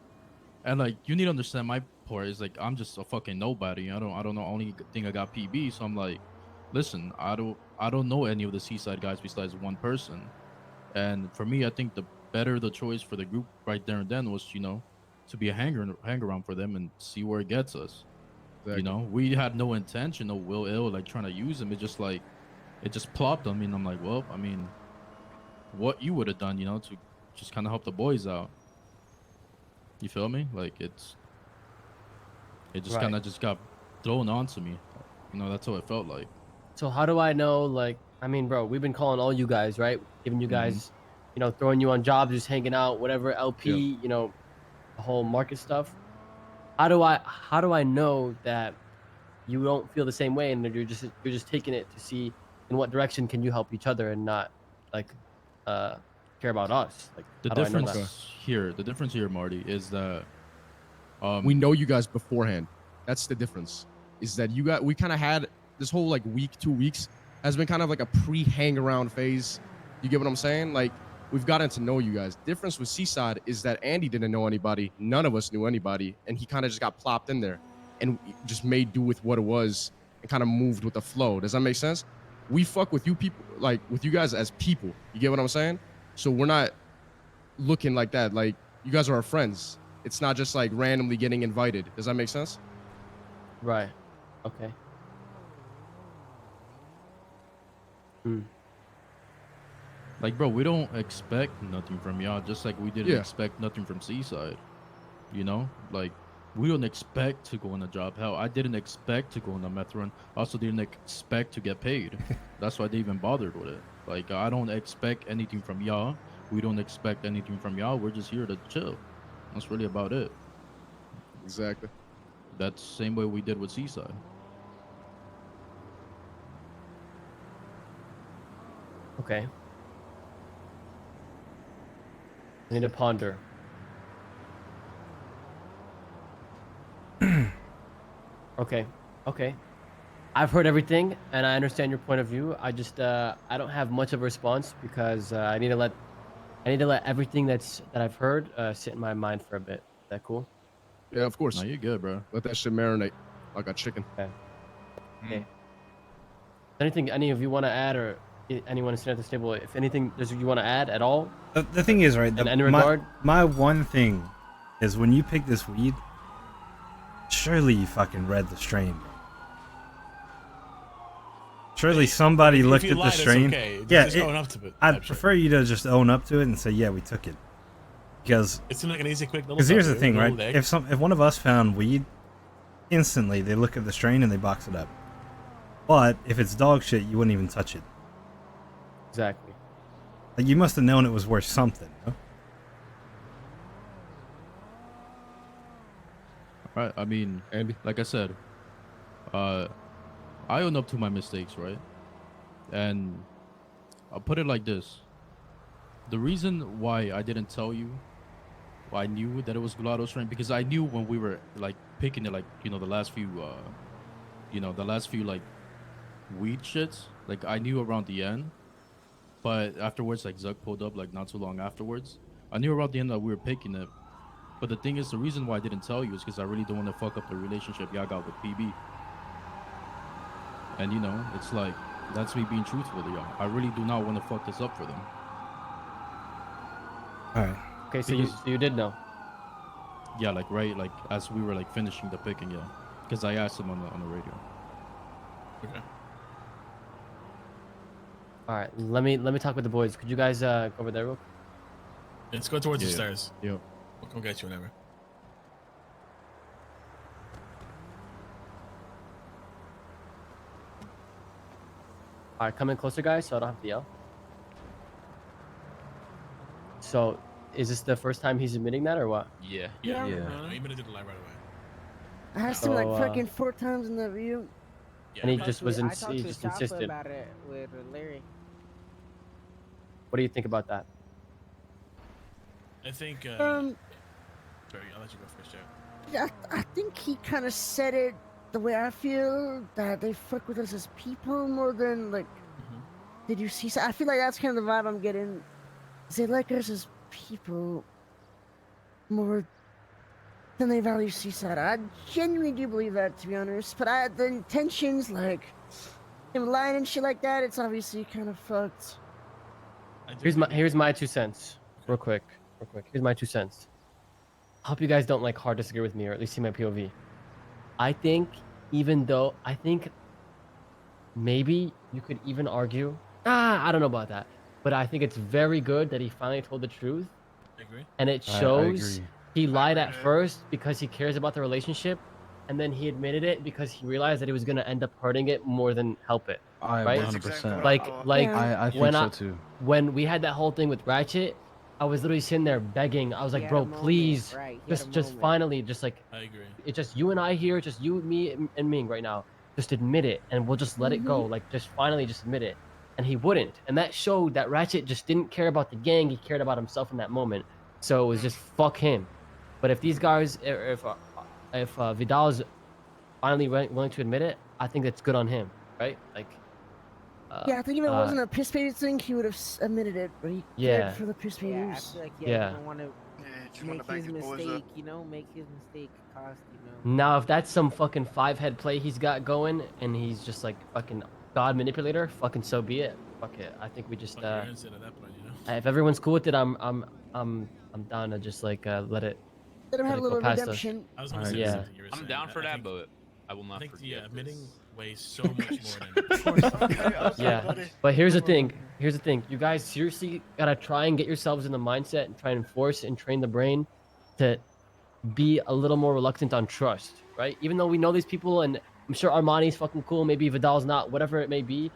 And you need to understand my part is I'm just a fucking nobody. I don't know. Only thing I got PB. So I'm like, listen, I don't know any of the Seaside guys besides one person. And for me, I think the better the choice for the group right there and then was, to be a hang around for them and see where it gets us. Exactly. We had no intention, no ill, trying to use them. It just plopped them. And I'm like, well, I mean, what you would have done, to just kind of help the boys out. You feel me? It just kind of just got thrown onto me. That's how it felt like. So how do I know, I mean, bro, we've been calling all you guys, right? Giving you guys, you know, throwing you on jobs, just hanging out, whatever, LP, you know, the whole market stuff. How do I know that you don't feel the same way and that you're just taking it to see in what direction can you help each other and not like care about us? Like The how do I know that? the difference here, Marty, is that we know you guys beforehand. That's the difference. Is that we kind of had this whole like week, 2 weeks has been kind of like a pre-hang around phase. You get what I'm saying? Like we've gotten to know you guys. Difference with Seaside is that Andy didn't know anybody. None of us knew anybody, and he kind of just got plopped in there and just made do with what it was and kind of moved with the flow. Does that make sense? We fuck with you people, like with you guys as people. You get what I'm saying? So we're not looking like that. Like you guys are our friends. It's not just like randomly getting invited. Does that make sense? Right. Okay. Like, bro, we don't expect nothing from y'all, just like we didn't expect nothing from Seaside. You know, like we don't expect to go on a job. Hell, I didn't expect to go on a meth run. Also, didn't expect to get paid. That's why they even bothered with it. Like, I don't expect anything from y'all. We don't expect anything from y'all. We're just here to chill. That's really about it. Exactly. That's the same way we did with Seaside. Okay. I need to ponder. Okay. I've heard everything, and I understand your point of view. I just I don't have much of a response because I need to let everything that I've heard sit in my mind for a bit. Is that cool? Yeah, of course. No, you're good, bro. Let that shit marinate like a chicken. Okay. Anything any of you want to add, or anyone sitting at this table? If anything, you want to add at all? The thing is, right? In any regard? My one thing is when you pick this weed, surely you fucking read the strain, bro. Surely somebody looked at the strain. Okay. Yeah, just own up to it. I'd prefer you to just own up to it and say, yeah, we took it. Because it seemed like an easy, quick little. Because here's the thing, right? If one of us found weed, instantly they look at the strain and they box it up. But if it's dog shit, you wouldn't even touch it. Exactly. Like, you must have known it was worth something, no? Right. I mean, Andy, like I said, I own up to my mistakes, right? And I'll put it like this. The reason why I didn't tell you, why I knew that it was Gelato strain, because I knew when we were like picking it, like, you know, the last few like weed shits, like I knew around the end. But afterwards, like Zuck pulled up like not too long afterwards. I knew around the end that we were picking it. But the thing is, the reason why I didn't tell you is because I really don't want to fuck up the relationship y'all got with PB. And you know, it's like, that's me being truthful to y'all. I really do not want to fuck this up for them. Alright. Okay, so you did know? Yeah, like right, like as we were like finishing the picking, yeah. Because I asked him on the radio. Okay. All right, let me talk with the boys. Could you guys go over there real quick? Let's go towards the stairs. Yeah. We'll come get you whenever. All right, come in closer, guys, so I don't have to yell. So, is this the first time he's admitting that, or what? Yeah. No, you admitted to the lie right away. I asked him like fucking 4 times in that view. Yeah, and he just was I talked he to just Shopper insisted. about it with Larry. What do you think about that? I think. Sorry, I'll let you go first, Joe. Yeah, I think he kind of said it the way I feel, that they fuck with us as people more than like. Did you see? I feel like that's kind of the vibe I'm getting. They like us as people more than they value Seaside. I genuinely do believe that, to be honest. But the intentions, like him lying and shit like that, it's obviously kind of fucked. Here's my 2 cents, real quick. Here's my 2 cents. I hope you guys don't like hard disagree with me, or at least see my POV. I think maybe you could even argue. I don't know about that, but I think it's very good that he finally told the truth. I agree. And it shows he lied at first because he cares about the relationship, and then he admitted it because he realized that he was gonna end up hurting it more than help it. Right? 100%. Like I think so too. When we had that whole thing with Ratchet, I was literally sitting there begging. I was like, bro, please, just finally, just like, I agree. it's just you and I here, just you, me, and Ming right now. Just admit it, and we'll just let it go. Like, just finally, just admit it. And he wouldn't, and that showed that Ratchet just didn't care about the gang. He cared about himself in that moment. So it was just fuck him. But if these guys, if Vidal's finally willing to admit it, I think that's good on him, right? Like. Yeah, I think if it wasn't a piss baby thing, he would have admitted it, but he cared for the piss babies. Yeah, I feel like he doesn't want to make his mistake, you know, make his mistake cost, you know. Now, if that's some fucking 5-head play he's got going, and he's just like fucking god manipulator, fucking so be it. Fuck it. I think we just if everyone's cool with it, I'm down to just like let it. Let him have a little redemption. Yeah. I'm down for that, but I will not. I think the admitting weighs so much more than. Yeah, but here's the thing. You guys seriously gotta try and get yourselves in the mindset and try and force and train the brain to be a little more reluctant on trust, right? Even though we know these people, and I'm sure Armani's fucking cool, maybe Vidal's not, whatever it may be,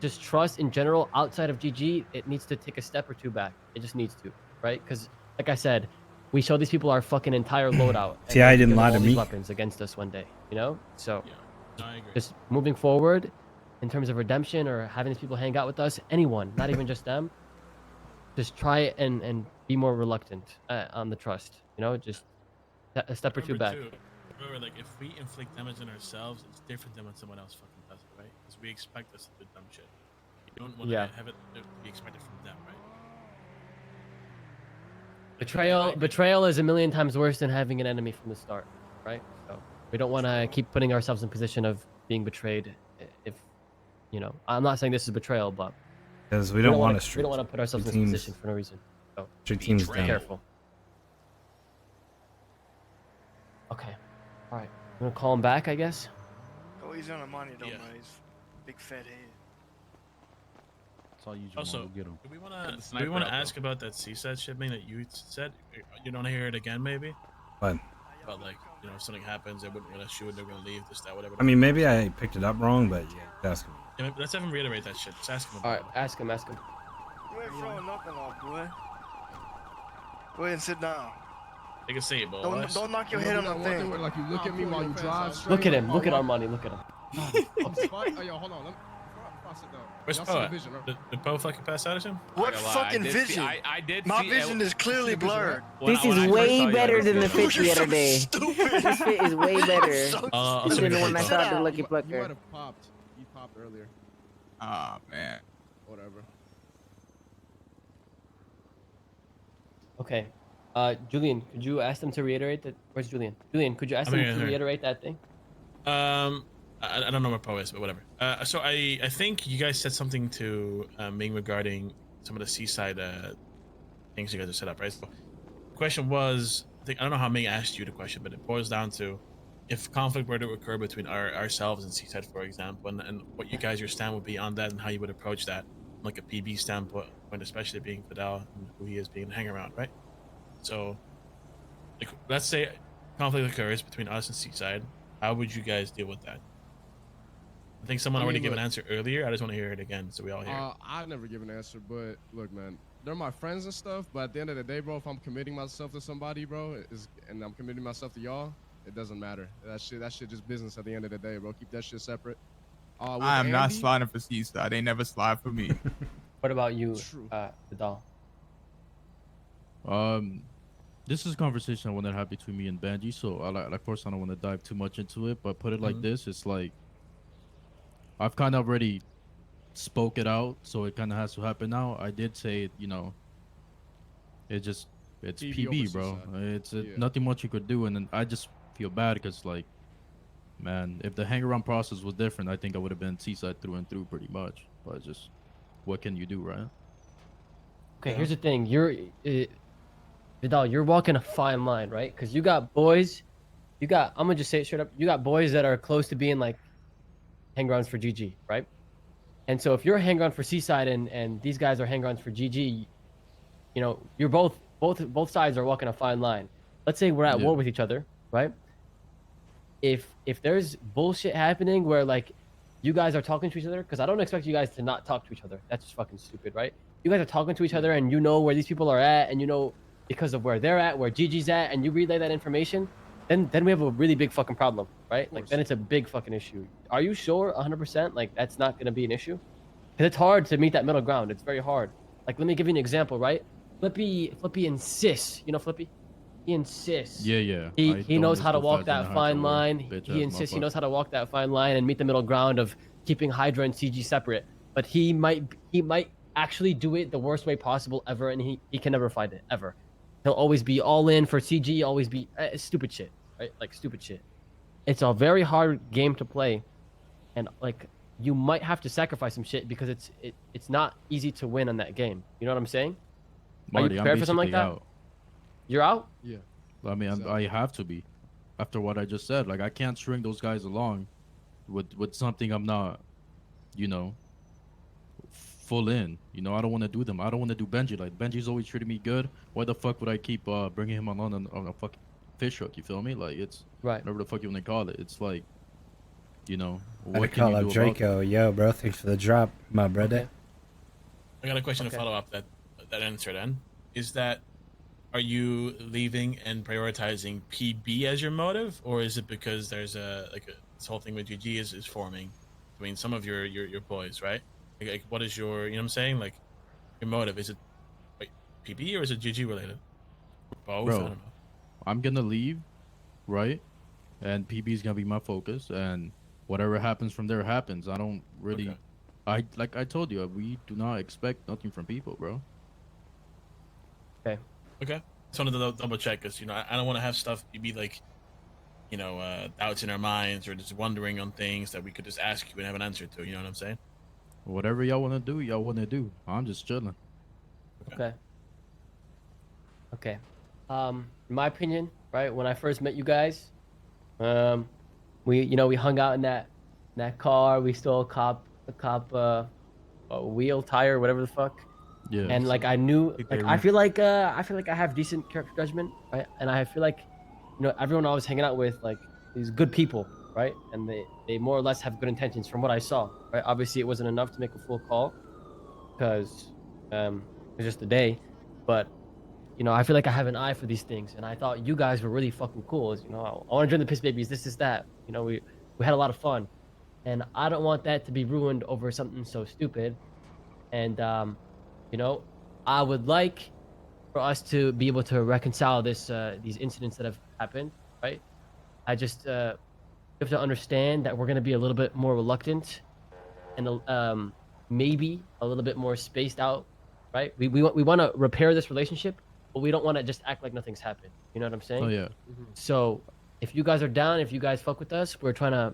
just trust in general outside of GG, it needs to take a step or two back. It just needs to, right? Because like I said, we show these people our fucking entire loadout. See, I didn't lie to me. Weapons against us one day, you know? So just moving forward in terms of redemption or having these people hang out with us, anyone, not even just them, just try and be more reluctant on the trust, you know? Just a step or two back. Remember, like, if we inflict damage on ourselves, it's different than when someone else fucking does it, right? Because we expect us to do dumb shit. You don't want to have it be expected from them, right? Betrayal is a million times worse than having an enemy from the start, right? So we don't want to keep putting ourselves in position of being betrayed. If you know, I'm not saying this is betrayal, but because we don't want to. We don't want to put ourselves in this position for no reason. So teams be careful. Okay, all right. I'm gonna call him back, I guess. Go easy on the money, though, man. He's big fat head. That's all you Also, get him. do we want to ask about that seaside shipment that you said? You don't hear it again, maybe? What? About, like, you know, if something happens, they wouldn't gonna shoot, they're gonna leave, this, that, whatever. I mean, maybe I picked it up wrong, but yeah, ask him. Yeah, let's have him reiterate that shit. Just ask him. All right, ask him. You ain't throwing nothing off, boy. Go ahead and sit down. They can say it, boy. Don't knock your head on the thing. Like you look at me while you drive. Look at him. Look at Armani. Look at him. Oh, yo, hold on. Where's Poe at? Did Poe fucking pass out or something? What fucking vision? I did. My vision is clearly blurred. This is way better than the fit the other day. This fit is way better than the one I saw at the Lucky Plucker. You might have popped. You popped earlier. Ah, man. Whatever. Okay. Julian, could you ask them to reiterate that? Where's Julian? Julian, could you ask them to reiterate that thing? I don't know where Poe is, but whatever. So I think you guys said something to Ming regarding some of the seaside things you guys have set up, right? So the question was, I don't know how Ming asked you the question, but it boils down to if conflict were to occur between ourselves and seaside, for example, and what you guys, your stand would be on that and how you would approach that, from like a PB standpoint, especially being Fidel and who he is being hang around, right? So, like, let's say conflict occurs between us and seaside. How would you guys deal with that? I think someone already gave an answer earlier. I just want to hear it again so we all hear it. I never give an answer, but look, man, they're my friends and stuff, but at the end of the day, bro, if I'm committing myself to somebody, bro, and I'm committing myself to y'all, it doesn't matter. That shit just business at the end of the day, bro. Keep that shit separate. I am not sliding for seaside. They never slide for me. What about you, Vidal? This is a conversation I want to have between me and Benji, so of course I don't want to dive too much into it, but put it like this, it's like I've kind of already spoke it out, so it kind of has to happen now. I did say, you know, it's PB, bro. It's nothing much you could do, and then I just feel bad because, like, man, if the hang-around process was different, I think I would have been seaside through and through pretty much, but just, what can you do, right? Okay, here's the thing. Vidal, you're walking a fine line, right? Because you got boys, I'm gonna just say it straight up, you got boys that are close to being like hang-arounds for GG, right? And so if you're a hang-around for Seaside and these guys are hang-arounds for GG, you know, you're both sides are walking a fine line. Let's say we're at war with each other, right? if there's bullshit happening where like you guys are talking to each other, because I don't expect you guys to not talk to each other. That's just fucking stupid, right? You guys are talking to each other and you know where these people are at, and you know because of where they're at, where Gigi's at, and you relay that information, then we have a really big fucking problem, right? Like then it's a big fucking issue. Are you sure 100% like that's not gonna be an issue? Because it's hard to meet that middle ground. It's very hard. Like let me give you an example, right? Flippy insists. You know Flippy? He insists. Yeah. He knows how to walk that fine line. He insists he knows how to walk that fine line and meet the middle ground of keeping Hydra and CG separate. But he might actually do it the worst way possible ever, and he can never find it ever. He'll always be all in for CG. Always be stupid shit, right? Like stupid shit. It's a very hard game to play, and like you might have to sacrifice some shit because it's not easy to win on that game. You know what I'm saying? Marty, are you prepared for something like that? Out. You're out? Yeah. I mean, I have to be, after what I just said. Like, I can't string those guys along with something I'm not, full in. I don't want to do them. I don't want to do Benji. Like, Benji's always treated me good. Why the fuck would I keep bringing him along on a fucking fish hook? You feel me? Like, it's right. Whatever the fuck you want to call it. It's like, what can you do Draco? Yo, bro, thanks for the drop, my brother. I got a question to follow up that answer. Then is that. Are you leaving and prioritizing PB as your motive, or is it because there's this whole thing with GG is forming between some of your boys, right? Like what is your, you know what I'm saying? Like your motive, is it PB or is it GG related? Both? Bro, I don't know. I'm gonna leave, right? And PB is gonna be my focus, and whatever happens from there happens. I don't really, like I told you, we do not expect nothing from people, bro. Okay. Just wanted to double check because I don't want to have stuff be like, doubts in our minds or just wondering on things that we could just ask you and have an answer to. You know what I'm saying? Whatever y'all want to do, y'all want to do. I'm just chilling. Okay. In my opinion, right, when I first met you guys, we hung out in that car. We stole a cop wheel, tire, whatever the fuck. Yeah. And like I knew, like I feel like I have decent character judgment, right? And I feel like, everyone I was hanging out with, like these good people, right? And they more or less have good intentions from what I saw, right? Obviously, it wasn't enough to make a full call, because it was just a day, but I feel like I have an eye for these things, and I thought you guys were really fucking cool. I want to join the Piss Babies. This is that. We had a lot of fun, and I don't want that to be ruined over something so stupid, and I would like for us to be able to reconcile these incidents that have happened, right? I just you have to understand that we're going to be a little bit more reluctant and maybe a little bit more spaced out, right? We want to repair this relationship, but we don't want to just act like nothing's happened. You know what I'm saying? Oh, yeah. So if you guys are down, if you guys fuck with us, we're trying to,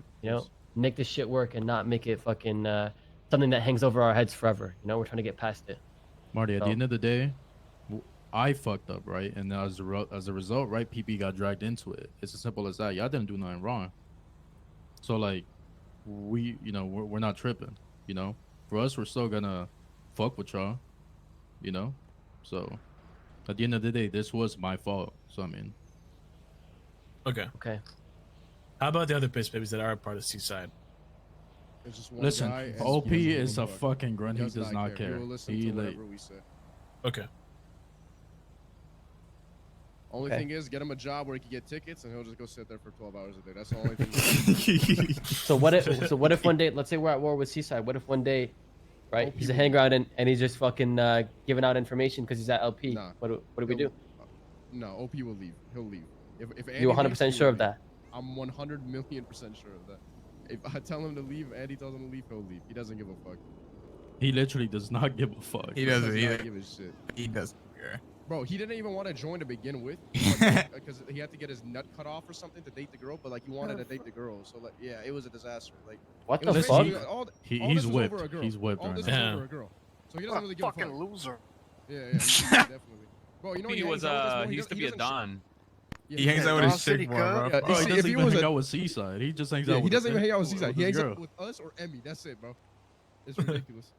make this shit work and not make it fucking something that hangs over our heads forever. We're trying to get past it. Marty, at the end of the day, I fucked up, right? And as a result, right, PP got dragged into it. It's as simple as that. Y'all didn't do nothing wrong. So, like, we're not tripping, For us, we're still gonna fuck with y'all, So, at the end of the day, this was my fault. So, I mean. Okay. How about the other Piss Babies that are a part of Seaside? Listen, OP is a fucking grunt. He does not care. He will listen to whatever we say. Okay. Only thing is, get him a job where he can get tickets, and he'll just go sit there for 12 hours a day. That's the only thing. So what if one day, let's say we're at war with Seaside. What if one day, right, he's a hang around and he's just fucking giving out information because he's at LP? Nah, what do we do? No, OP will leave. He'll leave. If You 100% sure of that? I'm 100 million% sure of that. If I tell him to leave and he tells him to leave, he'll leave. He doesn't give a fuck. He literally does not give a fuck. He doesn't give a shit. He doesn't care. Bro, he didn't even want to join to begin with because he had to get his nut cut off or something to date the girl. But like, he wanted to date the girl, so like, yeah, it was a disaster. Like, what the fuck? He's whipped. He's whipped all right this now. Is over a girl, so he doesn't really give a fuck. Fucking loser. Yeah, definitely. Bro, He used to be a don. He hangs out with his chick more, bro. He doesn't even hang out with Seaside. He just hangs out with He doesn't even hang out with Seaside. He hangs out with us or Emmy. That's it, bro. It's ridiculous.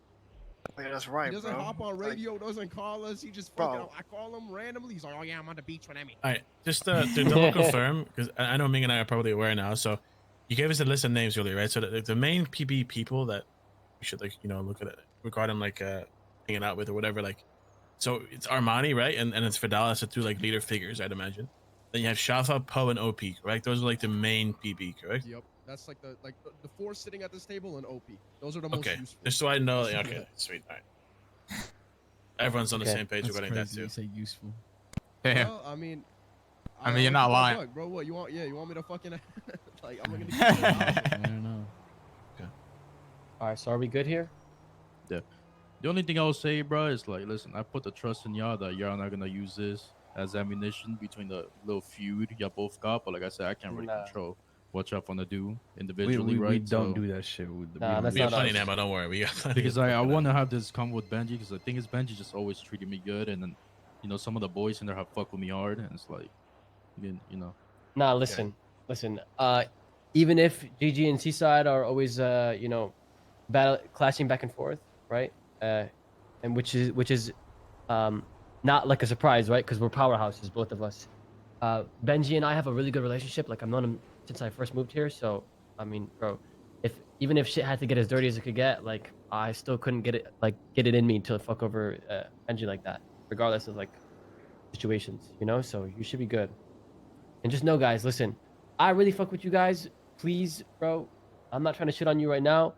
Yeah, that's right, He doesn't bro. hop on radio, doesn't call us. He just fucking, I call him randomly. He's like, oh yeah, I'm on the beach with Emmy. All right, just to double confirm, because I know Ming and I are probably aware now. So you gave us a list of names earlier, right? So the main PB people that we should look at it, regarding hanging out with or whatever. So it's Armani, right? And it's Fidel. That's the two leader figures, I'd imagine. Then you have Shafa, Poe, and OP, correct? Those are the main PB, correct? Yep, that's the four sitting at this table and OP. Those are the most useful. Just so I know. Okay, sweet. All right. Everyone's on the same page regarding that too. You say useful. Damn. Well, I mean, you're not lying. Fuck, bro, what you want? Yeah, you want me to fucking I'm gonna. I don't know. All right, so are we good here? Yeah. The only thing I will say, bro, is listen, I put the trust in y'all that y'all not gonna use this as ammunition between the little feud y'all both got. But like I said, I can't really control what y'all wanna do individually, right? We don't do that shit. We got plenty now, but don't worry, we got plenty. Because I want to have this come with Benji, because the thing is, Benji just always treated me good, and then some of the boys in there have fucked with me hard, and it's Nah, listen. Even if GG and Seaside are always clashing back and forth, right? And which is not like a surprise, right? Because we're powerhouses, both of us. Benji and I have a really good relationship. I've known him since I first moved here. So, I mean, bro, even if shit had to get as dirty as it could get, I still couldn't get it in me to fuck over Benji like that, regardless of situations, So you should be good. And just know, guys, listen, I really fuck with you guys. Please, bro, I'm not trying to shit on you right now.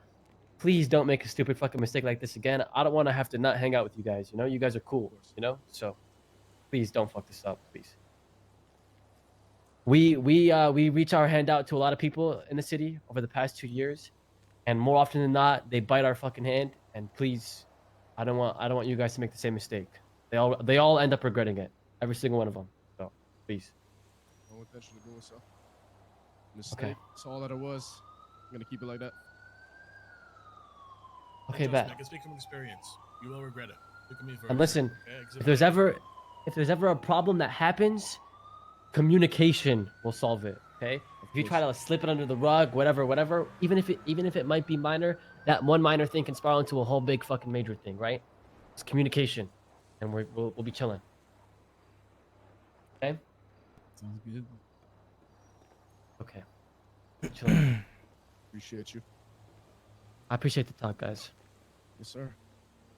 Please don't make a stupid fucking mistake like this again. I don't want to have to not hang out with you guys. You guys are cool. So please don't fuck this up, please. We reach our hand out to a lot of people in the city over the past 2 years, and more often than not, they bite our fucking hand. And please, I don't want you guys to make the same mistake. They all end up regretting it, every single one of them. So please. No intention of doing so. Mistake. Okay. That's all that it was. I'm gonna keep it like that. Okay, I bet. can speak from experience. You will regret it. Look at me first. And listen, Okay, if there's ever a problem that happens, communication will solve it. Okay? If you try to slip it under the rug, whatever, even if it might be minor, that one minor thing can spiral into a whole big fucking major thing, right? It's communication, and we'll be chilling. Okay? Sounds good. Okay. Chilling. Appreciate you. I appreciate the talk, guys. Yes, sir.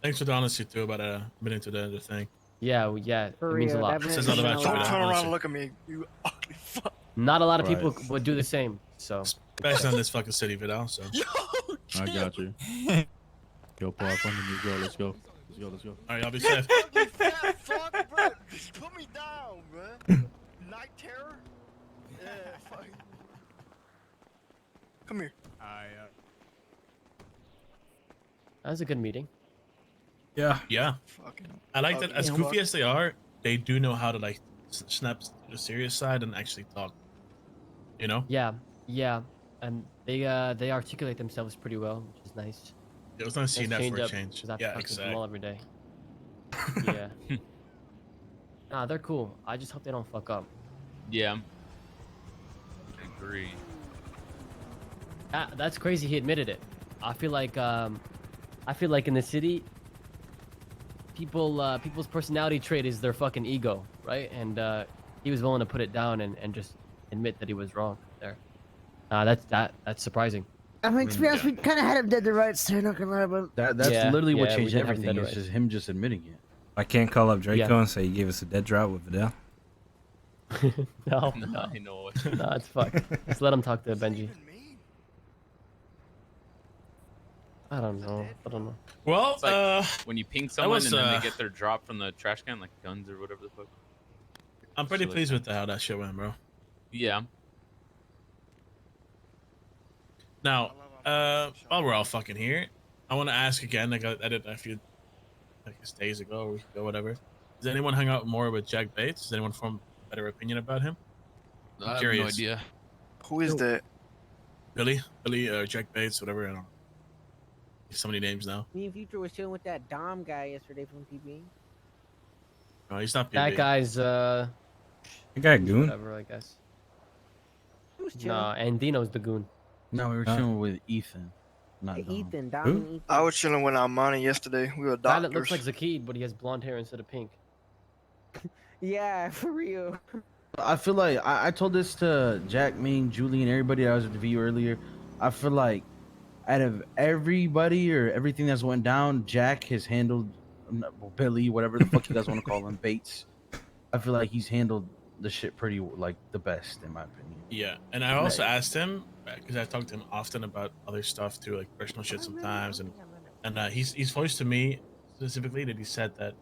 Thanks for the honesty too about admitting to the other thing. Yeah, it means a lot. Says all about you. Don't turn around and look at me, you ugly fuck. Not a lot of people would do the same, so. Especially in this fucking city, Vidal. So. I got you. Yo, Paul, let's go. Let's go. All right, I'll be safe. Ugly fat fuck, bro. Put me down, bro. Night terror. Yeah, fuck. Come here. That was a good meeting. Yeah. I like that. As goofy as they are, they do know how to snap to the serious side and actually talk. Yeah, and they articulate themselves pretty well, which is nice. It was nice seeing that for a change. 'Cause I have to Yeah, talk to them all every day. Yeah. Nah, they're cool. I just hope they don't fuck up. Yeah. I agree. That's crazy. He admitted it. I feel like in the city, people's personality trait is their fucking ego, right? And he was willing to put it down and just admit that he was wrong there. That's surprising. I mean, to be honest, we kind of had him dead to rights, so not gonna lie about That's literally what changed we did have him everything. dead It's to just him just admitting it. I can't call up Draco and say you gave us a dead drought with Vidal. No, I know. No, it's fuck. Just let him talk to Benji. I don't know. Well, It's like when you ping someone was, and then they get their drop from the trash can, like guns or whatever the fuck. I'm pretty pleased with how that shit went, bro. Yeah. Now, while we're all fucking here, I want to ask again. Like I did a few, days ago, or week ago, whatever. Does anyone hang out more with Jack Bates? Does anyone form a better opinion about him? I have no idea. Who is that? Billy, Jack Bates, whatever. I don't know. So many names now. Me and Future was chilling with that Dom guy yesterday from PB. No, he's not PB. That guy's The guy goon. whatever, I guess. He was chilling. Nah, and Dino's the goon. No, we were chilling with Ethan. Not Dom. Ethan, Dom and Ethan. I was chilling with Armani yesterday. We were Guy doctors. that looks like Zakid, but he has blonde hair instead of pink. Yeah, for real. I feel like I told this to Jack, Ming, Julie, and everybody that was at the VU earlier. I feel like out of everybody or everything that's went down, Jack has handled Billy, whatever the fuck you guys want to call him, Bates. I feel like he's handled the shit pretty like the best in my opinion. Yeah, and I also asked him because I talked to him often about other stuff too, like personal shit sometimes, and he's voiced to me specifically that he said that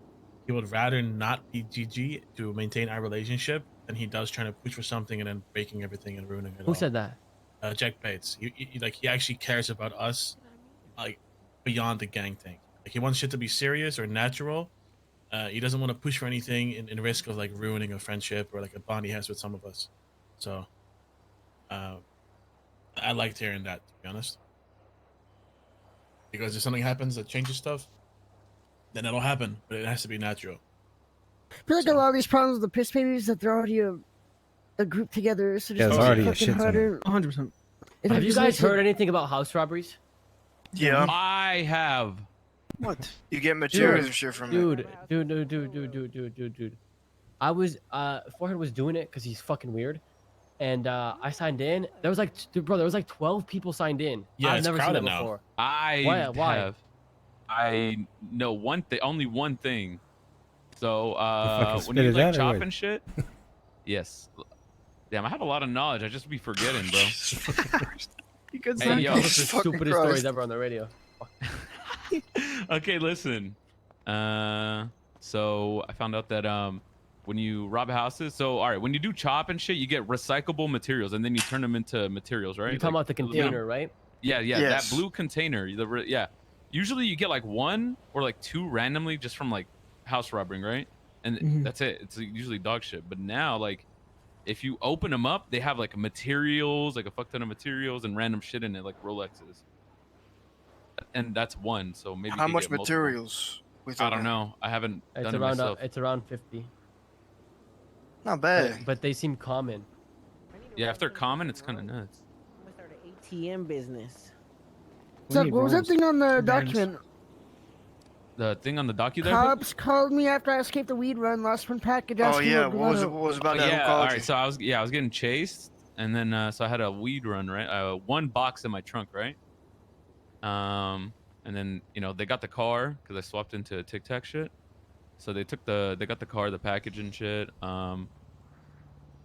he would rather not be GG to maintain our relationship than he does trying to push for something and then breaking everything and ruining it. Who said that? Jack Bates. He actually cares about us, like beyond the gang thing. Like he wants shit to be serious or natural. He doesn't want to push for anything in risk of like ruining a friendship or like a bond he has with some of us. So, I liked hearing that, to be honest. Because if something happens that changes stuff, then it'll happen, but it has to be natural. I feel like a lot of these problems with the piss babies that they're already a group together. So just it's already a shit ton. 100%. Have you guys heard anything about house robberies? Yeah. I have. What? You get materials and shit from it. Dude. I was Forehead was doing it because he's fucking weird, and I signed in. There was like, there was like 12 people signed in. Yeah, I've it's never seen that crowded now. before. Why? I know only one thing. So when you like chopping shit, yes. Damn, I have a lot of knowledge. I just be forgetting, bro. You could say the stupidest stories ever on the radio. Okay, listen. So I found out that when you rob houses, so all right, when you do chop and shit, you get recyclable materials and then you turn them into materials, right? You're talking about the container, right? Yeah, Yes. that blue container. Yeah. Usually you get like one or like two randomly just from like house robbing, right? And that's it. It's usually dog shit. But now, like, if you open them up, they have like materials, like a fuck ton of materials and random shit in it, like Rolexes. And that's one. So maybe How you much get multiple. materials? I don't know. I haven't done it around myself. it's around 50. Not bad. But they seem common. Yeah, if they're common, it's kind of nuts. ATM business. What's up? What was that thing on the document? The thing on the docu there? Cops called me after I escaped the weed run. Lost one package. Oh yeah, what was about that? Yeah, Who called all you? right. So I was getting chased, and then so I had a weed run, right? One box in my trunk, right? And then they got the car because I swapped into Tic Tac shit. So they got the car, the package and shit. And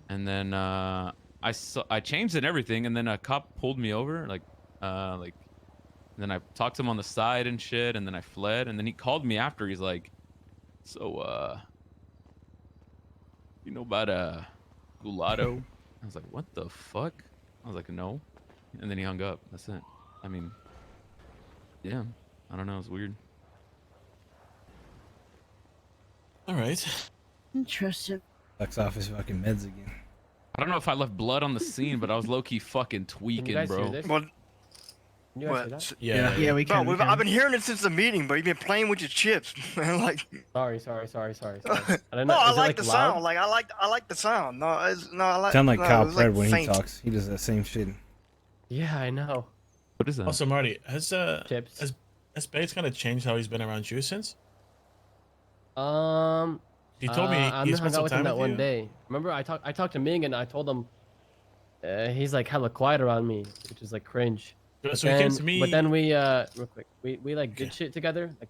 then I changed it and everything, and then a cop pulled me over, and then I talked to him on the side and shit, and then I fled, and then he called me after. He's like, "So, you know about Gulato?" I was like, "What the fuck?" I was like, "No," and then he hung up. That's it. I mean, yeah, I don't know. It's weird. All right. Interesting. Sucks off his fucking meds again. I don't know if I left blood on the scene, but I was low key fucking tweaking, bro. What? Yeah, we can. I've been hearing it since the meeting, but you've been playing with your chips, man. Like. Sorry. I don't No, know. I Is it, like the loud? sound. Like I like the sound. No, I like. Sound like no, Kyle it was, like, Fred when faint. he talks. He does that same shit. Yeah, I know. What is that? Also, Marty, has Bates kind of changed how he's been around you since? He told me I he hung spent out some with him time that with one you. day. Remember, I talked to Ming and I told him he's like hella quiet around me, which is like cringe. So he came to me. But then we real quick, we like did shit together like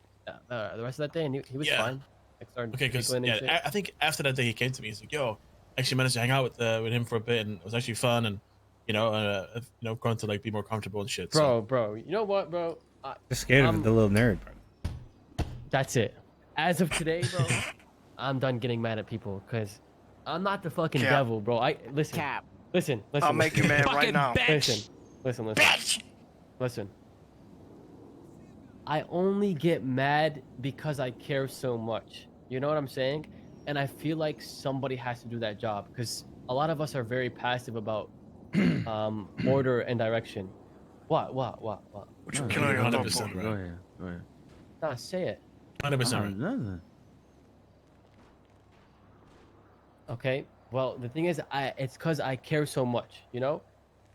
the rest of that day, and he was fine. Like started Okay, because giggling and shit. I think after that day he came to me. He's like, "Yo, I actually managed to hang out with him for a bit, and it was actually fun, and grown to like be more comfortable and shit." Bro, you know what, bro? Just scared of the little nerd, bro. That's it. As of today, bro, I'm done getting mad at people because I'm not the fucking Cap. devil, bro. Listen. I'll make you mad right now. Listen. I only get mad because I care so much. You know what I'm saying? And I feel like somebody has to do that job because a lot of us are very passive about order and direction. What? What you killing your thumb for? Go ahead. Nah, say it. 100%. Okay. Well, the thing is, it's because I care so much, you know.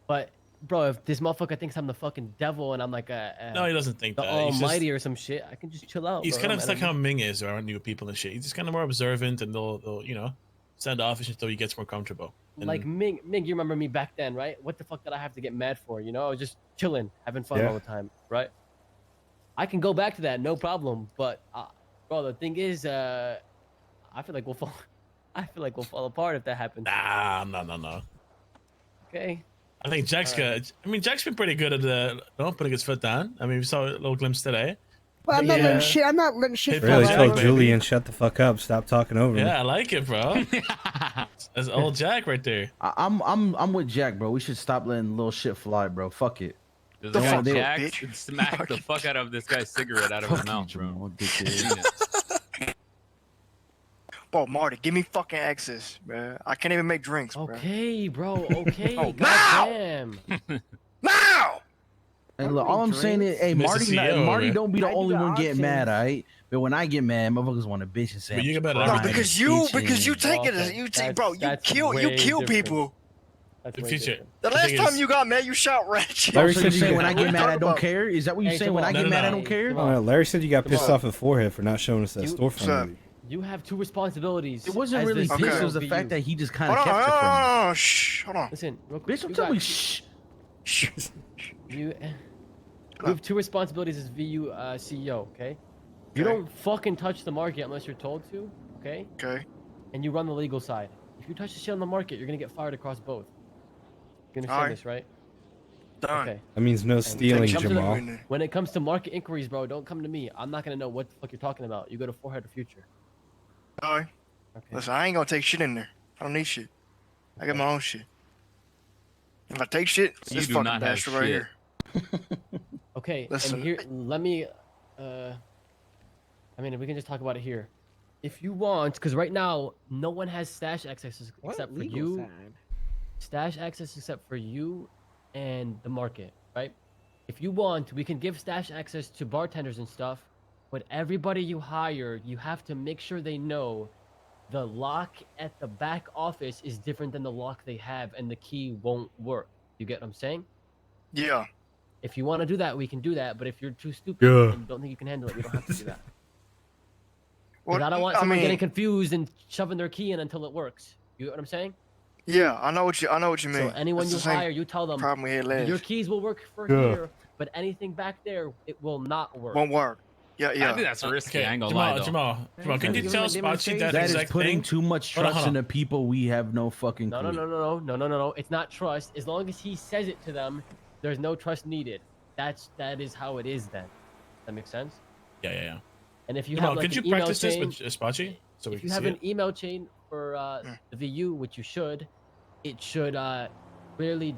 But bro, if this motherfucker thinks I'm the fucking devil and I'm like No, he doesn't think the that. He's Almighty or some shit, I can just chill out. He's bro. kind of I'm like how enemy. Ming is around new people and shit. He's just kind of more observant, and they'll send off until he gets more comfortable. And Like Ming, you remember me back then, right? What the fuck did I have to get mad for? You know, I was just chilling, having fun Yeah. all the time, right? I can go back to that, no problem. But, bro, the thing is, I feel like we'll fall. I feel like we'll fall apart if that happens. Nah, no. Okay. I think Jack's good. I mean, Jack's been pretty good at putting his foot down. I mean, we saw a little glimpse today. Well, I'm not letting shit. I'm not letting shit. Really fall told out. Julian, shut the fuck up. Stop talking over me. Yeah, I like it, bro. That's old Jack right there. I'm with Jack, bro. We should stop letting little shit fly, bro. Fuck it. Does The the fuck, Jack bitch. smack the fuck out of this guy's cigarette out of his mouth, bro? Bro, Marty, give me fucking access, man. I can't even make drinks, bro. Okay, bro. Okay. Oh, Goddamn. Now! And look, all I'm saying is, hey, Mr. Marty, CEO, Marty man. don't be the I do only the one getting options. mad, alright? But when I get mad, motherfuckers want to bitch and say, But you I'm get better crying at No, Right. because you take it as you take, bro. You that's kill way different. people. That's The way future. different. The The last thing time is- you got mad, you shot ratchet. Larry So said you you say when I What get mad, I talking don't about? care? Is that what you Hey, say? come When I on. get No, mad, no, I don't care? Come on. Larry said you got pissed on. off at forehead for not showing us that Sir. storefront movie. You have two responsibilities. It wasn't as really the this. CEO It was the of fact VU. that he just kind of Hold on, kept it from me. hold on, shh, hold on. Listen, real quick. Bitch, don't you tell got- me shh. You have two responsibilities as VU CEO, okay? You Okay. don't fucking touch the market unless you're told to, okay? Okay. And you run the legal side. If you touch the shit on the market, you're gonna get fired across both. You understand Alright. this, right? Done. Okay. That means no And stealing, when it comes to the- Jamal. When it comes to market inquiries, bro, don't come to me. I'm not gonna know what the fuck you're talking about. You go to Forehead or Future. All right. Okay. Listen, I ain't gonna take shit in there. I don't need shit. I got my own shit. If I take shit, it's You this do fucking not have bastard right shit. here. Okay, Listen. and here, let me, I mean, we can just talk about it here. If you want, because right now, no one has stash access except for Legal you. side. Stash access except for you and the market, right? If you want, we can give stash access to bartenders and stuff, but everybody you hire, you have to make sure they know the lock at the back office is different than the lock they have and the key won't work. You get what I'm saying? Yeah. If you want to do that, we can do that, but if you're too stupid Yeah. and don't think you can handle it, we don't have to do that. Well, Because I don't want I someone mean- getting confused and shoving their key in until it works. You get what I'm saying? Yeah, I know what you mean. So anyone That's you the same hire, you tell them problem we had last. your keys will work for Yeah. here, but anything back there, it will not work. Won't work. Yeah, I yeah. think that's risky. Okay, I ain't gonna lie, though. Jamal, can you Give tell him a Spotchy that That is exact putting thing? too much Hold on, trust hold in on. the people we have no fucking No, clue. no. It's not trust. As long as he says it to them, there's no trust needed. That is how it is then. That makes sense? Yeah. And if you Jamal, have like could an you email practice chain, this with Spotchy so we if can you have see an it? email chain for the VU, which you should, it should clearly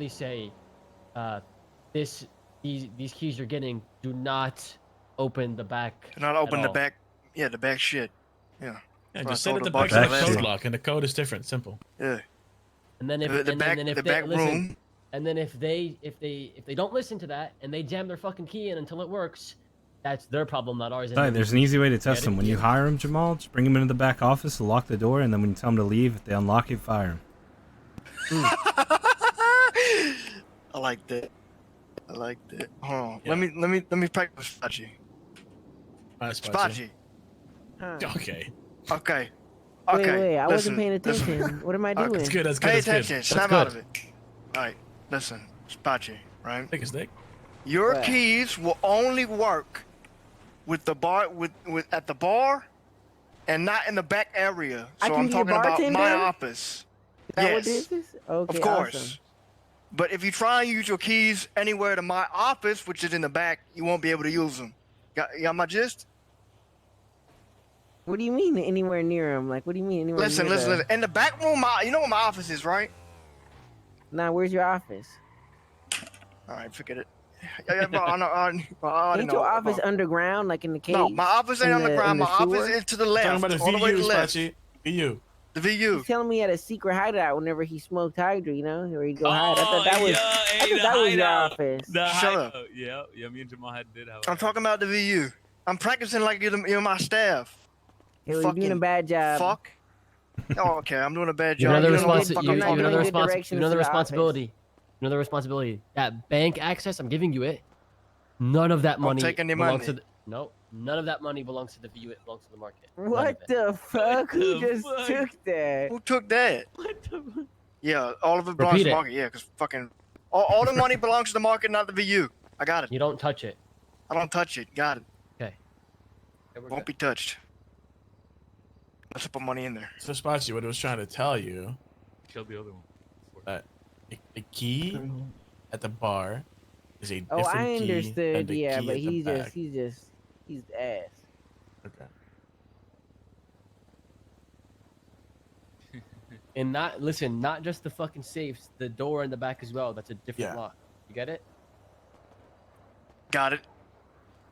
say these keys you're getting do not open the back. Not open at the all. back. Yeah, the back shit. Yeah. Yeah, So just I say told that the the box back's the a last code time. lock and the code is different. Simple. Yeah. And then if The and back- then if the they back listen, room. and then if they don't listen to that and they jam their fucking key in until it works, that's their problem, not ours. Right, there's an easy way to test Get them. it? When you hire them, Jamal, just bring them into the back office, lock the door, and then when you tell them to leave, if they unlock it, fire them. I like that. Hold on. Let me practice Spotchy. Spotchy. Huh. Okay. Okay. Wait, I wasn't listen, paying listen. attention. What am I doing? That's good. That's good. Pay That's good. attention. Snap good. out of it. All right. Listen, Spotchy, right? Take a stick. Your What? keys will only work with the bar with at the bar and not in the back area. I So can I'm be a talking about bartender? my office. Is that what Yes. this is? Okay, Of course. awesome. But if you try and use your keys anywhere to my office, which is in the back, you won't be able to use them. Got my gist? What do you mean anywhere near him? Like, what do you mean anywhere Listen. near the... In the back room, you know where my office is, right? Nah, where's your office? All right, forget it. Yeah, but I Ain't your office underground, like in the cave? No, my office ain't In on the in ground. My office sewer? is to the Talking left, about the all the way to VU, the left. Spotchy. VU. The VU. He's telling me he had a secret hideout whenever he smoked Hydra, you know, where he'd go hide. I thought that Oh, was, yeah, I hey, thought the that was your hideout. office. The Shut up. hideout. Yeah. Me and Jamal did have. I'm talking about the VU. I'm practicing like you're my staff. Hey, well, you're doing a bad job. Fuck. Oh, okay. I'm doing a bad You job. know the You know what the responsi- fuck you I'm know talking the about. responsibility. Another responsibility. That bank access, I'm giving you it. None of that money take any belongs money. to the. No, none of that money belongs to the VU. It belongs to the market. What the fuck? Who just took that? Who took that? What the? Yeah, all of it belongs Repeat to the it. market. Yeah, because fucking all the money belongs to the market, not the VU. I got it. You don't touch it. I don't touch it. Got it. Okay. Won't be touched. Let's put money in there. So Spachi, what I was trying to tell you, Kill the other one. that the key at the bar is a different Oh, I key than understood. the Yeah, key but at the back. he's ass. Okay. And not just the fucking safes, the door in the back as well. That's a different lock. You get it? Got it.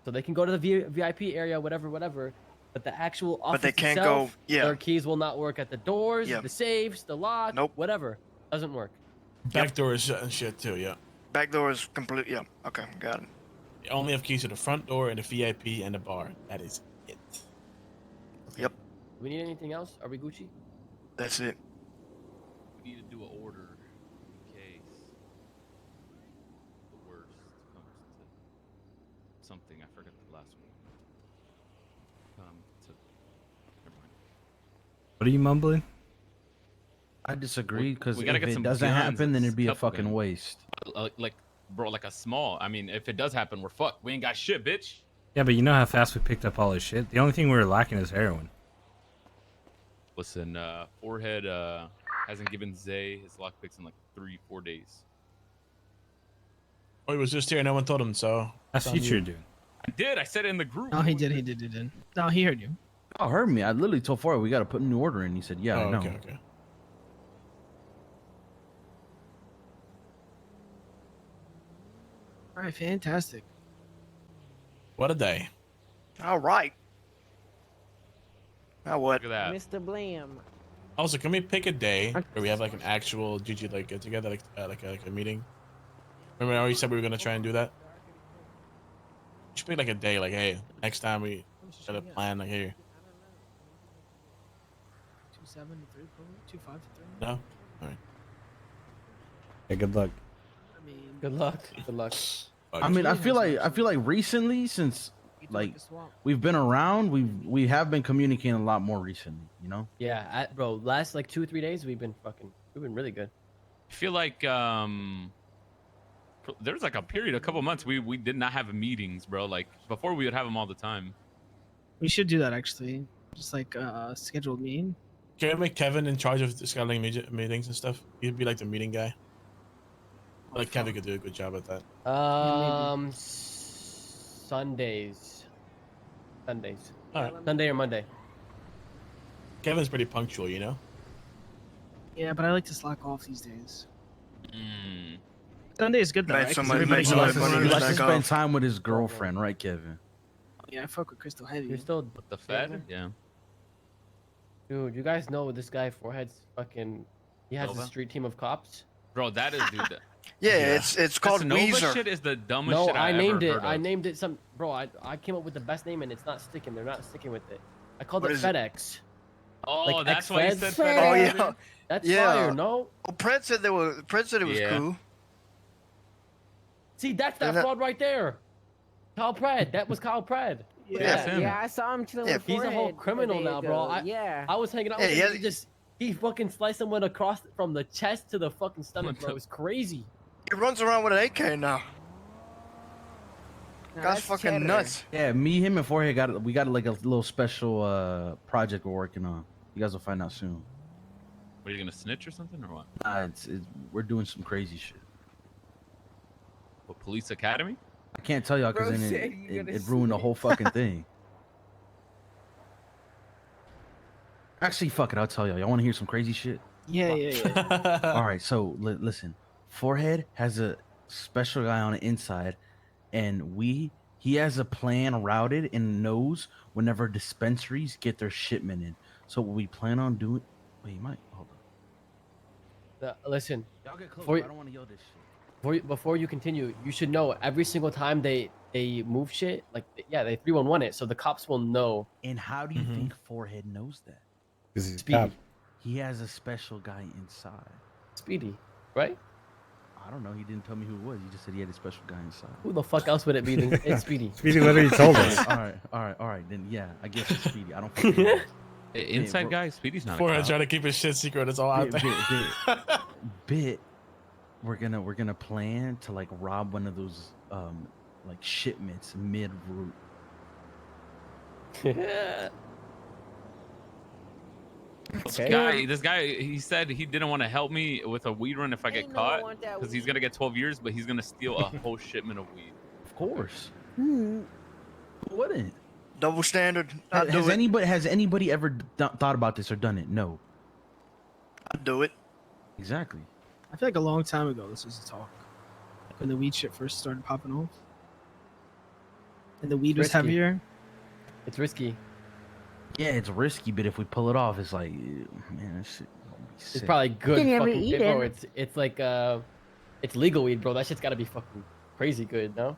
So they can go to the VIP area, whatever. But the actual office But they can't itself, go. Yeah. their keys will not work at the doors, Yeah. the safes, the lock, Nope. whatever. Doesn't work. Back door is shut and shit too. Yeah. Back door is complete. Yeah. Okay. Got it. You only have keys to the front door and the VIP and the bar. That is it. Yep. Do we need anything else? Are we Gucci? That's it. We need to do an order in case the worst comes to something. I forgot the last one. Never mind. What are you mumbling? I disagree because We if gotta get it some doesn't guns happen, and then it'd be a couple fucking guns. waste. Like, bro, like a small. I mean, if it does happen, we're fucked. We ain't got shit, bitch. Yeah, but you know how fast we picked up all this shit? The only thing we were lacking is heroin. Listen, Forehead hasn't given Zay his lockpicks in like 3-4 days. Oh, he was just here. No one told him. So that's future, dude. I did. I said it in the group. Oh, he did. No, he heard you. Oh, heard me. I literally told Ford we got to put a new order in. He said, "Yeah, I know." Okay. All right, fantastic. What a day. All right. Now what? Look at that. Mr. Blam. Also, can we pick a day where we have like an actual GG like get together, like a meeting? Remember how you said we were gonna try and do that? We should pick like a day, like hey, next time we set a plan, like here. 2-7 to 3, 2-5 to 3. No. All right. Hey, good luck. I mean, Good luck. Good luck. I mean, I feel like recently, since like we've been around, we have been communicating a lot more recently. You know? Yeah, bro. Last like 2-3 days, we've been really good. I feel like there was like a period, a couple months, we did not have meetings, bro. Like before, we would have them all the time. we should do that actually. Just like scheduled meeting. Can we make Kevin in charge of scheduling meetings and stuff? He'd be like the meeting guy. Like Kevin could do a good job at that. Sundays. All right. Sunday or Monday. Kevin's pretty punctual, you know. Yeah, but I like to slack off these days. Sunday is good though. Right, Right? 'Cause somebody everybody makes goes somebody to money He work. likes to Back spend off. time with his girlfriend, right, Kevin? Yeah, I fuck with Crystal heavy. You're still The Fed, yeah. Dude, you guys know this guy Forehead's fucking. He has a Nova? street team of cops. Bro, that is dude. Yeah, it's called This Nova Weezer. shit is the dumbest No, shit I ever named it. heard I of. named it some. Bro, I came up with the best name and it's not sticking. They're not sticking with it. I called What it is it? FedEx. Oh, Like that's why you said ex-Fed? Fed. Oh yeah. That's Yeah. fire, no? Well, Pred said it was Yeah. cool. See, that's that Yeah. fraud right there. Kyle Pred. That was Kyle Pred. That's him. Yeah, I saw him chilling Yeah, with He's a whole Forehead criminal day now, bro. ago. Yeah. I was hanging out Yeah, with he him. has- He fucking sliced someone across from the chest to the fucking stomach, bro. It was crazy. He runs around with an AK now. Nah, Guy's that's fucking cheddar. nuts. Yeah, me, him, and Forehead got like a little special project we're working on. You guys will find out soon. Are you gonna snitch or something or what? Nah, we're doing some crazy shit. What, Police Academy? I can't tell y'all because Bro then said you're it gonna ruined the whole fucking thing. Actually, fuck it. I'll tell y'all. Y'all want to hear some crazy shit? Yeah. All right. So listen, Forehead has a special guy on the inside, and he has a plan routed and knows whenever dispensaries get their shipment in. So what we plan on doing? Wait, you might hold on. Listen, Y'all get close. For- I don't want to yell this shit. before you continue, you should know every single time they move shit, like they 311 it, so the cops will know. And how do you think Forehead knows that? Because he's a Speedy. cop. He has a special guy inside. Speedy, right? I don't know. He didn't tell me who it was. He just said he had a special guy inside. Who the fuck else would it be than it's Speedy? Speedy literally told us. All right. Then yeah, I guess it's Speedy. I don't fucking know. Inside guy, Speedy's not. Forehead trying to keep his shit secret. It's all out there. Bit. We're gonna plan to like rob one of those like shipments mid route. This guy, he said he didn't want to help me with a weed run if I get caught because he's gonna get 12 years, but he's gonna steal a whole shipment of weed. Of course. Who wouldn't? Double standard. Has anybody ever thought about this or done it? No. I'd do it. Exactly. I feel like a long time ago this was a talk. Like when the weed shit first started popping off. And the weed was heavier. It's risky. Yeah, it's risky, but if we pull it off, it's like, man, that shit gonna be sick. It's probably good fucking bro. It's like it's legal weed, bro. That shit's gotta be fucking crazy good, no?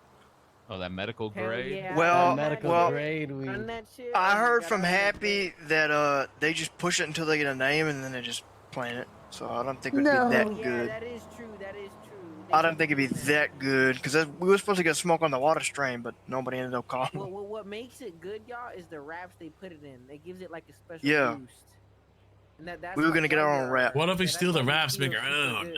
Oh, that medical grade? Yeah, Well, medical grade weed. I heard from Happy that they just push it until they get a name and then they just plant it. So I don't think it'd be that good. that is true. That is true. I don't think it'd be that good because we were supposed to get smoke on the water strain, but nobody ended up calling. Well, what makes it good, y'all, is the wraps they put it in. It gives it like a special boost. And that's we were gonna get our own wrap. What if we steal the wraps, make our own?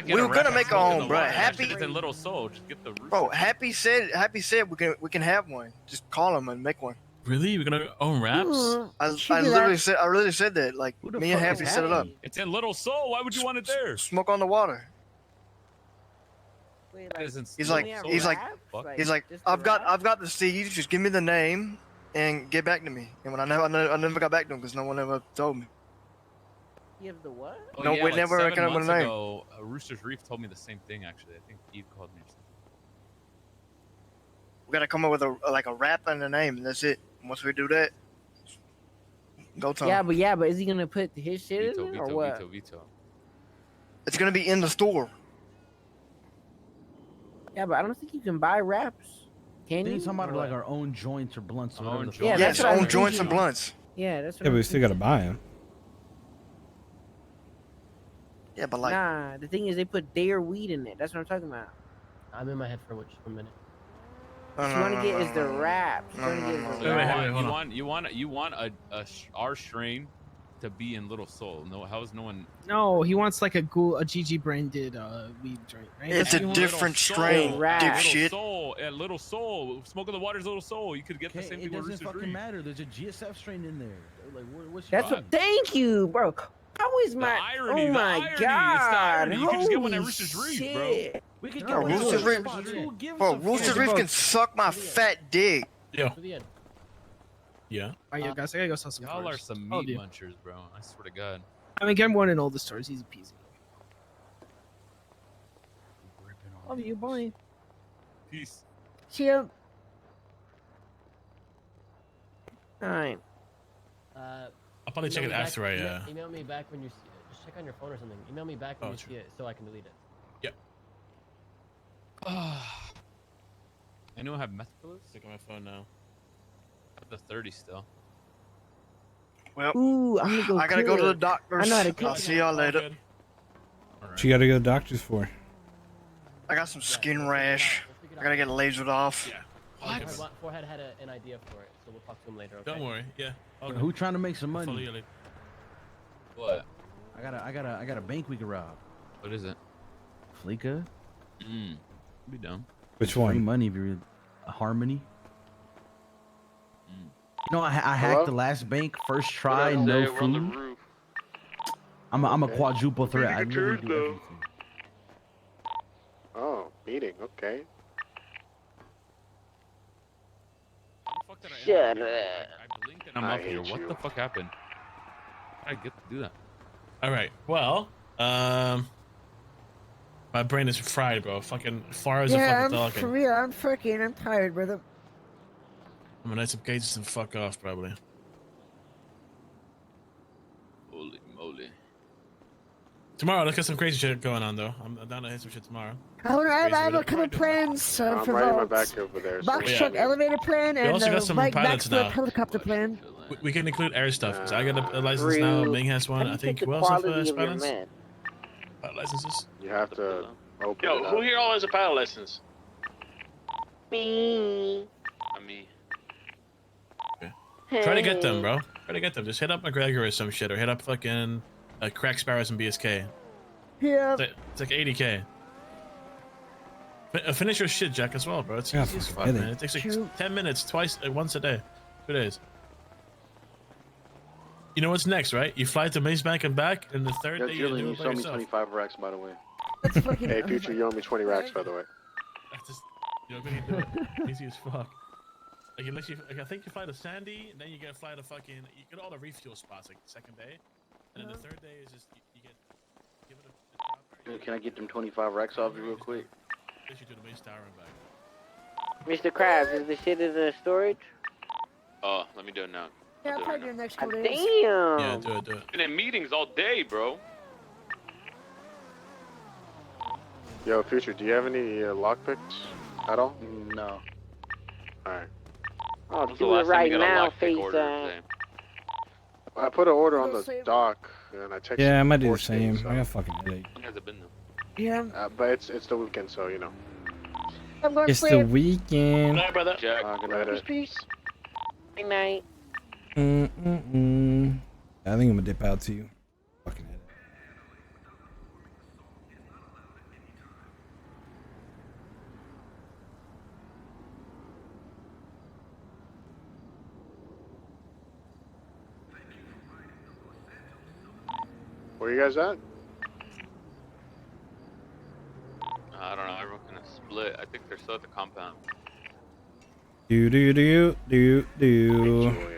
We were gonna make our own, bro. Happy. It's in Little Soul. Just get the roof. Bro, Happy said we can have one. Just call him and make one. Really? We're gonna own wraps? I literally said that. Like me and Happy set it up. It's in Little Soul. Why would you want it there? Smoke on the water. Wait, He's like, I've got the seeds. Just give me the name and get back to me. And when I never got back to him because no one ever told me. You have the what? Oh, No, yeah, we like never 7 came up with a months name. ago, Rooster's Reef told me the same thing. Actually, I think Eve called me or something. We gotta come up with a rap and a name, and that's it. Once we do that, go time. Yeah, but is he gonna put his shit in there or what? Veto. It's gonna be in the store. Yeah, but I don't think you can buy wraps. Can you? He's talking about like our own joints or blunts or whatever. Yeah, that's Yes, what own I'm joints thinking. and blunts. Yeah, that's what Yeah, but I'm we still gotta buy them. Yeah, but like, nah, the thing is they put their weed in it. That's what I'm talking about. I'm in my head for a minute. What you want to get is the wraps. You want to get the wraps. You want our strain to be in Little Soul. No, how is no one? No, he wants like a GG branded weed joint, right? it's a different strain, dipshit. Little Soul. Smoke of the Water's Little Soul. You could get the same It thing with doesn't Rooster's fucking Reef. matter. There's a GSF strain in there. Like, what's your That's problem? what. Thank you, bro. How is my? irony, oh the my irony, it's the god! irony. You can just get one at Holy Rooster's Reef, shit. bro. We could Bro, Rooster's Reef can suck my fat dick. Yeah. To the end. Yeah. All right, yo, guys, I gotta go sell some. Y'all are cars. some I'll meat do. munchers, bro. I swear to God. I mean, get one in all the stores, easy peasy. Love you, boy. Peace. See ya. All right. I'll probably check email it me after back, I. email me back when you see it. Just check on your phone or something. Email me back when you see it so I can delete it. I know I have meth pillows. Check on my phone now. I have the 30 still. Well, Ooh, I'm gonna go. I gotta go to the cook. doctor's. I know how to I'll cook. see y'all later. What you gotta go to the doctors for? I got some skin rash. I gotta get lasered off. Yeah. Forehead had an idea for it, so we'll talk to him later. Okay? Don't worry. Yeah. Who trying to make some Follow money? you later. What? I got a bank we can rob. What is it? Fleeka. Be dumb. Which Free one? money if you're Harmony. No, I hacked the last bank first try, no food. I'm a quadruple threat. I really do everything. Oh, meeting. Okay. Shut up. I blinked and I'm up here. What the fuck happened? I get to do that. All right. Well, my brain is fried, bro. Fucking far as a Yeah, fucking I'm for talking. real. I'm tired, brother. I'm gonna hit some cages and fuck off, probably. Holy moly. Tomorrow, let's get some crazy shit going on, though. I'm down to hit some shit tomorrow. I have a couple plans I'm for riding my vaults. back over there. Box so truck yeah. elevator plan We and also got some bike pilots backflip now. helicopter plan. We can include air stuff. So I got a license now. Ming has one. I think who else has pilots? Pilot licenses. You have to open Yo, it who up. here all has a pilot license? Me. Me. Try to get them, bro. Try to get them. Just hit up McGregor or some shit, or hit up fucking Crack Sparrows and BSK. Yeah. It's like 80K. Finish your shit, Jack, as well, bro. It's Yeah, easy as fuck, fucking man. It takes like 10 minutes, once a day, 2 days. You know what's next, right? You fly to Maze Bank and back, and the third Yo, day Julian, you you do it by sold me yourself. 25 racks, by the way. That's fucking. Hey, future, you owe me 20 racks, by the way. That's just, you know, you do it. Easy as fuck. Like, unless you, like, I think you fly to Sandy, and then you get fly to fucking, you get all the refuel spots, like, the second day. And then the third day is just, you get, give it a Dude, can I get them 25 racks off you real quick? Takes you to the Maze Tower and back. Mr. Krabs, is the shit in the storage? Oh, let me do it now. Yeah, I'll probably do the next couple days. Damn. Yeah, do it, do it. Been in meetings all day, bro. Yo, future, do you have any lockpicks at all? No. Alright. Oh, When's the do it last time you right got a now, lockpick face order today? I put an order on the dock, and I texted. Yeah, I might do the 14, same. I got a fucking headache. When has it been though? Yeah. but it's the weekend, so you know. I'm going to It's sleep. the weekend. Good night, brother. Jack. Good night. Peace. Good night. Mm-mm-mm. I think I'm gonna dip out too. Fucking headache. Where you guys at? I don't know. Everyone kind of split. I think they're still at the compound. Do do do do do.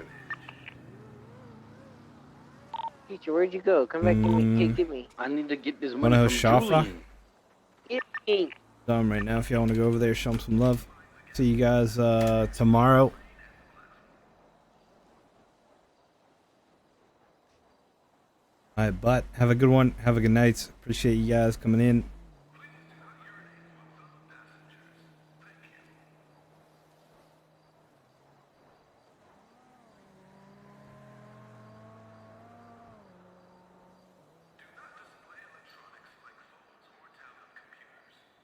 Teacher, where'd you go? Come back to me. Get me. I need to get this Wanna money host from Shafa? Julian. Get me. Done right now. If y'all want to go over there, show them some love. See you guys tomorrow. All right, but have a good one. Have a good night. Appreciate you guys coming in.